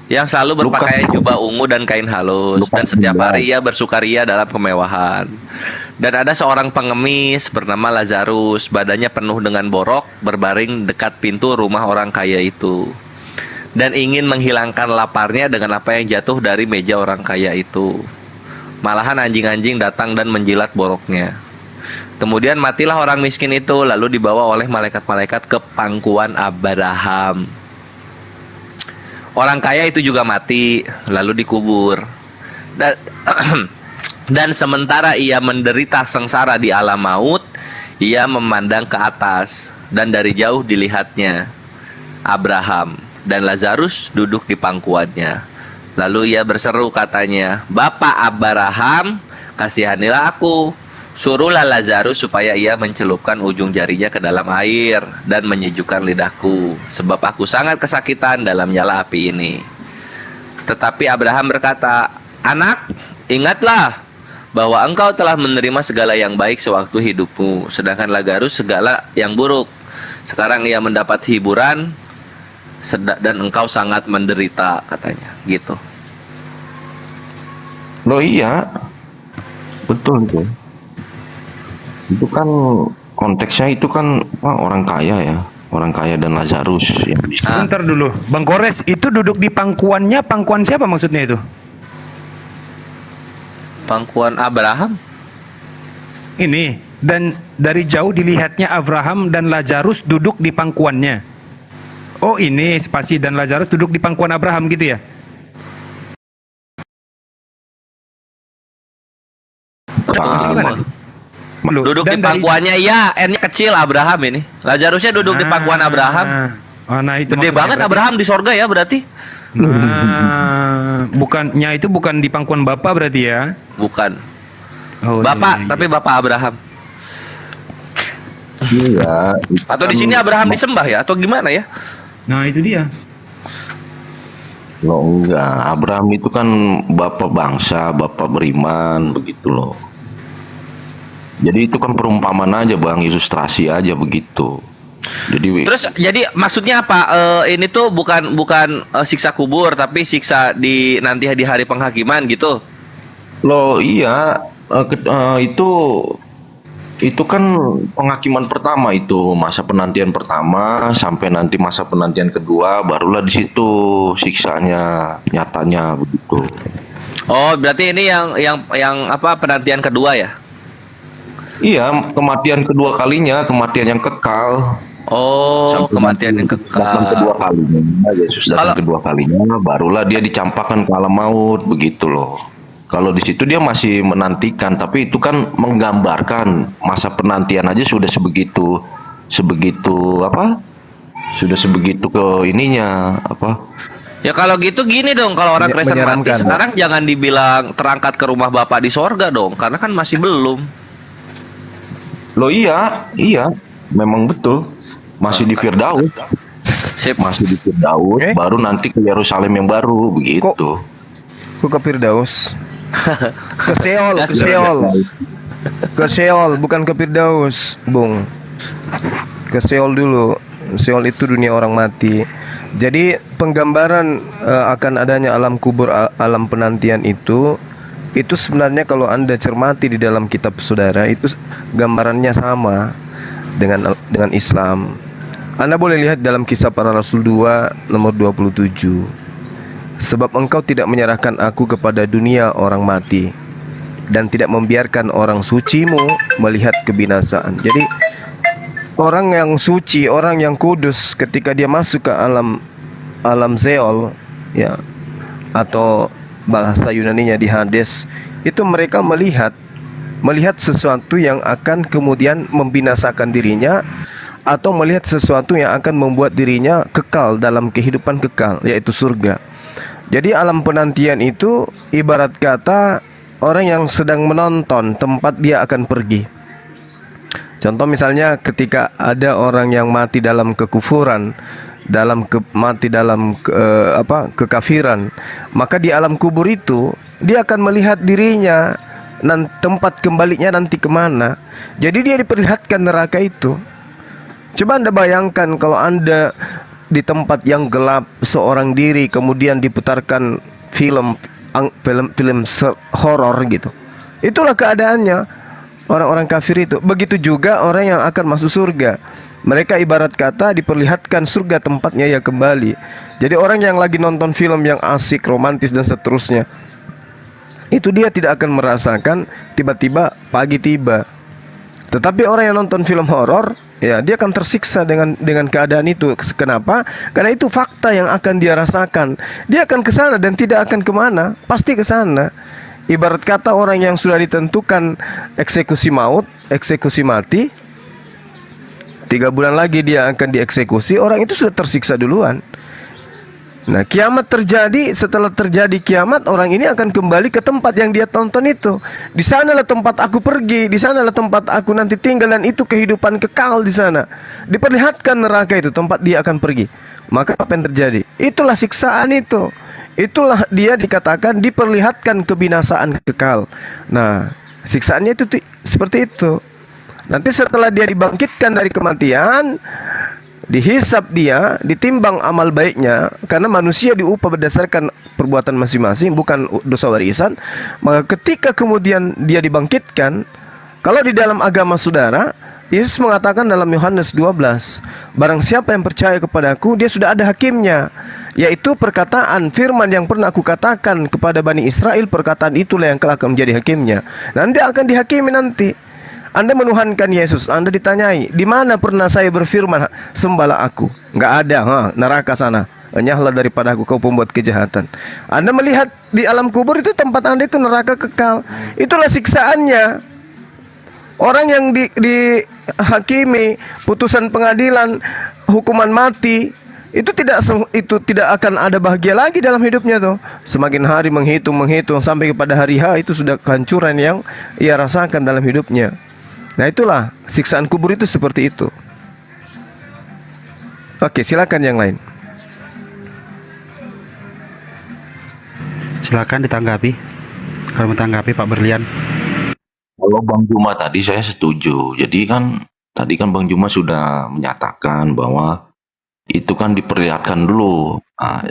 yang selalu berpakaian jubah ungu dan kain halus dan setiap hari ia bersukaria dalam kemewahan. Dan ada seorang pengemis bernama Lazarus, badannya penuh dengan borok, berbaring dekat pintu rumah orang kaya itu. Dan ingin menghilangkan laparnya dengan apa yang jatuh dari meja orang kaya itu. Malahan anjing-anjing datang dan menjilat boroknya. Kemudian matilah orang miskin itu, lalu dibawa oleh malaikat-malaikat ke pangkuan Abraham. Orang kaya itu juga mati, lalu dikubur. Dan, dan sementara ia menderita sengsara di alam maut, ia memandang ke atas, dan dari jauh dilihatnya Abraham dan Lazarus duduk di pangkuannya. Lalu ia berseru katanya, "Bapak Abraham, kasihanilah aku. Suruhlah Lazarus supaya ia mencelupkan ujung jarinya ke dalam air dan menyejukkan lidahku, sebab aku sangat kesakitan dalam nyala api ini." Tetapi Abraham berkata, "Anak, ingatlah bahwa engkau telah menerima segala yang baik sewaktu hidupmu, sedangkan Lazarus segala yang buruk. Sekarang ia mendapat hiburan dan engkau sangat menderita," katanya, gitu. Loh iya, betul itu. Itu kan konteksnya itu kan orang kaya ya, orang kaya dan Lazarus yang bisa. Sebentar dulu, Bang Kores, itu duduk di pangkuannya, pangkuan siapa maksudnya itu? Pangkuan Abraham. Ini, dan dari jauh dilihatnya Abraham dan Lazarus duduk di pangkuannya. Oh ini spasi dan Lazarus duduk di pangkuan Abraham gitu ya? Duduk di pangkuannya, iya, N-nya kecil Abraham ini. Lazarusnya duduk di pangkuan Abraham. Nah itu gede maksudnya banget berarti. Abraham di sorga ya berarti. Bukannya itu bukan di pangkuan Bapak berarti ya? Bukan. Oh, Bapak, tapi Bapak Abraham. Iya. Atau di sini Abraham disembah ya? Atau gimana ya? Nah itu dia. Loh enggak, Abraham itu kan bapak bangsa, bapak beriman, begitu loh. Jadi itu kan perumpamaan aja Bang, ilustrasi aja begitu. Terus jadi maksudnya apa? Ini tuh bukan siksa kubur tapi siksa di nanti di hari penghakiman gitu. Loh iya, itu kan penghakiman pertama, itu masa penantian pertama sampai nanti masa penantian kedua, barulah di situ siksanya nyatanya begitu. Oh, berarti ini yang apa penantian kedua ya? Iya, kematian kedua kalinya, kematian yang kekal. Oh, kematian yang Datang kekal. kedua kalinya, Yesus datang kedua kalinya, barulah dia dicampakkan ke alam maut begitu loh. Kalau di situ dia masih menantikan, tapi itu kan menggambarkan masa penantian aja sudah sebegitu apa? Sudah sebegitu ke ininya apa? Ya kalau gitu gini dong, kalau orang Kristen mati menyeramkan, sekarang jangan dibilang terangkat ke rumah Bapak di sorga dong, karena kan masih belum. Loh iya, memang betul. Masih di Firdaus. Masih di Firdaus, baru nanti ke Yerusalem yang baru begitu. Kok ke Firdaus? Ke Seol, bukan ke Firdaus, Bung. Ke Seol dulu. Seol itu dunia orang mati. Jadi penggambaran akan adanya alam kubur, alam penantian itu sebenarnya kalau Anda cermati di dalam kitab saudara, itu gambarannya sama dengan Islam. Anda boleh lihat dalam Kisah Para Rasul 2 nomor 27. Sebab engkau tidak menyerahkan aku kepada dunia orang mati, dan tidak membiarkan orang sucimu melihat kebinasaan. Jadi orang yang suci, orang yang kudus, ketika dia masuk ke alam Sheol, ya, atau bahasa Yunaninya di Hades, itu mereka melihat sesuatu yang akan kemudian membinasakan dirinya, atau melihat sesuatu yang akan membuat dirinya kekal dalam kehidupan kekal, yaitu surga. Jadi alam penantian itu ibarat kata orang yang sedang menonton tempat dia akan pergi. Contoh misalnya ketika ada orang yang mati dalam kekufuran, mati dalam kekafiran, maka di alam kubur itu dia akan melihat dirinya dan tempat kembalinya nanti kemana. Jadi dia diperlihatkan neraka itu. Coba Anda bayangkan kalau Anda di tempat yang gelap seorang diri, kemudian diputarkan film horor gitu. Itulah keadaannya orang-orang kafir itu. Begitu juga orang yang akan masuk surga. Mereka ibarat kata diperlihatkan surga tempatnya ya kembali. Jadi orang yang lagi nonton film yang asik, romantis dan seterusnya, itu dia tidak akan merasakan tiba-tiba pagi tiba. Tetapi orang yang nonton film horor, ya, dia akan tersiksa dengan keadaan itu. Kenapa? Karena itu fakta yang akan dia rasakan. Dia akan ke sana dan tidak akan kemana, pasti ke sana. Ibarat kata orang yang sudah ditentukan eksekusi maut, eksekusi mati, 3 bulan lagi dia akan dieksekusi, orang itu sudah tersiksa duluan. Nah, kiamat terjadi. Setelah terjadi kiamat, orang ini akan kembali ke tempat yang dia tonton itu. Di sanalah tempat aku pergi, di sanalah tempat aku nanti tinggal, dan itu kehidupan kekal di sana. Diperlihatkan neraka itu tempat dia akan pergi. Maka apa yang terjadi? Itulah siksaan itu. Itulah dia dikatakan diperlihatkan kebinasaan kekal. Nah, siksaannya itu seperti itu. Nanti setelah dia dibangkitkan dari kematian, dihisap dia, ditimbang amal baiknya, karena manusia diupah berdasarkan perbuatan masing-masing, bukan dosa warisan. Maka ketika kemudian dia dibangkitkan, kalau di dalam agama saudara, Yesus mengatakan dalam Yohanes 12, barang siapa yang percaya kepadaku, dia sudah ada hakimnya, yaitu perkataan firman yang pernah aku katakan kepada Bani Israel, perkataan itulah yang kelak akan menjadi hakimnya. Nanti akan dihakimi nanti. Anda menuhankan Yesus, Anda ditanyai, di mana pernah saya berfirman, sembahlah aku? Nggak ada, neraka sana. Enyahlah daripada aku, kau pembuat kejahatan. Anda melihat di alam kubur itu tempat Anda itu neraka kekal. Itulah siksaannya. Orang yang dihakimi putusan pengadilan, hukuman mati, itu tidak akan ada bahagia lagi dalam hidupnya tuh. Semakin hari menghitung sampai kepada hari H, itu sudah kehancuran yang ia rasakan dalam hidupnya. Nah, itulah siksaan kubur itu seperti itu. Oke, silakan yang lain. Silakan ditanggapi. Kalau menanggapi Pak Berlian. Kalau Bang Juma tadi saya setuju. Jadi kan tadi kan Bang Juma sudah menyatakan bahwa itu kan diperlihatkan dulu.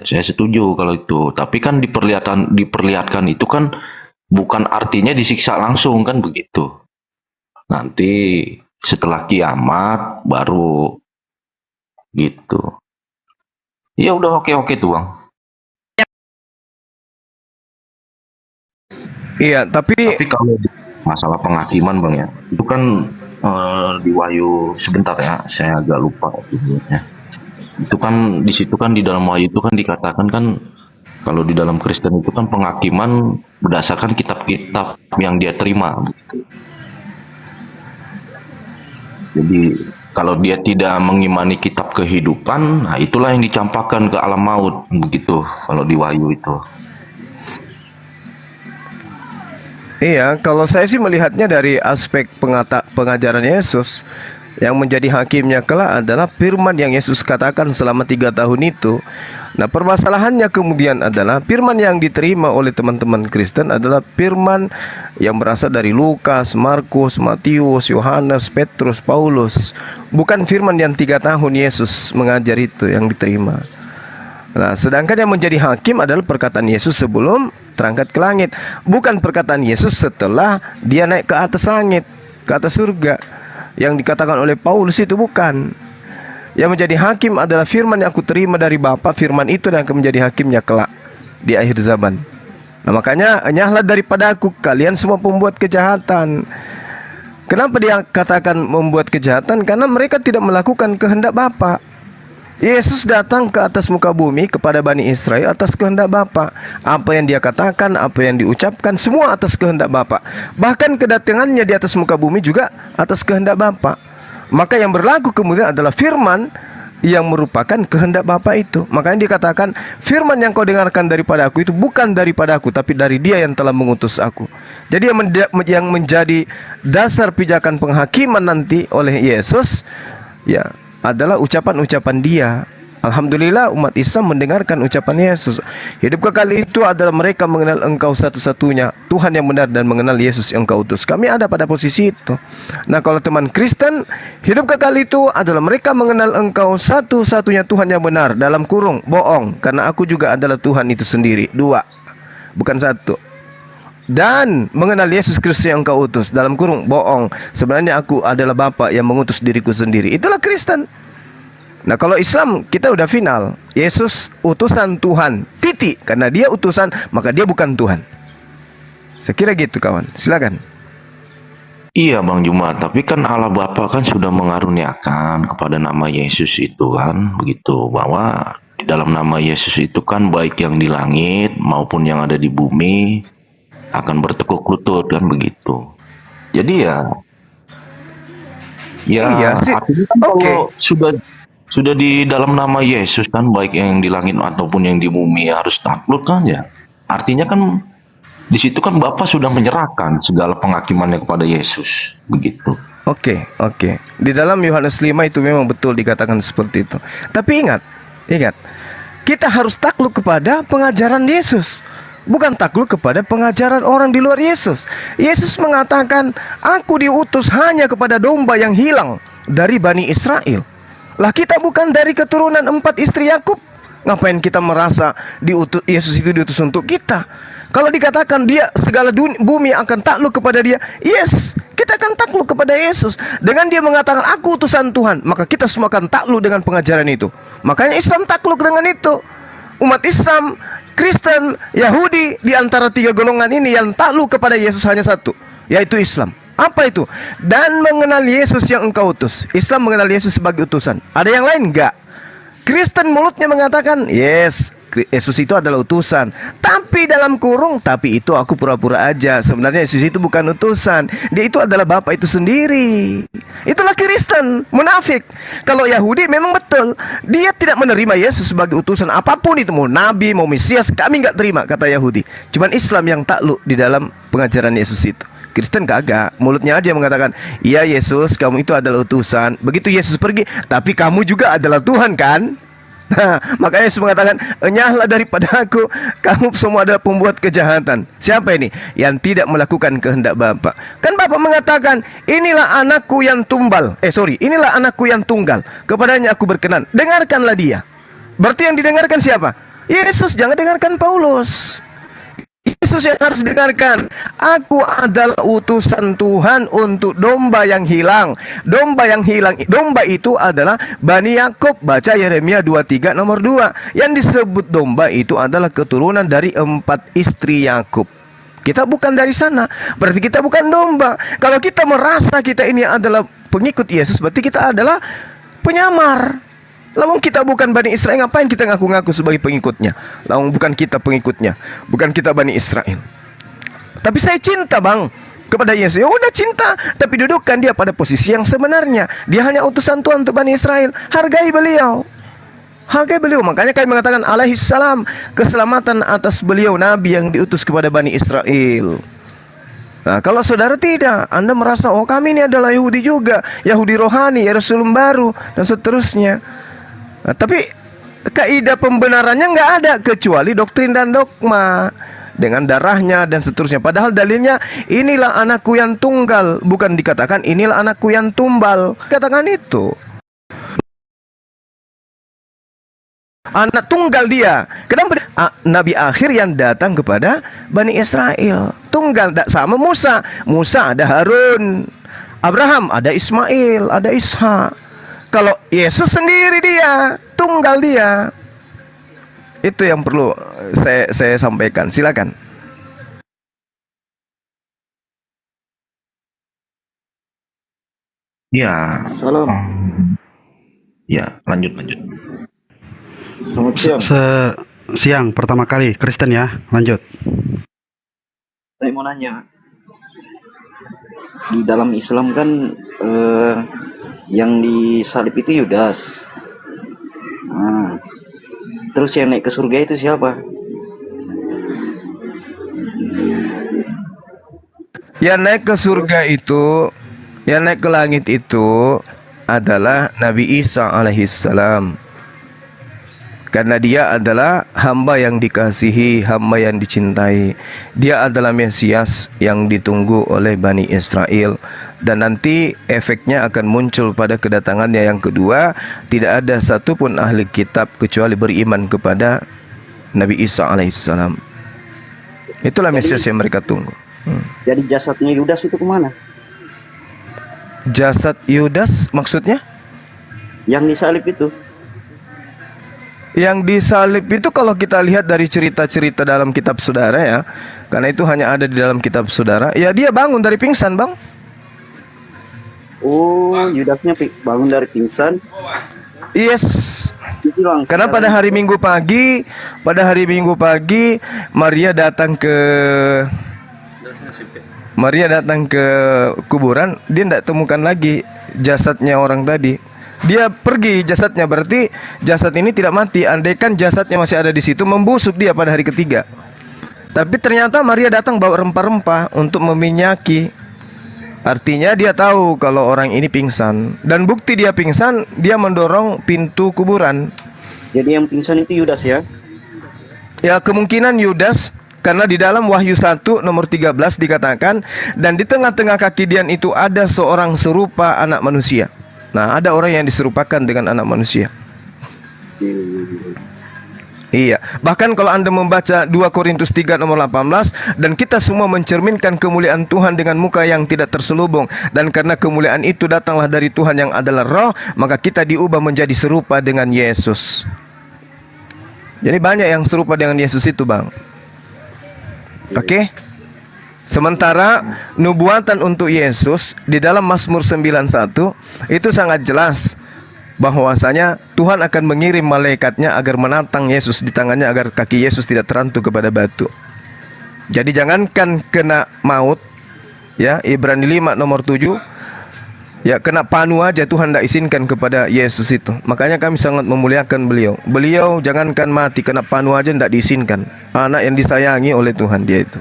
Saya setuju kalau itu. Tapi kan diperlihatkan itu kan bukan artinya disiksa langsung, kan begitu. Nanti setelah kiamat baru gitu. Ya udah, oke tuh Bang. Iya, tapi kalau masalah penghakiman Bang ya, itu kan di Wahyu, sebentar ya, saya agak lupa ya. Itu kan di situ kan, di dalam Wahyu itu kan dikatakan kan, kalau di dalam Kristen itu kan penghakiman berdasarkan kitab-kitab yang dia terima begitu. Jadi kalau dia tidak mengimani kitab kehidupan, nah itulah yang dicampakkan ke alam maut begitu kalau di Wahyu itu. Iya, kalau saya sih melihatnya dari aspek pengajaran Yesus, yang menjadi hakimnya kelak adalah firman yang Yesus katakan selama 3 tahun itu. Nah, permasalahannya kemudian adalah firman yang diterima oleh teman-teman Kristen adalah firman yang berasal dari Lukas, Markus, Matius, Yohanes, Petrus, Paulus. Bukan firman yang 3 tahun Yesus mengajar itu yang diterima. Nah, sedangkan yang menjadi hakim adalah perkataan Yesus sebelum terangkat ke langit, bukan perkataan Yesus setelah dia naik ke atas langit, ke atas surga. Yang dikatakan oleh Paulus itu bukan. Yang menjadi hakim adalah firman yang aku terima dari Bapa. Firman itu yang akan menjadi hakimnya kelak di akhir zaman. Nah, makanya enyahlah daripada aku kalian semua pembuat kejahatan. Kenapa dia katakan membuat kejahatan? Karena mereka tidak melakukan kehendak Bapa. Yesus datang ke atas muka bumi kepada Bani Israel atas kehendak Bapa. Apa yang dia katakan, apa yang diucapkan, semua atas kehendak Bapa. Bahkan kedatangannya di atas muka bumi juga atas kehendak Bapa. Maka yang berlaku kemudian adalah firman yang merupakan kehendak Bapa itu. Makanya dikatakan firman yang kau dengarkan daripada aku itu bukan daripada aku, tapi dari Dia yang telah mengutus aku. Jadi yang menjadi dasar pijakan penghakiman nanti oleh Yesus ya adalah ucapan-ucapan Dia. Alhamdulillah umat Islam mendengarkan ucapan Yesus. Hidup kekal itu adalah mereka mengenal Engkau satu-satunya Tuhan yang benar dan mengenal Yesus yang Engkau utus. Kami ada pada posisi itu. Nah, kalau teman Kristen, hidup kekal itu adalah mereka mengenal Engkau satu-satunya Tuhan yang benar, dalam kurung bohong, karena aku juga adalah Tuhan itu sendiri. Dua, bukan satu. Dan mengenal Yesus Kristus yang Engkau utus, dalam kurung bohong, sebenarnya aku adalah Bapa yang mengutus diriku sendiri. Itulah Kristen. Nah, kalau Islam kita udah final, Yesus utusan Tuhan, titik. Karena Dia utusan, maka Dia bukan Tuhan. Saya kira gitu kawan, silakan. Iya Bang Juma, tapi kan Allah Bapa kan sudah mengaruniakan kepada nama Yesus itu kan, begitu, bahwa di dalam nama Yesus itu kan baik yang di langit maupun yang ada di bumi akan bertekuk lutut kan, begitu. Jadi ya Iya sih. artinya kan kalau sudah di dalam nama Yesus kan, baik yang di langit ataupun yang di bumi harus takluk kan ya. Artinya kan di situ kan Bapa sudah menyerahkan segala penghakimannya kepada Yesus, begitu. Oke. Di dalam Yohanes 5 itu memang betul dikatakan seperti itu. Tapi ingat, kita harus takluk kepada pengajaran Yesus, bukan takluk kepada pengajaran orang di luar Yesus. Yesus mengatakan, aku diutus hanya kepada domba yang hilang dari Bani Israel. Lah kita bukan dari keturunan 4 istri Yakub. Ngapain kita merasa Yesus itu diutus untuk kita? Kalau dikatakan dia segala bumi akan takluk kepada Dia, yes, kita akan takluk kepada Yesus. Dengan Dia mengatakan aku utusan Tuhan, maka kita semua akan takluk dengan pengajaran itu. Makanya Islam takluk dengan itu. Umat Islam, Kristen, Yahudi, di antara 3 golongan ini yang takluk kepada Yesus hanya satu, yaitu Islam. Apa itu? Dan mengenal Yesus yang Engkau utus. Islam mengenal Yesus sebagai utusan. Ada yang lain? Enggak. Kristen mulutnya mengatakan, yes, Yesus itu adalah utusan. Tapi dalam kurung, tapi itu aku pura-pura aja. Sebenarnya Yesus itu bukan utusan. Dia itu adalah Bapa itu sendiri. Itulah Kristen, munafik. Kalau Yahudi memang betul, dia tidak menerima Yesus sebagai utusan. Apapun itu, mau Nabi, mau Mesias, kami nggak terima, kata Yahudi. Cuman Islam yang takluk di dalam pengajaran Yesus itu. Kristen kagak, mulutnya aja mengatakan, iya Yesus, kamu itu adalah utusan. Begitu Yesus pergi, tapi kamu juga adalah Tuhan kan? Nah, makanya Yesus mengatakan, enyahlah daripada aku, kamu semua adalah pembuat kejahatan. Siapa ini? Yang tidak melakukan kehendak Bapa. Kan Bapa mengatakan, inilah anakku yang inilah anakku yang tunggal, kepadanya aku berkenan, dengarkanlah dia. Berarti yang didengarkan siapa? Yesus, jangan dengarkan Paulus. Yesus yang harus dengarkan. Aku adalah utusan Tuhan untuk domba yang hilang. Domba yang hilang, domba itu adalah Bani Yakub. Baca Yeremia 23 nomor 2. Yang disebut domba itu adalah keturunan dari 4 istri Yakub. Kita bukan dari sana, berarti kita bukan domba. Kalau kita merasa kita ini adalah pengikut Yesus, berarti kita adalah penyamar. Lalu kita bukan Bani Israel, ngapain kita ngaku-ngaku sebagai pengikutnya? Lalu bukan kita pengikutnya, bukan kita Bani Israel. Tapi saya cinta bang kepada Yesus. Ya udah cinta, tapi dudukkan dia pada posisi yang sebenarnya. Dia hanya utusan Tuhan untuk Bani Israel. Hargai beliau. Hargai beliau. Makanya kami mengatakan alaihi salam, keselamatan atas beliau Nabi yang diutus kepada Bani Israel. Nah, kalau saudara tidak, Anda merasa oh kami ini adalah Yahudi juga, Yahudi rohani, Yerusalem baru, dan seterusnya. Nah, tapi kaidah pembenarannya nggak ada kecuali doktrin dan dogma dengan darahnya dan seterusnya. Padahal dalilnya inilah anakku yang tunggal, bukan dikatakan inilah anakku yang tumbal. Katakan itu. Anak tunggal dia. Kenapa? Nabi akhir yang datang kepada Bani Israel. Tunggal, tidak sama Musa. Musa ada Harun, Abraham ada Ismail, ada Ishak. Kalau Yesus sendiri dia, tunggal dia. Itu yang perlu saya sampaikan. Silakan. Iya. Salam. Ya, lanjut. Selamat siang. Siang pertama kali Kristen ya, lanjut. Saya mau nanya, di dalam Islam kan yang disalib itu Yudas. Nah, terus yang naik ke surga itu siapa? Yang naik ke surga itu, yang naik ke langit itu adalah Nabi Isa alaihissalam. Karena dia adalah hamba yang dikasihi, hamba yang dicintai. Dia adalah Mesias yang ditunggu oleh Bani Israel. Dan nanti efeknya akan muncul pada kedatangannya yang kedua. Tidak ada satupun ahli kitab kecuali beriman kepada Nabi Isa alaihissalam. Itulah Mesias yang mereka tunggu. Jadi jasadnya Yudas itu kemana? Jasad Yudas maksudnya? Yang disalib itu. Yang disalib itu kalau kita lihat dari cerita-cerita dalam kitab saudara ya, karena itu hanya ada di dalam kitab saudara. Ya dia bangun dari pingsan, Bang. Oh, Yudasnya bangun dari pingsan. Yes. Karena pada hari Minggu pagi, Maria datang ke kuburan, dia tidak temukan lagi jasadnya orang tadi. Dia pergi jasadnya, berarti jasad ini tidak mati. Andaikan jasadnya masih ada di situ, membusuk dia pada hari ketiga. Tapi ternyata Maria datang bawa rempah-rempah untuk meminyaki. Artinya dia tahu kalau orang ini pingsan. Dan bukti dia pingsan, dia mendorong pintu kuburan. Jadi yang pingsan itu Yudas ya? Ya, kemungkinan Yudas. Karena di dalam Wahyu 1 nomor 13 dikatakan, dan di tengah-tengah kaki Dian itu ada seorang serupa anak manusia. Nah, ada orang yang diserupakan dengan anak manusia. Iya, bahkan kalau Anda membaca 2 Korintus 3 nomor 18, dan kita semua mencerminkan kemuliaan Tuhan dengan muka yang tidak terselubung, dan karena kemuliaan itu datanglah dari Tuhan yang adalah Roh, maka kita diubah menjadi serupa dengan Yesus. Jadi banyak yang serupa dengan Yesus itu, Bang. Oke. Sementara nubuatan untuk Yesus di dalam Mazmur 91 itu sangat jelas bahwasanya Tuhan akan mengirim malaikatnya agar menantang Yesus di tangannya agar kaki Yesus tidak terantuk kepada batu. Jadi jangankan kena maut, ya, Ibrani 5 nomor 7, ya, kena panu aja Tuhan tidak izinkan kepada Yesus itu. Makanya kami sangat memuliakan beliau. Beliau jangankan mati, kena panu aja tidak diizinkan. Anak yang disayangi oleh Tuhan dia itu.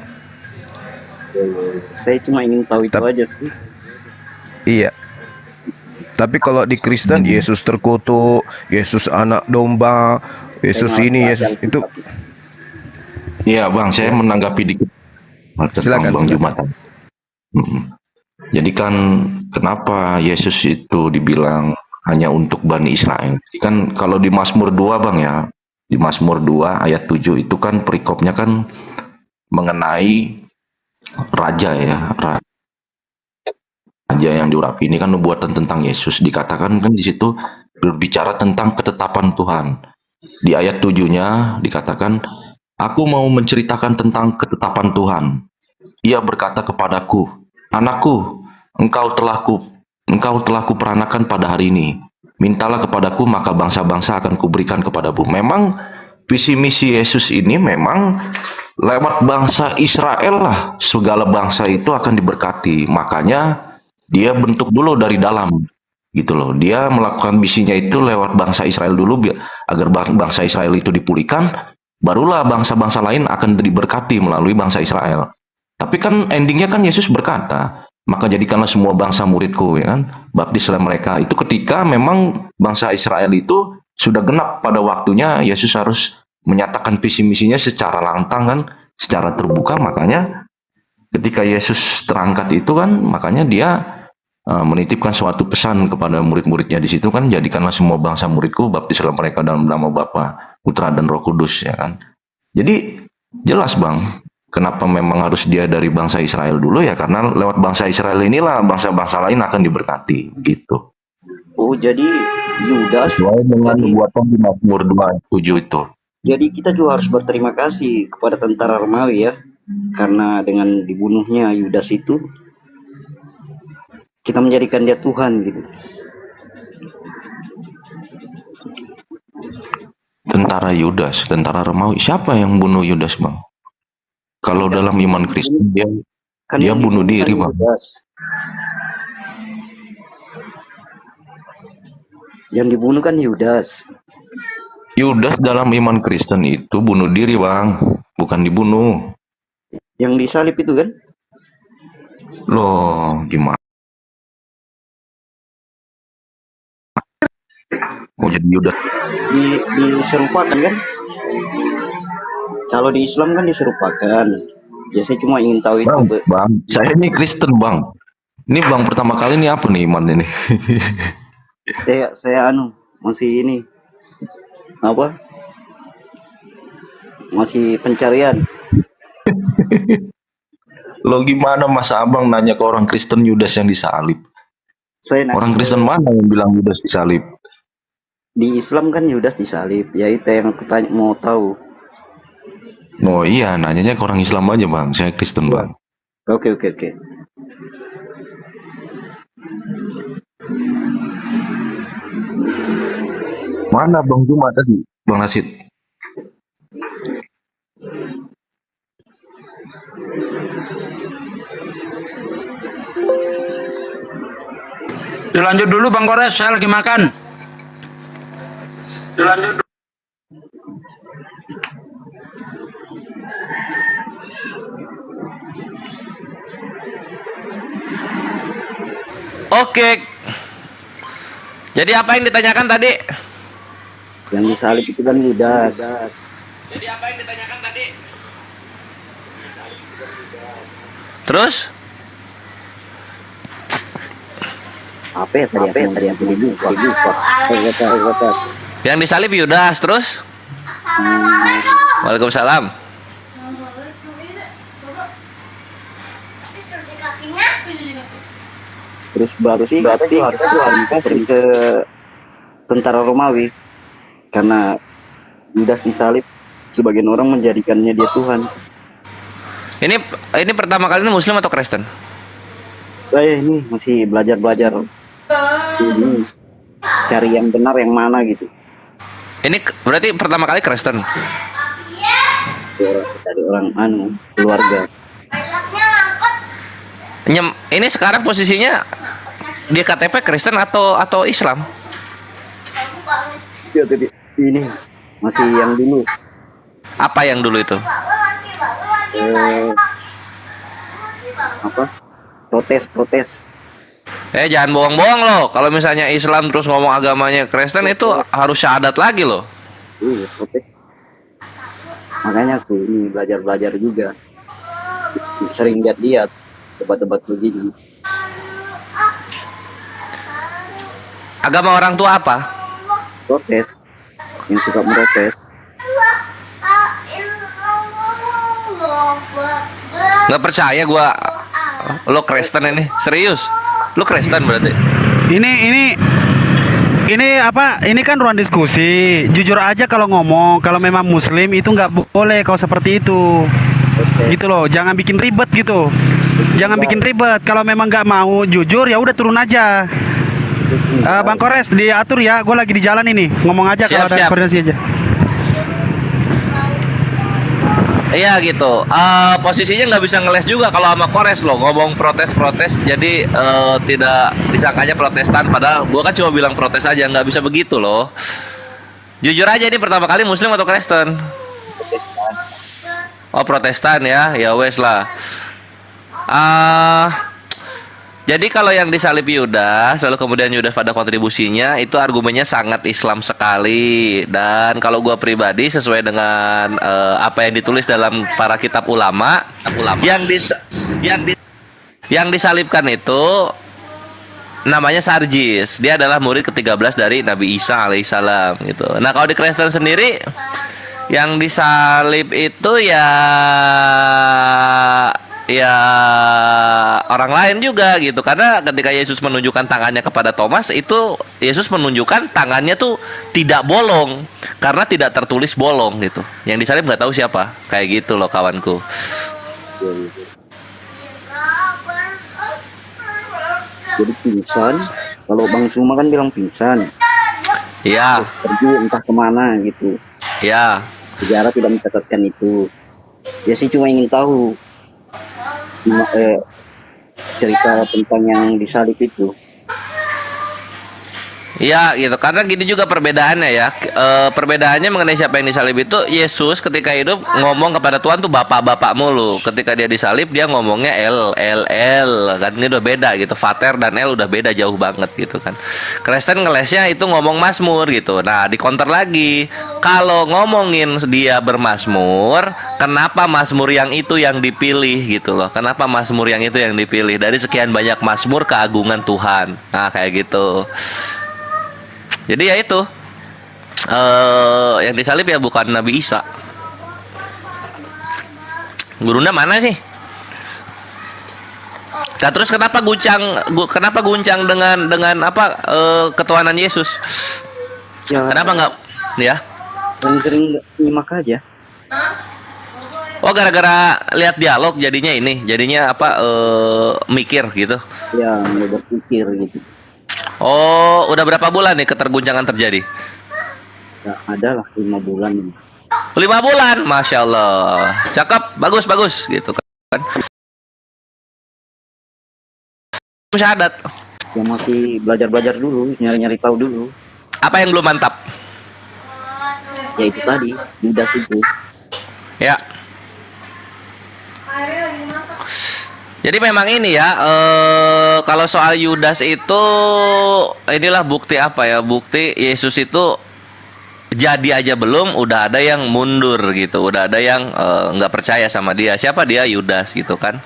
Saya cuma ingin tahu itu aja sih. Iya. Tapi kalau di Kristen, Yesus terkutuk, Yesus anak domba, Yesus ini, Yesus itu. Iya, Bang, saya menanggapi dikit. Silakan, Bang Jumatan. Jadi kan kenapa Yesus itu dibilang hanya untuk Bani Israel? Kan kalau di Mazmur 2, Bang ya, di Mazmur 2 ayat 7 itu kan perikopnya kan mengenai raja ya, raja yang diurapi. Ini kan nubuatan tentang Yesus. Dikatakan kan di situ berbicara tentang ketetapan Tuhan. Di ayat 7-nya dikatakan, aku mau menceritakan tentang ketetapan Tuhan. Ia berkata kepadaku, anakku, engkau telah kuperanakan pada hari ini. Mintalah kepadaku, maka bangsa-bangsa akan kuberikan kepadamu. Memang visi misi Yesus ini memang lewat bangsa Israel lah segala bangsa itu akan diberkati. Makanya dia bentuk dulu dari dalam, gitu loh. Dia melakukan misinya itu lewat bangsa Israel dulu agar bangsa Israel itu dipulihkan, barulah bangsa-bangsa lain akan diberkati melalui bangsa Israel. Tapi kan endingnya kan Yesus berkata, maka jadikanlah semua bangsa muridku, ya kan, baptislah mereka. Itu ketika memang bangsa Israel itu sudah genap pada waktunya Yesus harus menyatakan visi misinya secara lantang kan, secara terbuka. Makanya ketika Yesus terangkat itu kan, makanya dia menitipkan suatu pesan kepada murid-muridnya di situ kan, jadikanlah semua bangsa muridku, baptislah mereka dalam nama Bapa, Putra dan Roh Kudus, ya kan. Jadi jelas, Bang, kenapa memang harus dia dari bangsa Israel dulu, ya karena lewat bangsa Israel inilah bangsa-bangsa lain akan diberkati, gitu. Oh, jadi Yudas sesuai dengan nubuatan di Mazmur 2:7 itu. Jadi kita juga harus berterima kasih kepada tentara Romawi ya, karena dengan dibunuhnya Yudas itu kita menjadikan dia Tuhan gitu. Tentara Yudas, tentara Romawi. Siapa yang bunuh Yudas, Bang? Kalau dalam iman Kristen dia Kan dia yang bunuh dibunuh kan diri, Bang. Yudas. Yang dibunuh kan Yudas. Yudas dalam iman Kristen itu bunuh diri, Bang, bukan dibunuh. Yang disalib itu kan? Loh, gimana? Oh, jadi Yudas. Diserupakan kan? Kalau di Islam kan diserupakan. Ya saya cuma ingin tahu itu. Bang, saya ini Kristen, Bang. Ini Bang pertama kali ini apa nih iman ini? saya masih ini apa? Masih pencarian. Lo gimana masa Abang nanya ke orang Kristen Yudas yang disalib? Orang Kristen mana yang bilang Yudas disalib? Di Islam kan Yudas disalib. Ya itu yang aku tanya, mau tahu. Oh iya, nanyanya ke orang Islam aja, Bang. Saya Kristen, Bang. Oke. Mana Bang Juma tadi? Bang Rasid. Dilanjut dulu Bang Kores, saya lagi makan. Dilanjut. Oke. Jadi apa yang ditanyakan tadi? Yang disalib itu kan Yudas. Jadi apa yang ditanyakan tadi? Terus? Apa ya tadi yang lupa. Yang disalib Yudas, terus? Waalaikumsalam. Terus berarti harus pergi ke tentara Romawi karena Yudas disalib, sebagian orang menjadikannya dia Tuhan. Ini pertama kali ini Muslim atau Kristen? Saya ini masih belajar ini, cari yang benar yang mana gitu. Ini berarti pertama kali Kristen. Dari orang keluarga. Ini sekarang posisinya di KTP Kristen atau Islam? Ya, ini masih yang dulu. Apa yang dulu itu? Apa? Protes. Jangan bohong-bohong loh. Kalau misalnya Islam terus ngomong agamanya Kristen itu harus syahadat lagi loh. Iya, protes. Makanya aku ini belajar juga. Sering lihat debat-debat begini. Agama orang tua apa? Protes. Yang suka merotes. Nggak percaya gua lo Kristen ini. Serius? Lo Kristen berarti? Ini apa? Ini kan ruang diskusi. Jujur aja kalau ngomong, kalau memang Muslim itu nggak boleh kau seperti itu. Gitu loh, jangan bikin ribet gitu. Jangan bikin ribet. Kalau memang nggak mau jujur ya udah turun aja. Bang Kores diatur ya. Gue lagi di jalan ini. Ngomong aja kalau ada koordinasi aja. Iya gitu. Posisinya nggak bisa ngeles juga kalau sama Kores loh, ngomong protes. Jadi tidak disangkanya Protestan. Padahal gua kan cuma bilang protes aja, nggak bisa begitu loh. Jujur aja ini pertama kali Muslim atau Kristen? Protestan. Oh Protestan ya, ya wes lah. Jadi kalau yang disalib Yudas, lalu kemudian Yudas pada kontribusinya, itu argumennya sangat Islam sekali. Dan kalau gua pribadi sesuai dengan apa yang ditulis dalam para kitab ulama, yang disalibkan itu namanya Sarjis. Dia adalah murid ke-13 dari Nabi Isa alaihissalam gitu. Nah kalau di Kristen sendiri, yang disalib itu ya orang lain juga gitu, karena ketika Yesus menunjukkan tangannya kepada Thomas, itu Yesus menunjukkan tangannya tuh tidak bolong karena tidak tertulis bolong gitu. Yang disalib nggak tahu siapa, kayak gitu loh kawanku. jadi pingsan. Kalau Bang Suma kan bilang pingsan, Iya, terus pergi entah kemana gitu. iya. Sejarah tidak mencatatkan itu. Dia sih cuma ingin tahu cerita tentang yang disalib itu. Iya gitu, karena gini juga perbedaannya ya. Perbedaannya mengenai siapa yang disalib itu, Yesus ketika hidup ngomong kepada Tuhan tuh bapak-bapak mulu. Ketika dia disalib dia ngomongnya El kan, ini udah beda gitu. Vater dan El udah beda jauh banget gitu kan. Kristen ngelesnya itu ngomong Mazmur gitu. Nah di counter lagi, kalau ngomongin dia bermazmur, kenapa Mazmur yang itu yang dipilih gitu loh? Kenapa Mazmur yang itu yang dipilih dari sekian banyak Mazmur keagungan Tuhan? Nah kayak gitu. Jadi ya itu yang disalib ya bukan Nabi Isa. Gurunda mana sih? Nah, terus kenapa guncang dengan apa ketuhanan Yesus? Ya, kenapa nggak ya? Sering-sering nyimak aja. Oh gara-gara lihat dialog jadinya apa mikir gitu. Ya, mulai berpikir gitu. Oh, udah berapa bulan nih keterguncangan terjadi? Ya, ada lah 5 bulan. 5 bulan, Masya Allah. Cakep, bagus gitu kan. Syahadat. Ya masih belajar dulu, nyari tahu dulu. Apa yang belum mantap? Ya itu tadi, Yudas itu. Ya. Jadi memang ini ya, kalau soal Yudas itu inilah bukti apa ya? Bukti Yesus itu jadi aja belum, udah ada yang mundur gitu, udah ada yang nggak percaya sama dia. Siapa dia? Yudas gitu kan.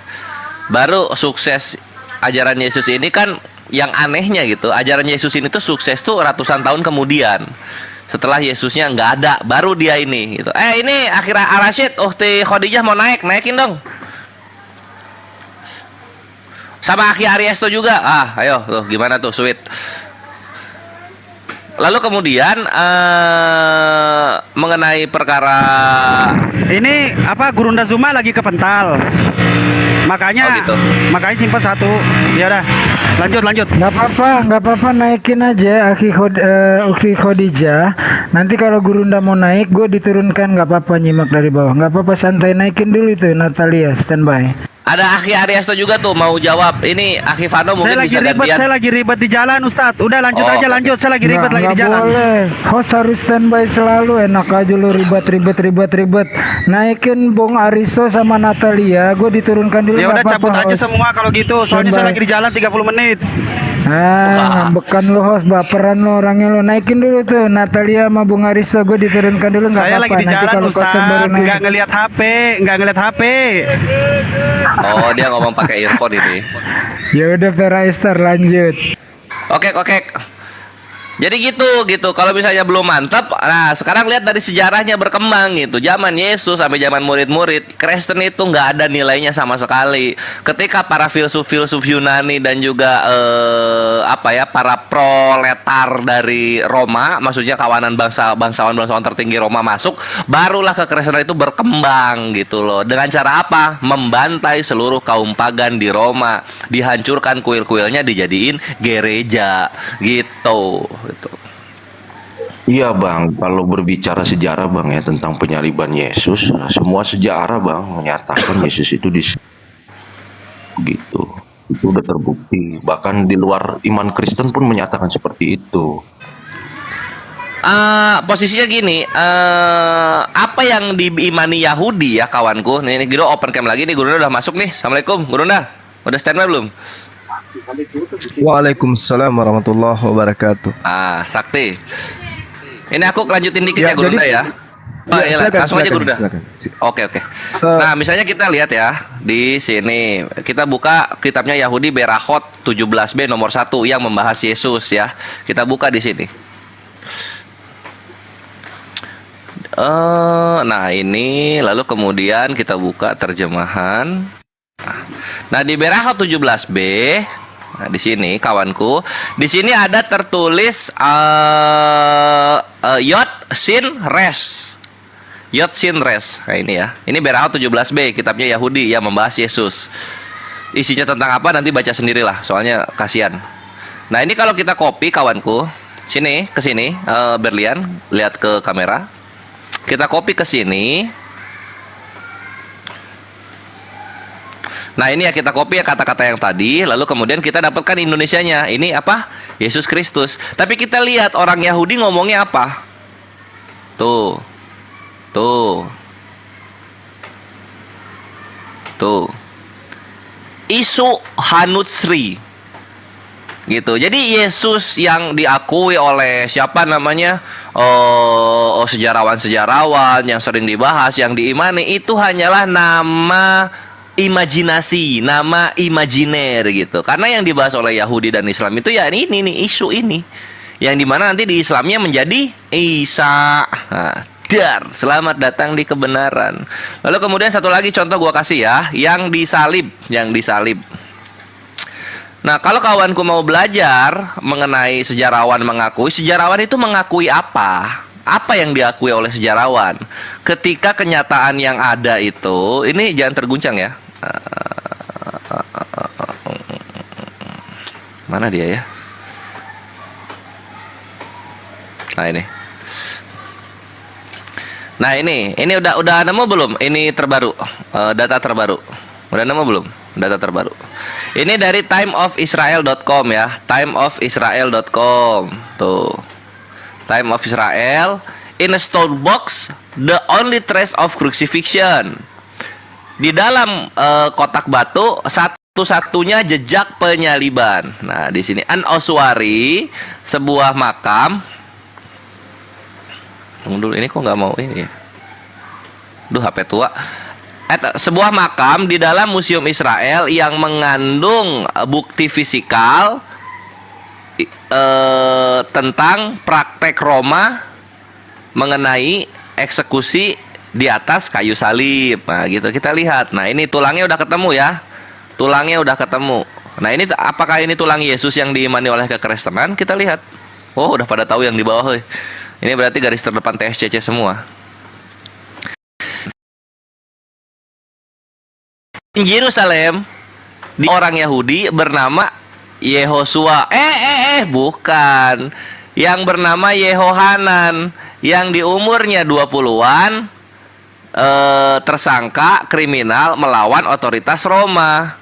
Baru sukses ajaran Yesus ini kan, yang anehnya gitu, ajaran Yesus ini tuh sukses tuh ratusan tahun kemudian. Setelah Yesusnya nggak ada, baru dia ini gitu. Ini akhirnya Arasyid, Uhti Khadijah mau naikin dong. Sama Aki Ariesto juga. Ayo tuh gimana tuh, sweet. Lalu kemudian mengenai perkara ini apa, Gurunda Zuma lagi ke Pental. Makanya makanya simpen satu. Ya udah, lanjut. Nggak apa-apa naikin aja Ukti Khadijah. Nanti kalau Gurunda mau naik, gue diturunkan, nggak apa-apa, nyimak dari bawah. Nggak apa-apa, santai, naikin dulu itu Natalia, standby. ada Aki Ariesto juga tuh mau jawab. Ini Aki Vano mungkin bisa gantian. Saya lagi ribet di jalan, Ustadz. Udah lanjut aja, lanjut. Saya lagi ribet lagi di jalan. Boleh. Host harus standby selalu. Enak aja lu ribet. Naikin Bung Aristo sama Natalia. Gue diturunkan dulu. Ya udah, cabut aja semua kalau gitu. Soalnya saya lagi di jalan 30 menit. Ngambekan lu host, baperan lu orangnya lu. Naikin dulu tuh Natalia sama Bung Aristo. Gue diturunkan dulu, nggak apa-apa. Saya lagi di jalan, Ustadz. Nggak ngelihat HP. Oh, dia ngomong pakai earphone ini. Ya udah, Feraister lanjut. Oke. Jadi gitu. Kalau misalnya belum mantap, nah sekarang lihat dari sejarahnya berkembang gitu. Zaman Yesus sampai zaman murid-murid, Kristen itu nggak ada nilainya sama sekali. Ketika para filsuf Yunani dan juga para proletar dari Roma, maksudnya kawanan bangsawan tertinggi Roma masuk, barulah kekristenan itu berkembang gitu loh. Dengan cara apa? Membantai seluruh kaum pagan di Roma, dihancurkan kuil-kuilnya, dijadiin gereja gitu. Iya bang, kalau berbicara sejarah bang ya tentang penyaliban Yesus, semua sejarah bang menyatakan Yesus itu gitu. Itu udah terbukti. Bahkan di luar iman Kristen pun menyatakan seperti itu. Posisinya gini, apa yang diimani Yahudi ya kawanku. Nih Gurundo open cam lagi nih, Gurundo udah masuk nih. Assalamualaikum Gurundo, udah standby belum? Waalaikumsalam warahmatullahi wabarakatuh. Sakti. Ini aku lanjutin dikit ya Gurundo ya. Langsung aja Gurundo. Oke. Nah, misalnya kita lihat ya di sini. Kita buka kitabnya Yahudi Berachot 17b nomor 1 yang membahas Yesus ya. Kita buka di sini. Nah, ini lalu kemudian kita buka terjemahan. Nah, di Berachot 17b, nah di sini kawanku, di sini ada tertulis Yod Sin Res. Nah ini ya. Ini Berachot 17b, kitabnya Yahudi yang membahas Yesus. isinya tentang apa nanti baca sendirilah, soalnya kasihan. Nah ini kalau kita copy kawanku, sini ke sini, Berlian, lihat ke kamera. Kita copy ke sini. Nah ini ya kita copy ya kata-kata yang tadi, lalu kemudian kita dapatkan Indonesianya. Ini apa? Yesus Kristus. Tapi kita lihat orang Yahudi ngomongnya apa? Tuh. Isu Hanutsri. Gitu. Jadi Yesus yang diakui oleh siapa namanya? Sejarawan-sejarawan yang sering dibahas, yang diimani itu hanyalah nama imajinasi, nama imajiner gitu. Karena yang dibahas oleh Yahudi dan Islam itu ya ini nih isu ini. Yang dimana nanti di Islamnya menjadi Isa. Nah, selamat datang di kebenaran. Lalu kemudian satu lagi contoh gua kasih ya, yang disalib. Nah, kalau kawanku mau belajar mengenai sejarawan itu mengakui apa? Apa yang diakui oleh sejarawan? Ketika kenyataan yang ada itu, ini jangan terguncang ya. Mana dia ya? Nah ini udah nemu belum? Ini terbaru, data terbaru. Udah nemu belum? Data terbaru. Ini dari timeofisrael.com ya, timeofisrael.com. Tuh. Time of Israel, in a stone box, the only trace of crucifixion. Di dalam kotak batu satu-satunya jejak penyaliban. Nah, di sini an oswari, sebuah makam. Tunggu dulu, ini kok nggak mau ini ya? Duh, HP tua. Sebuah makam di dalam Museum Israel yang mengandung bukti fisikal tentang praktek Roma mengenai eksekusi di atas kayu salib. Nah, gitu kita lihat. Nah, ini tulangnya udah ketemu ya. Tulangnya udah ketemu. Nah, ini apakah ini tulang Yesus yang diimani oleh kekristenan? Kita lihat. Oh, udah pada tahu yang di bawah. Ini berarti garis terdepan TSCC semua. Di Yerusalem, di orang Yahudi bernama Yehosua. Bukan. Yang bernama Yehohanan, yang di umurnya 20-an tersangka kriminal melawan otoritas Roma.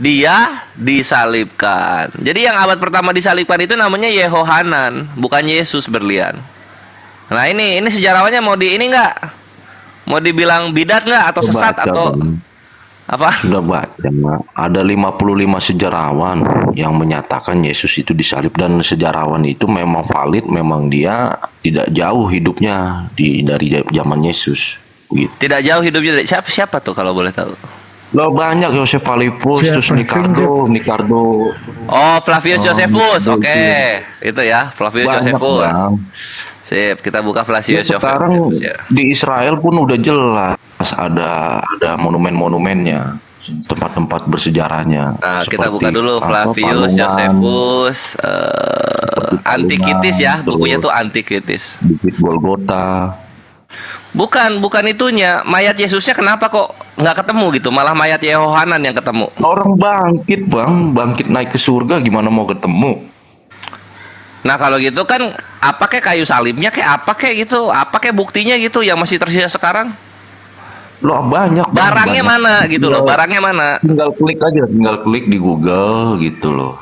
Dia disalibkan. Jadi yang abad pertama disalibkan itu namanya Yehohanan, bukan Yesus berlian. Nah ini sejarawannya mau di ini enggak? Mau dibilang bidat enggak atau sesat atau apa? Sudah baca, ada 55 sejarawan yang menyatakan Yesus itu disalib, dan sejarawan itu memang valid, memang dia tidak jauh hidupnya dari zaman Yesus. Gitu. Tidak jauh hidupnya dari siapa tuh kalau boleh tahu? Lo banyak, Josephus, Nicardo. Oh, Flavius Josephus. Oke. Itu ya, Flavius Josephus. Sip, kita buka Flavius Josephus. Sekarang di Israel pun udah jelas ada monumen-monumennya, tempat-tempat bersejarahnya. Nah, kita buka dulu Flavius Josephus, Antiquities ya, bukunya tuh Antiquities. Bukit Golgota. Bukan itunya. Mayat Yesusnya kenapa kok nggak ketemu gitu? Malah mayat Yehohanan yang ketemu. Orang bangkit naik ke surga, gimana mau ketemu? Nah kalau gitu kan apa kayak kayu salibnya kayak apa kayak gitu? Apa kayak buktinya gitu yang masih tersisa sekarang? Loh banyak. Barangnya mana gitu loh? Barangnya mana? Tinggal klik di Google gitu loh.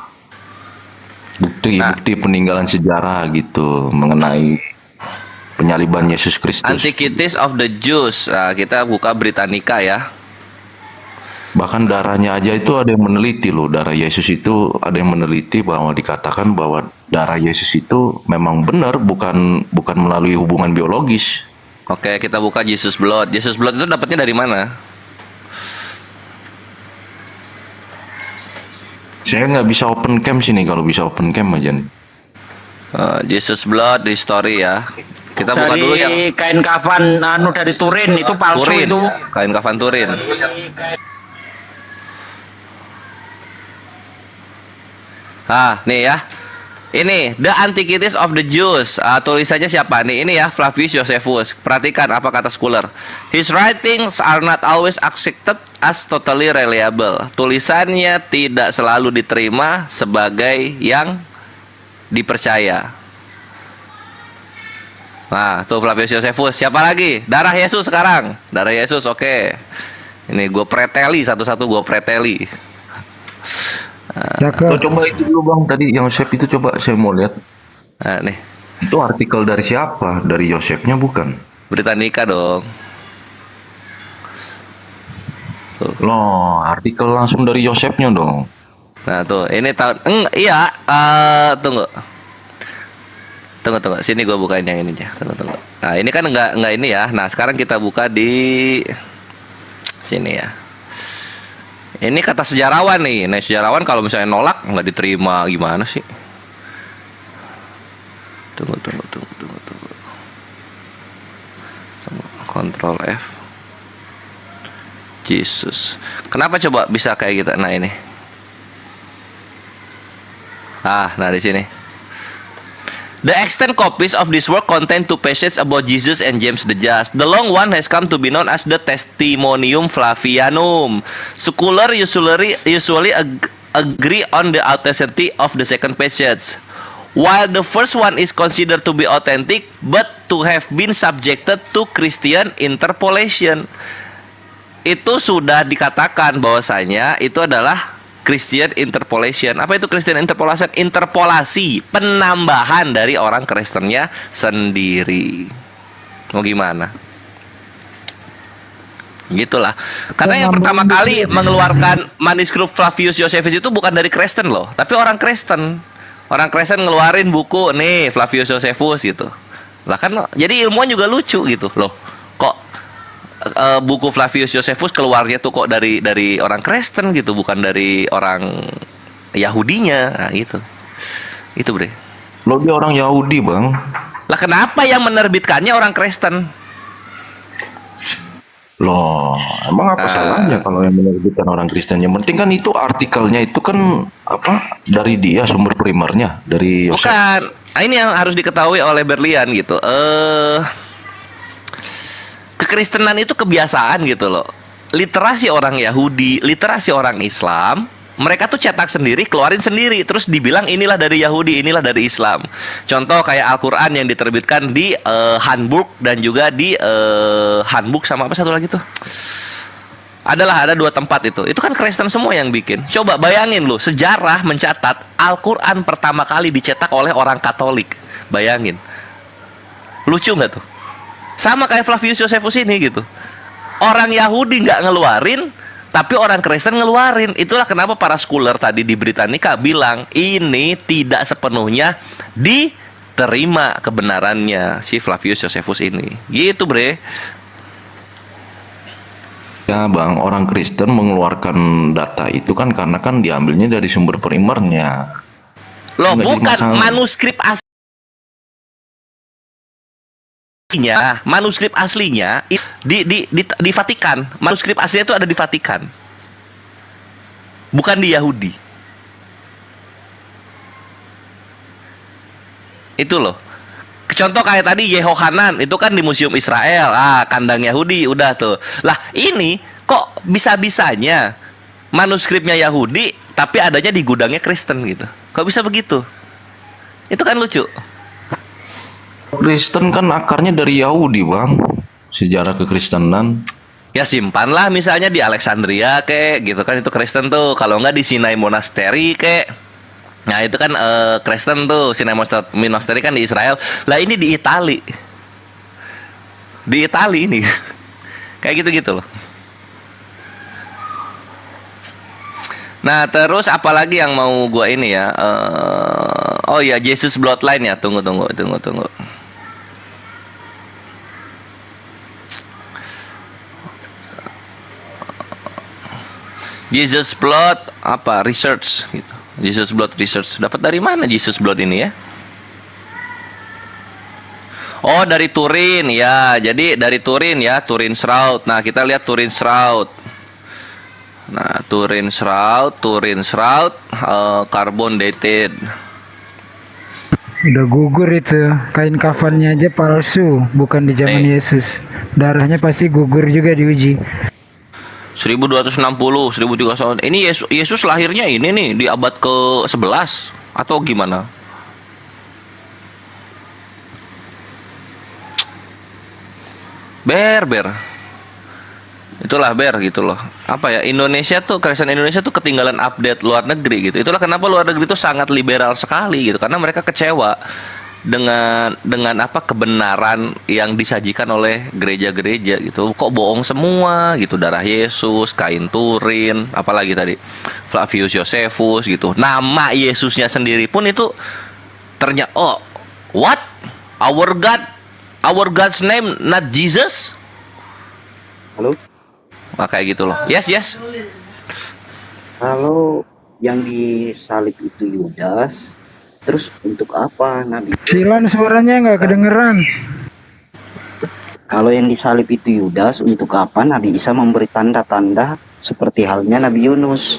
Bukti peninggalan sejarah gitu mengenai penyaliban Yesus Kristus. Antiquities of the Jews. Nah, kita buka Britannica ya. Bahkan darahnya aja itu ada yang meneliti loh. Darah Yesus itu ada yang meneliti bahwa dikatakan bahwa darah Yesus itu memang benar, bukan melalui hubungan biologis. Oke, kita buka Jesus Blood. Jesus Blood itu dapatnya dari mana? Saya nggak bisa open cam sini, kalau bisa open cam aja nih. Jesus Blood di story ya. Kita buka dulu yang kain kafan dari Turin itu palsu Turin. itu. Kain kafan Turin. Nih ya. Ini The Antiquities of the Jews. Tulisannya siapa nih? Ini ya, Flavius Josephus. Perhatikan apa kata scholar. His writings are not always accepted as totally reliable. Tulisannya tidak selalu diterima sebagai yang dipercaya. Nah, tuh Flavius Josephus. Siapa lagi? Darah Yesus sekarang. Darah Yesus, oke. Ini gue preteli satu-satu, gue preteli. Coba itu dulu bang, tadi yang Yosef itu coba saya mau lihat. Nah, nih. Itu artikel dari siapa? Dari Yosefnya bukan? Britannica dong. Loh, artikel langsung dari Yosefnya dong. Nah tuh, ini tahun, iya, tunggu. Sini gue bukain yang ini aja. Tunggu. Nah ini kan nggak ini ya. Nah sekarang kita buka di sini ya. Ini kata sejarawan nih. Nah sejarawan kalau misalnya nolak nggak diterima gimana sih? Tunggu. Control F. Jesus. Kenapa coba bisa kayak gitu? Nah ini. Nah di sini. The extant copies of this work contain two passages about Jesus and James the Just. The long one has come to be known as the Testimonium Flavianum. Scholars usually agree on the authenticity of the second passage, while the first one is considered to be authentic but to have been subjected to Christian interpolation. Itu sudah dikatakan bahwasanya itu adalah Christian interpolation. Apa itu Christian interpolation? Interpolasi, penambahan dari orang Kristennya sendiri. Mau gimana? Gitulah. Karena yang pertama kali mengeluarkan manuskrip Flavius Josephus itu bukan dari Kristen loh, tapi orang Kristen. Orang Kristen ngeluarin buku nih Flavius Josephus gitu. Lah kan jadi ilmuwan juga lucu gitu loh. Kok buku Flavius Josephus keluarnya tuh kok dari orang Kristen gitu, bukan dari orang Yahudinya. Nah gitu. Itu bre. Lo dia orang Yahudi bang. Lah kenapa yang menerbitkannya orang Kristen? Loh, emang apa salahnya kalau yang menerbitkan orang Kristen? Yang penting kan itu artikelnya itu kan apa dari dia sumber primernya dari Yosef. Bukan. Ini yang harus diketahui oleh Berlian gitu. Kekristenan itu kebiasaan gitu loh. Literasi orang Yahudi, literasi orang Islam, mereka tuh cetak sendiri, keluarin sendiri, terus dibilang inilah dari Yahudi, inilah dari Islam. Contoh kayak Al-Quran yang diterbitkan di Hamburg dan juga di Hamburg sama apa satu lagi tuh. Ada 2 tempat itu. Itu kan Kristen semua yang bikin. Coba bayangin loh, sejarah mencatat Al-Quran pertama kali dicetak oleh orang Katolik. Bayangin. Lucu nggak tuh? Sama kayak Flavius Josephus ini gitu. Orang Yahudi nggak ngeluarin, tapi orang Kristen ngeluarin. Itulah kenapa para scholar tadi di Britannica bilang ini tidak sepenuhnya diterima kebenarannya si Flavius Josephus ini. Gitu bre. Ya bang, orang Kristen mengeluarkan data itu kan karena kan diambilnya dari sumber primernya. Loh bukan manuskrip asli. Manuskrip aslinya di Vatikan. Manuskrip aslinya itu ada di Vatikan, bukan di Yahudi. Itu loh. Contoh kayak tadi Yehohanan itu kan di Museum Israel, kandang Yahudi udah tuh. Lah ini kok bisa-bisanya manuskripnya Yahudi tapi adanya di gudangnya Kristen gitu. Kok bisa begitu? Itu kan lucu. Kristen kan akarnya dari Yahudi bang, sejarah kekristenan. Ya simpanlah misalnya di Alexandria kek gitu kan, itu Kristen tuh. Kalau nggak di Sinai Monastery kek. Nah itu kan Kristen tuh. Sinai Monastery kan di Israel. Lah ini di Itali. Di Itali ini. Kayak gitu-gitu loh. Nah terus apalagi yang mau gua ini ya, oh ya Jesus Bloodline ya. Tunggu. Jesus Blood apa research gitu. Jesus Blood research. Dapat dari mana Jesus Blood ini ya? Oh dari Turin ya. Jadi dari Turin ya, Turin Shroud. Nah kita lihat Turin Shroud. Nah Turin Shroud, carbon dated. Udah gugur itu. Kain kafannya aja palsu, bukan di zaman Yesus. Darahnya pasti gugur juga diuji. 1260, 1300. Ini Yesus lahirnya ini nih di abad ke-11 atau gimana? Ber. Itulah gitu loh. Apa ya? Kristen Indonesia tuh ketinggalan update luar negeri gitu. Itulah kenapa luar negeri itu sangat liberal sekali gitu, karena mereka kecewa dengan apa kebenaran yang disajikan oleh gereja-gereja gitu. Kok bohong semua gitu, darah Yesus, kain Turin, apalagi tadi Flavius Josephus gitu. Nama Yesusnya sendiri pun itu ternyata what? Our God's name not Jesus? Halo? Kayak gitu loh. Yes. Kalau yang disalib itu Yudas, terus untuk apa Nabi? Silan suaranya nggak kedengeran. Kalau yang disalib itu Yudas, untuk apa Nabi Isa memberi tanda-tanda seperti halnya Nabi Yunus?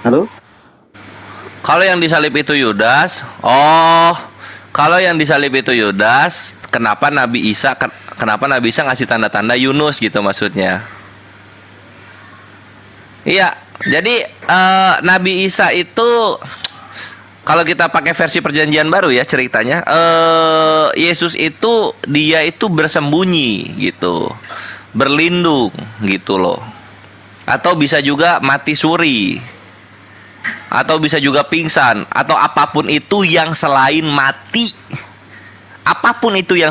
Halo? Kalau yang disalib itu Yudas, kenapa Nabi Isa ngasih tanda-tanda Yunus gitu maksudnya? Iya, jadi Nabi Isa itu kalau kita pakai versi Perjanjian Baru ya ceritanya, Yesus itu dia itu bersembunyi gitu, berlindung gitu loh, atau bisa juga mati suri, atau bisa juga pingsan, atau apapun itu yang selain mati. Apapun itu yang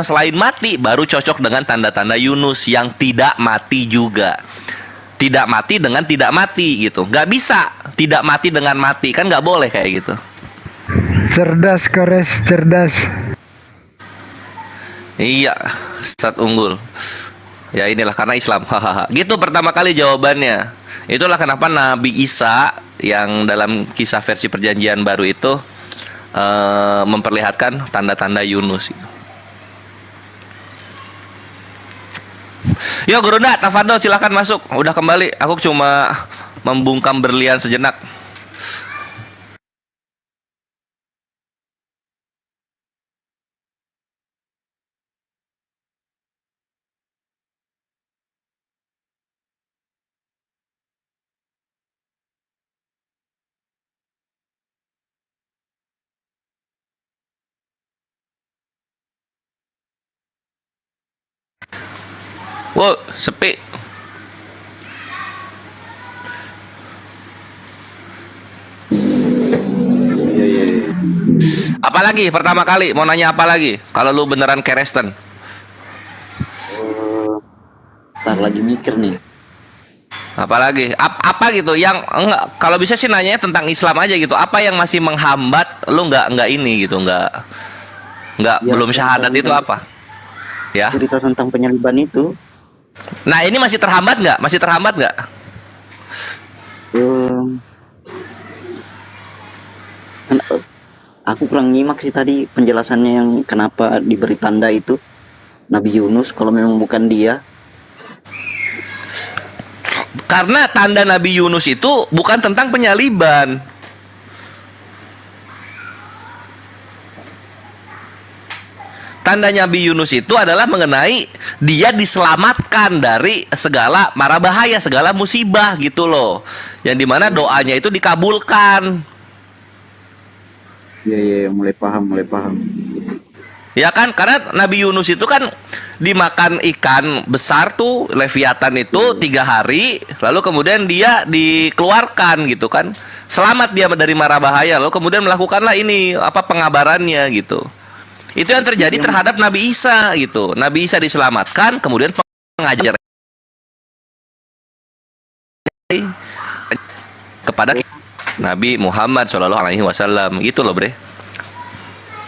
selain mati baru cocok dengan tanda-tanda Yunus yang tidak mati juga. Tidak mati dengan tidak mati gitu. Nggak bisa tidak mati dengan mati, kan nggak boleh kayak gitu. Cerdas, Kores, cerdas. Iya, Ustadz unggul. Ya inilah karena Islam. Gitu pertama kali jawabannya. Itulah kenapa Nabi Isa yang dalam kisah versi Perjanjian Baru itu memperlihatkan tanda-tanda Yunus. Yo Gurunda, Tafadol silakan masuk. Udah kembali. Aku cuma membungkam berlian sejenak. Wow, sepi. Apalagi pertama kali mau nanya apa lagi? Kalau lu beneran Kristen. Ntar lagi mikir nih. Apalagi apa gitu yang enggak, kalau bisa sih nanya tentang Islam aja gitu. Apa yang masih menghambat lu nggak ini gitu, nggak ya, belum syahadat itu apa? Ya. Cerita tentang penyaliban itu. Nah ini masih terhambat nggak? Aku kurang nyimak sih tadi penjelasannya yang kenapa diberi tanda itu Nabi Yunus kalau memang bukan dia. Karena tanda Nabi Yunus itu bukan tentang penyaliban. Tanda Nabi Yunus itu adalah mengenai dia diselamatkan dari segala mara bahaya, segala musibah gitu loh. Yang dimana doanya itu dikabulkan. Iya, mulai paham. Ya kan, karena Nabi Yunus itu kan dimakan ikan besar tuh, Leviathan itu 3 hari, lalu kemudian dia dikeluarkan gitu kan. Selamat dia dari mara bahaya, lalu kemudian melakukanlah ini pengabarannya gitu. Itu yang terjadi terhadap Nabi Isa gitu. Nabi Isa diselamatkan, kemudian pengajar kepada Nabi Muhammad SAW gitu loh, Bre.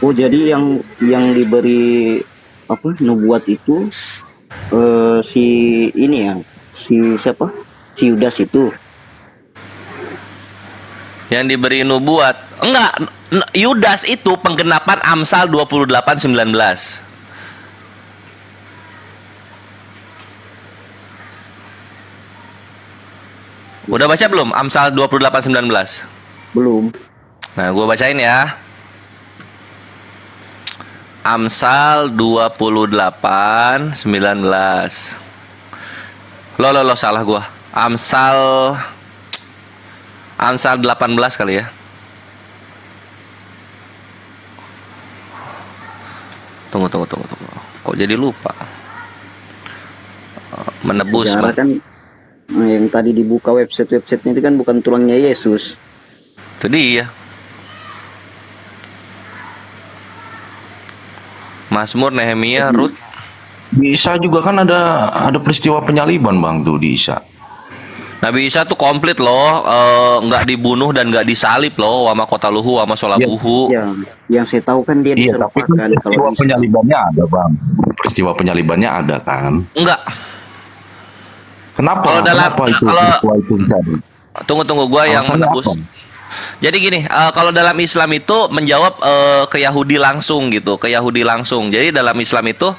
Oh, jadi yang diberi nubuat itu si siapa? Si Yudas itu. Yang diberi nubuat. Enggak, Yudas itu penggenapan Amsal 28:19. Udah baca belum? Amsal 28:19. Belum. Nah, gua bacain ya. Amsal 28:19. Lo salah gua. Amsal 18 kali ya. Tunggu. Kok jadi lupa? Menebus. Sejarah kan yang tadi dibuka website-websitenya itu kan bukan tulangnya Yesus. Itu dia. Mazmur, Nehemia, Rut. Di Isa juga kan ada peristiwa penyaliban bang tuh di Isa. Nabi Isa tuh komplit loh, nggak dibunuh dan nggak disalib loh, wama kotaluhu, wama solabuhu. Ya, yang saya tahu kan dia Iya, tapi kan diserupakan peristiwa penyalibannya ada bang. Peristiwa penyalibannya ada kan? Enggak. Kenapa? Kalau dalam Kenapa itu? kalau peristiwa itu terjadi? tunggu gua yang Alasannya menebus. apa? Jadi gini, kalau dalam Islam itu menjawab ke Yahudi langsung gitu, ke Yahudi langsung. Jadi dalam Islam itu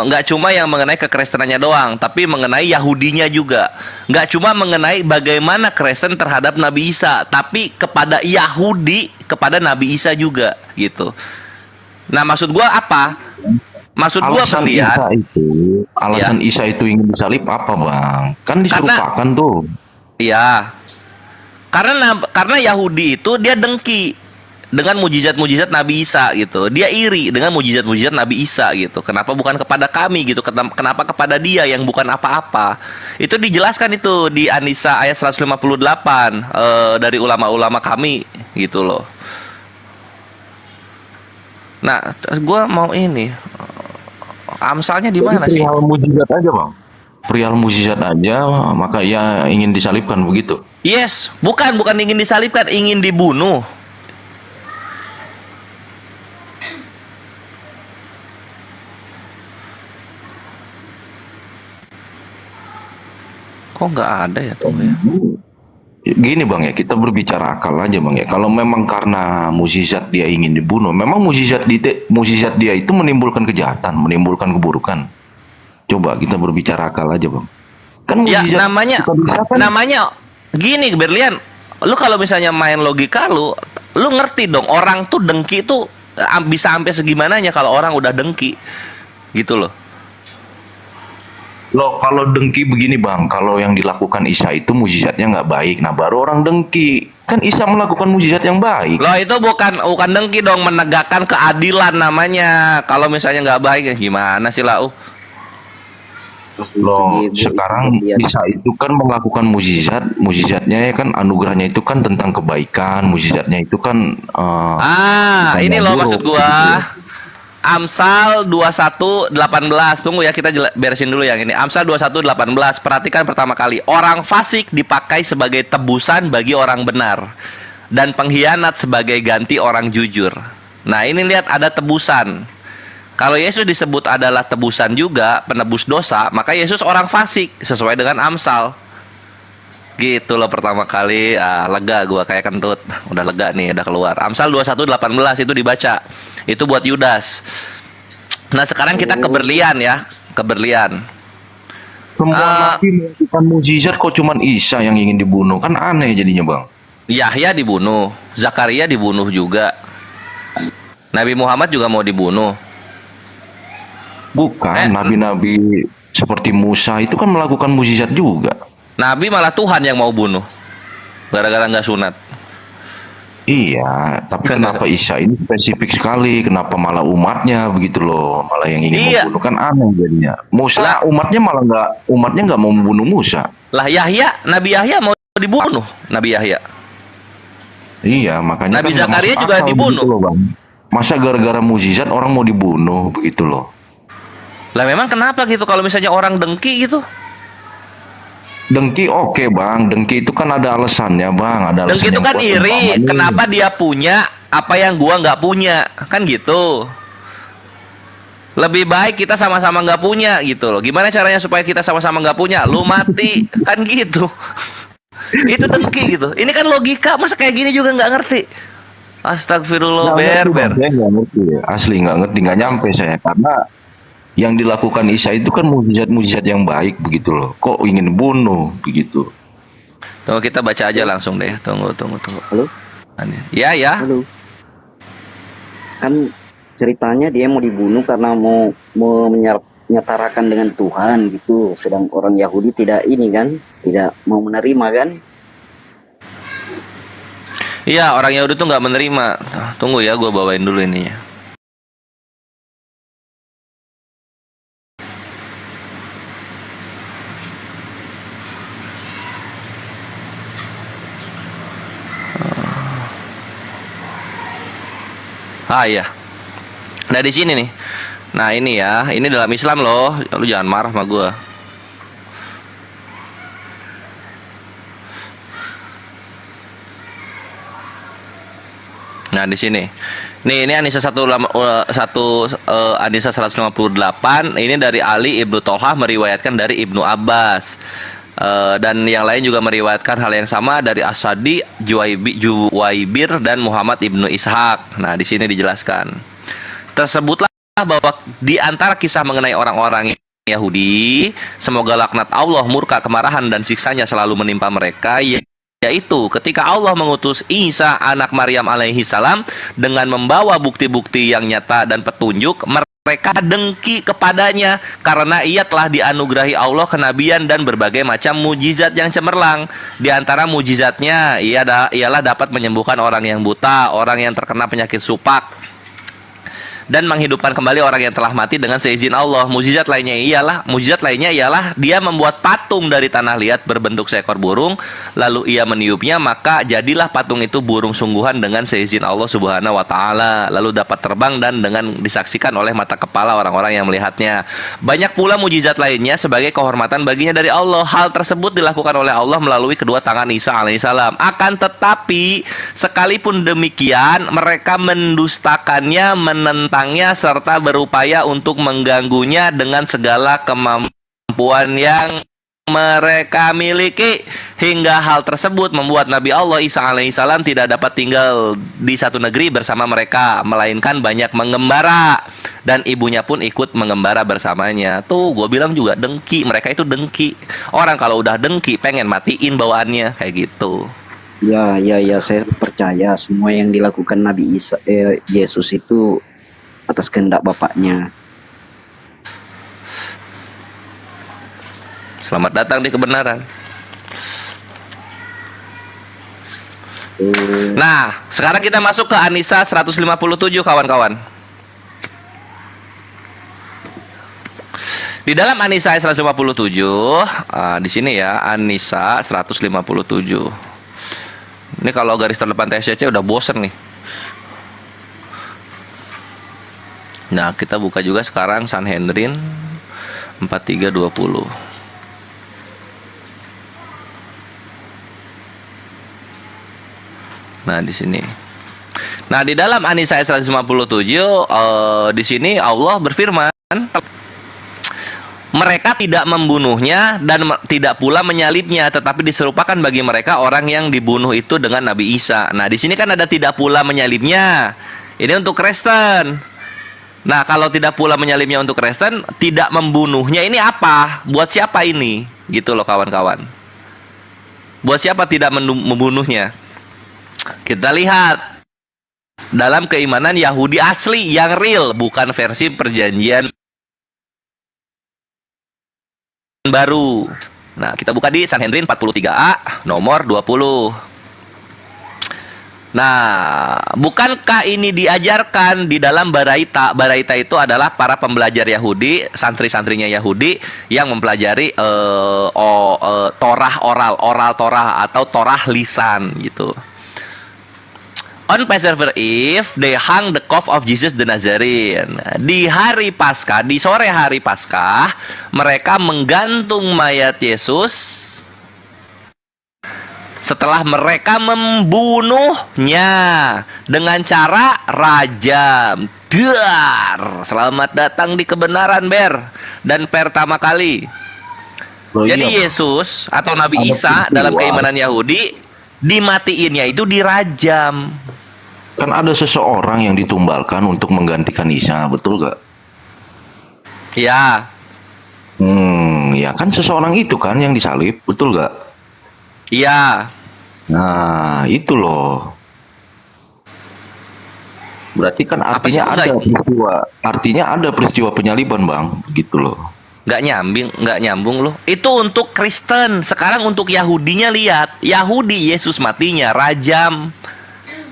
nggak cuma yang mengenai kekristenannya doang, tapi mengenai Yahudinya juga. Nggak cuma mengenai bagaimana Kristen terhadap Nabi Isa, tapi kepada Yahudi, kepada Nabi Isa juga gitu. Nah, maksud gua apa? Maksud gua berlian. Alasan Isa itu ingin disalib apa bang? Kan diserupakan tuh. Iya. Karena Yahudi itu dia dengki dengan mujizat-mujizat Nabi Isa gitu. Dia iri dengan mujizat-mujizat Nabi Isa gitu. Kenapa bukan kepada kami gitu? Kenapa kepada dia yang bukan apa-apa? Itu dijelaskan itu di An-Nisa ayat 158 dari ulama-ulama kami gitu loh. Nah, gua mau ini Amsalnya di mana sih? Perihal mujizat aja bang. Perihal mujizat aja, maka ia ingin disalibkan begitu. Yes, bukan ingin disalibkan, ingin dibunuh. Kok nggak ada ya tuh ya? Gini bang ya, kita berbicara akal aja bang ya. Kalau memang karena mukjizat dia ingin dibunuh, memang mukjizat dia itu menimbulkan kejahatan, menimbulkan keburukan. Coba kita berbicara akal aja bang. Kan Ya mukjizat namanya gini Berlian. Lu kalau misalnya main logika lu ngerti dong orang tuh dengki tuh bisa sampai segimananya kalau orang udah dengki gitu loh. Loh kalau dengki begini bang, kalau yang dilakukan Isa itu mukjizatnya nggak baik, nah baru orang dengki. Kan Isa melakukan mukjizat yang baik. Loh itu bukan dengki dong, menegakkan keadilan namanya. Kalau misalnya nggak baik ya gimana sih Lau? Loh sekarang Isa itu kan melakukan mukjizatnya ya kan, anugerahnya itu kan tentang kebaikan, mukjizatnya itu kan ini loh maksud gua. Amsal 21:18. Tunggu ya, kita beresin dulu yang ini. Amsal 21:18. Perhatikan pertama kali. Orang fasik dipakai sebagai tebusan bagi orang benar, dan pengkhianat sebagai ganti orang jujur. Nah, ini lihat ada tebusan. Kalau Yesus disebut adalah tebusan juga, penebus dosa, maka Yesus orang fasik sesuai dengan Amsal. Gitu loh pertama kali. Lega gua kayak kentut. Udah lega nih, udah keluar. Amsal 21:18 itu dibaca. Itu buat Yudas. Nah, sekarang kita ke Berlian ya, ke Berlian. Semua nabi melakukan mukjizat, kok cuman Isa yang ingin dibunuh? Kan aneh jadinya, Bang. Yahya dibunuh, Zakaria dibunuh juga. Nabi Muhammad juga mau dibunuh. Bukan, nabi-nabi seperti Musa itu kan melakukan mukjizat juga. Nabi malah Tuhan yang mau bunuh. Gara-gara nggak sunat. Iya, tapi kenapa Isa ini spesifik sekali? Kenapa malah umatnya begitu loh, malah yang ingin membunuh? Kan aneh jadinya. Musa umatnya nggak mau membunuh Musa. Lah Nabi Yahya mau dibunuh, Nabi Yahya. Iya, makanya Nabi kan Zakaria juga dibunuh. Loh, Bang. Masa gara-gara mukjizat orang mau dibunuh begitu loh? Lah memang kenapa gitu kalau misalnya orang dengki gitu? Dengki oke bang, dengki itu kan ada alasannya bang, ada alasan. Dengki itu kan iri, kenapa dia punya apa yang gua nggak punya, kan gitu. Lebih baik kita sama-sama nggak punya gitu loh. Gimana caranya supaya kita sama-sama nggak punya? Lu mati, kan gitu. Itu dengki gitu. Ini kan logika, masa kayak gini juga nggak ngerti? Astagfirullah, Ber. Saya nggak ngerti, asli nggak ngerti, nggak nyampe saya Yang dilakukan Isa itu kan mujizat-mujizat yang baik begitu loh. Kok ingin bunuh begitu? Tunggu, kita baca aja langsung deh. Tunggu. Halo? Ya. Halo. Kan ceritanya dia mau dibunuh karena mau menyetarakan dengan Tuhan gitu. Sedang orang Yahudi tidak mau menerima kan? Iya, orang Yahudi tuh nggak menerima. Tunggu ya, gue bawain dulu ininya. Iya. Nah di sini nih. Nah ini ya, ini dalam Islam loh. Lu jangan marah sama gue. Nah di sini. Nih ini Anisa Anisa 158. Ini dari Ali Ibnu Tolhah meriwayatkan dari Ibnu Abbas. Dan yang lain juga meriwayatkan hal yang sama dari Asadi, Juwaibir dan Muhammad Ibnu Ishaq. Nah, di sini dijelaskan. Tersebutlah bahwa di antara kisah mengenai orang-orang Yahudi, semoga laknat Allah, murka, kemarahan dan siksanya selalu menimpa mereka, yaitu ketika Allah mengutus Isa anak Maryam alaihi salam dengan membawa bukti-bukti yang nyata dan petunjuk, mereka dengki kepadanya karena ia telah dianugerahi Allah kenabian dan berbagai macam mujizat yang cemerlang. Di antara mujizatnya ialah dapat menyembuhkan orang yang buta, orang yang terkena penyakit supak, dan menghidupkan kembali orang yang telah mati dengan seizin Allah. Mujizat lainnya ialah dia membuat patung dari tanah liat berbentuk seekor burung, lalu ia meniupnya, maka jadilah patung itu burung sungguhan dengan seizin Allah Subhanahu wa taala, lalu dapat terbang dan dengan disaksikan oleh mata kepala orang-orang yang melihatnya. Banyak pula mujizat lainnya sebagai kehormatan baginya dari Allah. Hal tersebut dilakukan oleh Allah melalui kedua tangan Isa alaihissalam. Akan tetapi sekalipun demikian, mereka mendustakannya, menentangnya, serta berupaya untuk mengganggunya dengan segala kemampuan yang mereka miliki, hingga hal tersebut membuat Nabi Allah Isa alaihissalam tidak dapat tinggal di satu negeri bersama mereka, melainkan banyak mengembara, dan ibunya pun ikut mengembara bersamanya. Tuh, gue bilang juga dengki, mereka itu dengki. Orang kalau udah dengki pengen matiin bawaannya kayak gitu. Ya, saya percaya semua yang dilakukan Nabi Yesus itu atas kehendak Bapaknya. Selamat datang di kebenaran. Nah, sekarang kita masuk ke Anisa 157, kawan-kawan. Di dalam Anisa 157, di sini ya, Anisa 157. Ini kalau garis terdepan TSCC udah bosen nih. Nah, kita buka juga sekarang Sanhedrin 43:20. Nah, di sini. Nah, di dalam Anisa 157 di sini Allah berfirman, mereka tidak membunuhnya dan tidak pula menyalibnya, tetapi diserupakan bagi mereka orang yang dibunuh itu dengan Nabi Isa. Nah, di sini kan ada tidak pula menyalibnya. Ini untuk Kristen. Nah, kalau tidak pula menyalibnya untuk Kristen, tidak membunuhnya ini apa? Buat siapa ini? Gitu loh, kawan-kawan. Buat siapa tidak membunuhnya? Kita lihat dalam keimanan Yahudi asli yang real, bukan versi perjanjian baru. Nah, kita buka di Sanhedrin 43a nomor 20. Nah, bukankah ini diajarkan di dalam Baraita? Baraita itu adalah para pembelajar Yahudi, santri-santrinya Yahudi yang mempelajari Torah oral Torah atau Torah lisan gitu. On Passover Eve, they hung the coff of Jesus the Nazarene. Di hari Paskah, di sore hari Paskah, mereka menggantung mayat Yesus setelah mereka membunuhnya dengan cara rajam. Dar. Selamat datang di kebenaran, Ber. Dan pertama kali. Jadi Yesus atau Nabi Isa dalam keimanan Yahudi dimatiinnya itu dirajam. Kan ada seseorang yang ditumbalkan untuk menggantikan Isa, betul gak? Ya. Ya kan seseorang itu kan yang disalib, betul nggak? Iya. Nah, itu loh. Berarti kan artinya ada peristiwa penyaliban, Bang, gitu loh. Nggak nyambung loh. Itu untuk Kristen. Sekarang untuk Yahudinya lihat. Yahudi Yesus matinya rajam.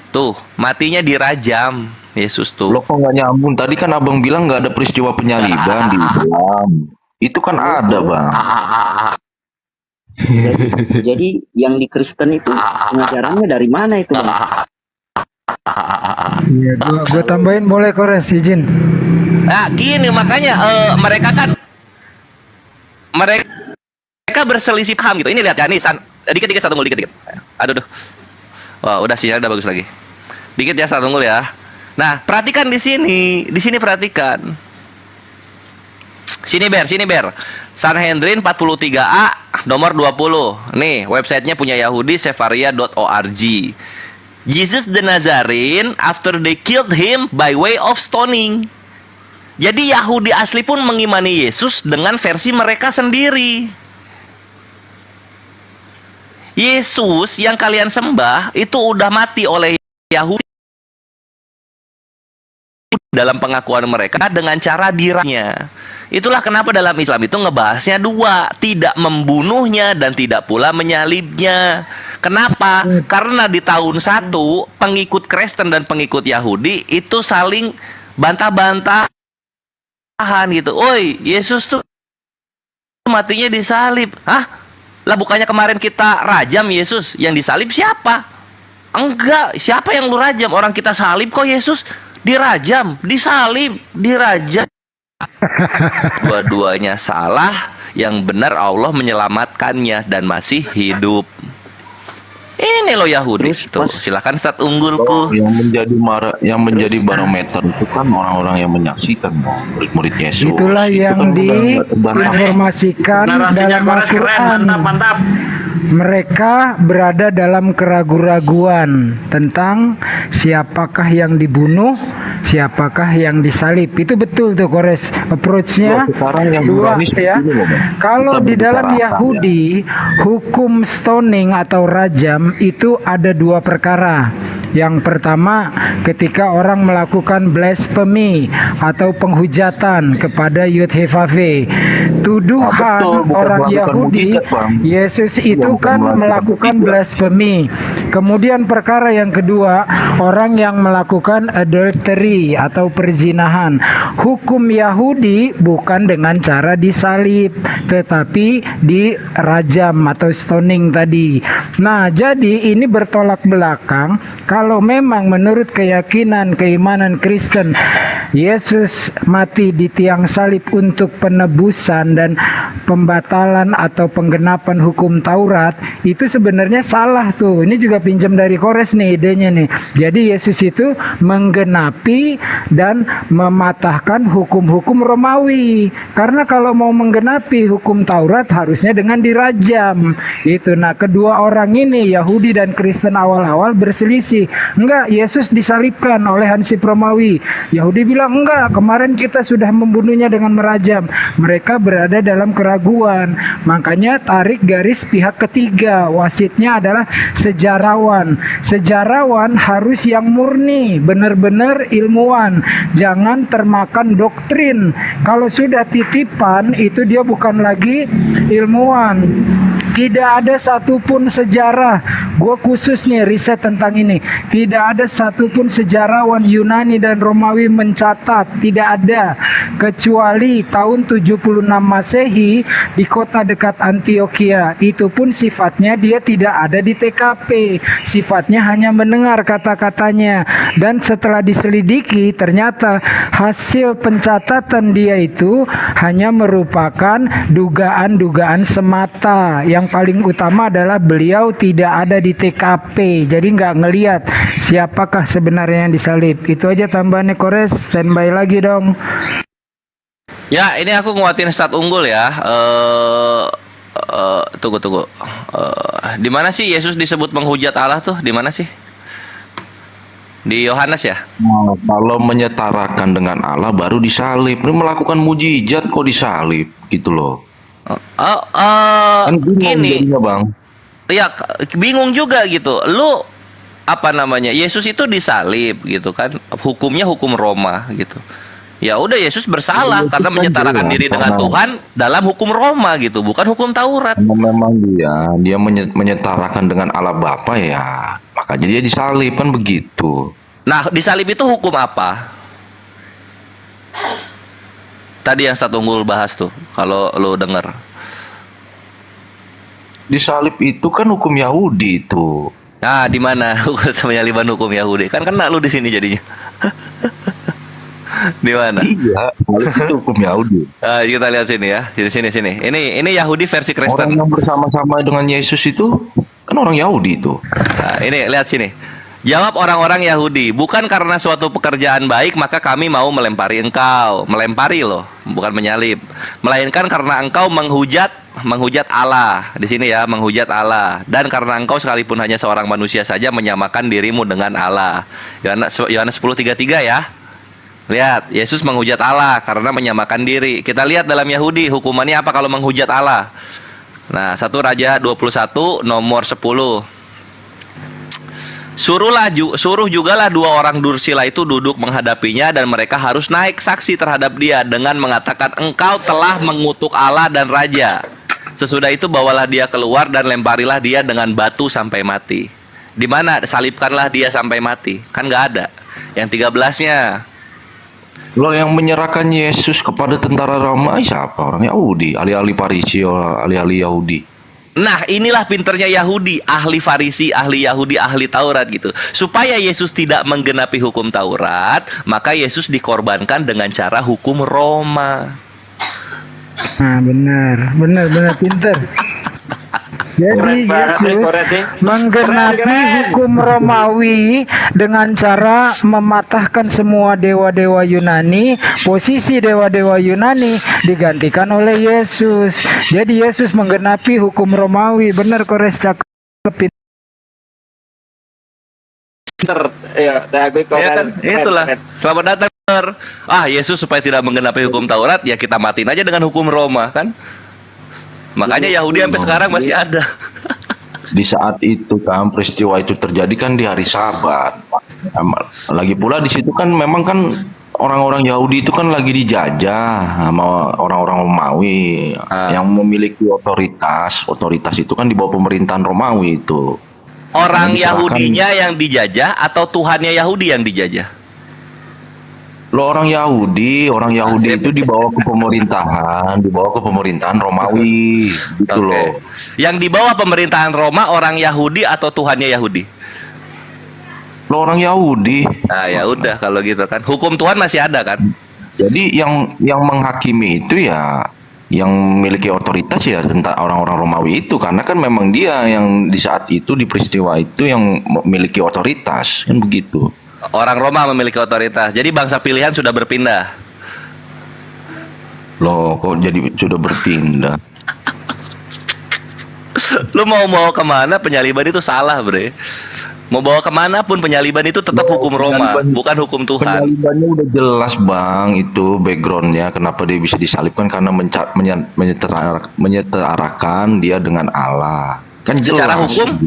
Tuh, matinya dirajam Yesus tuh. Loh kok nggak nyambung? Tadi kan Abang bilang nggak ada peristiwa penyaliban di Islam. Itu kan ada, Bang. Jadi yang di Kristen itu pengajarannya dari mana itu, Bang? Iya, gue tambahin boleh Kores, izin. Nah, gini makanya mereka berselisih paham gitu. Ini lihat ya, nih dikit satu unggul dikit. Aduh. Wah, udah sinyalnya udah bagus lagi. Dikit ya satu unggul ya. Nah, perhatikan di sini perhatikan. Sini Ber. Sanhedrin 43A nomor 20. Nih, websitenya punya Yahudi sefaria.org. Jesus the Nazarene after they killed him by way of stoning. Jadi Yahudi asli pun mengimani Yesus dengan versi mereka sendiri. Yesus yang kalian sembah itu udah mati oleh Yahudi dalam pengakuan mereka dengan cara dirajamnya. Itulah kenapa dalam Islam itu ngebahasnya dua, tidak membunuhnya dan tidak pula menyalibnya. Kenapa? Karena di tahun 1 pengikut Kristen dan pengikut Yahudi itu saling bantah-bantahan gitu. Oi, Yesus tuh matinya disalib. Hah? Lah bukannya kemarin kita rajam Yesus, yang disalib siapa? Enggak, siapa yang lu rajam? Orang kita salib kok Yesus dirajam, disalib, dirajam. Dua-duanya salah, yang benar Allah menyelamatkannya dan masih hidup. Ini loh Yahudi. Tuh, silakan Ustaz unggulku. Yang menjadi barometer itu kan orang-orang yang menyaksikan murid-murid Yesus. Itulah yang diinformasikan dalam Al-Quran. Mantap. Mereka berada dalam keraguan-raguan tentang siapakah yang dibunuh, siapakah yang disalib. Itu betul tuh Kores. Approach-nya dua ya. Kalau di dalam Yahudi, hukum stoning atau rajam itu ada dua perkara. Yang pertama, ketika orang melakukan blasphemy atau penghujatan kepada Yud-Heh-Vav-He. Tuduhan orang Yahudi, Yesus itu kan melakukan blasphemy. Kemudian perkara yang kedua, orang yang melakukan adultery atau perzinahan. Hukum Yahudi bukan dengan cara disalib, tetapi dirajam atau stoning tadi. Nah, jadi ini bertolak belakang. Kalau memang menurut keyakinan keimanan Kristen Yesus mati di tiang salib untuk penebusan dan pembatalan atau penggenapan hukum Taurat, itu sebenarnya salah tuh. Ini juga pinjam dari Kores nih idenya nih. Jadi Yesus itu menggenapi dan mematahkan hukum-hukum Romawi. Karena kalau mau menggenapi hukum Taurat harusnya dengan dirajam. Itu. Nah, kedua orang ini Yahudi dan Kristen awal-awal berselisih. Enggak, Yesus disalibkan oleh Hansip Romawi. Yahudi bilang enggak, kemarin kita sudah membunuhnya dengan merajam. Mereka berada dalam keraguan. Makanya tarik garis pihak ketiga. Wasitnya adalah sejarawan. Sejarawan harus yang murni, benar-benar ilmuwan. Jangan termakan doktrin. Kalau sudah titipan, itu dia bukan lagi ilmuwan. Tidak ada satupun sejarah, gue khusus nih riset tentang ini. Tidak ada satupun sejarawan Yunani dan Romawi mencatat, tidak ada. Kecuali tahun 76 Masehi di kota dekat Antioquia. Itu pun sifatnya dia tidak ada di TKP. Sifatnya hanya mendengar kata-katanya. Dan setelah diselidiki ternyata hasil pencatatan dia itu hanya merupakan dugaan-dugaan semata. Yang paling utama adalah beliau tidak ada di TKP, jadi nggak ngelihat siapakah sebenarnya yang disalib. Itu aja tambahannya Kores. Standby lagi dong. Ya, ini aku nguatin stat unggul ya. Tunggu. Di mana sih Yesus disebut menghujat Allah tuh? Di mana sih? Di Yohanes ya? Nah, kalau menyetarakan dengan Allah baru disalib. Ini melakukan mujizat kok disalib gitu loh. Kan bingung Gini, jadinya, Bang. ya bingung juga gitu. Lu apa namanya? Yesus itu disalib gitu kan. Hukumnya hukum Roma gitu. Ya udah, Yesus bersalah Yesus karena kan menyetarakan jelas, diri dengan karena- Tuhan dalam hukum Roma gitu, bukan hukum Taurat. Memang dia menyetarakan dengan Allah Bapa ya, makanya dia disalib kan begitu. Nah, disalib itu hukum apa? Tadi yang Ustadz Unggul bahas tuh, kalau lo denger. Disalib itu kan hukum Yahudi itu. Nah, di mana penyaliban hukum Yahudi? Kan kena lu di sini jadinya. Di mana? Iya, itu hukum Yahudi. Kita lihat sini ya. Sini. Ini Yahudi versi Orang Kristen. yang bersama-sama dengan Yesus itu kan orang Yahudi itu. Nah, ini lihat sini. Jawab orang-orang Yahudi, bukan karena suatu pekerjaan baik maka kami mau melempari engkau. Melempari loh, bukan menyalib. Melainkan karena engkau menghujat Allah. Di sini ya, menghujat Allah. Dan karena engkau sekalipun hanya seorang manusia saja menyamakan dirimu dengan Allah. Yohanes 10:33 ya. Lihat, Yesus menghujat Allah karena menyamakan diri. Kita lihat dalam Yahudi, hukumannya apa kalau menghujat Allah? Nah, 1 Raja 21 nomor 10. Suruh jugalah 2 orang dursila itu duduk menghadapinya, dan mereka harus naik saksi terhadap dia dengan mengatakan, engkau telah mengutuk Allah dan Raja. Sesudah itu bawalah dia keluar dan lemparilah dia dengan batu sampai mati. Di mana? Salibkanlah dia sampai mati. Kan nggak ada. Yang 13-nya. Lo yang menyerahkan Yesus kepada tentara Roma siapa? Orang Yahudi, ahli-ahli Farisi, ahli-ahli Yahudi. Nah, inilah pinternya Yahudi, ahli Farisi, ahli Yahudi, ahli Taurat gitu. Supaya Yesus tidak menggenapi hukum Taurat, maka Yesus dikorbankan dengan cara hukum Roma. Nah, benar pinter. Jadi Yesus menggenapi hukum Romawi dengan cara mematahkan semua dewa-dewa Yunani. Posisi dewa-dewa Yunani digantikan oleh Yesus. Jadi Yesus menggenapi hukum Romawi. Benar, Kores, cakep. Ya kan, itulah. Selamat datang. Yesus supaya tidak menggenapi hukum Taurat, ya kita matiin aja dengan hukum Roma kan. Makanya Yahudi sampai sekarang masih ada. Di saat itu kan peristiwa itu terjadi kan di hari Sabat. Lagi pula di situ kan memang kan orang-orang Yahudi itu kan lagi dijajah sama orang-orang Romawi yang memiliki otoritas. Otoritas itu kan di bawah pemerintahan Romawi itu. Orang Yahudinya yang dijajah atau Tuhannya Yahudi yang dijajah? Lo orang Yahudi itu dibawa ke pemerintahan Romawi gitu loh. Yang di bawah pemerintahan Roma orang Yahudi atau Tuhannya Yahudi? Lo orang Yahudi. Nah, ya udah kalau gitu kan. Hukum Tuhan masih ada kan? Jadi yang menghakimi itu ya yang memiliki otoritas ya tentang orang-orang Romawi itu, karena kan memang dia yang di saat itu di peristiwa itu yang memiliki otoritas kan begitu. Orang Roma memiliki otoritas. Jadi bangsa pilihan sudah berpindah. Loh, kok jadi sudah berpindah? Lu mau kemana, penyaliban itu salah, bre. Mau bawa kemana pun penyaliban itu tetap hukum Roma, bukan hukum Tuhan. Penyalibannya udah jelas, Bang, itu backgroundnya kenapa dia bisa disalibkan, karena menyetarakan dia dengan Allah. Kan jelas.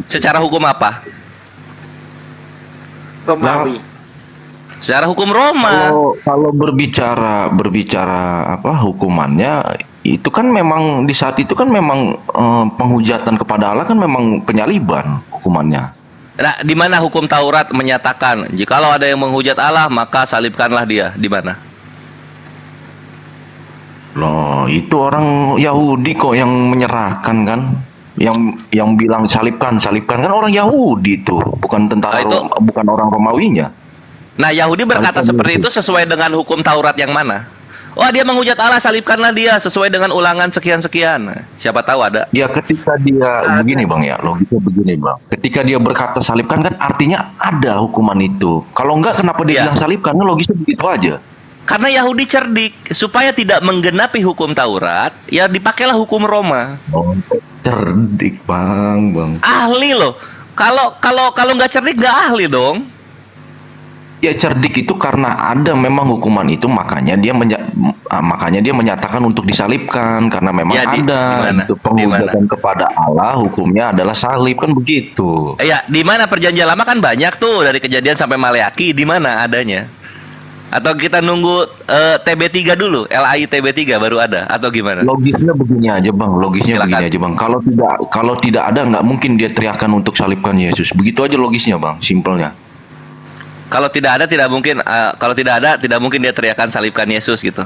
Secara hukum apa? Romawi. Secara hukum Roma. Kalau berbicara apa hukumannya itu kan memang di saat itu kan memang penghujatan kepada Allah kan memang penyaliban hukumannya. Nah, di mana hukum Taurat menyatakan jikalau ada yang menghujat Allah maka salibkanlah dia? Di mana? Loh, itu orang Yahudi kok yang menyerahkan kan? Yang bilang salibkan kan orang Yahudi itu, bukan tentara bukan orang Romawinya. Nah, Yahudi berkata seperti itu sesuai dengan hukum Taurat yang mana? Dia menghujat Allah, salibkanlah dia sesuai dengan Ulangan sekian-sekian. Siapa tahu ada. Ya, ketika dia begini, Bang, ya, logika begini, Bang. Ketika dia berkata salibkan kan artinya ada hukuman itu. Kalau enggak kenapa dia bilang salibkan? Logisnya begitu aja. Karena Yahudi cerdik, supaya tidak menggenapi hukum Taurat, ya dipakailah hukum Roma. Cerdik, Bang. Ahli loh. Kalau nggak cerdik nggak ahli dong. Ya cerdik itu karena ada memang hukuman itu, makanya dia menyatakan untuk disalibkan karena memang Ya, ada gimana? itu penghujatan kepada Allah, hukumnya adalah salib kan begitu. Ya, di mana perjanjian lama kan banyak tuh dari Kejadian sampai Maleaki, di mana adanya? Atau kita nunggu TB3 dulu, LAI TB3 baru ada atau gimana? Logisnya begini aja bang, begini aja bang. Kalau tidak ada nggak mungkin dia teriakan untuk salibkan Yesus. Begitu aja logisnya bang, simpelnya. Kalau tidak ada tidak mungkin tidak mungkin dia teriakan salibkan Yesus gitu.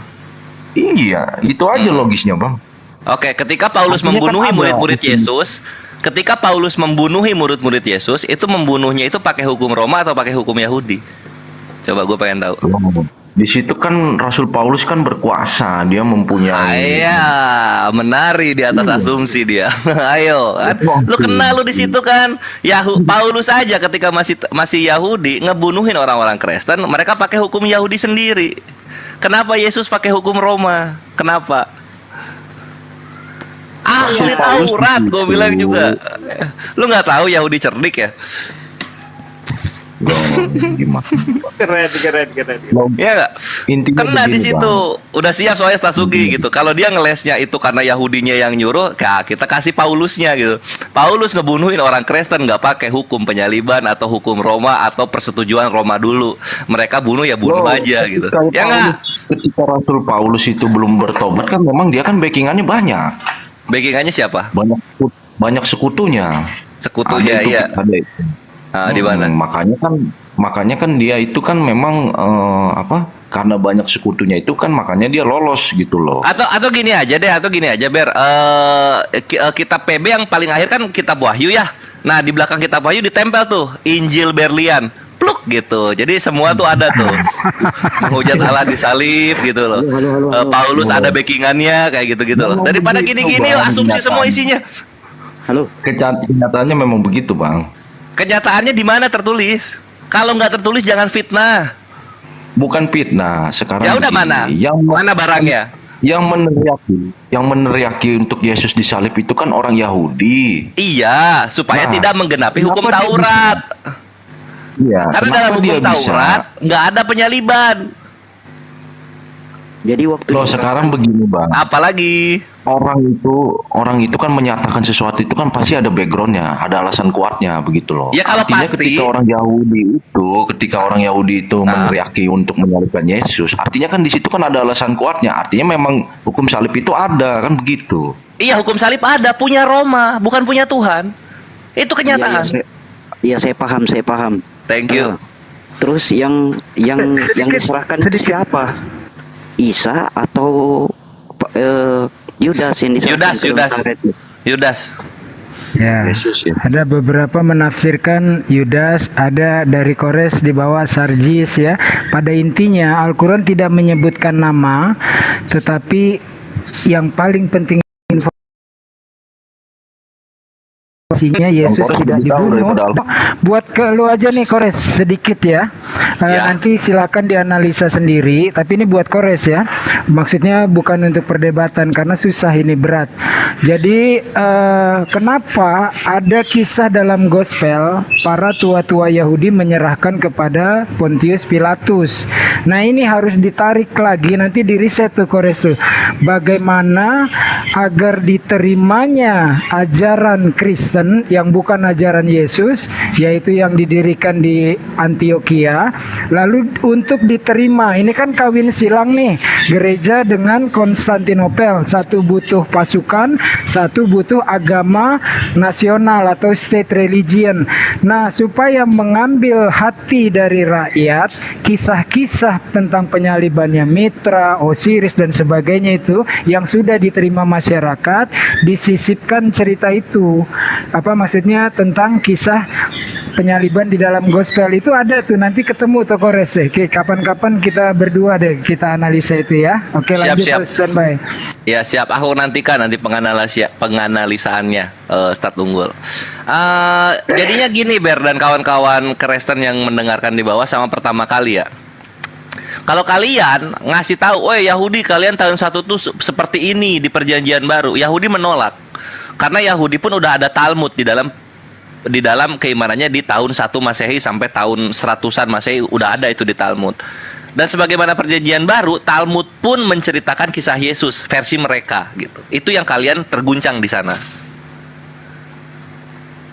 Iya, itu aja logisnya bang. Oke, ketika Paulus Artinya kan membunuhi ada murid-murid hukum. Yesus, ketika Paulus membunuhi murid-murid Yesus, itu membunuhnya itu pakai hukum Roma atau pakai hukum Yahudi? Coba gue pengen tahu. Di situ kan Rasul Paulus kan berkuasa, dia mempunyai. Iya, menari di atas asumsi dia. Ayo, kan? Lu kenal lu di situ kan? Paulus aja ketika masih Yahudi ngebunuhin orang-orang Kristen, mereka pakai hukum Yahudi sendiri. Kenapa Yesus pakai hukum Roma? Kenapa? Ahli Taurat, gue bilang juga. Lu nggak tahu Yahudi cerdik ya? Keren. Iya nggak? Kena di situ. Udah siap soalnya Stasuki gitu. Kalau dia ngelesnya itu karena Yahudinya yang nyuruh, ya kita kasih Paulusnya gitu. Paulus ngebunuhin orang Kristen nggak pakai hukum penyaliban atau hukum Roma atau persetujuan Roma dulu. Mereka bunuh ya bunuh aja gitu. Ya nggak? Ketika Rasul Paulus itu belum bertobat kan memang dia kan backingannya banyak. Backingannya siapa? Banyak sekutunya. Sekutunya Ada itu, iya. ada itu. Di mana? Makanya kan dia itu kan memang karena banyak sekutunya itu kan makanya dia lolos gitu loh. Atau gini aja Ber. Kitab PB yang paling akhir kan kitab Wahyu ya. Nah, di belakang kitab Wahyu ditempel tuh Injil Berlian. Pluk gitu. Jadi semua tuh ada tuh. Menghujat Allah disalib gitu loh. Paulus ada backingannya kayak gitu-gitu loh. Daripada gini-gini asumsi semua isinya. Kenyataannya memang begitu, Bang. Kenyataannya di mana tertulis? Kalau nggak tertulis jangan fitnah. Bukan fitnah. Sekarang Ya udah begini, mana barangnya? Yang meneriaki untuk Yesus disalib itu kan orang Yahudi. Iya, supaya tidak menggenapi hukum kenapa dia Taurat. Iya. Karena kenapa dalam dia hukum Taurat nggak ada penyaliban. Jadi waktu sekarang begini, Bang. Apalagi orang itu kan menyatakan sesuatu itu kan pasti ada backgroundnya, ada alasan kuatnya begitu loh. Ya kalau artinya pasti. ketika orang Yahudi itu meneriaki untuk menyalibkan Yesus, artinya kan di situ kan ada alasan kuatnya. Artinya memang hukum salib itu ada kan begitu. Iya, hukum salib ada, punya Roma, bukan punya Tuhan. Itu kenyataan. Iya, saya paham. Thank you. Terus yang diserahkan itu siapa? Isa atau Yudas yang diserahkan? Yudas. Ya, ada beberapa menafsirkan Yudas, ada dari Kores di bawah Sarjis ya. Pada intinya Al-Quran tidak menyebutkan nama, tetapi yang paling penting informasinya Yesus tidak dibunuh. Buat ke lu aja nih Kores sedikit ya. Nanti silakan dianalisa sendiri. Tapi ini buat Kores ya. Maksudnya bukan untuk perdebatan karena susah ini berat. Jadi kenapa ada kisah dalam gospel para tua-tua Yahudi menyerahkan kepada Pontius Pilatus. Nah ini harus ditarik lagi nanti di riset tuh Kores tuh. Bagaimana agar diterimanya ajaran Kristen yang bukan ajaran Yesus, yaitu yang didirikan di Antioquia, lalu untuk diterima, ini kan kawin silang nih, gereja dengan Konstantinopel, satu butuh pasukan, satu butuh agama nasional atau state religion. Nah, supaya mengambil hati dari rakyat, kisah-kisah tentang penyalibannya Mitra, Osiris dan sebagainya itu yang sudah diterima masyarakat, disisipkan cerita itu. Apa maksudnya tentang kisah penyaliban di dalam gospel itu ada tuh, nanti ketemu tuh Kores deh. Oke, kapan-kapan kita berdua deh kita analisa itu ya. Oke, lanjut Siap. standby. Ya siap, aku nantikan nanti penganalisaannya Start Unggul. Jadinya gini Ber dan kawan-kawan Kristen yang mendengarkan di bawah sama pertama kali ya. Kalau kalian ngasih tahu, "Oh Yahudi kalian tahun 1 tuh seperti ini di perjanjian baru." Yahudi menolak. Karena Yahudi pun udah ada Talmud di dalam di dalam keimanannya di tahun 1 Masehi sampai tahun 100-an Masehi udah ada itu di Talmud. Dan sebagaimana perjanjian baru, Talmud pun menceritakan kisah Yesus versi mereka gitu. Itu yang kalian terguncang di sana.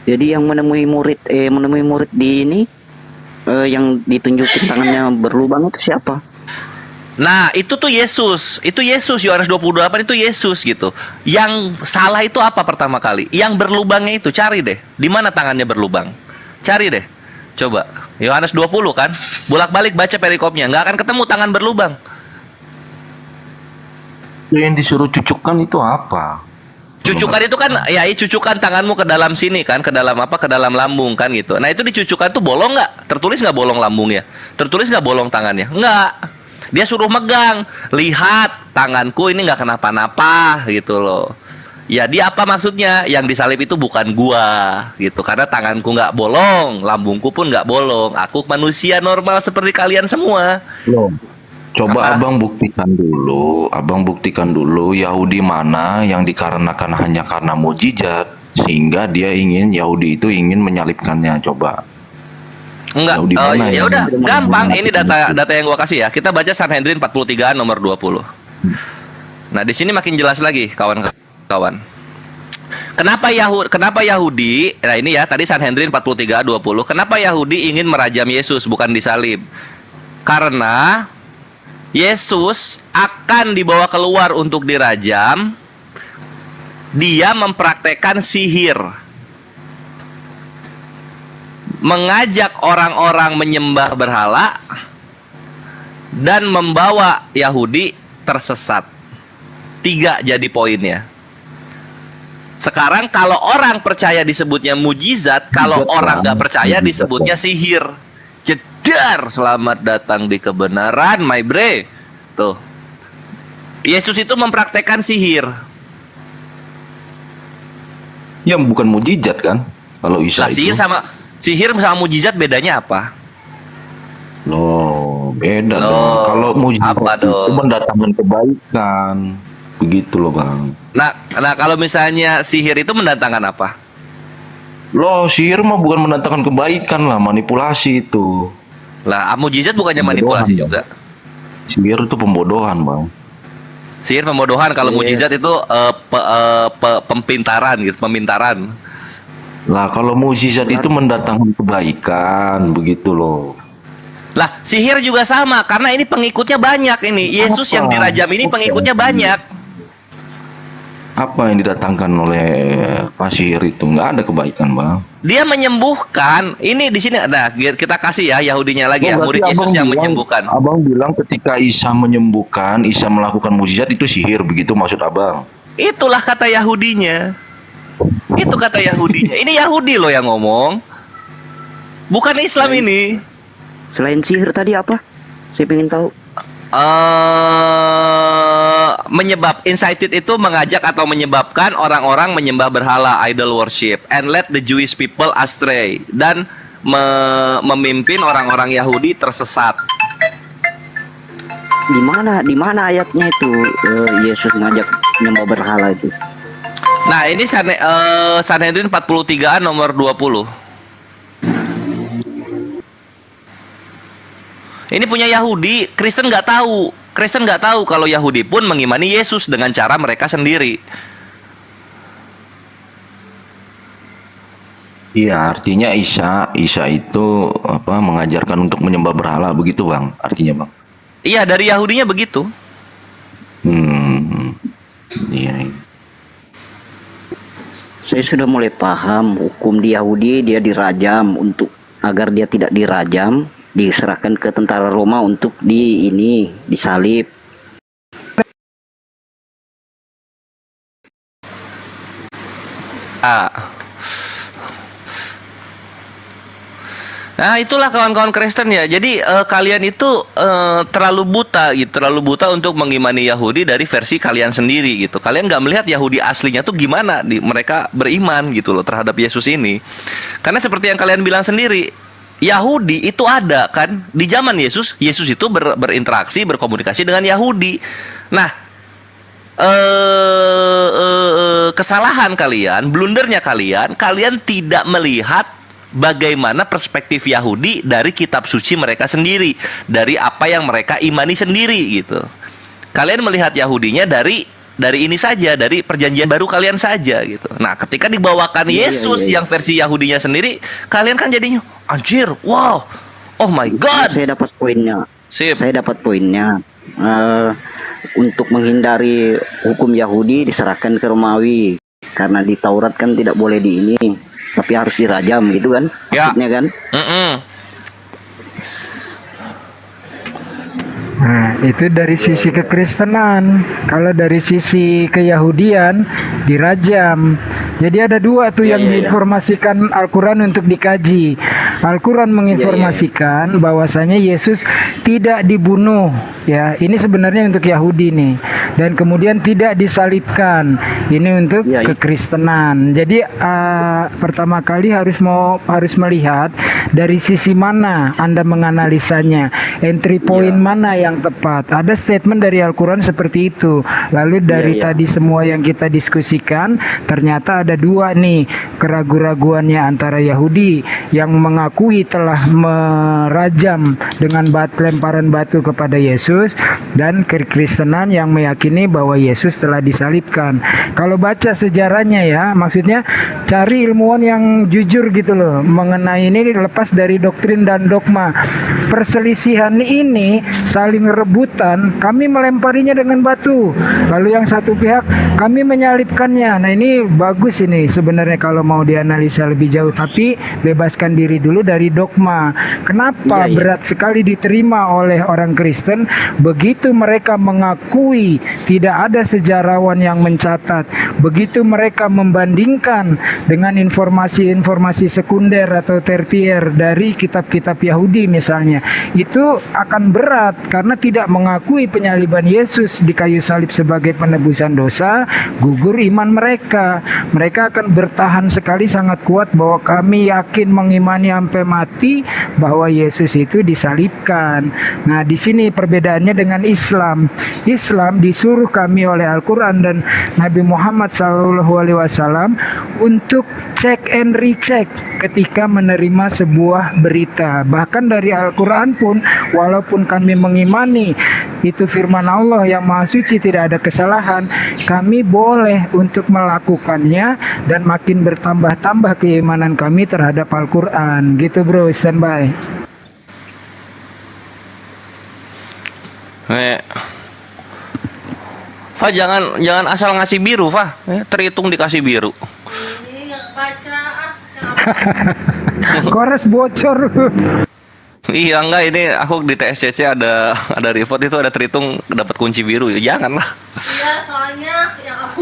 Jadi yang menemui murid di ini yang ditunjukin tangannya berlubang itu siapa? Nah, itu tuh Yesus. Itu Yesus, Yohanes 28 itu Yesus gitu. Yang salah itu apa pertama kali? Yang berlubangnya itu, cari deh. Di mana tangannya berlubang? Cari deh. Coba. Yohanes 20 kan? Bolak-balik baca perikopnya, nggak akan ketemu tangan berlubang. Yang disuruh cucukkan itu apa? Cucukan itu kan ya cucukan tanganmu ke dalam sini kan, ke dalam apa? Ke dalam lambung kan gitu. Nah, itu dicucukkan tuh bolong nggak? Tertulis nggak bolong lambungnya? Tertulis nggak bolong tangannya? Nggak. Dia suruh megang, lihat tanganku ini nggak kenapa-napa gitu loh. Ya dia apa maksudnya? Yang disalib itu bukan gua gitu, karena tanganku nggak bolong, lambungku pun nggak bolong. Aku manusia normal seperti kalian semua. Loh. Coba abang buktikan dulu Yahudi mana yang dikarenakan hanya karena mujizat sehingga dia Yahudi itu ingin menyalibkannya. Coba. Enggak, ya udah gampang. Ini data yang gua kasih ya. Kita baca Sanhedrin 43 nomor 20. Nah, di sini makin jelas lagi kawan-kawan. Kenapa Yahudi? Nah, ini ya, tadi Sanhedrin 43 20. Kenapa Yahudi ingin merajam Yesus bukan disalib? Karena Yesus akan dibawa keluar untuk dirajam. Dia mempraktekkan sihir, mengajak orang-orang menyembah berhala dan membawa Yahudi tersesat. 3 jadi poinnya. Sekarang kalau orang percaya disebutnya mujizat, kalau orang nggak percaya disebutnya sihir. Jedar, selamat datang di kebenaran, my bre. Tuh, Yesus itu mempraktekkan sihir. Ya bukan mujizat kan? Kalau Isa itu. Sihir sama mujizat bedanya apa? Loh, beda dong. Kalau mujizat itu mendatangkan kebaikan. Begitu loh, Bang. Nah, kalau misalnya sihir itu mendatangkan apa? Loh, sihir mah bukan mendatangkan kebaikan lah, manipulasi itu. Lah, mujizat bukannya manipulasi juga. Sihir itu pembodohan, Bang. Sihir pembodohan, kalau mujizat itu pemintaran gitu, pemintaran. Lah kalau mukjizat itu mendatangkan kebaikan, begitu loh. Lah sihir juga sama, karena ini pengikutnya banyak ini. Yesus yang dirajam ini pengikutnya banyak. Apa yang didatangkan oleh sihir itu? Nggak ada kebaikan, Bang. Dia menyembuhkan. Ini di sini ada. Kita kasih ya Yahudinya lagi ya, murid Yesus yang menyembuhkan. Abang bilang ketika Isa menyembuhkan, Isa melakukan mukjizat itu sihir, begitu maksud Abang? Itulah kata Yahudinya. Itu kata Yahudinya. Ini Yahudi loh yang ngomong, bukan Islam ini. Selain sihir tadi apa? Saya pengen tahu. Incited itu mengajak atau menyebabkan orang-orang menyembah berhala, idol worship, and let the Jewish people astray, dan memimpin orang-orang Yahudi tersesat. Di mana ayatnya itu Yesus mengajak menyembah berhala itu? Nah, ini Sanhedrin 43 nomor 20. Ini punya Yahudi, Kristen nggak tahu. Kristen nggak tahu kalau Yahudi pun mengimani Yesus dengan cara mereka sendiri. Iya, artinya Isa itu mengajarkan untuk menyembah berhala, begitu, Bang? Artinya, Bang? Iya, dari Yahudinya begitu. Iya. Saya sudah mulai paham hukum di Yahudi, dia dirajam untuk agar dia tidak dirajam, diserahkan ke tentara Roma untuk disalib. Nah, itulah kawan-kawan Kristen ya. Jadi kalian itu terlalu buta gitu, terlalu buta untuk mengimani Yahudi dari versi kalian sendiri gitu. Kalian nggak melihat Yahudi aslinya tuh gimana mereka beriman gitu loh terhadap Yesus ini. Karena seperti yang kalian bilang sendiri, Yahudi itu ada kan di zaman Yesus. Yesus itu berinteraksi, berkomunikasi dengan Yahudi. Nah, kesalahan kalian, blundernya kalian tidak melihat bagaimana perspektif Yahudi dari kitab suci mereka sendiri, dari apa yang mereka imani sendiri gitu. Kalian melihat Yahudinya dari ini saja, dari perjanjian baru kalian saja gitu. Nah, ketika dibawakan Yesus yang versi Yahudinya sendiri, kalian kan jadinya anjir, wow, oh my god. Saya dapat poinnya. Sip. Saya dapat poinnya. Untuk menghindari hukum Yahudi diserahkan ke Romawi, karena di Taurat kan tidak boleh di ini, tapi harus dirajam gitu kan, maksudnya kan. Nah, itu dari sisi kekristenan. Kalau dari sisi keyahudian dirajam. Jadi ada dua tuh yang diinformasikan Al-Quran untuk dikaji. Al-Quran menginformasikan bahwasanya Yesus tidak dibunuh, ya. Ini sebenarnya untuk Yahudi nih. Dan kemudian tidak disalibkan. Ini untuk kekristenan. Jadi pertama kali harus melihat dari sisi mana Anda menganalisanya. Entry point mana yang tepat. Ada statement dari Al-Quran seperti itu. Lalu dari tadi semua yang kita diskusikan, ternyata ada dua nih keraguan-raguannya antara Yahudi yang mengakui telah merajam dengan lemparan batu kepada Yesus, dan kekristenan yang meyakini bahwa Yesus telah disalibkan. Kalau baca sejarahnya ya, maksudnya cari ilmuwan yang jujur gitu loh mengenai ini, lepas dari doktrin dan dogma. Perselisihan ini saling rebutan, kami melemparinya dengan batu, lalu yang satu pihak kami menyalibkannya. Nah, ini bagus ini sebenarnya kalau mau dianalisa lebih jauh, tapi bebaskan diri dulu dari dogma. Kenapa berat sekali diterima oleh orang Kristen? Begitu mereka mengakui tidak ada sejarawan yang mencatat, begitu mereka membandingkan dengan informasi-informasi sekunder atau tertier dari kitab-kitab Yahudi misalnya, itu akan berat karena tidak mengakui penyaliban Yesus di kayu salib sebagai penebusan dosa, gugur iman mereka. Mereka akan bertahan sekali sangat kuat bahwa kami yakin mengimani sampai mati bahwa Yesus itu disalibkan. Nah, di sini perbedaannya dengan Islam. Islam disuruh kami oleh Al-Quran dan Nabi Muhammad SAW untuk cek and recheck ketika menerima sebuah berita. Bahkan dari Al-Quran pun, walaupun kami mengimani itu firman Allah yang Maha Suci, tidak ada kesalahan, kami boleh untuk melakukannya dan makin bertambah-tambah keimanan kami terhadap Al-Quran. Gitu bro, standby. Fa, jangan asal ngasih biru, Fa. Terhitung dikasih biru. Kores bocor. Iya, enggak, ini aku di TSCC ada report itu ada terhitung dapat kunci biru. Ya janganlah. Iya, soalnya yang aku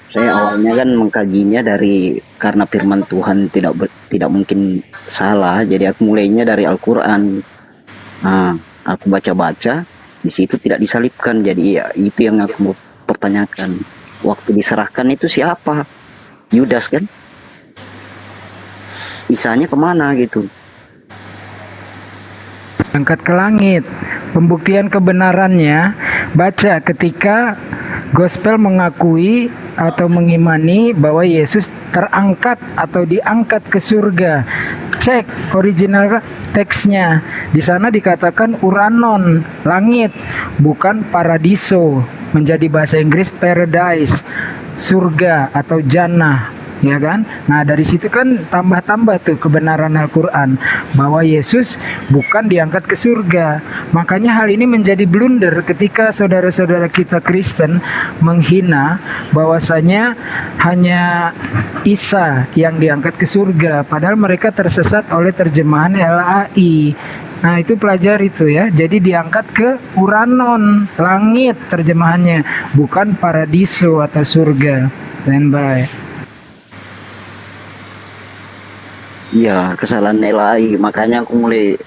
saya awalnya kan mengkajinya dari karena firman Tuhan tidak mungkin salah, jadi aku mulainya dari Al-Quran. Nah, aku baca-baca di situ tidak disalibkan, jadi ya itu yang aku pertanyakan. Waktu diserahkan itu siapa? Yudas kan? Isanya kemana gitu? Angkat ke langit. Pembuktian kebenarannya baca ketika Gospel mengakui atau mengimani bahwa Yesus terangkat atau diangkat ke surga. Cek original teksnya. Di sana dikatakan uranon, langit, bukan paradiso. Menjadi bahasa Inggris paradise, surga atau jannah. Ya kan? Nah, dari situ kan tambah-tambah tuh kebenaran Al-Quran bahwa Yesus bukan diangkat ke surga. Makanya hal ini menjadi blunder ketika saudara-saudara kita Kristen menghina bahwasanya hanya Isa yang diangkat ke surga, padahal mereka tersesat oleh terjemahan LAI. Nah, itu pelajari itu ya. Jadi diangkat ke uranon, langit terjemahannya, bukan paradiso atau surga. Standby. Iya, kesalahan LAI. Makanya aku mulai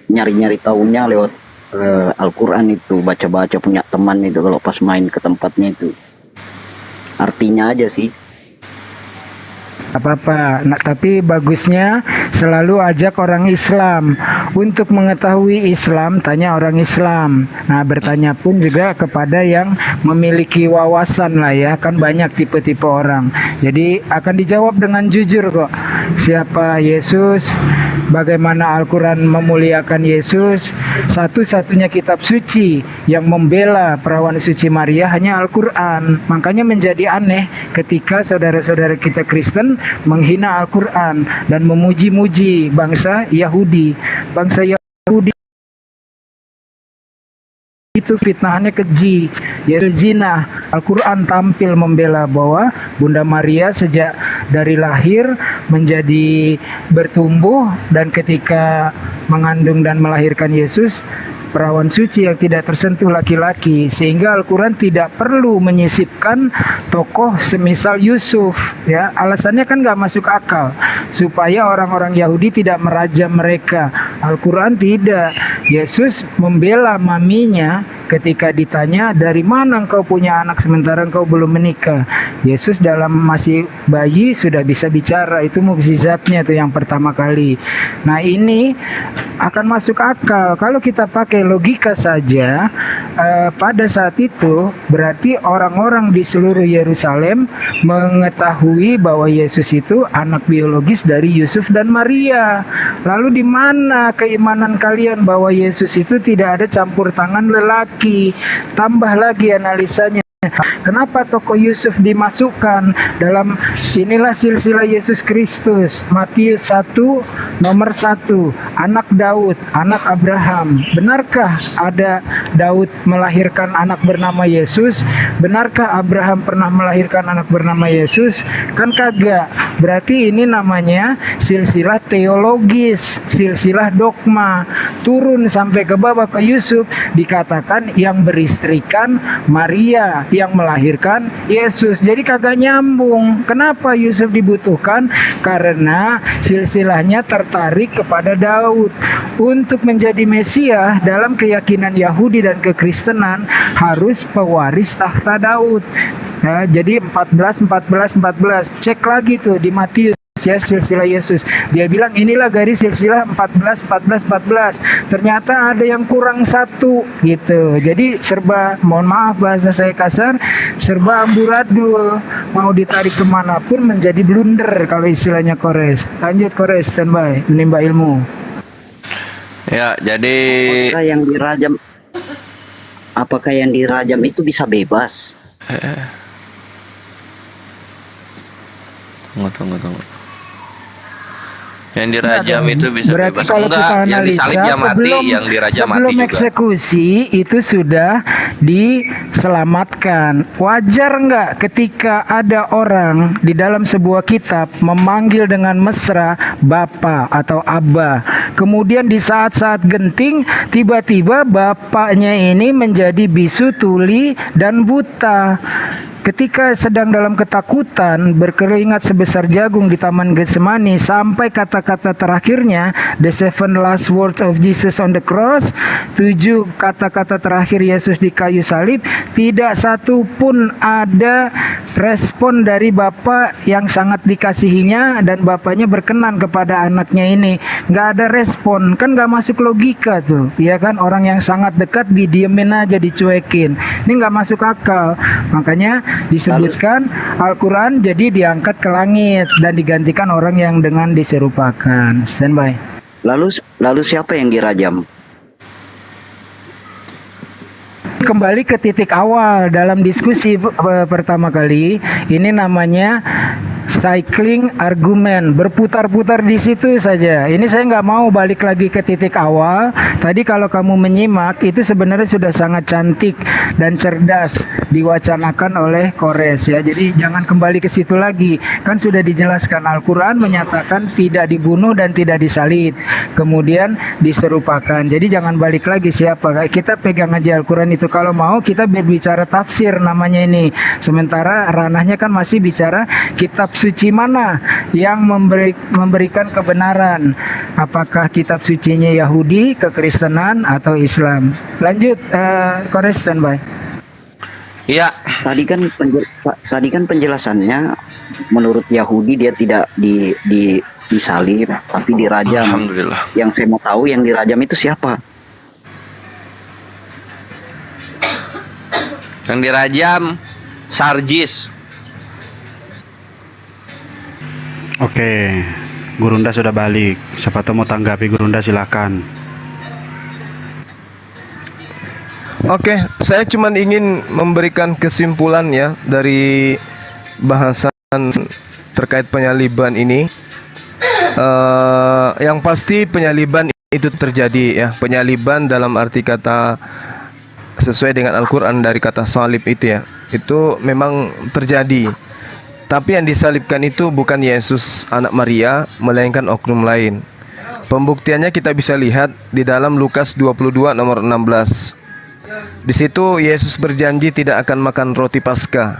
nyari-nyari taunya lewat Al-Quran itu. Baca-baca punya teman itu kalau pas main ke tempatnya itu. Artinya aja sih. apa-apa. Nah, tapi bagusnya selalu ajak orang Islam. Untuk mengetahui Islam, tanya orang Islam. Nah, bertanya pun juga kepada yang memiliki wawasan lah ya. Kan banyak tipe-tipe orang. Jadi akan dijawab dengan jujur kok. Siapa Yesus? Bagaimana Al-Quran memuliakan Yesus? Satu-satunya kitab suci yang membela perawan suci Maria hanya Al-Quran. Makanya menjadi aneh ketika saudara-saudara kita Kristen menghina Al-Quran dan memuji-muji bangsa Yahudi. Bangsa Yahudi itu fitnahannya keji, yaitu zina. Al-Quran tampil membela bahwa Bunda Maria sejak dari lahir menjadi bertumbuh dan ketika mengandung dan melahirkan Yesus perawan suci yang tidak tersentuh laki-laki, sehingga Al-Quran tidak perlu menyisipkan tokoh semisal Yusuf ya. Alasannya kan nggak masuk akal, supaya orang-orang Yahudi tidak merajam mereka. Al-Quran tidak. Yesus membela maminya ketika ditanya, dari mana engkau punya anak sementara engkau belum menikah. Yesus dalam masih bayi sudah bisa bicara. Itu mukjizatnya tuh yang pertama kali. Nah, ini akan masuk akal kalau kita pakai logika saja. Pada saat itu berarti orang-orang di seluruh Yerusalem mengetahui bahwa Yesus itu anak biologis dari Yusuf dan Maria. Lalu di mana keimanan kalian bahwa Yesus itu tidak ada campur tangan lelaki? Tambah lagi analisanya. Kenapa tokoh Yusuf dimasukkan dalam inilah silsilah Yesus Kristus? Matius 1 nomor 1, anak Daud, anak Abraham. Benarkah ada Daud melahirkan anak bernama Yesus? Benarkah Abraham pernah melahirkan anak bernama Yesus? Kan kagak. Berarti ini namanya silsilah teologis, silsilah dogma. Turun sampai ke bawah ke Yusuf, dikatakan yang beristrikan Maria, yang melahirkan Yesus. Jadi kagak nyambung. Kenapa Yusuf dibutuhkan? Karena silsilahnya tertarik kepada Daud. Untuk menjadi Mesias dalam keyakinan Yahudi dan kekristenan harus pewaris tahta Daud. Ya, jadi 14. Cek lagi tuh di Matius ya, silsilah Yesus. Dia bilang inilah garis silsilah 14. Ternyata ada yang kurang satu gitu. Jadi serba, mohon maaf bahasa saya kasar, serba amburadul. Mau ditarik kemanapun menjadi blunder kalau istilahnya Kores. Lanjut Kores, standby, menimba ilmu. Ya, jadi apakah yang dirajam itu bisa bebas? Tunggu. Yang dirajam itu bisa berarti bebas. Kalau Enggak, kita yang analisa, disalibnya mati, yang dirajam mati sebelum juga. eksekusi itu sudah diselamatkan. Wajar nggak ketika ada orang di dalam sebuah kitab memanggil dengan mesra Bapa atau Abba, kemudian di saat-saat genting tiba-tiba bapaknya ini menjadi bisu, tuli, dan buta. Ketika sedang dalam ketakutan, berkeringat sebesar jagung di Taman Getsemani, sampai kata-kata terakhirnya, the 7 last words of Jesus on the cross, 7 kata-kata terakhir Yesus di kayu salib, tidak satu pun ada respon dari Bapa yang sangat dikasihinya, dan Bapaknya berkenan kepada anaknya ini. Nggak ada respon, kan nggak masuk logika tuh, ya kan? Orang yang sangat dekat didiemin aja, dicuekin. Ini nggak masuk akal. Makanya disebutkan Al-Quran jadi diangkat ke langit dan digantikan orang yang dengan diserupakan. Standby. Lalu siapa yang dirajam? Kembali ke titik awal dalam diskusi pertama kali, ini namanya cycling argument, berputar-putar di situ saja. Ini saya nggak mau balik lagi ke titik awal. Tadi kalau kamu menyimak itu sebenarnya sudah sangat cantik dan cerdas diwacanakan oleh Kores ya. Jadi jangan kembali ke situ lagi. Kan sudah dijelaskan, Al-Quran menyatakan tidak dibunuh dan tidak disalib, kemudian diserupakan. Jadi jangan balik lagi siapa. Kita pegang aja Al-Quran itu. Kalau mau kita berbicara tafsir namanya ini. Sementara ranahnya kan masih bicara kitab suci mana yang memberikan kebenaran. Apakah kitab sucinya Yahudi, kekristenan, atau Islam? Lanjut, Kores, standby. Iya. Tadi kan penjelasannya menurut Yahudi dia tidak disalib tapi dirajam. Alhamdulillah. Yang saya mau tahu yang dirajam itu siapa? Yang dirajam Sarjis. Oke, Gurunda sudah balik. Siapa tahu mau tanggapi Gurunda, silakan. Oke, saya cuma ingin memberikan kesimpulan ya dari bahasan terkait penyaliban ini. Yang pasti penyaliban itu terjadi ya. Penyaliban dalam arti kata sesuai dengan Al-Quran dari kata salib itu ya. Itu memang terjadi. Tapi yang disalibkan itu bukan Yesus anak Maria, melainkan oknum lain. Pembuktiannya kita bisa lihat di dalam Lukas 22 nomor 16. Di situ Yesus berjanji tidak akan makan roti Paskah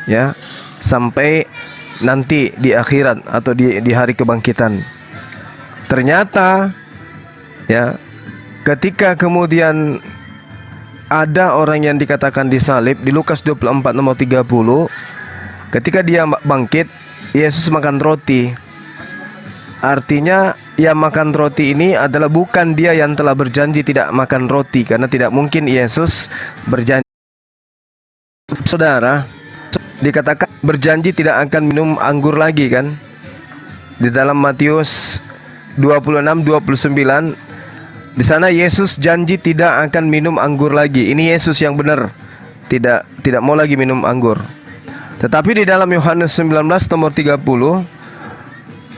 ya sampai nanti di akhirat atau di hari kebangkitan. Ternyata ya ketika kemudian ada orang yang dikatakan disalib di Lukas 24 nomor 30, ketika dia bangkit, Yesus makan roti. Artinya yang makan roti ini adalah bukan dia yang telah berjanji tidak makan roti, karena tidak mungkin Yesus berjanji. Saudara, dikatakan berjanji tidak akan minum anggur lagi kan? Di dalam Matius 26:29 di sana Yesus janji tidak akan minum anggur lagi. Ini Yesus yang benar. Tidak mau lagi minum anggur. Tetapi di dalam Yohanes 19 nomor 30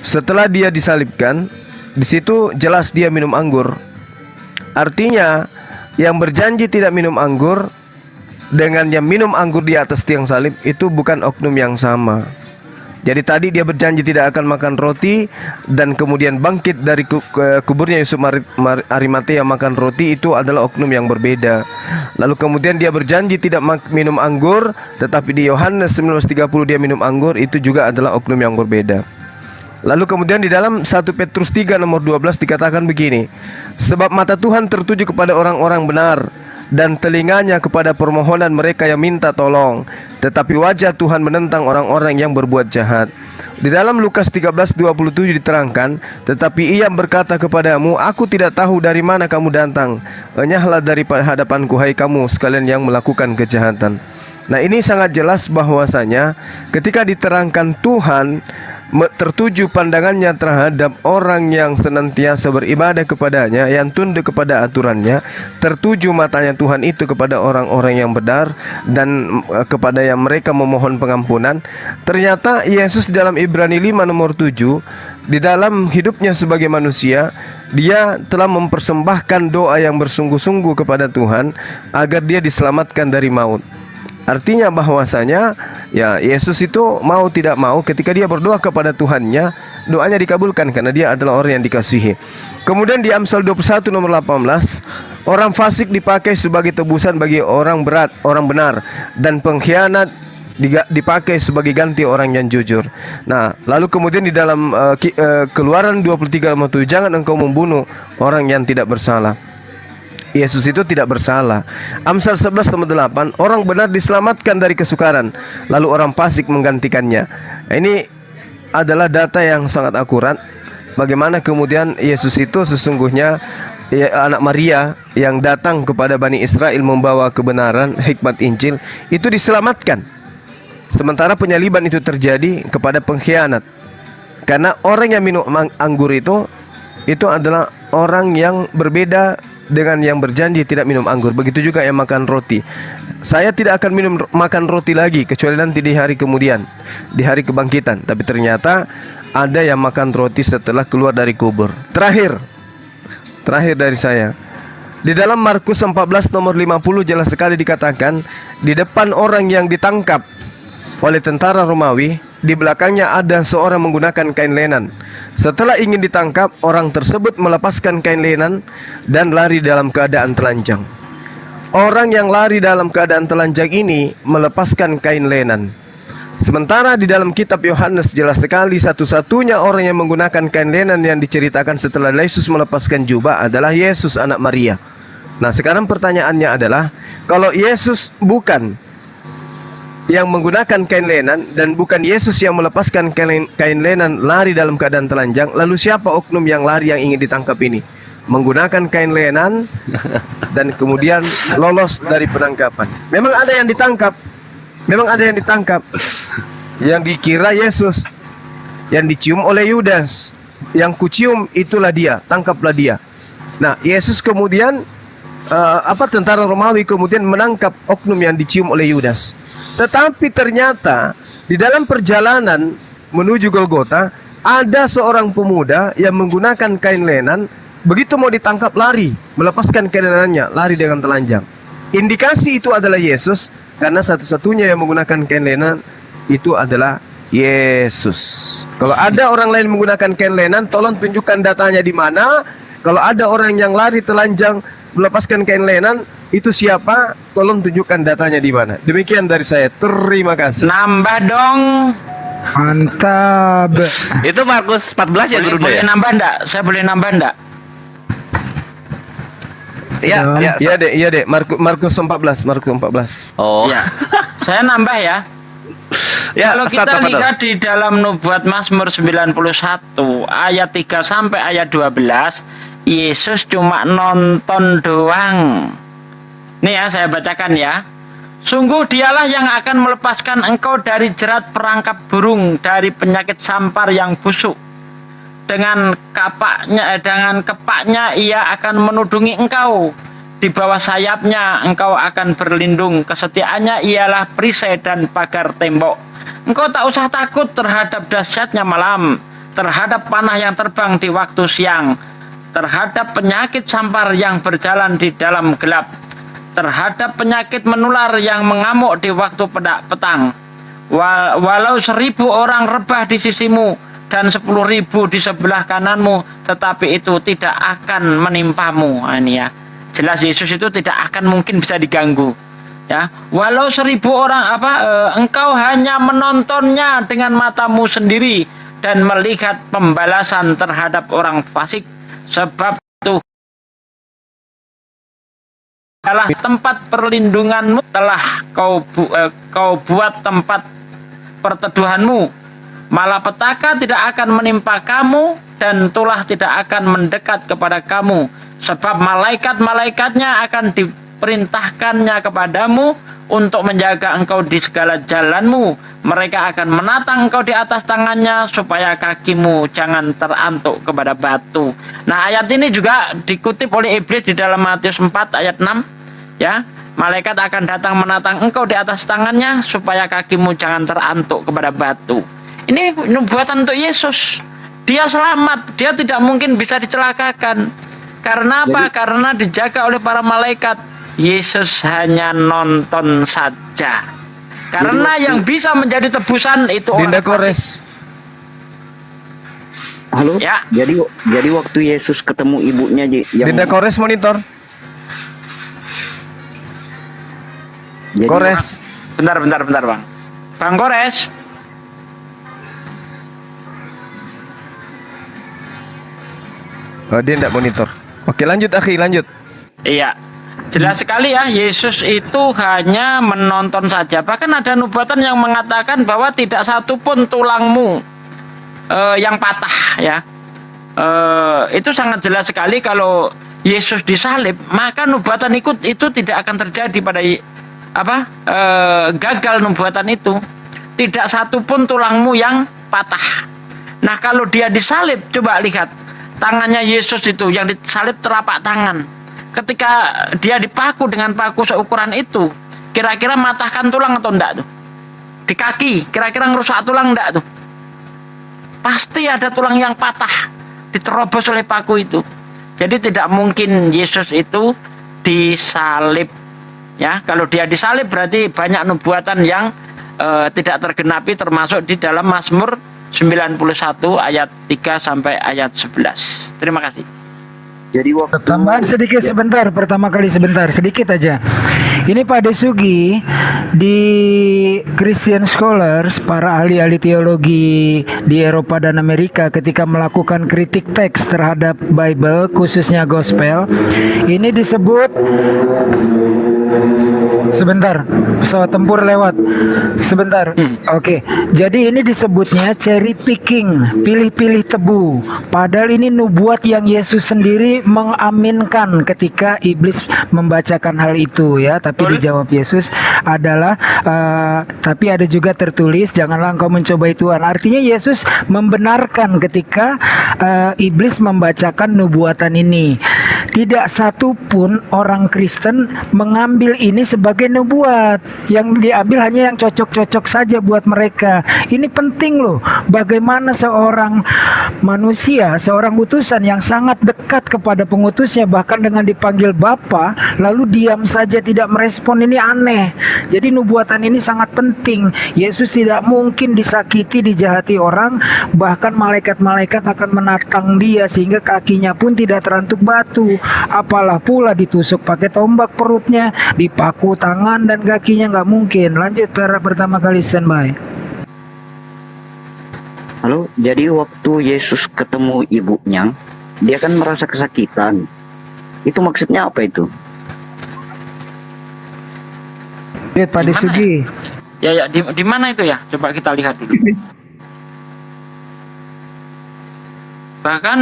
setelah dia disalibkan, di situ jelas dia minum anggur. Artinya yang berjanji tidak minum anggur dengan yang minum anggur di atas tiang salib itu bukan oknum yang sama. Jadi tadi dia berjanji tidak akan makan roti dan kemudian bangkit dari kuburnya Yusuf Arimatea makan roti, itu adalah oknum yang berbeda. Lalu kemudian dia berjanji tidak minum anggur, tetapi di Yohanes 19:30 dia minum anggur, itu juga adalah oknum yang berbeda. Lalu kemudian di dalam 1 Petrus 3 nomor 12 dikatakan begini, sebab mata Tuhan tertuju kepada orang-orang benar dan telinganya kepada permohonan mereka yang minta tolong, tetapi wajah Tuhan menentang orang-orang yang berbuat jahat. Di dalam Lukas 13:27 diterangkan, tetapi ia berkata kepadamu, aku tidak tahu dari mana kamu datang, enyahlah dari hadapanku hai kamu sekalian yang melakukan kejahatan. Nah, ini sangat jelas bahwasanya ketika diterangkan Tuhan tertuju pandangannya terhadap orang yang senantiasa beribadah kepadanya, yang tunduk kepada aturannya, tertuju matanya Tuhan itu kepada orang-orang yang benar dan kepada yang mereka memohon pengampunan. Ternyata Yesus dalam Ibrani 5 nomor 7 di dalam hidupnya sebagai manusia, dia telah mempersembahkan doa yang bersungguh-sungguh kepada Tuhan agar dia diselamatkan dari maut. Artinya bahwasanya ya Yesus itu mau tidak mau ketika dia berdoa kepada Tuhannya, doanya dikabulkan karena dia adalah orang yang dikasihi. Kemudian di Amsal 21 nomor 18, orang fasik dipakai sebagai tebusan bagi orang benar, dan pengkhianat dipakai sebagai ganti orang yang jujur. Nah, lalu kemudian di dalam Keluaran 23 nomor 7, jangan engkau membunuh orang yang tidak bersalah. Yesus itu tidak bersalah. Amsal 11 nomor 8, orang benar diselamatkan dari kesukaran, lalu orang fasik menggantikannya. Ini adalah data yang sangat akurat. Bagaimana kemudian Yesus itu sesungguhnya anak Maria yang datang kepada Bani Israel membawa kebenaran, hikmat Injil, itu diselamatkan. Sementara penyaliban itu terjadi kepada pengkhianat. Karena orang yang minum anggur itu adalah orang yang berbeda dengan yang berjanji tidak minum anggur. Begitu juga yang makan roti. Saya tidak akan makan roti lagi kecuali nanti di hari kemudian, di hari kebangkitan. Tapi ternyata ada yang makan roti setelah keluar dari kubur. Terakhir dari saya, di dalam Markus 14 nomor 50 jelas sekali dikatakan, di depan orang yang ditangkap oleh tentara Romawi, di belakangnya ada seorang menggunakan kain lenan. Setelah ingin ditangkap, orang tersebut melepaskan kain lenan dan lari dalam keadaan telanjang. Orang yang lari dalam keadaan telanjang ini melepaskan kain lenan. Sementara di dalam kitab Yohanes jelas sekali satu-satunya orang yang menggunakan kain lenan yang diceritakan setelah Yesus melepaskan jubah adalah Yesus anak Maria. Nah, sekarang pertanyaannya adalah, kalau Yesus bukan yang menggunakan kain lenan dan bukan Yesus yang melepaskan kain lenan lari dalam keadaan telanjang, lalu siapa oknum yang lari yang ingin ditangkap ini? Menggunakan kain lenan dan kemudian lolos dari penangkapan. Memang ada yang ditangkap. Memang ada yang ditangkap. Yang dikira Yesus, yang dicium oleh Yudas. Yang kucium itulah dia, tangkaplah dia. Nah, Yesus kemudian tentara Romawi kemudian menangkap oknum yang dicium oleh Yudas. Tetapi ternyata di dalam perjalanan menuju Golgota ada seorang pemuda yang menggunakan kain lenan, begitu mau ditangkap lari, melepaskan kain lenannya, lari dengan telanjang. Indikasi itu adalah Yesus karena satu-satunya yang menggunakan kain lenan itu adalah Yesus. Kalau ada orang lain menggunakan kain lenan, tolong tunjukkan datanya di mana. Kalau ada orang yang lari telanjang melepaskan kain lenan, itu siapa? Tolong tunjukkan datanya di mana. Demikian dari saya. Terima kasih. Nambah dong. Mantap. Itu Markus 14 ya Guru Boleh ya? nambah enggak? Saya boleh nambah enggak? Iya, Iya dek. Markus 14. Oh. Ya. Saya nambah ya. Ya, Kalau kita Ustaz, lihat di dalam Nubuat Mazmur 91 ayat 3 sampai ayat 12, Yesus cuma nonton doang. Nih ya, saya bacakan ya. Sungguh dialah yang akan melepaskan engkau dari jerat perangkap burung, dari penyakit sampar yang busuk. Dengan kepaknya ia akan menudungi engkau. Di bawah sayapnya engkau akan berlindung. Kesetiaannya ialah perisai dan pagar tembok. Engkau tak usah takut terhadap dahsyatnya malam, terhadap panah yang terbang di waktu siang, terhadap penyakit sampar yang berjalan di dalam gelap, terhadap penyakit menular yang mengamuk di waktu petang. Walau 1000 orang rebah di sisimu dan 10.000 di sebelah kananmu, tetapi itu tidak akan menimpamu. Nah, ini ya, jelas Yesus itu tidak akan mungkin bisa diganggu. Ya, walau 1000 orang engkau hanya menontonnya dengan matamu sendiri dan melihat pembalasan terhadap orang fasik, sebab itu adalah tempat perlindunganmu, telah kau buat tempat perteduhanmu. Malapetaka tidak akan menimpa kamu dan tulah tidak akan mendekat kepada kamu, sebab malaikat-malaikatnya akan diperintahkannya kepadamu untuk menjaga engkau di segala jalanmu. Mereka akan menatang engkau di atas tangannya supaya kakimu jangan terantuk kepada batu. Nah, ayat ini juga dikutip oleh iblis di dalam Matius 4 ayat 6 ya. Malaikat akan datang menatang engkau di atas tangannya supaya kakimu jangan terantuk kepada batu. Ini nubuatan untuk Yesus. Dia selamat, dia tidak mungkin bisa dicelakakan. Karena apa? Karena dijaga oleh para malaikat. Yesus hanya nonton saja. Karena yang bisa menjadi tebusan itu Dinda orang Kores. Halo? Ya. Jadi waktu Yesus ketemu ibunya yang Dinda Kores monitor. Kores. Bentar Bang. Bang Kores. Oh, dia tidak monitor. Oke, lanjut akhi, lanjut. Iya. Jelas sekali ya, Yesus itu hanya menonton saja. Bahkan ada nubuatan yang mengatakan bahwa tidak satu pun tulangmu yang patah ya. Itu sangat jelas sekali kalau Yesus disalib, maka nubuatan itu tidak akan terjadi pada gagal nubuatan itu. Tidak satu pun tulangmu yang patah. Nah, kalau dia disalib, coba lihat tangannya Yesus itu yang disalib telapak tangan. Ketika dia dipaku dengan paku seukuran itu, kira-kira matahkan tulang atau enggak tuh? Di kaki, kira-kira ngerusak tulang enggak tuh? Pasti ada tulang yang patah, diterobos oleh paku itu. Jadi tidak mungkin Yesus itu disalib. Ya, kalau dia disalib berarti banyak nubuatan yang tidak tergenapi, termasuk di dalam Mazmur 91 ayat 3 sampai ayat 11. Terima kasih. Jadi waktu Tambahan sedikit sebentar, pertama kali sebentar, sedikit aja. Ini Pak Desugi di Christian Scholars, para ahli-ahli teologi di Eropa dan Amerika ketika melakukan kritik teks terhadap Bible, khususnya Gospel, ini disebut sebentar, pesawat tempur lewat. Sebentar. Oke. Jadi ini disebutnya cherry picking, pilih-pilih tebu. Padahal ini nubuat yang Yesus sendiri mengaminkan ketika iblis membacakan hal itu ya, tapi dijawab Yesus adalah tapi ada juga tertulis janganlah engkau mencobai Tuhan. Artinya Yesus membenarkan ketika iblis membacakan nubuatan ini. Tidak satu pun orang Kristen mengambil ini sebagai nubuat. Yang diambil hanya yang cocok-cocok saja buat mereka. Ini penting loh. Bagaimana seorang manusia, seorang utusan yang sangat dekat kepada pengutusnya, bahkan dengan dipanggil Bapa, lalu diam saja tidak merespon, ini aneh. Jadi nubuatan ini sangat penting. Yesus tidak mungkin disakiti, dijahati orang, bahkan malaikat-malaikat akan menatang dia sehingga kakinya pun tidak terantuk batu. Apalah pula ditusuk pakai tombak perutnya, dipaku tangan dan kakinya, nggak mungkin. Lanjut para pertama kali standby. Halo, jadi waktu Yesus ketemu ibunya, dia kan merasa kesakitan. Itu maksudnya apa itu? Lihat Pak Desugi. Ya, di mana itu ya? Coba kita lihat dulu. Bahkan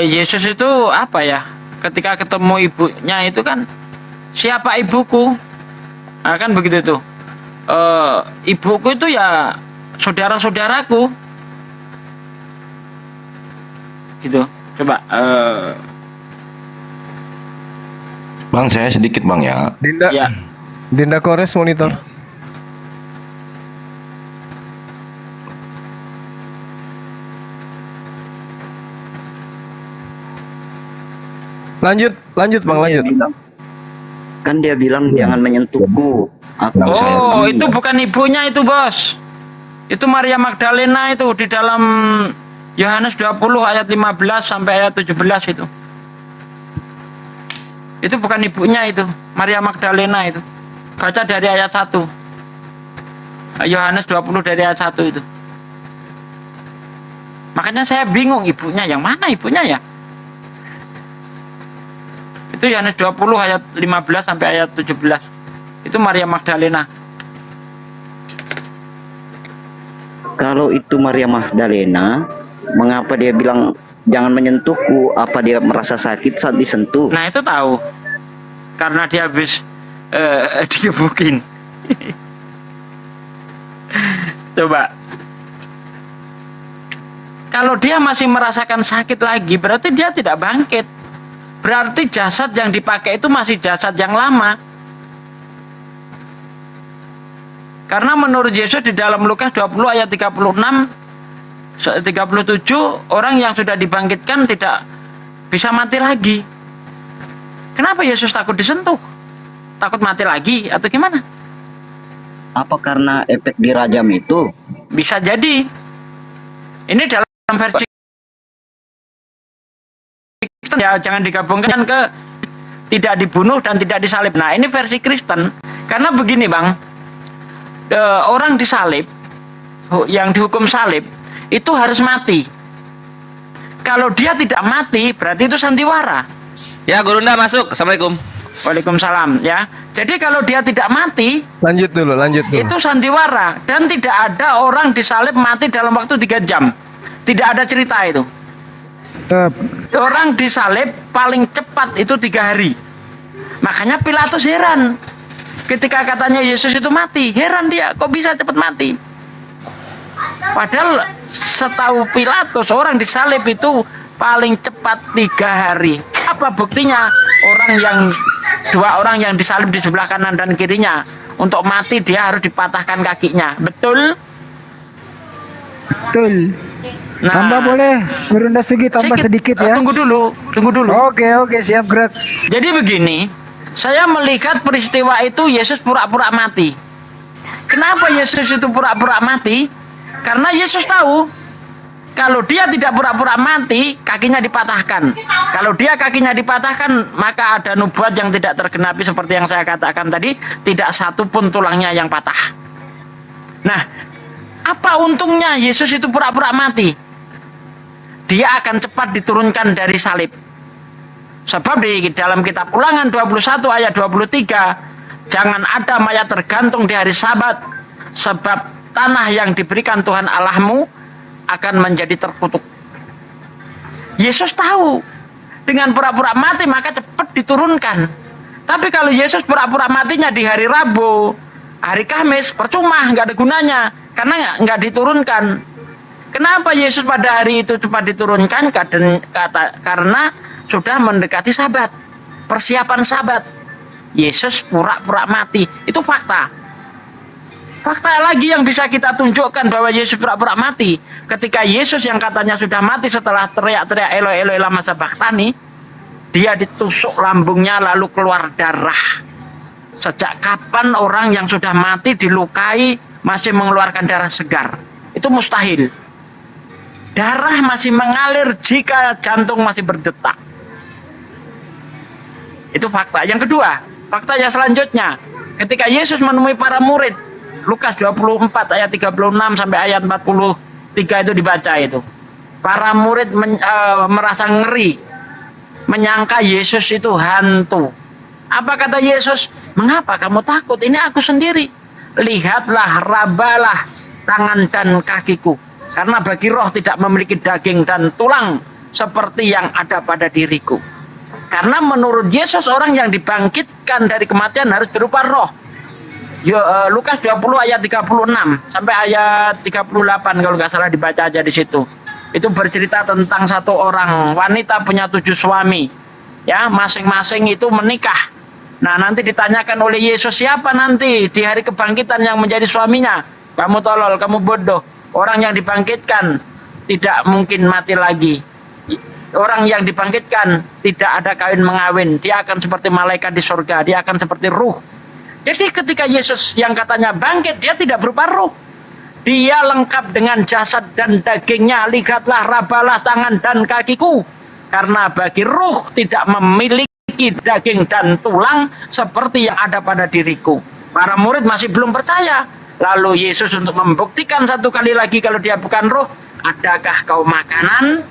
Yesus itu apa ya? Ketika ketemu ibunya itu kan, siapa ibuku? Nah, kan begitu tuh. Ibuku itu ya saudara-saudaraku. Gitu. Coba. Bang, saya sedikit bang ya. Dinda. Ya. Dinda Kores monitor. Lanjut bang, lanjut. Kan dia bilang jangan menyentuhku. Oh, itu bukan ibunya itu, Bos. Itu Maria Magdalena itu di dalam Yohanes 20 ayat 15 sampai ayat 17 itu. Itu bukan ibunya itu, Maria Magdalena itu. Baca dari ayat 1. Yohanes 20 dari ayat 1 itu. Makanya saya bingung ibunya yang mana ibunya ya? Itu Yohanes 20 ayat 15 sampai ayat 17. Itu Maria Magdalena. Kalau itu Maria Magdalena, mengapa dia bilang jangan menyentuhku? Apa dia merasa sakit saat disentuh? Nah itu tahu. Karena dia habis digebukin. Coba. Kalau dia masih merasakan sakit lagi, berarti dia tidak bangkit. Berarti jasad yang dipakai itu masih jasad yang lama. Karena menurut Yesus di dalam Lukas 20 ayat 37, orang yang sudah dibangkitkan tidak bisa mati lagi. Kenapa Yesus takut disentuh? Takut mati lagi atau gimana? Apa karena efek dirajam itu? Bisa jadi. Ini dalam versi ya, jangan digabungkan ke tidak dibunuh dan tidak disalib. Nah ini versi Kristen. Karena begini bang, orang disalib, yang dihukum salib itu harus mati. Kalau dia tidak mati berarti itu sandiwara. Ya Gurunda masuk. Assalamualaikum. Waalaikumsalam ya. Jadi kalau dia tidak mati, lanjut dulu. Itu sandiwara dan tidak ada orang disalib mati dalam waktu 3 jam. Tidak ada cerita itu. Orang disalib paling cepat itu 3 hari. Makanya Pilatus heran ketika katanya Yesus itu mati. Heran dia, kok bisa cepat mati? Padahal setahu Pilatus orang disalib itu paling cepat 3 hari. Apa buktinya? Dua orang yang disalib di sebelah kanan dan kirinya, untuk mati dia harus dipatahkan kakinya. Betul? Betul. Nah, tambah boleh, Gurunda Sugi tambah sedikit ya. Tunggu dulu. Oke, siap gerak. Jadi begini, saya melihat peristiwa itu Yesus pura-pura mati. Kenapa Yesus itu pura-pura mati? Karena Yesus tahu Kalau dia tidak pura-pura mati, kakinya dipatahkan. Kalau dia kakinya dipatahkan, maka ada nubuat yang tidak tergenapi seperti yang saya katakan tadi, tidak satu pun tulangnya yang patah. Nah, apa untungnya Yesus itu pura-pura mati? Dia akan cepat diturunkan dari salib. Sebab di dalam kitab Ulangan 21 ayat 23, jangan ada mayat tergantung di hari Sabat, sebab tanah yang diberikan Tuhan Allahmu akan menjadi terkutuk. Yesus tahu dengan pura-pura mati maka cepat diturunkan. Tapi kalau Yesus pura-pura matinya di hari Rabu, hari Kamis, percuma, nggak ada gunanya karena nggak diturunkan. Kenapa Yesus pada hari itu cepat diturunkan? Karena sudah mendekati Sabat, persiapan Sabat. Yesus pura-pura mati, itu fakta. Fakta lagi yang bisa kita tunjukkan bahwa Yesus pura-pura mati. Ketika Yesus yang katanya sudah mati setelah teriak-teriak Eloi Eloi lama sabachthani, dia ditusuk lambungnya lalu keluar darah. Sejak kapan orang yang sudah mati dilukai masih mengeluarkan darah segar? Itu mustahil. Darah masih mengalir jika jantung masih berdetak. Itu fakta. Yang kedua, fakta yang selanjutnya, ketika Yesus menemui para murid, Lukas 24 ayat 36 sampai ayat 43 itu dibaca itu. Para murid merasa ngeri, menyangka Yesus itu hantu. Apa kata Yesus? Mengapa kamu takut? Ini aku sendiri. Lihatlah, rabalah tangan dan kakiku. Karena bagi roh tidak memiliki daging dan tulang seperti yang ada pada diriku. Karena menurut Yesus orang yang dibangkitkan dari kematian harus berupa roh. Lukas 20 ayat 36 sampai ayat 38 kalau nggak salah dibaca aja di situ. Itu bercerita tentang satu orang wanita punya 7 suami, ya masing-masing itu menikah. Nah nanti ditanyakan oleh Yesus siapa nanti di hari kebangkitan yang menjadi suaminya. Kamu tolol, kamu bodoh. Orang yang dibangkitkan tidak mungkin mati lagi. Orang yang dibangkitkan tidak ada kawin mengawin. Dia akan seperti malaikat di surga. Dia akan seperti ruh. Jadi ketika Yesus yang katanya bangkit, dia tidak berupa ruh. Dia lengkap dengan jasad dan dagingnya. Lihatlah, rabalah tangan dan kakiku. Karena bagi ruh tidak memiliki daging dan tulang seperti yang ada pada diriku. Para murid masih belum percaya. Lalu Yesus untuk membuktikan satu kali lagi kalau dia bukan ruh, adakah kau makanan?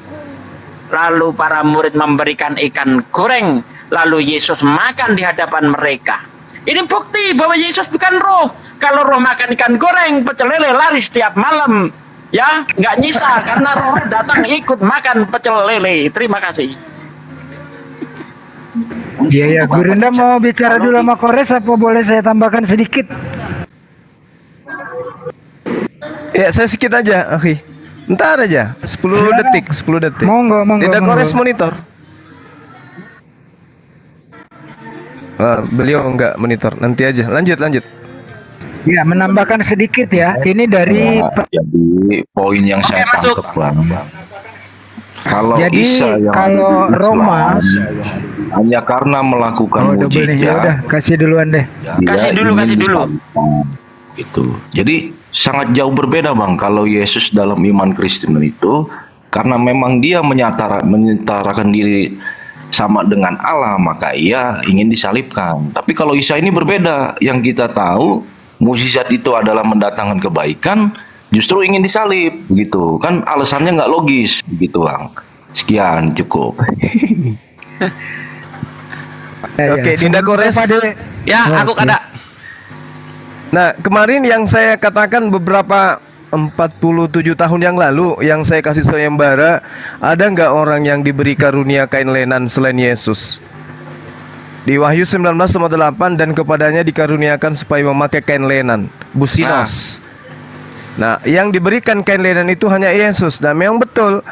Lalu para murid memberikan ikan goreng. Lalu Yesus makan di hadapan mereka. Ini bukti bahwa Yesus bukan roh. Kalau roh makan ikan goreng, pecel lele lari setiap malam. Ya, nggak nyisa karena roh datang ikut makan pecel lele. Terima kasih. Iya ya, Gurunda mau bicara dulu sama Kores apa boleh saya tambahkan sedikit? Ya, saya sedikit aja, akhi. Bentar aja, 10 detik, 10 detik. Monggo, Tidak Kores monitor. Beliau enggak monitor, nanti aja. Lanjut. Ya, menambahkan sedikit ya. Ini dari jadi poin yang saya tangkap Bang. Kalau jadi, Isa yang kalau Roma hanya karena melakukan mujizat. Ya udah, kasih duluan deh. Kasih dulu. Itu. Jadi sangat jauh berbeda Bang kalau Yesus dalam iman Kristen itu karena memang dia menyetarakan diri sama dengan Allah, maka ia ingin disalibkan. Tapi kalau Isa ini berbeda. Yang kita tahu, mukjizat itu adalah mendatangkan kebaikan, justru ingin disalib, begitu. Kan alasannya nggak logis, begitu Bang. Sekian, cukup. Oke, Dinda Kores. Ya, aku kada. Nah, kemarin yang saya katakan beberapa 47 tahun yang lalu yang saya kasih sayembara, ada nggak orang yang diberi karunia kain lenan selain Yesus? Di Wahyu 19:8, dan kepadanya dikaruniakan supaya memakai kain lenan, businos. Nah, yang diberikan kain lenan itu hanya Yesus. Dan memang betul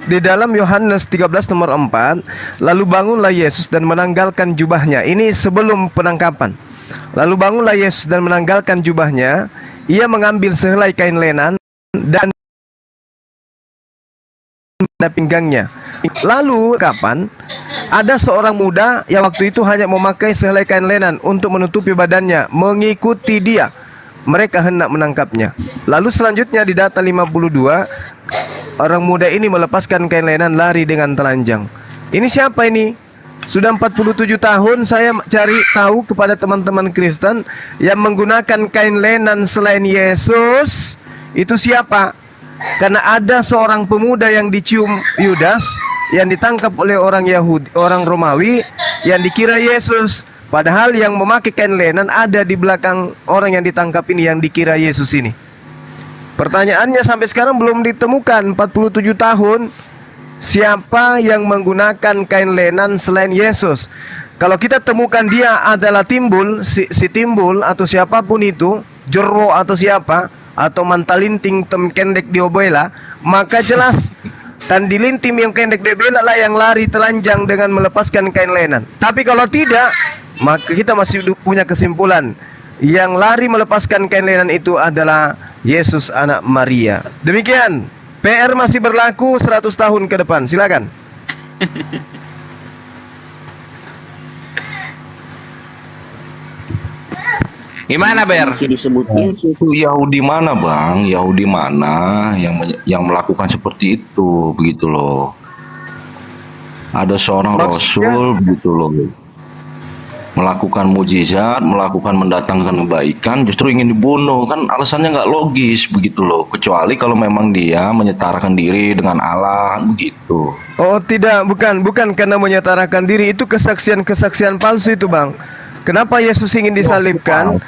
di dalam Yohanes 13:4, lalu bangunlah Yesus dan menanggalkan jubahnya. Ini sebelum penangkapan. Lalu bangunlah Yesus dan menanggalkan jubahnya. Ia mengambil sehelai kain lenan dan pada pinggangnya. Lalu kapan ada seorang muda yang waktu itu hanya memakai sehelai kain lenan untuk menutupi badannya, mengikuti dia. Mereka hendak menangkapnya. Lalu selanjutnya di Data 52 orang muda ini melepaskan kain lenan lari dengan telanjang. Ini siapa ini? Sudah 47 tahun saya cari tahu kepada teman-teman Kristen yang menggunakan kain lenan selain Yesus. Itu siapa? Karena ada seorang pemuda yang dicium Yudas, yang ditangkap oleh orang Yahudi, orang Romawi, yang dikira Yesus. Padahal yang memakai kain lenan ada di belakang orang yang ditangkap ini, yang dikira Yesus ini. Pertanyaannya sampai sekarang belum ditemukan. 47 tahun. Siapa yang menggunakan kain lenan selain Yesus? Kalau kita temukan dia adalah Timbul, si Timbul atau siapapun itu, Jero atau siapa, atau Mantalinting tem kendek diobela, maka jelas Tandi lintim yang kendek diobela lah yang lari telanjang dengan melepaskan kain lenan. Tapi kalau tidak, maka kita masih punya kesimpulan, yang lari melepaskan kain lenan itu adalah Yesus anak Maria. Demikian. PR masih berlaku 100 tahun ke depan. Silakan. Gimana, Ber? Yahudi mana, Bang? Yahudi mana yang melakukan seperti itu, begitu loh. Ada seorang rasul begitu loh. Melakukan mujizat, melakukan mendatangkan kebaikan, justru ingin dibunuh, kan alasannya nggak logis begitu loh. Kecuali kalau memang dia menyetarakan diri dengan Allah begitu. Oh tidak, bukan karena menyetarakan diri, itu kesaksian palsu itu, Bang. Kenapa Yesus ingin disalibkan?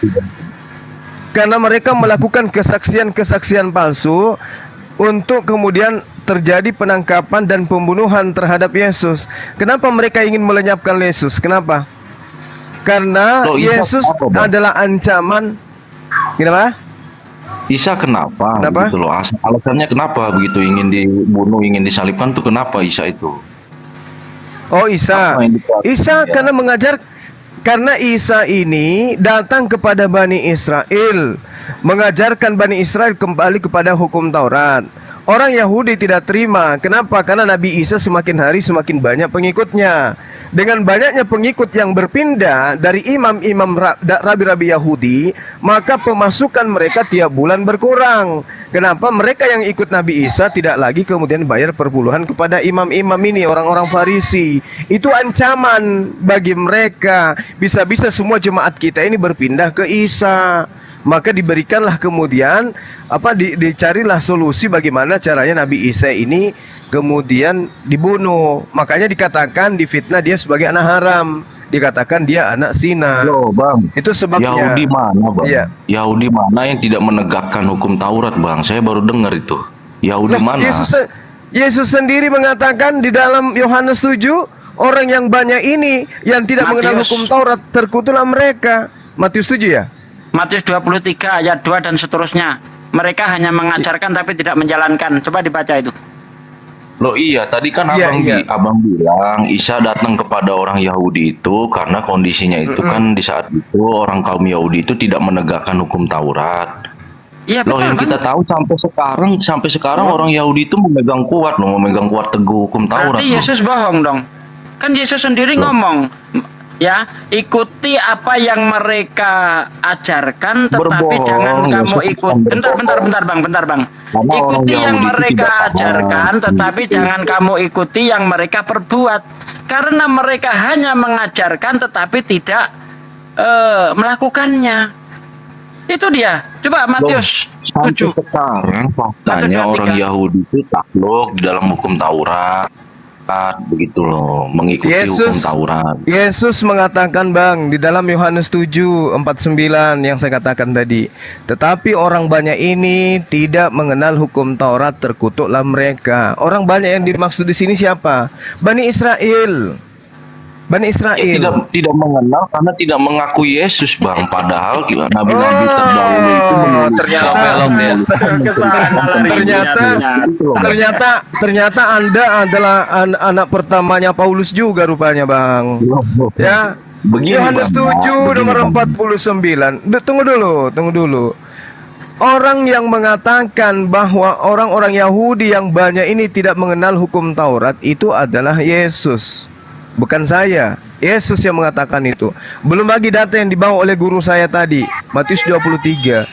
Karena mereka melakukan kesaksian palsu untuk kemudian terjadi penangkapan dan pembunuhan terhadap Yesus. Kenapa mereka ingin melenyapkan Yesus? Kenapa? Karena Yesus adalah ancaman. Kenapa? Isa kenapa? Gitu loh. Alasannya kenapa begitu ingin dibunuh, ingin disalibkan tuh kenapa Isa itu? Oh Isa karena karena Isa ini datang kepada Bani Israel, mengajarkan Bani Israel kembali kepada hukum Taurat. Orang Yahudi tidak terima. Kenapa? Karena Nabi Isa semakin hari semakin banyak pengikutnya. Dengan banyaknya pengikut yang berpindah dari imam-imam rabi-rabi Yahudi, maka pemasukan mereka tiap bulan berkurang. Kenapa? Mereka yang ikut Nabi Isa tidak lagi kemudian bayar perpuluhan kepada imam-imam ini, orang-orang Farisi. Itu ancaman bagi mereka. Bisa-bisa semua jemaat kita ini berpindah ke Isa. Maka diberikanlah kemudian dicarilah solusi bagaimana caranya Nabi Isa ini kemudian dibunuh. Makanya dikatakan difitnah dia sebagai anak haram, dikatakan dia anak zina. Loh, Bang. Itu sebabnya. Yahudi mana, Bang? Iya. Yahudi mana yang tidak menegakkan hukum Taurat, Bang? Saya baru dengar itu. Yahudi mana? Yesus sendiri mengatakan di dalam Yohanes 7, orang yang banyak ini yang tidak mengenal hukum Taurat, terkutuklah mereka. Matius 7 ya? Matius 23 ayat 2 dan seterusnya. Mereka hanya mengajarkan tapi tidak menjalankan. Coba dibaca itu. Loh iya, tadi kan abang bilang Isa datang kepada orang Yahudi itu karena kondisinya itu kan di saat itu orang kaum Yahudi itu tidak menegakkan hukum Taurat. Iya, loh yang kita tahu sampai sekarang orang Yahudi itu memegang kuat teguh hukum Taurat. Berarti Yesus bohong dong. Kan Yesus sendiri ngomong, ya, ikuti apa yang mereka ajarkan, tetapi jangan kamu ikut. Bentar bang. Ikuti yang mereka ajarkan, tetapi jangan kamu ikuti yang mereka perbuat. Karena mereka hanya mengajarkan, tetapi tidak melakukannya. Itu dia. Coba Matius 7. Sekarang faktanya orang Yahudi itu takluk di dalam hukum Taurat. Begitu loh, mengikuti hukum Taurat. Yesus mengatakan, Bang, di dalam Yohanes 7:49 yang saya katakan tadi, tetapi orang banyak ini tidak mengenal hukum Taurat, terkutuklah mereka. Orang banyak yang dimaksud di sini siapa? Bani Israel. Tidak mengenal karena tidak mengakui Yesus, Bang. Padahal nabi-nabi terdahulu itu ternyata Anda adalah anak pertamanya Paulus juga rupanya, Bang. Ya. Yohanes 7 nomor 49. Tunggu dulu. Orang yang mengatakan bahwa orang-orang Yahudi yang banyak ini tidak mengenal hukum Taurat itu adalah Yesus. Bukan saya. Yesus yang mengatakan itu. Belum lagi data yang dibawa oleh guru saya tadi, Matius 23,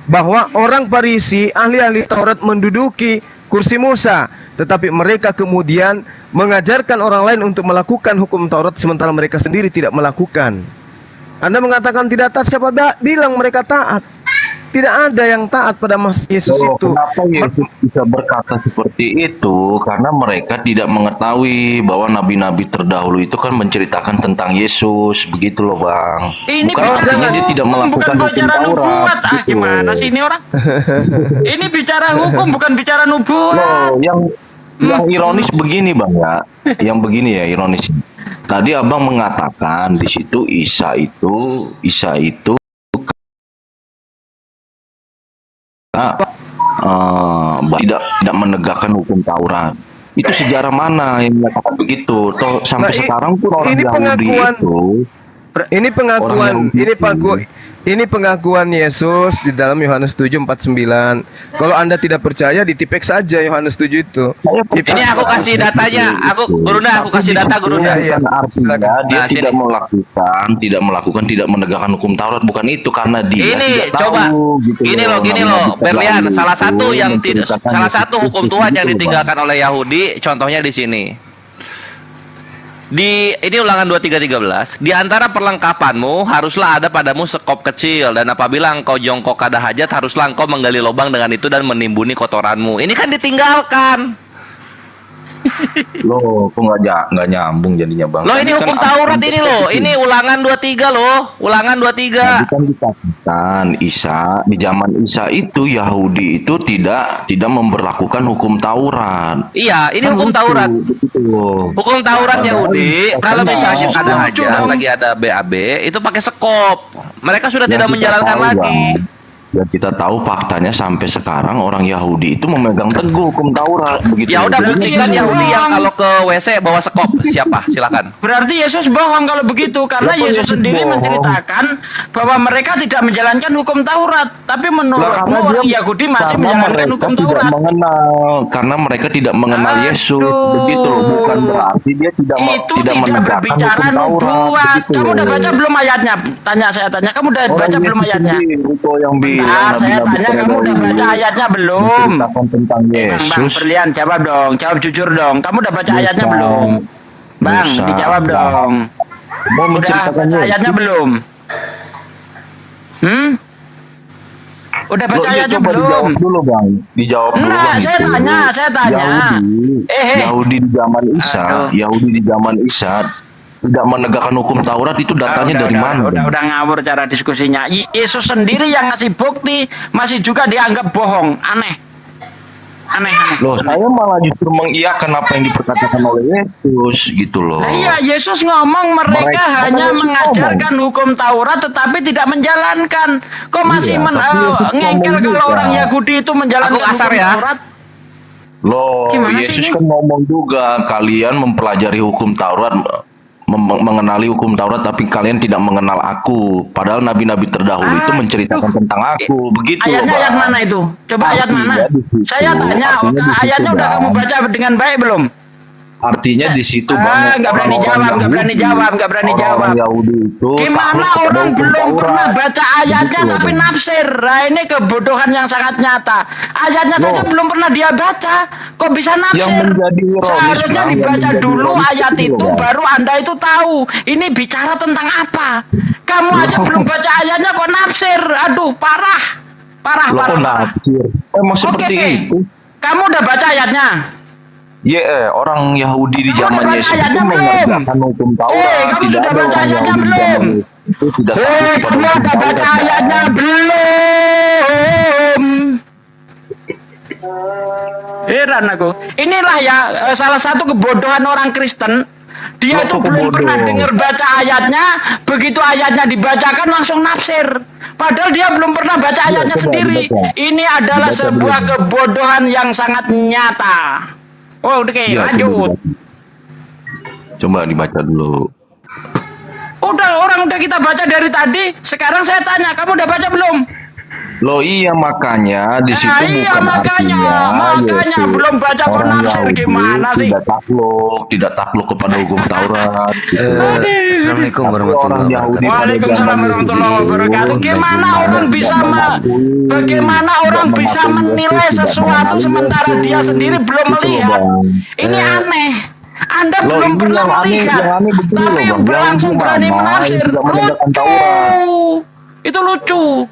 bahwa orang Farisi, ahli-ahli Taurat menduduki kursi Musa, tetapi mereka kemudian mengajarkan orang lain untuk melakukan hukum Taurat sementara mereka sendiri tidak melakukan. Anda mengatakan tidak taat, siapa bilang mereka taat? Tidak ada yang taat pada Mas Yesus itu. Kenapa Yesus bisa berkata seperti itu? Karena mereka tidak mengetahui bahwa nabi-nabi terdahulu itu kan menceritakan tentang Yesus, begitu loh Bang. Ini Bukan artinya dia tidak melakukan bukan hukum bicara nubuat. Taurat. Ah, gitu. gimana sih ini orang? Ini bicara hukum, bukan bicara nubuat. Loh, yang ironis begini Bang ya, yang begini ya ironis. Tadi Abang mengatakan di situ Isa itu tidak menegakkan hukum Taurat. Itu sejarah mana yang menyatakan begitu? Toh sampai sekarang pun orang ini Yahudi pengakuan itu ini pengakuan Yesus di dalam Yohanes 7:49. Kalau Anda tidak percaya, ditipek saja Yohanes 7 itu. Ini aku kasih datanya. Aku kasih data Gurunda. Artinya dia tidak menegakkan hukum Taurat, bukan itu karena dia Ini tidak coba tahu, gitu gini loh Berlian, salah satu hukum Tuhan yang ditinggalkan oleh Yahudi, contohnya di sini. Ini Ulangan 23:13. Di antara perlengkapanmu haruslah ada padamu sekop kecil, dan apabila engkau jongkok kada hajat haruslah engkau menggali lubang dengan itu dan menimbuni kotoranmu. Ini kan ditinggalkan. Loh, kok nggak nyambung jadinya Bang? Loh, ini Tadi hukum kan Taurat ini loh. Ini Ulangan 23 loh. Ulangan 23. Tadi kan dikatakan Isa, di zaman Isa itu Yahudi itu tidak memberlakukan hukum Taurat. Iya, ini hukum Taurat. Hukum Taurat Yahudi, kalau misalnya ada hajat, lagi ada BAB, itu pakai sekop. Mereka sudah tidak menjalankan lagi. Dan kita tahu faktanya sampai sekarang orang Yahudi itu memegang teguh hukum Taurat, begitu. Ya udah buktikan Yahudi yang kalau ke WC bawa sekop. Siapa? Silakan. Berarti Yesus bohong kalau begitu, karena Yesus sendiri menceritakan bahwa mereka tidak menjalankan hukum Taurat, tapi menurutmu orang Yahudi masih menjalankan hukum Taurat. Karena mereka tidak mengenal Yesus, begitu loh. Bukan berarti dia tidak menegakkan berbicara hukum Taurat. nubuat. Kamu udah baca belum ayatnya? Saya tanya, kamu udah baca belum ayatnya? Bentar, saya tanya, kamu udah baca ayatnya belum? Tentang Yesus. Bang Berlian, jawab dong, jawab jujur dong. Kamu udah baca ayatnya belum? Bang, dijawab dong. Udah baca ayatnya belum? Udah baca ayatnya belum? Dijawab dulu Bang. Dijawab dulu. Nah, saya tanya. Yahudi di zaman Isa tidak menegakkan hukum Taurat, itu datanya dari mana? Udah ngawur cara diskusinya. Yesus sendiri yang ngasih bukti masih juga dianggap bohong. Aneh. Loh, saya malah justru mengiyakan apa yang diperkatakan oleh Yesus gitu loh. Nah, iya, Yesus ngomong mereka hanya mengajarkan hukum Taurat tetapi tidak menjalankan. Kok masih ngengkel kalau orang Yahudi itu menjalankan hukum Taurat? Loh, Yesus kan ngomong juga, kalian mempelajari hukum Taurat, mengenali hukum Taurat, tapi kalian tidak mengenal aku. Padahal nabi-nabi terdahulu itu menceritakan tentang aku. Begitu loh, ayat mana itu? Coba ayat mana? Saya tanya, ayatnya udah kamu baca dengan baik belum? Artinya di situ banyak nggak berani jawab. Yahudi itu gimana orang belum pernah baca ayatnya tapi nafsir. Nah, ini kebodohan yang sangat nyata. Ayatnya saja belum pernah dia baca, kok bisa nafsir? Seharusnya dibaca dulu ayat itu, baru Anda itu tahu ini bicara tentang apa. Kamu aja belum baca ayatnya kok nafsir. Aduh, parah. Emang seperti itu. Kamu udah baca ayatnya? Orang Yahudi di zaman Yesus itu mengerjakan hukum Taurat. Kamu sudah baca ayatnya belum? Kamu udah baca ayatnya belum? Heran aku. Inilah ya salah satu kebodohan orang Kristen. Dia itu belum pernah dengar baca ayatnya, begitu ayatnya dibacakan langsung nafsir. Padahal dia belum pernah baca ayatnya sendiri. Ini adalah sebuah kebodohan yang sangat nyata. Oh, oke, lanjut. Coba dibaca dulu. Orang udah kita baca dari tadi. Sekarang saya tanya, kamu udah baca belum? Loh iya makanya di situ iya bukan makanya artinya belum baca orang penafsir Yahudi gimana sih? tidak takluk kepada hukum Taurat. Gitu. Assalamualaikum warahmatullahi wabarakatuh. Waalaikumsalam warahmatullahi wabarakatuh. Gimana orang bagaimana orang bisa menilai sesuatu sementara dia sendiri belum melihat? Ini aneh. Anda belum pernah melihat, tapi langsung berani menafsir. Lucu. Itu lucu.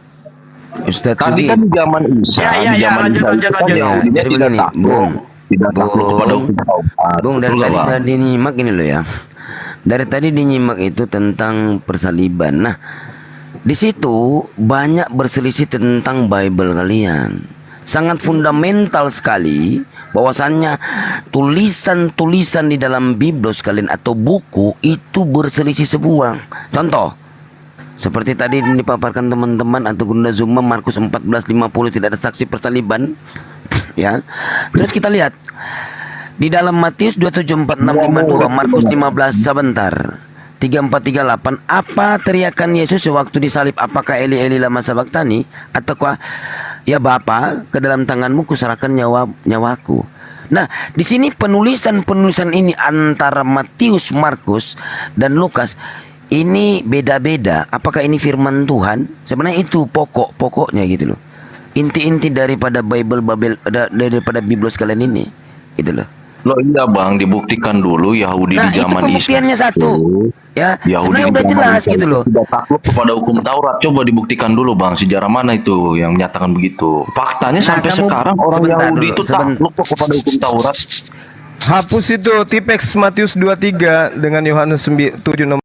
Ustadz Tadi Sudi. kan di zaman Isa, di zaman Isa itu kan Yahudinya Jadi tidak begini, takluk, tidak takluk kepada hukum Taurat. Bung, dari Betul tadi nggak, Bang? dinyimak ini loh ya. Dari tadi dinyimak itu tentang persaliban. Nah, di situ banyak berselisih tentang Bible kalian. Sangat fundamental sekali bahwasannya tulisan-tulisan di dalam Biblos kalian atau buku itu berselisih sebuah. Contoh, seperti tadi dipaparkan teman-teman atau Gunda Zuma Markus 14:50 tidak ada saksi persaliban, ya. Terus kita lihat di dalam Matius 27:46-52, Markus 15 sebentar 34-38, apa teriakan Yesus sewaktu disalib? Apakah Eli Eli lama sabachthani, ataukah ya Bapa, ke dalam tanganmu kuserahkan nyawaku. Nah, di sini penulisan ini antara Matius, Markus dan Lukas ini beda-beda. Apakah ini firman Tuhan? Sebenarnya itu pokoknya gitu loh. Inti-inti daripada daripada Biblos kalian ini, gitu loh. Loh iya Bang, dibuktikan dulu Yahudi di zaman Isa. Pembuktiannya satu. Ya, Yahudi sebenarnya udah di zaman jelas Isa gitu loh. tidak takluk kepada hukum Taurat. Coba dibuktikan dulu Bang, sejarah mana itu yang menyatakan begitu? Faktanya sampai sekarang orang Yahudi itu takluk kepada hukum Taurat. Hapus itu Tipex Matius 23 dengan Yohanes 7:6.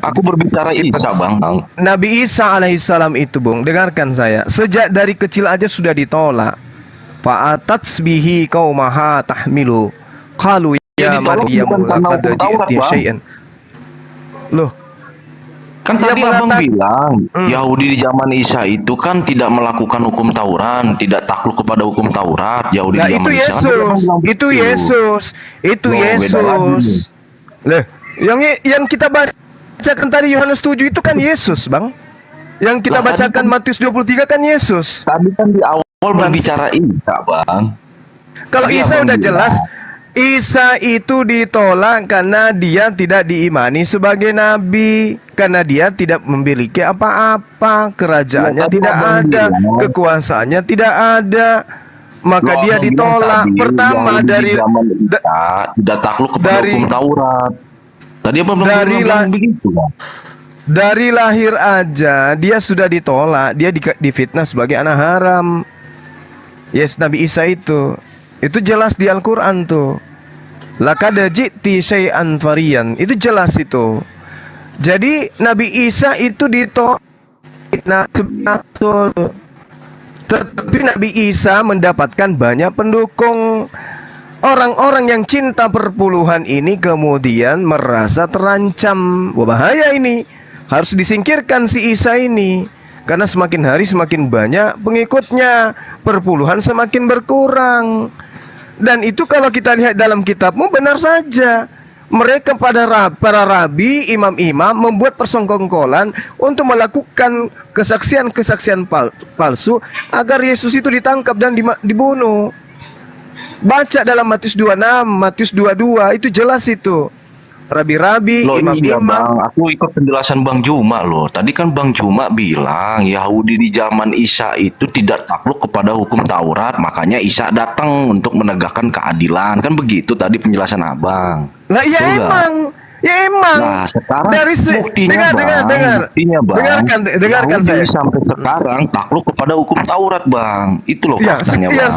Aku berbicara Isa Bang. Nabi Isa alaihissalam itu, Bung, dengarkan saya. Sejak dari kecil aja sudah ditolak. Fa'atatsbihi qaumaha tahmilu. Qalu ya Maryam laqad ji'ti syai'an. Loh, kan tadi Abang bilang Yahudi di zaman Isa itu kan tidak melakukan hukum Taurat, tidak takluk kepada hukum Taurat. Yahudi nah, di zaman Isa itu Yesus. Loh, yang kita bacakan tadi Yohanes 7 itu kan Yesus, Bang. Yang kita bacakan Matius 23 kan Yesus. Tadi kan di awal berbicara Isa, Bang. Kalau Isa udah jelas, Isa itu ditolak karena dia tidak diimani sebagai nabi, karena dia tidak memiliki apa-apa, kerajaannya tidak ada, kekuasaannya tidak ada. Maka dia ditolak. Pertama dari tidak takluk kepada hukum Taurat. Tadi apa bilang begitu, Bang? Dari lahir aja dia sudah ditolak, dia difitnah sebagai anak haram. Yes, Nabi Isa itu jelas di Al-Quran tuh. Laqad ji'ti syai'an fariyan, itu jelas itu. Jadi Nabi Isa itu ditolak. Tetapi Nabi Isa mendapatkan banyak pendukung. Orang-orang yang cinta perpuluhan ini kemudian merasa terancam. Wah, bahaya ini. Harus disingkirkan si Isa ini. Karena semakin hari semakin banyak pengikutnya, perpuluhan semakin berkurang. Dan itu kalau kita lihat dalam kitabmu benar saja. Mereka para rabi, imam-imam membuat persengkongkolan untuk melakukan kesaksian-kesaksian palsu agar Yesus itu ditangkap dan dibunuh. Baca dalam Matius 26, Matius 22, itu jelas itu. Rabi-rabi, imam-imam. Aku ikut penjelasan Bang Juma loh. Tadi kan Bang Juma bilang Yahudi di zaman Isa itu tidak takluk kepada hukum Taurat, makanya Isa datang untuk menegakkan keadilan. Kan begitu tadi penjelasan Abang. Lah iya emang. Ya emang. Nah, sekarang dari buktinya, dengarkan saya. Sampai sekarang takluk kepada hukum Taurat, Bang. Itu loh faktanya, Bang.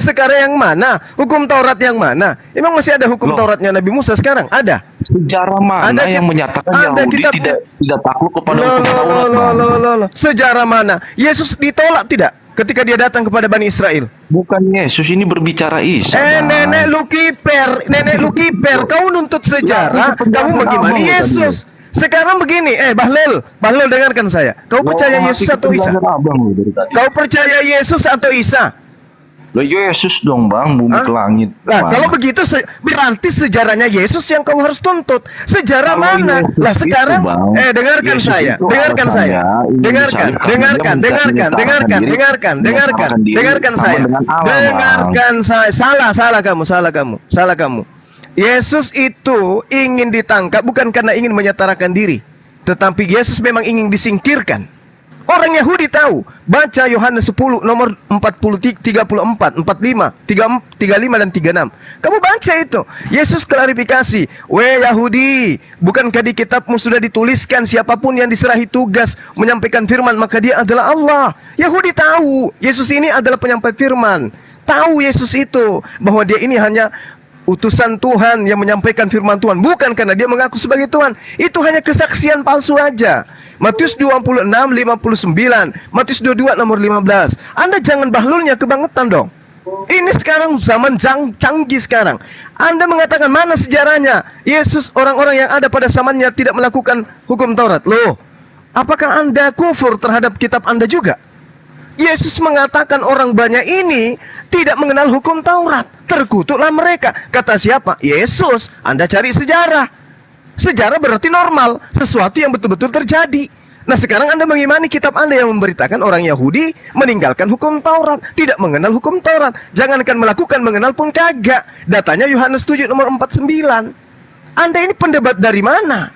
Sekarang yang mana? Hukum Taurat yang mana? Emang masih ada hukum Tauratnya Nabi Musa sekarang? Ada. Sejarah mana yang menyatakan Yahudi tidak takluk kepada hukum Taurat? Sejarah mana? Yesus ditolak tidak ketika dia datang kepada Bani Israel? Bukan Yesus, ini berbicara Isa. Nenek lu kiper, kau nuntut sejarah, kamu bagaimana Yesus? Sekarang begini, Bahlil dengarkan saya. Kau percaya Yesus atau Isa? Kau percaya Yesus atau Isa? Loh Yesus dong bang, bumi Hah? ke langit. Nah, Bang. kalau begitu berarti sejarahnya Yesus yang kau harus tuntut. Sejarah Kalau mana? Yesus Lah sekarang, itu, Bang, dengarkan Yesus saya, itu dengarkan alasannya saya, ingin dengarkan, disalib karena dengarkan, dia dengarkan, menyatakan dengarkan, diri- dengarkan, menyatakan diri dengarkan sama saya, dengan Allah, Bang. dengarkan saya. Salah kamu. Yesus itu ingin ditangkap bukan karena ingin menyatakan diri, tetapi Yesus memang ingin disingkirkan. Orang Yahudi tahu. Baca Yohanes 10 nomor 34, 45, 35 dan 36. Kamu baca itu. Yesus klarifikasi, "Weh Yahudi, bukankah di kitabmu sudah dituliskan siapapun yang diserahi tugas menyampaikan firman maka dia adalah Allah?" Yahudi tahu Yesus ini adalah penyampai firman. Tahu Yesus itu bahwa dia ini hanya utusan Tuhan yang menyampaikan firman Tuhan, bukan karena dia mengaku sebagai Tuhan. Itu hanya kesaksian palsu aja. Matius 26, 59, Matius 22 nomor 15. Anda jangan bahlulnya kebangetan dong. Ini sekarang zaman canggih sekarang. Anda mengatakan mana sejarahnya? Yesus, orang-orang yang ada pada zamannya tidak melakukan hukum Taurat. Loh, apakah Anda kufur terhadap kitab Anda juga? Yesus mengatakan orang banyak ini tidak mengenal hukum Taurat. Terkutuklah mereka. Kata siapa? Yesus. Anda cari sejarah. Sejarah berarti normal, sesuatu yang betul-betul terjadi. Nah sekarang Anda mengimani kitab Anda yang memberitakan orang Yahudi meninggalkan hukum Taurat, tidak mengenal hukum Taurat. Jangankan melakukan, mengenal pun kagak. Datanya Yohanes 7 nomor 49. Anda ini pendebat dari mana?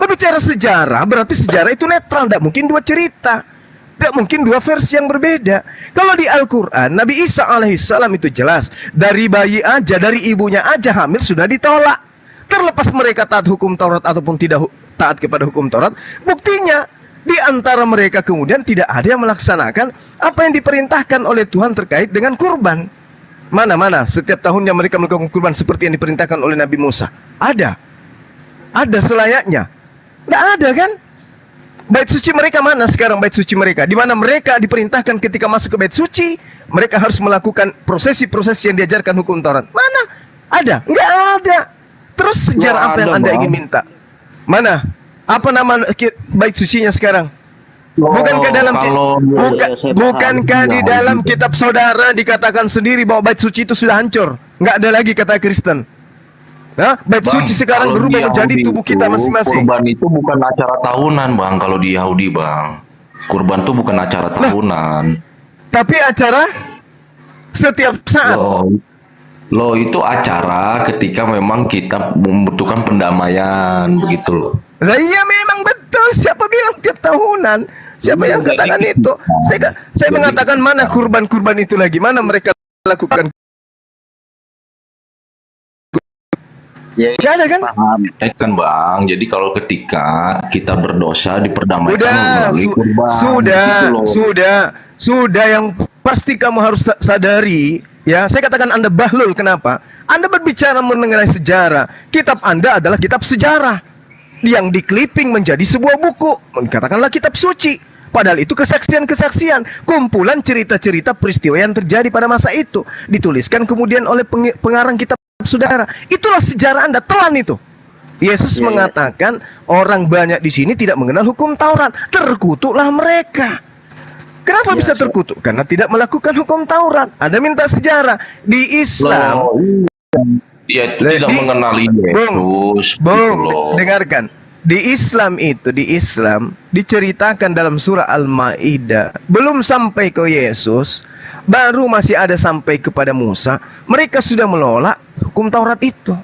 Berbicara sejarah berarti sejarah itu netral, tidak mungkin dua cerita. Tidak mungkin dua versi yang berbeda. Kalau di Al-Quran, Nabi Isa alaihissalam itu jelas. Dari bayi aja, dari ibunya aja hamil sudah ditolak. Terlepas mereka taat hukum Taurat ataupun tidak taat kepada hukum Taurat. Buktinya, di antara mereka kemudian tidak ada yang melaksanakan apa yang diperintahkan oleh Tuhan terkait dengan kurban. Mana-mana setiap tahunnya mereka melakukan kurban seperti yang diperintahkan oleh Nabi Musa. Ada selayaknya. Tidak ada kan? Bait suci mereka mana sekarang bait suci mereka? Di mana mereka diperintahkan ketika masuk ke bait suci, mereka harus melakukan prosesi-prosesi yang diajarkan hukum Taurat. Mana? Ada? Enggak ada. Terus sejarah apa yang Anda ingin minta? Mana? Apa nama bait sucinya sekarang? Bukankah dalam bukankah di dalam kitab saudara dikatakan sendiri bahwa bait suci itu sudah hancur? Enggak ada lagi kata Kristen. Nah, bait suci sekarang berubah menjadi tubuh kita masing-masing. Kurban itu bukan acara tahunan, Bang. Kalau di Yahudi, Bang, kurban itu bukan acara tahunan. Tapi acara setiap saat. Loh, itu acara ketika memang kita membutuhkan pendamaian, begitu loh. Nah, iya memang betul. Siapa bilang tiap tahunan? Siapa yang katakan itu? Saya mengatakan mana kurban-kurban itu lagi? Mana mereka lakukan? Ya, nggak ada kan? Kan Bang, jadi kalau ketika kita berdosa diperdamaikan melalui kurban. Sudah yang pasti kamu harus sadari. Ya, saya katakan Anda bahlul. Kenapa? Anda berbicara mengenai sejarah. Kitab Anda adalah kitab sejarah yang dikliping menjadi sebuah buku. Katakanlah kitab suci. Padahal itu kesaksian-kesaksian, kumpulan cerita-cerita peristiwa yang terjadi pada masa itu, dituliskan kemudian oleh pengarang kitab saudara. Itulah sejarah Anda, telan itu. Yesus mengatakan orang banyak di sini tidak mengenal hukum Taurat. Terkutuklah mereka. Kenapa bisa terkutuk? Karena tidak melakukan hukum Taurat. Anda minta sejarah di Islam. Dia tidak mengenali Yesus. Dengarkan. Di Islam diceritakan dalam surah Al-Maidah, belum sampai ke Yesus, baru masih ada sampai kepada Musa, mereka sudah menolak hukum Taurat itu.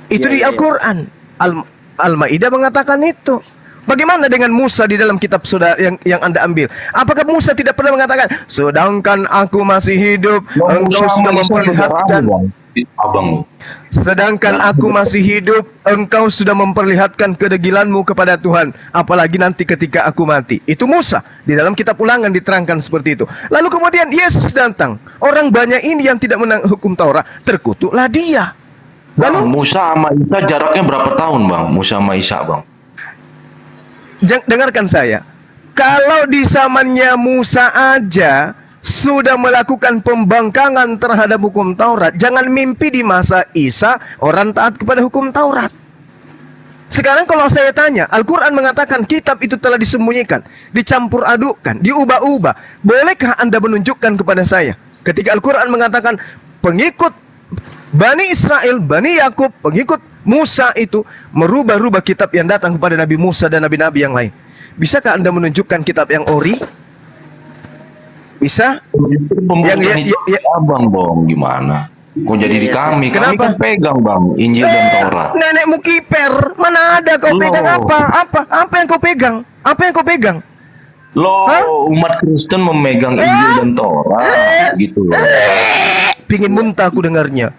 Itu di Al-Quran. Al-Maidah mengatakan itu. Bagaimana dengan Musa di dalam kitab saudara yang Anda ambil? Apakah Musa tidak pernah mengatakan, sedangkan aku masih hidup, engkau sudah memperlihatkan sedangkan aku masih hidup, engkau sudah memperlihatkan kedegilanmu kepada Tuhan, apalagi nanti ketika aku mati. Itu Musa. Di dalam kitab Ulangan diterangkan seperti itu. Lalu kemudian Yesus datang. Orang banyak ini yang tidak menang hukum Taurat, terkutuklah dia. Lalu Musa sama Isa jaraknya berapa tahun, Bang? Musa sama Isa, Bang? Dengarkan saya. Kalau di zamannya Musa aja sudah melakukan pembangkangan terhadap hukum Taurat, jangan mimpi di masa Isa orang taat kepada hukum Taurat. Sekarang kalau saya tanya, Al-Quran mengatakan kitab itu telah disembunyikan, dicampur adukkan, diubah-ubah. Bolehkah Anda menunjukkan kepada saya Ketika Al-Quran mengatakan pengikut Bani Israel, Bani Yakub, pengikut Musa itu merubah-rubah kitab yang datang kepada Nabi Musa dan nabi-nabi yang lain. Bisakah Anda menunjukkan kitab yang ori? Bisa? Yang abang, Bang, gimana? Kok jadi di kami? Kami Kenapa? kan pegang, Bang, Injil dan Taurat. Nenekmu kiper, mana ada kau pegang apa? Apa yang kau pegang? Apa yang kau pegang? Loh, umat Kristen memegang Injil dan Taurat, gitu loh. Pingin muntah aku dengarnya.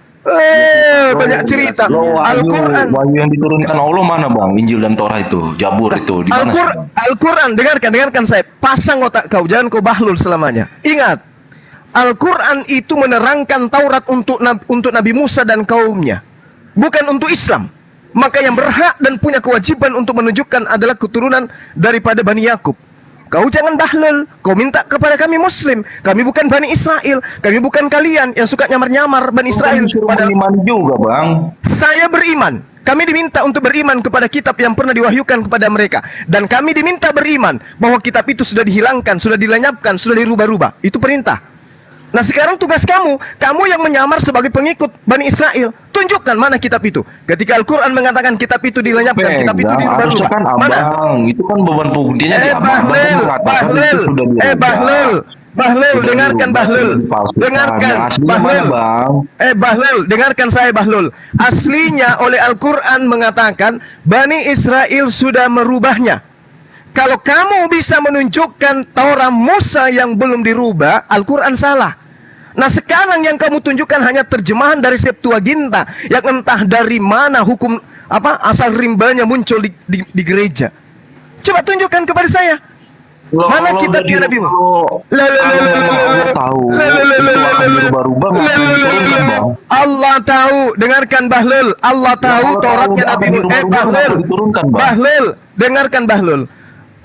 Banyak cerita. Al-Quran. Wahyu yang diturunkan Allah mana, Bang? Injil dan Taurat itu, Jabur itu, di mana? Al-Quran, dengarkan saya. Pasang otak kau, jangan kau bahlul selamanya. Ingat, Al-Quran itu menerangkan Taurat untuk Nabi Musa dan kaumnya, bukan untuk Islam. Maka yang berhak dan punya kewajiban untuk menunjukkan adalah keturunan daripada Bani Yakub. Kau jangan bahlul, kau minta kepada kami Muslim. Kami bukan Bani Israel, kami bukan kalian yang suka nyamar-nyamar Bani Israel. Beriman juga, Bang. Saya beriman. Kami diminta untuk beriman kepada kitab yang pernah diwahyukan kepada mereka. Dan kami diminta beriman bahwa kitab itu sudah dihilangkan, sudah dilenyapkan, sudah dirubah-rubah. Itu perintah. Nah sekarang tugas kamu yang menyamar sebagai pengikut Bani Israel, tunjukkan mana kitab itu. Ketika Al-Quran mengatakan kitab itu dilenyapkan, kitab itu dirubah-rubah, kan mana? Itu kan beban pembuktiannya di abang. Bahlul, dengarkan Bahlul. Dengarkan saya Bahlul. Aslinya oleh Al-Quran mengatakan Bani Israel sudah merubahnya. Kalau kamu bisa menunjukkan Taurat Musa yang belum dirubah, Al-Quran salah. Nah sekarang yang kamu tunjukkan hanya terjemahan dari Septuaginta yang entah dari mana hukum asal rimbanya muncul di gereja. Coba tunjukkan kepada saya. Mana kitabnya Nabi Allah tahu, dengarkan Bahlul. Allah tahu Tauratnya Nabi Bahlul, dengarkan Bahlul.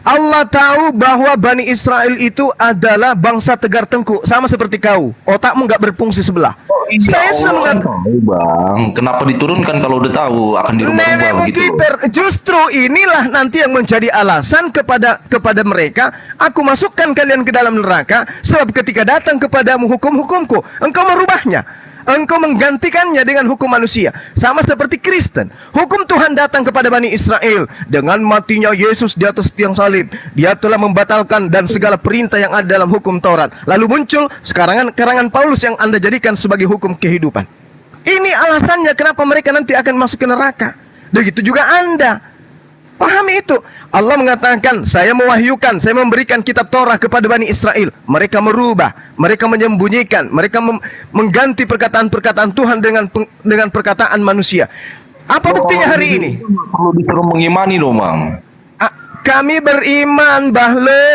Allah tahu bahwa Bani Israel itu adalah bangsa tegar tengkuk, sama seperti kau. Otakmu nggak berfungsi sebelah. Saya sudah mengatakan, Bang, kenapa diturunkan kalau udah tahu akan dirubah gitu? Justru inilah nanti yang menjadi alasan kepada mereka. Aku masukkan kalian ke dalam neraka, sebab ketika datang kepadamu hukum-hukumku, engkau merubahnya. Engkau menggantikannya dengan hukum manusia. Sama seperti Kristen. Hukum Tuhan datang kepada Bani Israel. Dengan matinya Yesus di atas tiang salib, Dia telah membatalkan dan segala perintah yang ada dalam hukum Taurat. Lalu muncul karangan Paulus yang Anda jadikan sebagai hukum kehidupan. Ini alasannya kenapa mereka nanti akan masuk ke neraka. Begitu juga Anda. Pahami itu. Allah mengatakan, saya mewahyukan, saya memberikan kitab Torah kepada Bani Israel. Mereka merubah, mereka menyembunyikan, mereka mengganti perkataan-perkataan Tuhan dengan perkataan manusia. Apa buktinya hari ini? Perlu disuruh mengimani loh, Bang. Kami beriman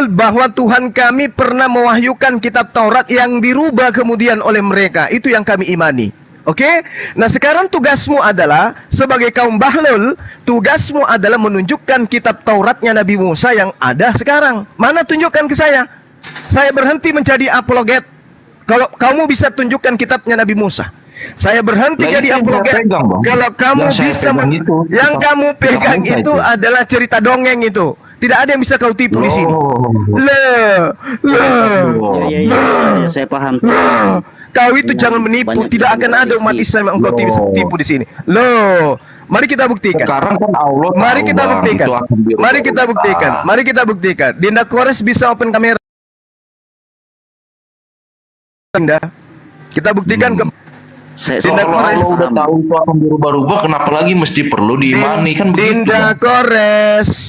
bahwa Tuhan kami pernah mewahyukan kitab Taurat yang dirubah kemudian oleh mereka. Itu yang kami imani. Oke? Nah sekarang tugasmu adalah sebagai kaum Bahlul, tugasmu adalah menunjukkan kitab Tauratnya Nabi Musa yang ada sekarang. Mana tunjukkan ke saya? Saya berhenti menjadi apologet. Kalau kamu bisa tunjukkan kitabnya Nabi Musa, saya berhenti jadi apologet. Kalau kamu bisa, yang kamu pegang itu adalah cerita dongeng itu. Tidak ada yang bisa kau tipu di sini. Saya paham. Kau itu jangan menipu. Tidak akan ada umat Islam yang engkau tipu di sini. Mari kita buktikan. Sekarang kan Allah. Mari kita buktikan. Mari kita buktikan. Mari kita buktikan. Dinda Kores bisa open kamera. Dinda, kita buktikan ke Dinda Kores. Kalau udah tahu itu akan berubah-ubah, kenapa lagi mesti perlu diimani kan begitu?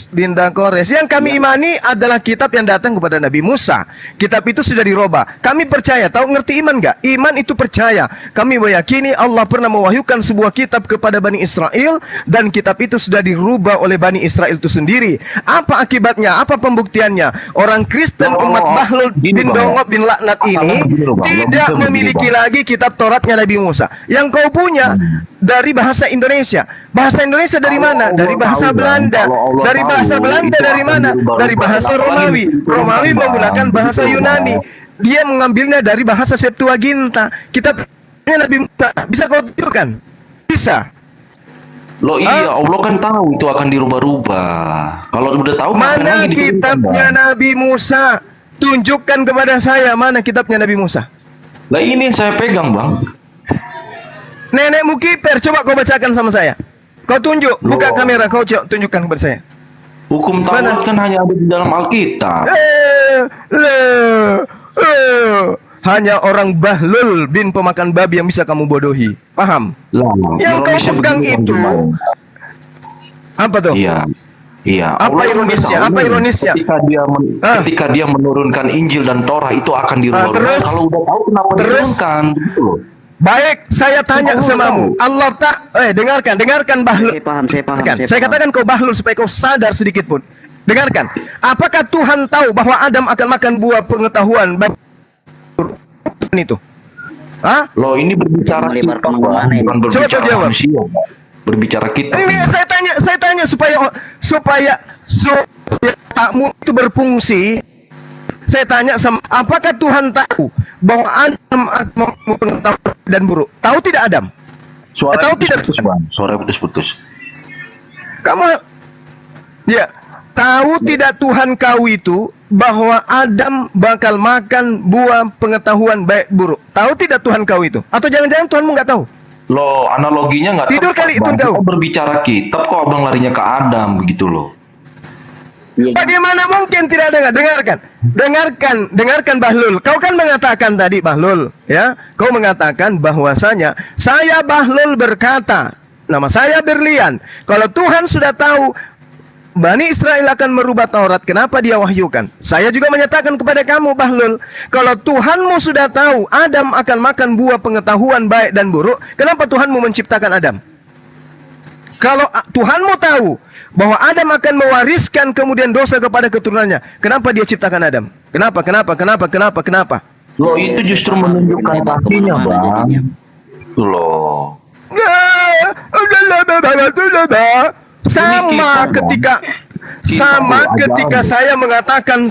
Dinda Kores. Yang kami imani adalah kitab yang datang kepada Nabi Musa. Kitab itu sudah dirubah. Kami percaya. Tahu ngerti iman nggak? Iman itu percaya. Kami meyakini Allah pernah mewahyukan sebuah kitab kepada Bani Israel dan kitab itu sudah dirubah oleh Bani Israel itu sendiri. Apa akibatnya? Apa pembuktiannya? Orang Kristen umat Bahlul bin Dongop bin Laknat ini tidak memiliki lagi kitab Tauratnya Nabi Musa. Yang kau punya dari bahasa Indonesia. Bahasa Indonesia dari mana? Dari bahasa Belanda. Dari bahasa Belanda dari mana? Dari bahasa Romawi. Romawi menggunakan bahasa Yunani. Dia mengambilnya dari bahasa Septuaginta. Kitabnya Nabi Musa. Bisa kau tunjukkan? Bisa. Loh iya, Allah kan tahu itu akan dirubah-rubah. Kalau udah tahu mana kitabnya Nabi Musa? Tunjukkan kepada saya mana kitabnya Nabi Musa. Lah ini yang saya pegang, Bang. Nenekmu kiper, coba kau bacakan sama saya. Kau tunjuk, buka kamera, kau coba tunjukkan kepada saya. Hukum Taurat kan hanya ada di dalam Alkitab. Hanya orang bahlul bin pemakan babi yang bisa kamu bodohi. Paham? Yang kau pegang itu apa tuh? Iya. Iya. Apa ironisnya? Apa ironisnya? Ketika dia menurunkan Injil dan Torah itu akan dirubah. Kalau udah tahu kenapa diturunkan gitu loh. Baik, saya tanya samamu. Allah tak dengarkan bahlul. Saya paham. Saya katakan kau bahlul supaya kau sadar sedikit pun. Dengarkan. Apakah Tuhan tahu bahwa Adam akan makan buah pengetahuan itu? Hah? Loh, ini berbicara kita, bukan berbicara manusia. Berbicara kita. Ini saya tanya supaya takmu itu berfungsi. Saya tanya sama, apakah Tuhan tahu bahwa Adam akan pengetahuan dan buruk? Tahu tidak Adam? Suara putus-putus, Bang. Suara putus-putus. Kamu ya tahu tidak Tuhan kau itu bahwa Adam bakal makan buah pengetahuan baik buruk? Tahu tidak Tuhan kau itu? Atau jangan-jangan Tuhanmu nggak tahu? Loh, analoginya nggak tidur kali itu kau. Kita berbicara kitab kok abang larinya ke Adam begitu loh. Bagaimana mungkin tidak dengar? Dengarkan Bahlul. Kau kan mengatakan tadi Bahlul, ya? Kau mengatakan bahwasanya saya Bahlul berkata, nama saya Berlian. Kalau Tuhan sudah tahu Bani Israel akan merubah Taurat, kenapa dia wahyukan? Saya juga menyatakan kepada kamu Bahlul, kalau Tuhanmu sudah tahu Adam akan makan buah pengetahuan baik dan buruk, kenapa Tuhanmu menciptakan Adam? Kalau Tuhanmu tahu bahwa Adam akan mewariskan kemudian dosa kepada keturunannya, kenapa dia ciptakan Adam? Kenapa? Loh, itu justru menunjukkan kakinya, Bang. Itu loh. Sama ketika saya mengatakan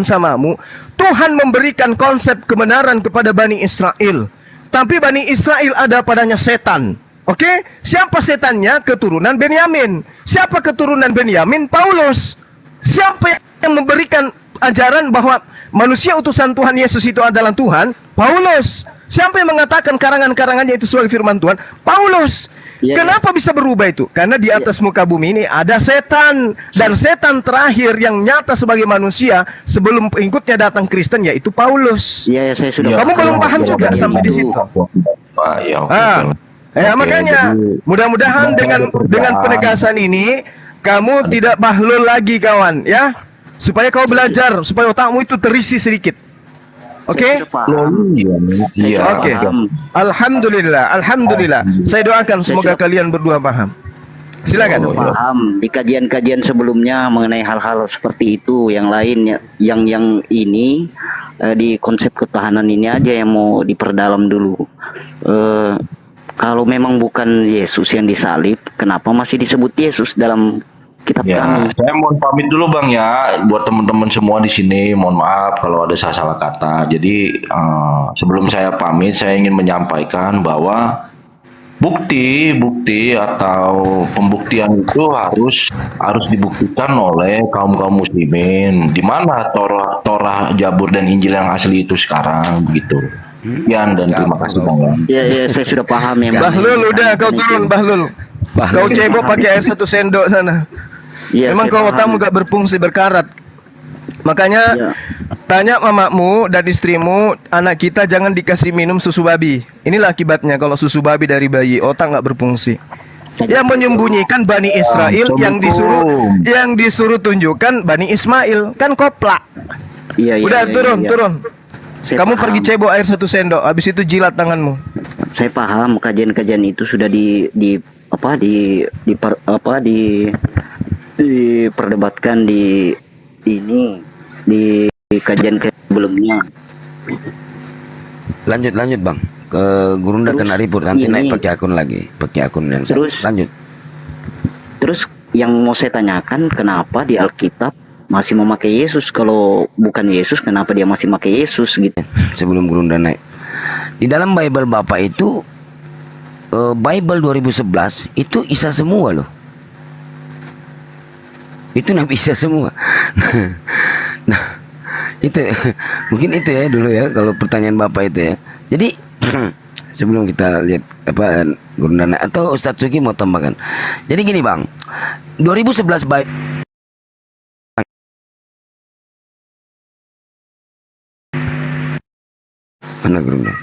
samamu, Tuhan memberikan konsep kebenaran kepada Bani Israel. Tapi Bani Israel ada padanya setan. Oke? Siapa setannya? Keturunan Benyamin. Siapa keturunan Benyamin? Paulus. Siapa yang memberikan ajaran bahwa manusia utusan Tuhan Yesus itu adalah Tuhan? Paulus. Siapa yang mengatakan karangan-karangannya itu sebagai firman Tuhan? Paulus. Kenapa bisa berubah itu? Karena di atas muka bumi ini ada setan. Dan setan terakhir yang nyata sebagai manusia sebelum pengikutnya datang Kristen yaitu Paulus. Iya, saya sudah. Kamu belum paham juga sampai di situ. Makanya mudah-mudahan dengan penegasan ini kamu tidak bahlul lagi kawan, ya. Supaya kau belajar, supaya otakmu itu terisi sedikit. Oke? Oke. Alhamdulillah. Saya doakan semoga kalian berdua paham. Silakan. Paham. Di kajian-kajian sebelumnya mengenai hal-hal seperti itu, yang lain yang ini di konsep ketahanan ini aja yang mau diperdalam dulu. Kalau memang bukan Yesus yang disalib, kenapa masih disebut Yesus dalam kitab kami? Saya mohon pamit dulu Bang ya, buat teman-teman semua di sini. Mohon maaf kalau ada salah kata. Jadi sebelum saya pamit, saya ingin menyampaikan bahwa bukti atau pembuktian itu harus dibuktikan oleh kaum muslimin. Di mana Torah, Jabur dan Injil yang asli itu sekarang begitu. Sekian dan terima kasih Bang. Iya, saya sudah paham ya. Bahlul, udah kau turun Bahlul. Kau cebok pakai air 1 sendok sana. Memang kau otakmu gak berfungsi, berkarat. Makanya tanya mamamu dan istrimu, anak kita jangan dikasih minum susu babi. Inilah akibatnya kalau susu babi dari bayi, otak gak berfungsi. Yang menyembunyikan Bani Israel, yang disuruh tunjukkan Bani Ismail, kan koplak. Udah turun. Kamu pergi cebok air 1 sendok, habis itu jilat tanganmu. Saya paham kajian-kajian itu sudah diperdebatkan di kajian sebelumnya. Lanjut Bang, ke Gurunda kena ribut nanti naik pakai akun yang lanjut. Terus yang mau saya tanyakan, kenapa di Alkitab masih memakai Yesus? Kalau bukan Yesus, kenapa dia masih memakai Yesus gitu? Sebelum Gurunda naik, di dalam Bible Bapak itu Bible 2011 itu Isa semua loh. Itu Nabi Isa semua. Nah, Itu mungkin itu ya dulu ya kalau pertanyaan Bapak itu ya. Jadi sebelum kita lihat apa Gurundana atau Ustadz Suki mau tambahkan. Jadi gini Bang, 2011 baik mana Gurundana?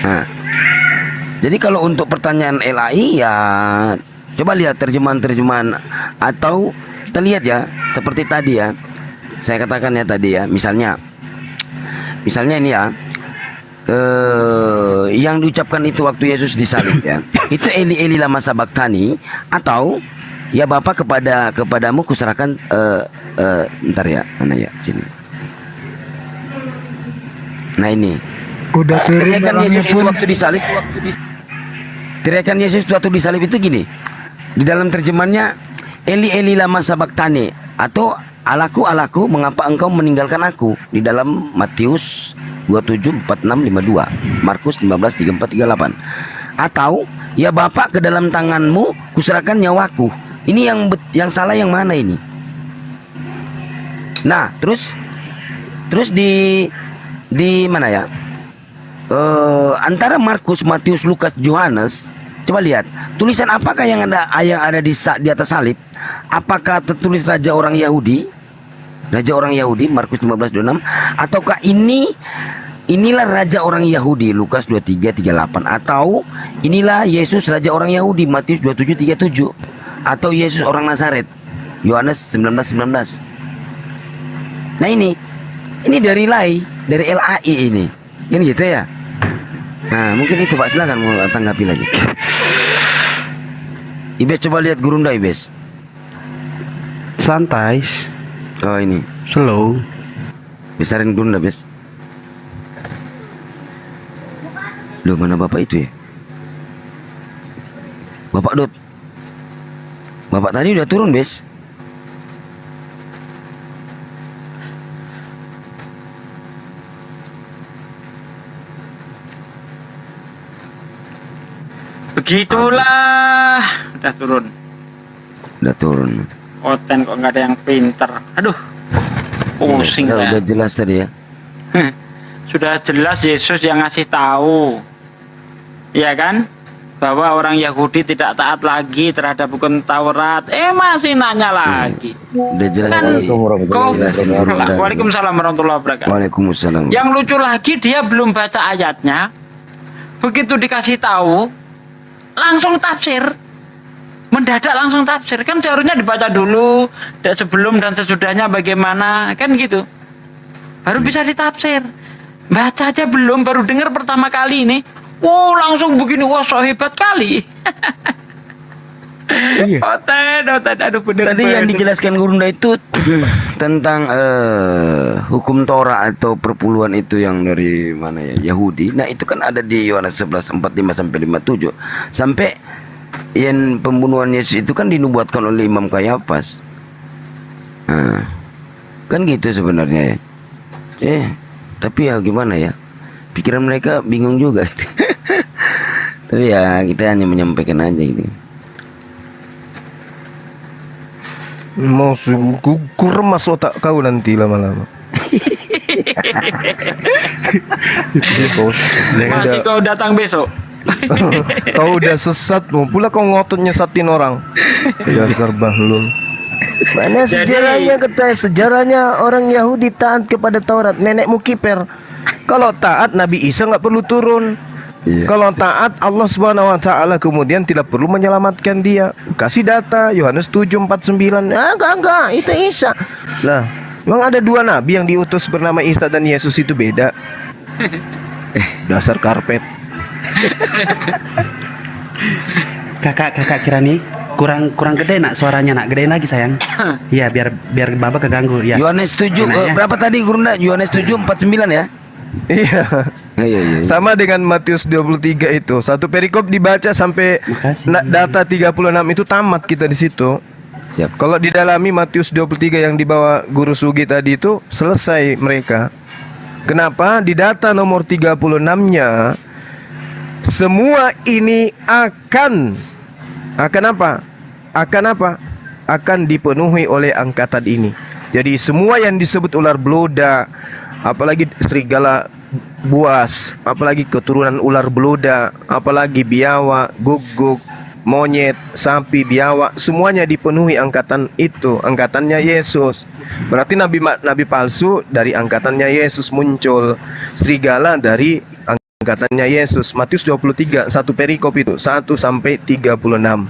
Nah, jadi kalau untuk pertanyaan LAI ya coba lihat terjemahan-terjemahan atau kita lihat ya seperti tadi ya. Saya katakan ya tadi ya, misalnya ini ya, yang diucapkan itu waktu Yesus disalib ya, itu Eli Eli lama sabaktani, atau ya Bapa kepadamu kuserahkan, ntar ya, mana ya sini. Nah ini, udah teriakan Yesus itu waktu disalib, teriakan Yesus waktu disalib itu gini, di dalam terjemahannya Eli Eli lama sabaktani, atau Alaku, Alaku, mengapa engkau meninggalkan aku? Di dalam Matius 27, 46, 52, Markus 15, 34, 38. Atau, ya Bapa ke dalam tanganmu kuserahkan nyawaku. Ini yang salah yang mana ini? Nah, terus di mana ya? Antara Markus, Matius, Lukas, Yohanes, coba lihat tulisan apakah yang ada di atas salib? Apakah tertulis raja orang Yahudi? Raja orang Yahudi Markus 15:26, ataukah inilah raja orang Yahudi Lukas 23:38, atau inilah Yesus raja orang Yahudi Matius 27:37, atau Yesus orang Nazaret Yohanes 19:19. Nah ini dari LAI ini gitu ya. Nah mungkin itu Pak, silakan mau tanggapi lagi. Ibes coba lihat Gurunda Ibes. Santai. Oh ini slow. Besarin Gurunda Bes. Loh mana Bapak itu ya? Bapak Dot. Bapak tadi udah turun Bes. Begitulah, udah turun. Udah turun. Oten kok nggak ada yang pinter. Aduh, pusing ya. Udah jelas tadi ya. Sudah jelas Yesus yang ngasih tahu, ya kan, bahwa orang Yahudi tidak taat lagi terhadap hukum Taurat. Masih nanya lagi. Udah jelas. Kan, Waalaikumsalam warahmatullahi wabarakatuh. Waalaikumsalam. Yang lucu lagi dia belum baca ayatnya, begitu dikasih tahu, langsung tafsir. Mendadak langsung tafsir, kan seharusnya dibaca dulu sebelum dan sesudahnya bagaimana, kan gitu, baru bisa ditafsir. Baca aja belum, baru dengar pertama kali ini, wow langsung begini, wah so hebat kali. Oten, aduh bener. Tadi yang dijelaskan Gurunda itu tentang hukum Torah atau perpuluhan itu yang dari mana ya, Yahudi. Nah itu kan ada di Yohanes 11:45-57 sampai yang pembunuhan Yesus itu kan dinubuatkan oleh Imam Kayafas. Nah, kan gitu sebenarnya ya. Tapi ya gimana ya, pikiran mereka bingung juga. Tapi ya kita hanya menyampaikan aja gitu. Mau kurang masuk otak kau nanti lama-lama. Masih kau datang besok. Kau udah sesat, mau pula kau ngotot nyesatin orang. Dasar bahlul. Mana sejarahnya kata sejarahnya orang Yahudi taat kepada Taurat, nenekmu kiper. Kalau taat Nabi Isa nggak perlu turun. Kalau taat Allah Subhanahu wa taala kemudian tidak perlu menyelamatkan dia. Kasih data Yohanes 7:49. Enggak, itu Isa. Lah, memang ada dua nabi yang diutus bernama Isa dan Yesus itu beda. Dasar karpet. Kakak Kirani kurang gede nak suaranya, nak gedein lagi sayang. Iya biar Bapak keganggu ya. Yohanes 7 berapa tadi Gurunda? Yohanes 7:49 ya? Iya. Sama dengan Matius 23 itu. Satu perikop dibaca sampai data 36 itu tamat kita di situ. Siap. Kalau didalami Matius 23 yang dibawa Guru Sugi tadi itu selesai mereka. Kenapa? Di data nomor 36-nya semua ini akan apa? akan dipenuhi oleh angkatan ini. Jadi semua yang disebut ular beluda, apalagi serigala buas, apalagi keturunan ular beluda, apalagi biawak, guguk, monyet, sapi, biawak, semuanya dipenuhi angkatan itu, angkatannya Yesus. Berarti nabi palsu dari angkatannya Yesus muncul, serigala dari angkatannya Yesus. Matius 23, satu perikop itu 1 sampai 36.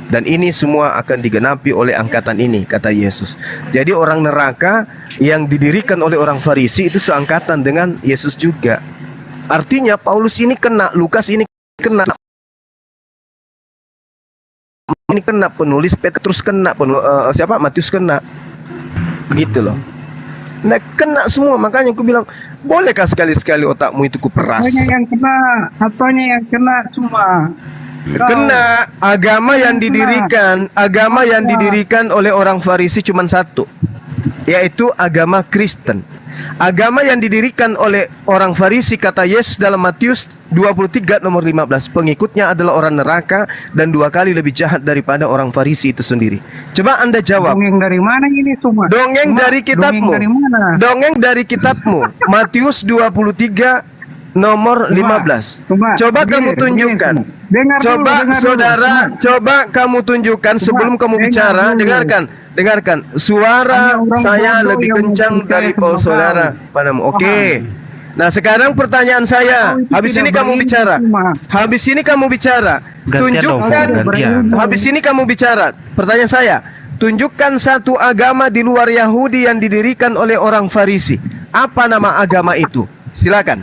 Dan ini semua akan digenapi oleh angkatan ini, kata Yesus. Jadi orang neraka yang didirikan oleh orang Farisi itu seangkatan dengan Yesus juga. Artinya Paulus ini kena, Lukas ini kena, penulis Petrus kena, Matius kena, gitu loh. Nah, kena semua. Makanya aku bilang, bolehkah sekali-sekali otakmu itu kuperas? Apanya yang kena semua? Kena agama yang didirikan oleh orang Farisi cuma satu, yaitu agama Kristen. Agama yang didirikan oleh orang Farisi, kata Yesus dalam Matius 23 nomor 15, pengikutnya adalah orang neraka dan 2 kali lebih jahat daripada orang Farisi itu sendiri. Coba Anda jawab. Dongeng dari mana ini semua? Dongeng dari kitabmu. Dongeng dari kitabmu. Matius 23 nomor 15. Coba kamu tunjukkan. Coba kamu tunjukkan sebelum kamu bicara. Dengarkan. Suara saya lebih kencang dari saudara padamu. Oke. Nah, sekarang pertanyaan saya. Habis ini kamu bicara. Tunjukkan. Habis ini kamu bicara. Pertanyaan saya. Tunjukkan satu agama di luar Yahudi yang didirikan oleh orang Farisi. Apa nama agama itu? Silakan.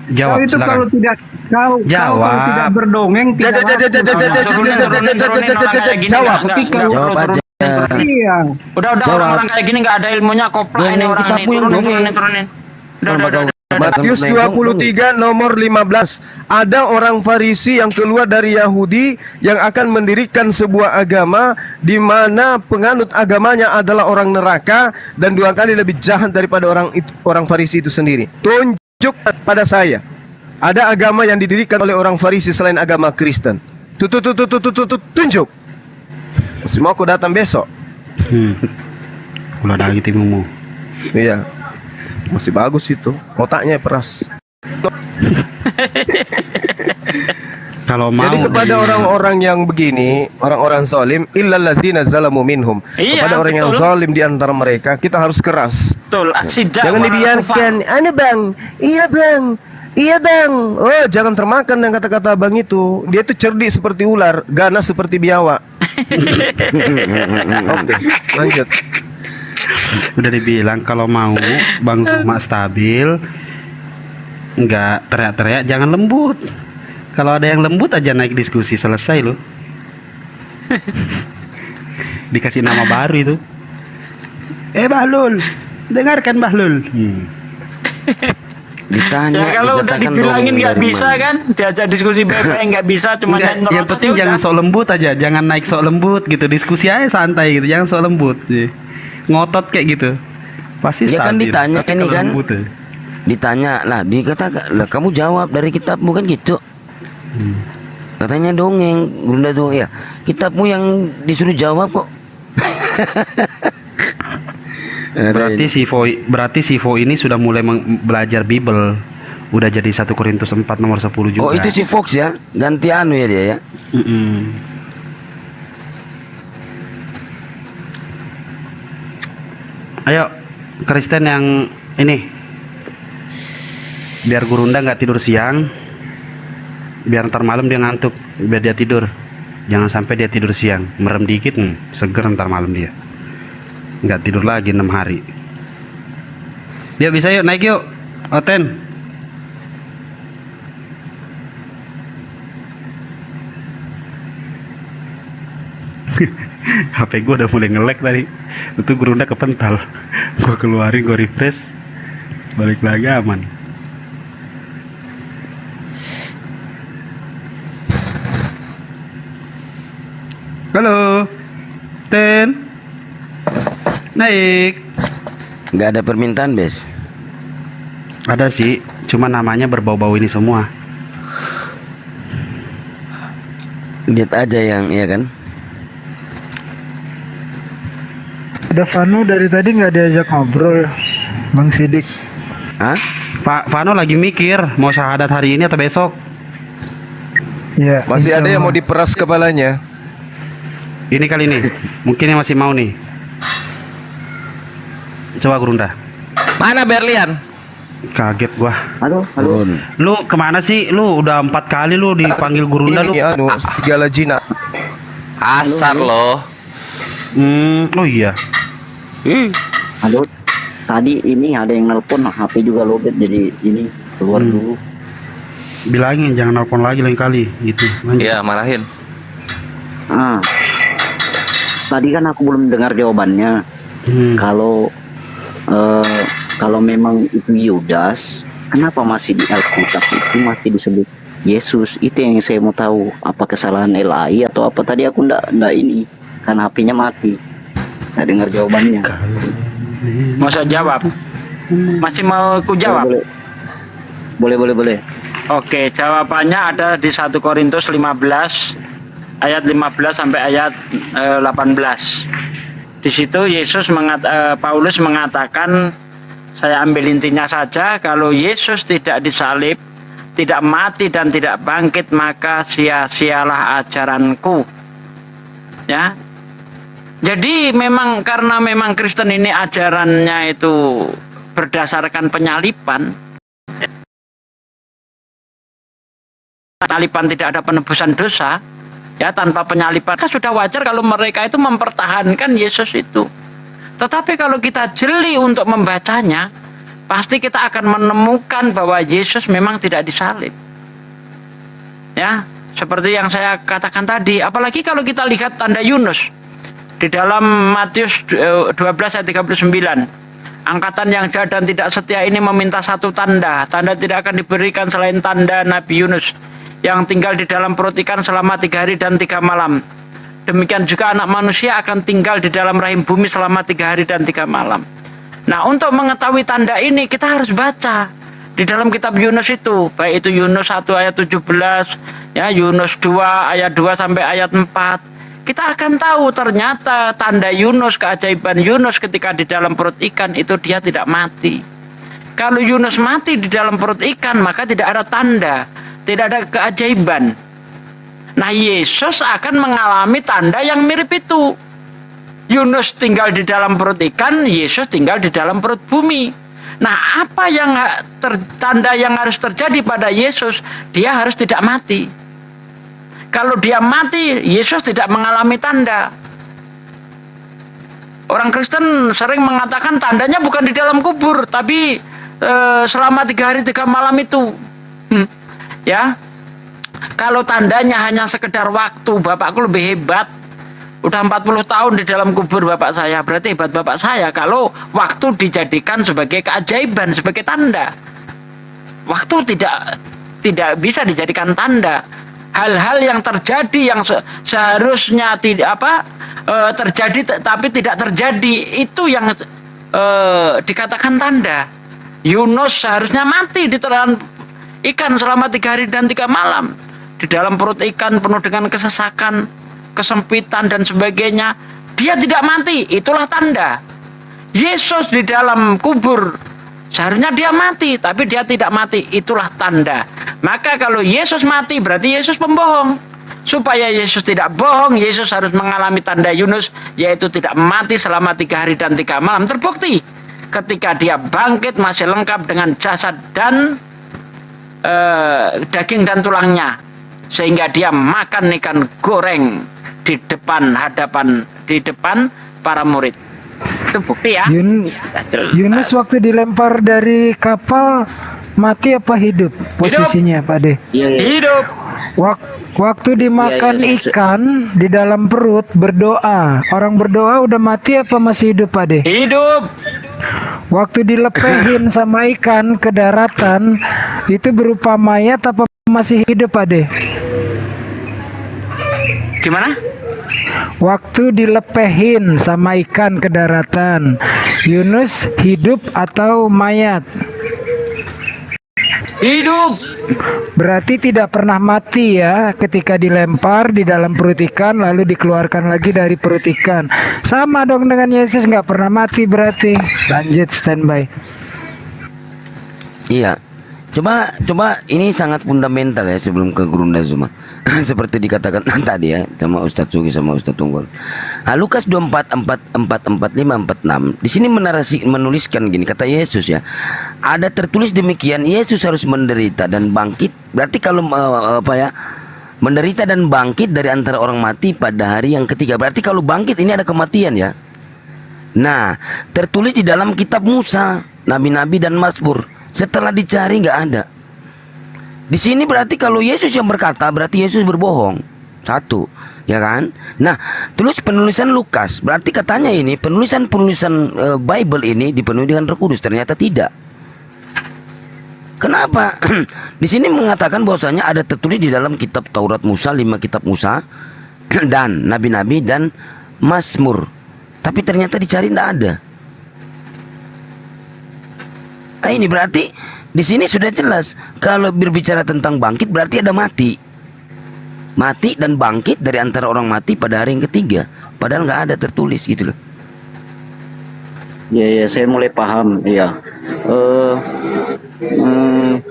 Jawab, itu kalau tidak kalau tidak berdongeng jawab aja. Iya. Udah orang kayak gini nggak ada ilmunya, kopra ini orang ini. Turunin. Matius 23 nomor 15. Ada orang Farisi yang keluar dari Yahudi yang akan mendirikan sebuah agama di mana penganut agamanya adalah orang neraka dan 2 kali lebih jahat daripada orang Farisi itu sendiri. Tunjuk pada saya. Ada agama yang didirikan oleh orang Farisi selain agama Kristen. Tunjuk. Masih mau aku datang besok. Udah ada lagi timumu. Iya. Masih bagus itu. Otaknya peras. Kalau mau. Jadi kepada orang-orang yang begini, orang-orang zalim, illal ladzina zalamu minhum. Kepada orang yang zalim di antara mereka, kita harus keras. Betul. Jangan dibiarkan. Anu bang, iya bang. Oh, jangan termakan dengan kata-kata abang itu. Dia itu cerdik seperti ular, ganas seperti biawak. Oke, lanjut. Udah dibilang kalau mau Bang Zuma stabil, nggak teriak-teriak, jangan lembut. Kalau ada yang lembut aja naik diskusi, selesai loh. Dikasih nama baru itu. Bahlul, dengarkan Bahlul. Ditanya, ya kalau udah dibilangin nggak bisa kan, diajak diskusi baik-baik nggak bisa, cuma yang penting jangan sok lembut aja, jangan naik sok lembut gitu, diskusi aja santai gitu, jangan sok lembut sih. Ngotot kayak gitu pasti ya kan ditanya ini kan lembut, ditanya lah, dikatakan lah kamu jawab dari kitabmu kan gitu. Katanya dongeng, Gurunda dongeng ya, kitabmu yang disuruh jawab kok. Berarti si Vo ini sudah mulai belajar Bible, udah jadi 1 Korintus 4 nomor 10 juga. Oh itu si Fox ya, ganti anu ya dia ya. Ayo Kristen yang ini, biar Gurunda nggak tidur siang, biar ntar malam dia ngantuk, biar dia tidur. Jangan sampai dia tidur siang, merem dikit, seger ntar malam dia nggak tidur lagi 6 hari. Dia bisa, yuk naik yuk Oten. HP gue udah mulai nge-lag tadi. Itu Gurunda kepental. Gue keluarin, gue refresh, balik lagi aman. Halo Ten, naik. Nggak ada permintaan Bes? Ada sih, cuma namanya berbau-bau ini semua. Lihat aja yang iya kan. Ada Vano dari tadi nggak diajak ngobrol, Bang Sidik. Hah? Pak Vano lagi mikir mau syahadat hari ini atau besok. Ya. Masih ada yang insyaallah. mau diperas kepalanya. Ini kali ini, mungkin yang masih mau nih. Coba Gurunda. Mana Berlian? Kaget gua. Halo. Lu kemana sih? Lu udah 4 kali lu dipanggil Gurunda lu. Ini Serigala Jina. Asar loh. Oh iya. Halo. Tadi ini ada yang nelpon, HP juga lobet, jadi ini keluar dulu. Bilangin jangan nelpon lagi lain kali gitu. Iya, marahin. Tadi kan aku belum dengar jawabannya. Kalau memang itu Yudas, kenapa masih di Alkitab itu masih disebut Yesus? Itu yang saya mau tahu. Apa kesalahan LAI atau apa? Tadi aku ndak ini, kan HP-nya mati. Nggak dengar jawabannya. Mau saya jawab? Masih mau ku jawab? Boleh. Oke, jawabannya ada di 1 Korintus 15 ayat 15 sampai ayat 18. Di situ Paulus mengatakan, saya ambil intinya saja, kalau Yesus tidak disalib, tidak mati dan tidak bangkit, maka sia-sialah ajaranku. Ya. Jadi karena memang Kristen ini ajarannya itu berdasarkan penyaliban. Penyaliban tidak ada penebusan dosa. Ya, tanpa penyaliban kan sudah wajar kalau mereka itu mempertahankan Yesus itu. Tetapi kalau kita jeli untuk membacanya, pasti kita akan menemukan bahwa Yesus memang tidak disalib. Ya, seperti yang saya katakan tadi, apalagi kalau kita lihat tanda Yunus di dalam Matius 12 ayat 39. Angkatan yang jahat dan tidak setia ini meminta satu tanda. Tanda tidak akan diberikan selain tanda Nabi Yunus yang tinggal di dalam perut ikan selama 3 hari dan 3 malam. Demikian juga anak manusia akan tinggal di dalam rahim bumi selama 3 hari dan 3 malam. Nah, untuk mengetahui tanda ini kita harus baca di dalam kitab Yunus itu, baik itu Yunus 1 ayat 17, ya, Yunus 2 ayat 2 sampai ayat 4. Kita akan tahu ternyata tanda Yunus, keajaiban Yunus ketika di dalam perut ikan itu dia tidak mati. Kalau Yunus mati di dalam perut ikan, maka tidak ada tanda, tidak ada keajaiban. Nah, Yesus akan mengalami tanda yang mirip itu. Yunus tinggal di dalam perut ikan, Yesus tinggal di dalam perut bumi. Nah, apa yang tanda yang harus terjadi pada Yesus? Dia harus tidak mati. Kalau dia mati, Yesus tidak mengalami tanda. Orang Kristen sering mengatakan tandanya bukan di dalam kubur, tapi selama 3 hari 3 malam itu. Ya, kalau tandanya hanya sekedar waktu, bapakku lebih hebat. Udah 40 tahun di dalam kubur bapak saya, berarti hebat bapak saya. Kalau waktu dijadikan sebagai keajaiban, sebagai tanda, waktu tidak bisa dijadikan tanda. Hal-hal yang terjadi yang seharusnya terjadi tapi tidak terjadi, itu yang dikatakan tanda. Yunus seharusnya mati di telan ikan selama 3 hari dan 3 malam. Di dalam perut ikan penuh dengan kesesakan, kesempitan dan sebagainya. Dia tidak mati, itulah tanda. Yesus di dalam kubur, seharusnya dia mati, tapi dia tidak mati, itulah tanda. Maka kalau Yesus mati, berarti Yesus pembohong. Supaya Yesus tidak bohong, Yesus harus mengalami tanda Yunus, yaitu tidak mati selama 3 hari dan 3 malam. Terbukti ketika dia bangkit masih lengkap dengan jasad dan daging dan tulangnya, sehingga dia makan ikan goreng di depan para murid. Itu bukti ya. Yunus waktu dilempar dari kapal mati apa hidup posisinya, Pak De? Hidup. Waktu dimakan ikan di dalam perut berdoa, orang berdoa udah mati apa masih hidup, Pak De? Hidup. Waktu dilepehin sama ikan ke daratan, itu berupa mayat apa masih hidup, Pak De? Gimana? Waktu dilepehin sama ikan ke daratan, Yunus hidup atau mayat? Hidup. Berarti tidak pernah mati ya ketika dilempar di dalam perut ikan lalu dikeluarkan lagi dari perut ikan. Sama dong dengan Yesus, nggak pernah mati berarti. Lanjut standby. Iya. Coba ini sangat fundamental ya sebelum ke Gurunda Zuma. Seperti dikatakan tadi ya sama Ustadz Sugi sama Ustadz Tunggul. Lukas 24, 4, 4, 4, 5, 4, 6. Di sini menuliskan gini, kata Yesus ya. Ada tertulis demikian, Yesus harus menderita dan bangkit. Berarti kalau menderita dan bangkit dari antara orang mati pada hari yang ketiga. Berarti kalau bangkit ini ada kematian ya. Nah, tertulis di dalam kitab Musa, nabi-nabi dan Mazmur. Setelah dicari nggak ada. Di sini berarti kalau Yesus yang berkata, berarti Yesus berbohong. Satu, ya kan? Nah, terus penulisan Lukas, berarti katanya ini penulisan Bible ini dipenuhi dengan Roh Kudus. Ternyata tidak. Kenapa? Di sini mengatakan bahwasanya ada tertulis di dalam kitab Taurat Musa, 5 kitab Musa dan nabi-nabi dan Mazmur. Tapi ternyata dicari tidak ada. Nah, ini berarti di sini sudah jelas kalau berbicara tentang bangkit berarti ada mati dan bangkit dari antara orang mati pada hari yang ketiga. Padahal nggak ada tertulis gitu loh. Ya, saya mulai paham. Ya,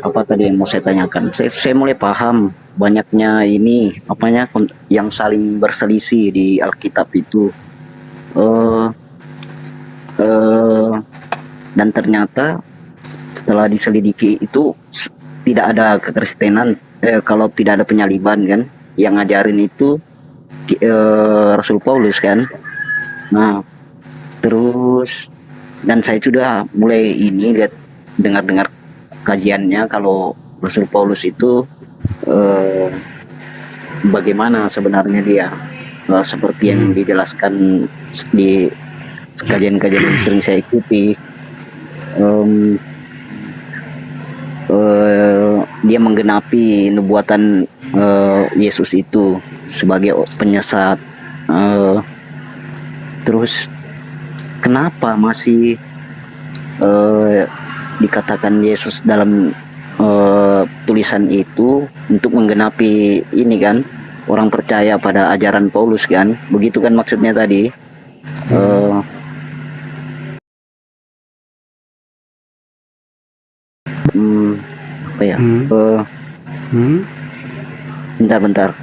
apa tadi yang mau saya tanyakan? Saya mulai paham banyaknya ini apanya yang saling berselisih di Alkitab itu. Dan ternyata setelah diselidiki itu tidak ada kekristenan, kalau tidak ada penyaliban kan, yang ngajarin itu Rasul Paulus kan. Nah, terus dan saya sudah mulai ini lihat dengar kajiannya kalau Rasul Paulus itu bagaimana sebenarnya dia, seperti yang dijelaskan di kajian-kajian yang sering saya ikuti. Dia menggenapi nubuatan Yesus itu sebagai penyesat. Terus kenapa masih dikatakan Yesus dalam tulisan itu untuk menggenapi ini kan, orang percaya pada ajaran Paulus kan, begitu kan maksudnya tadi. Apa ya? Bentar.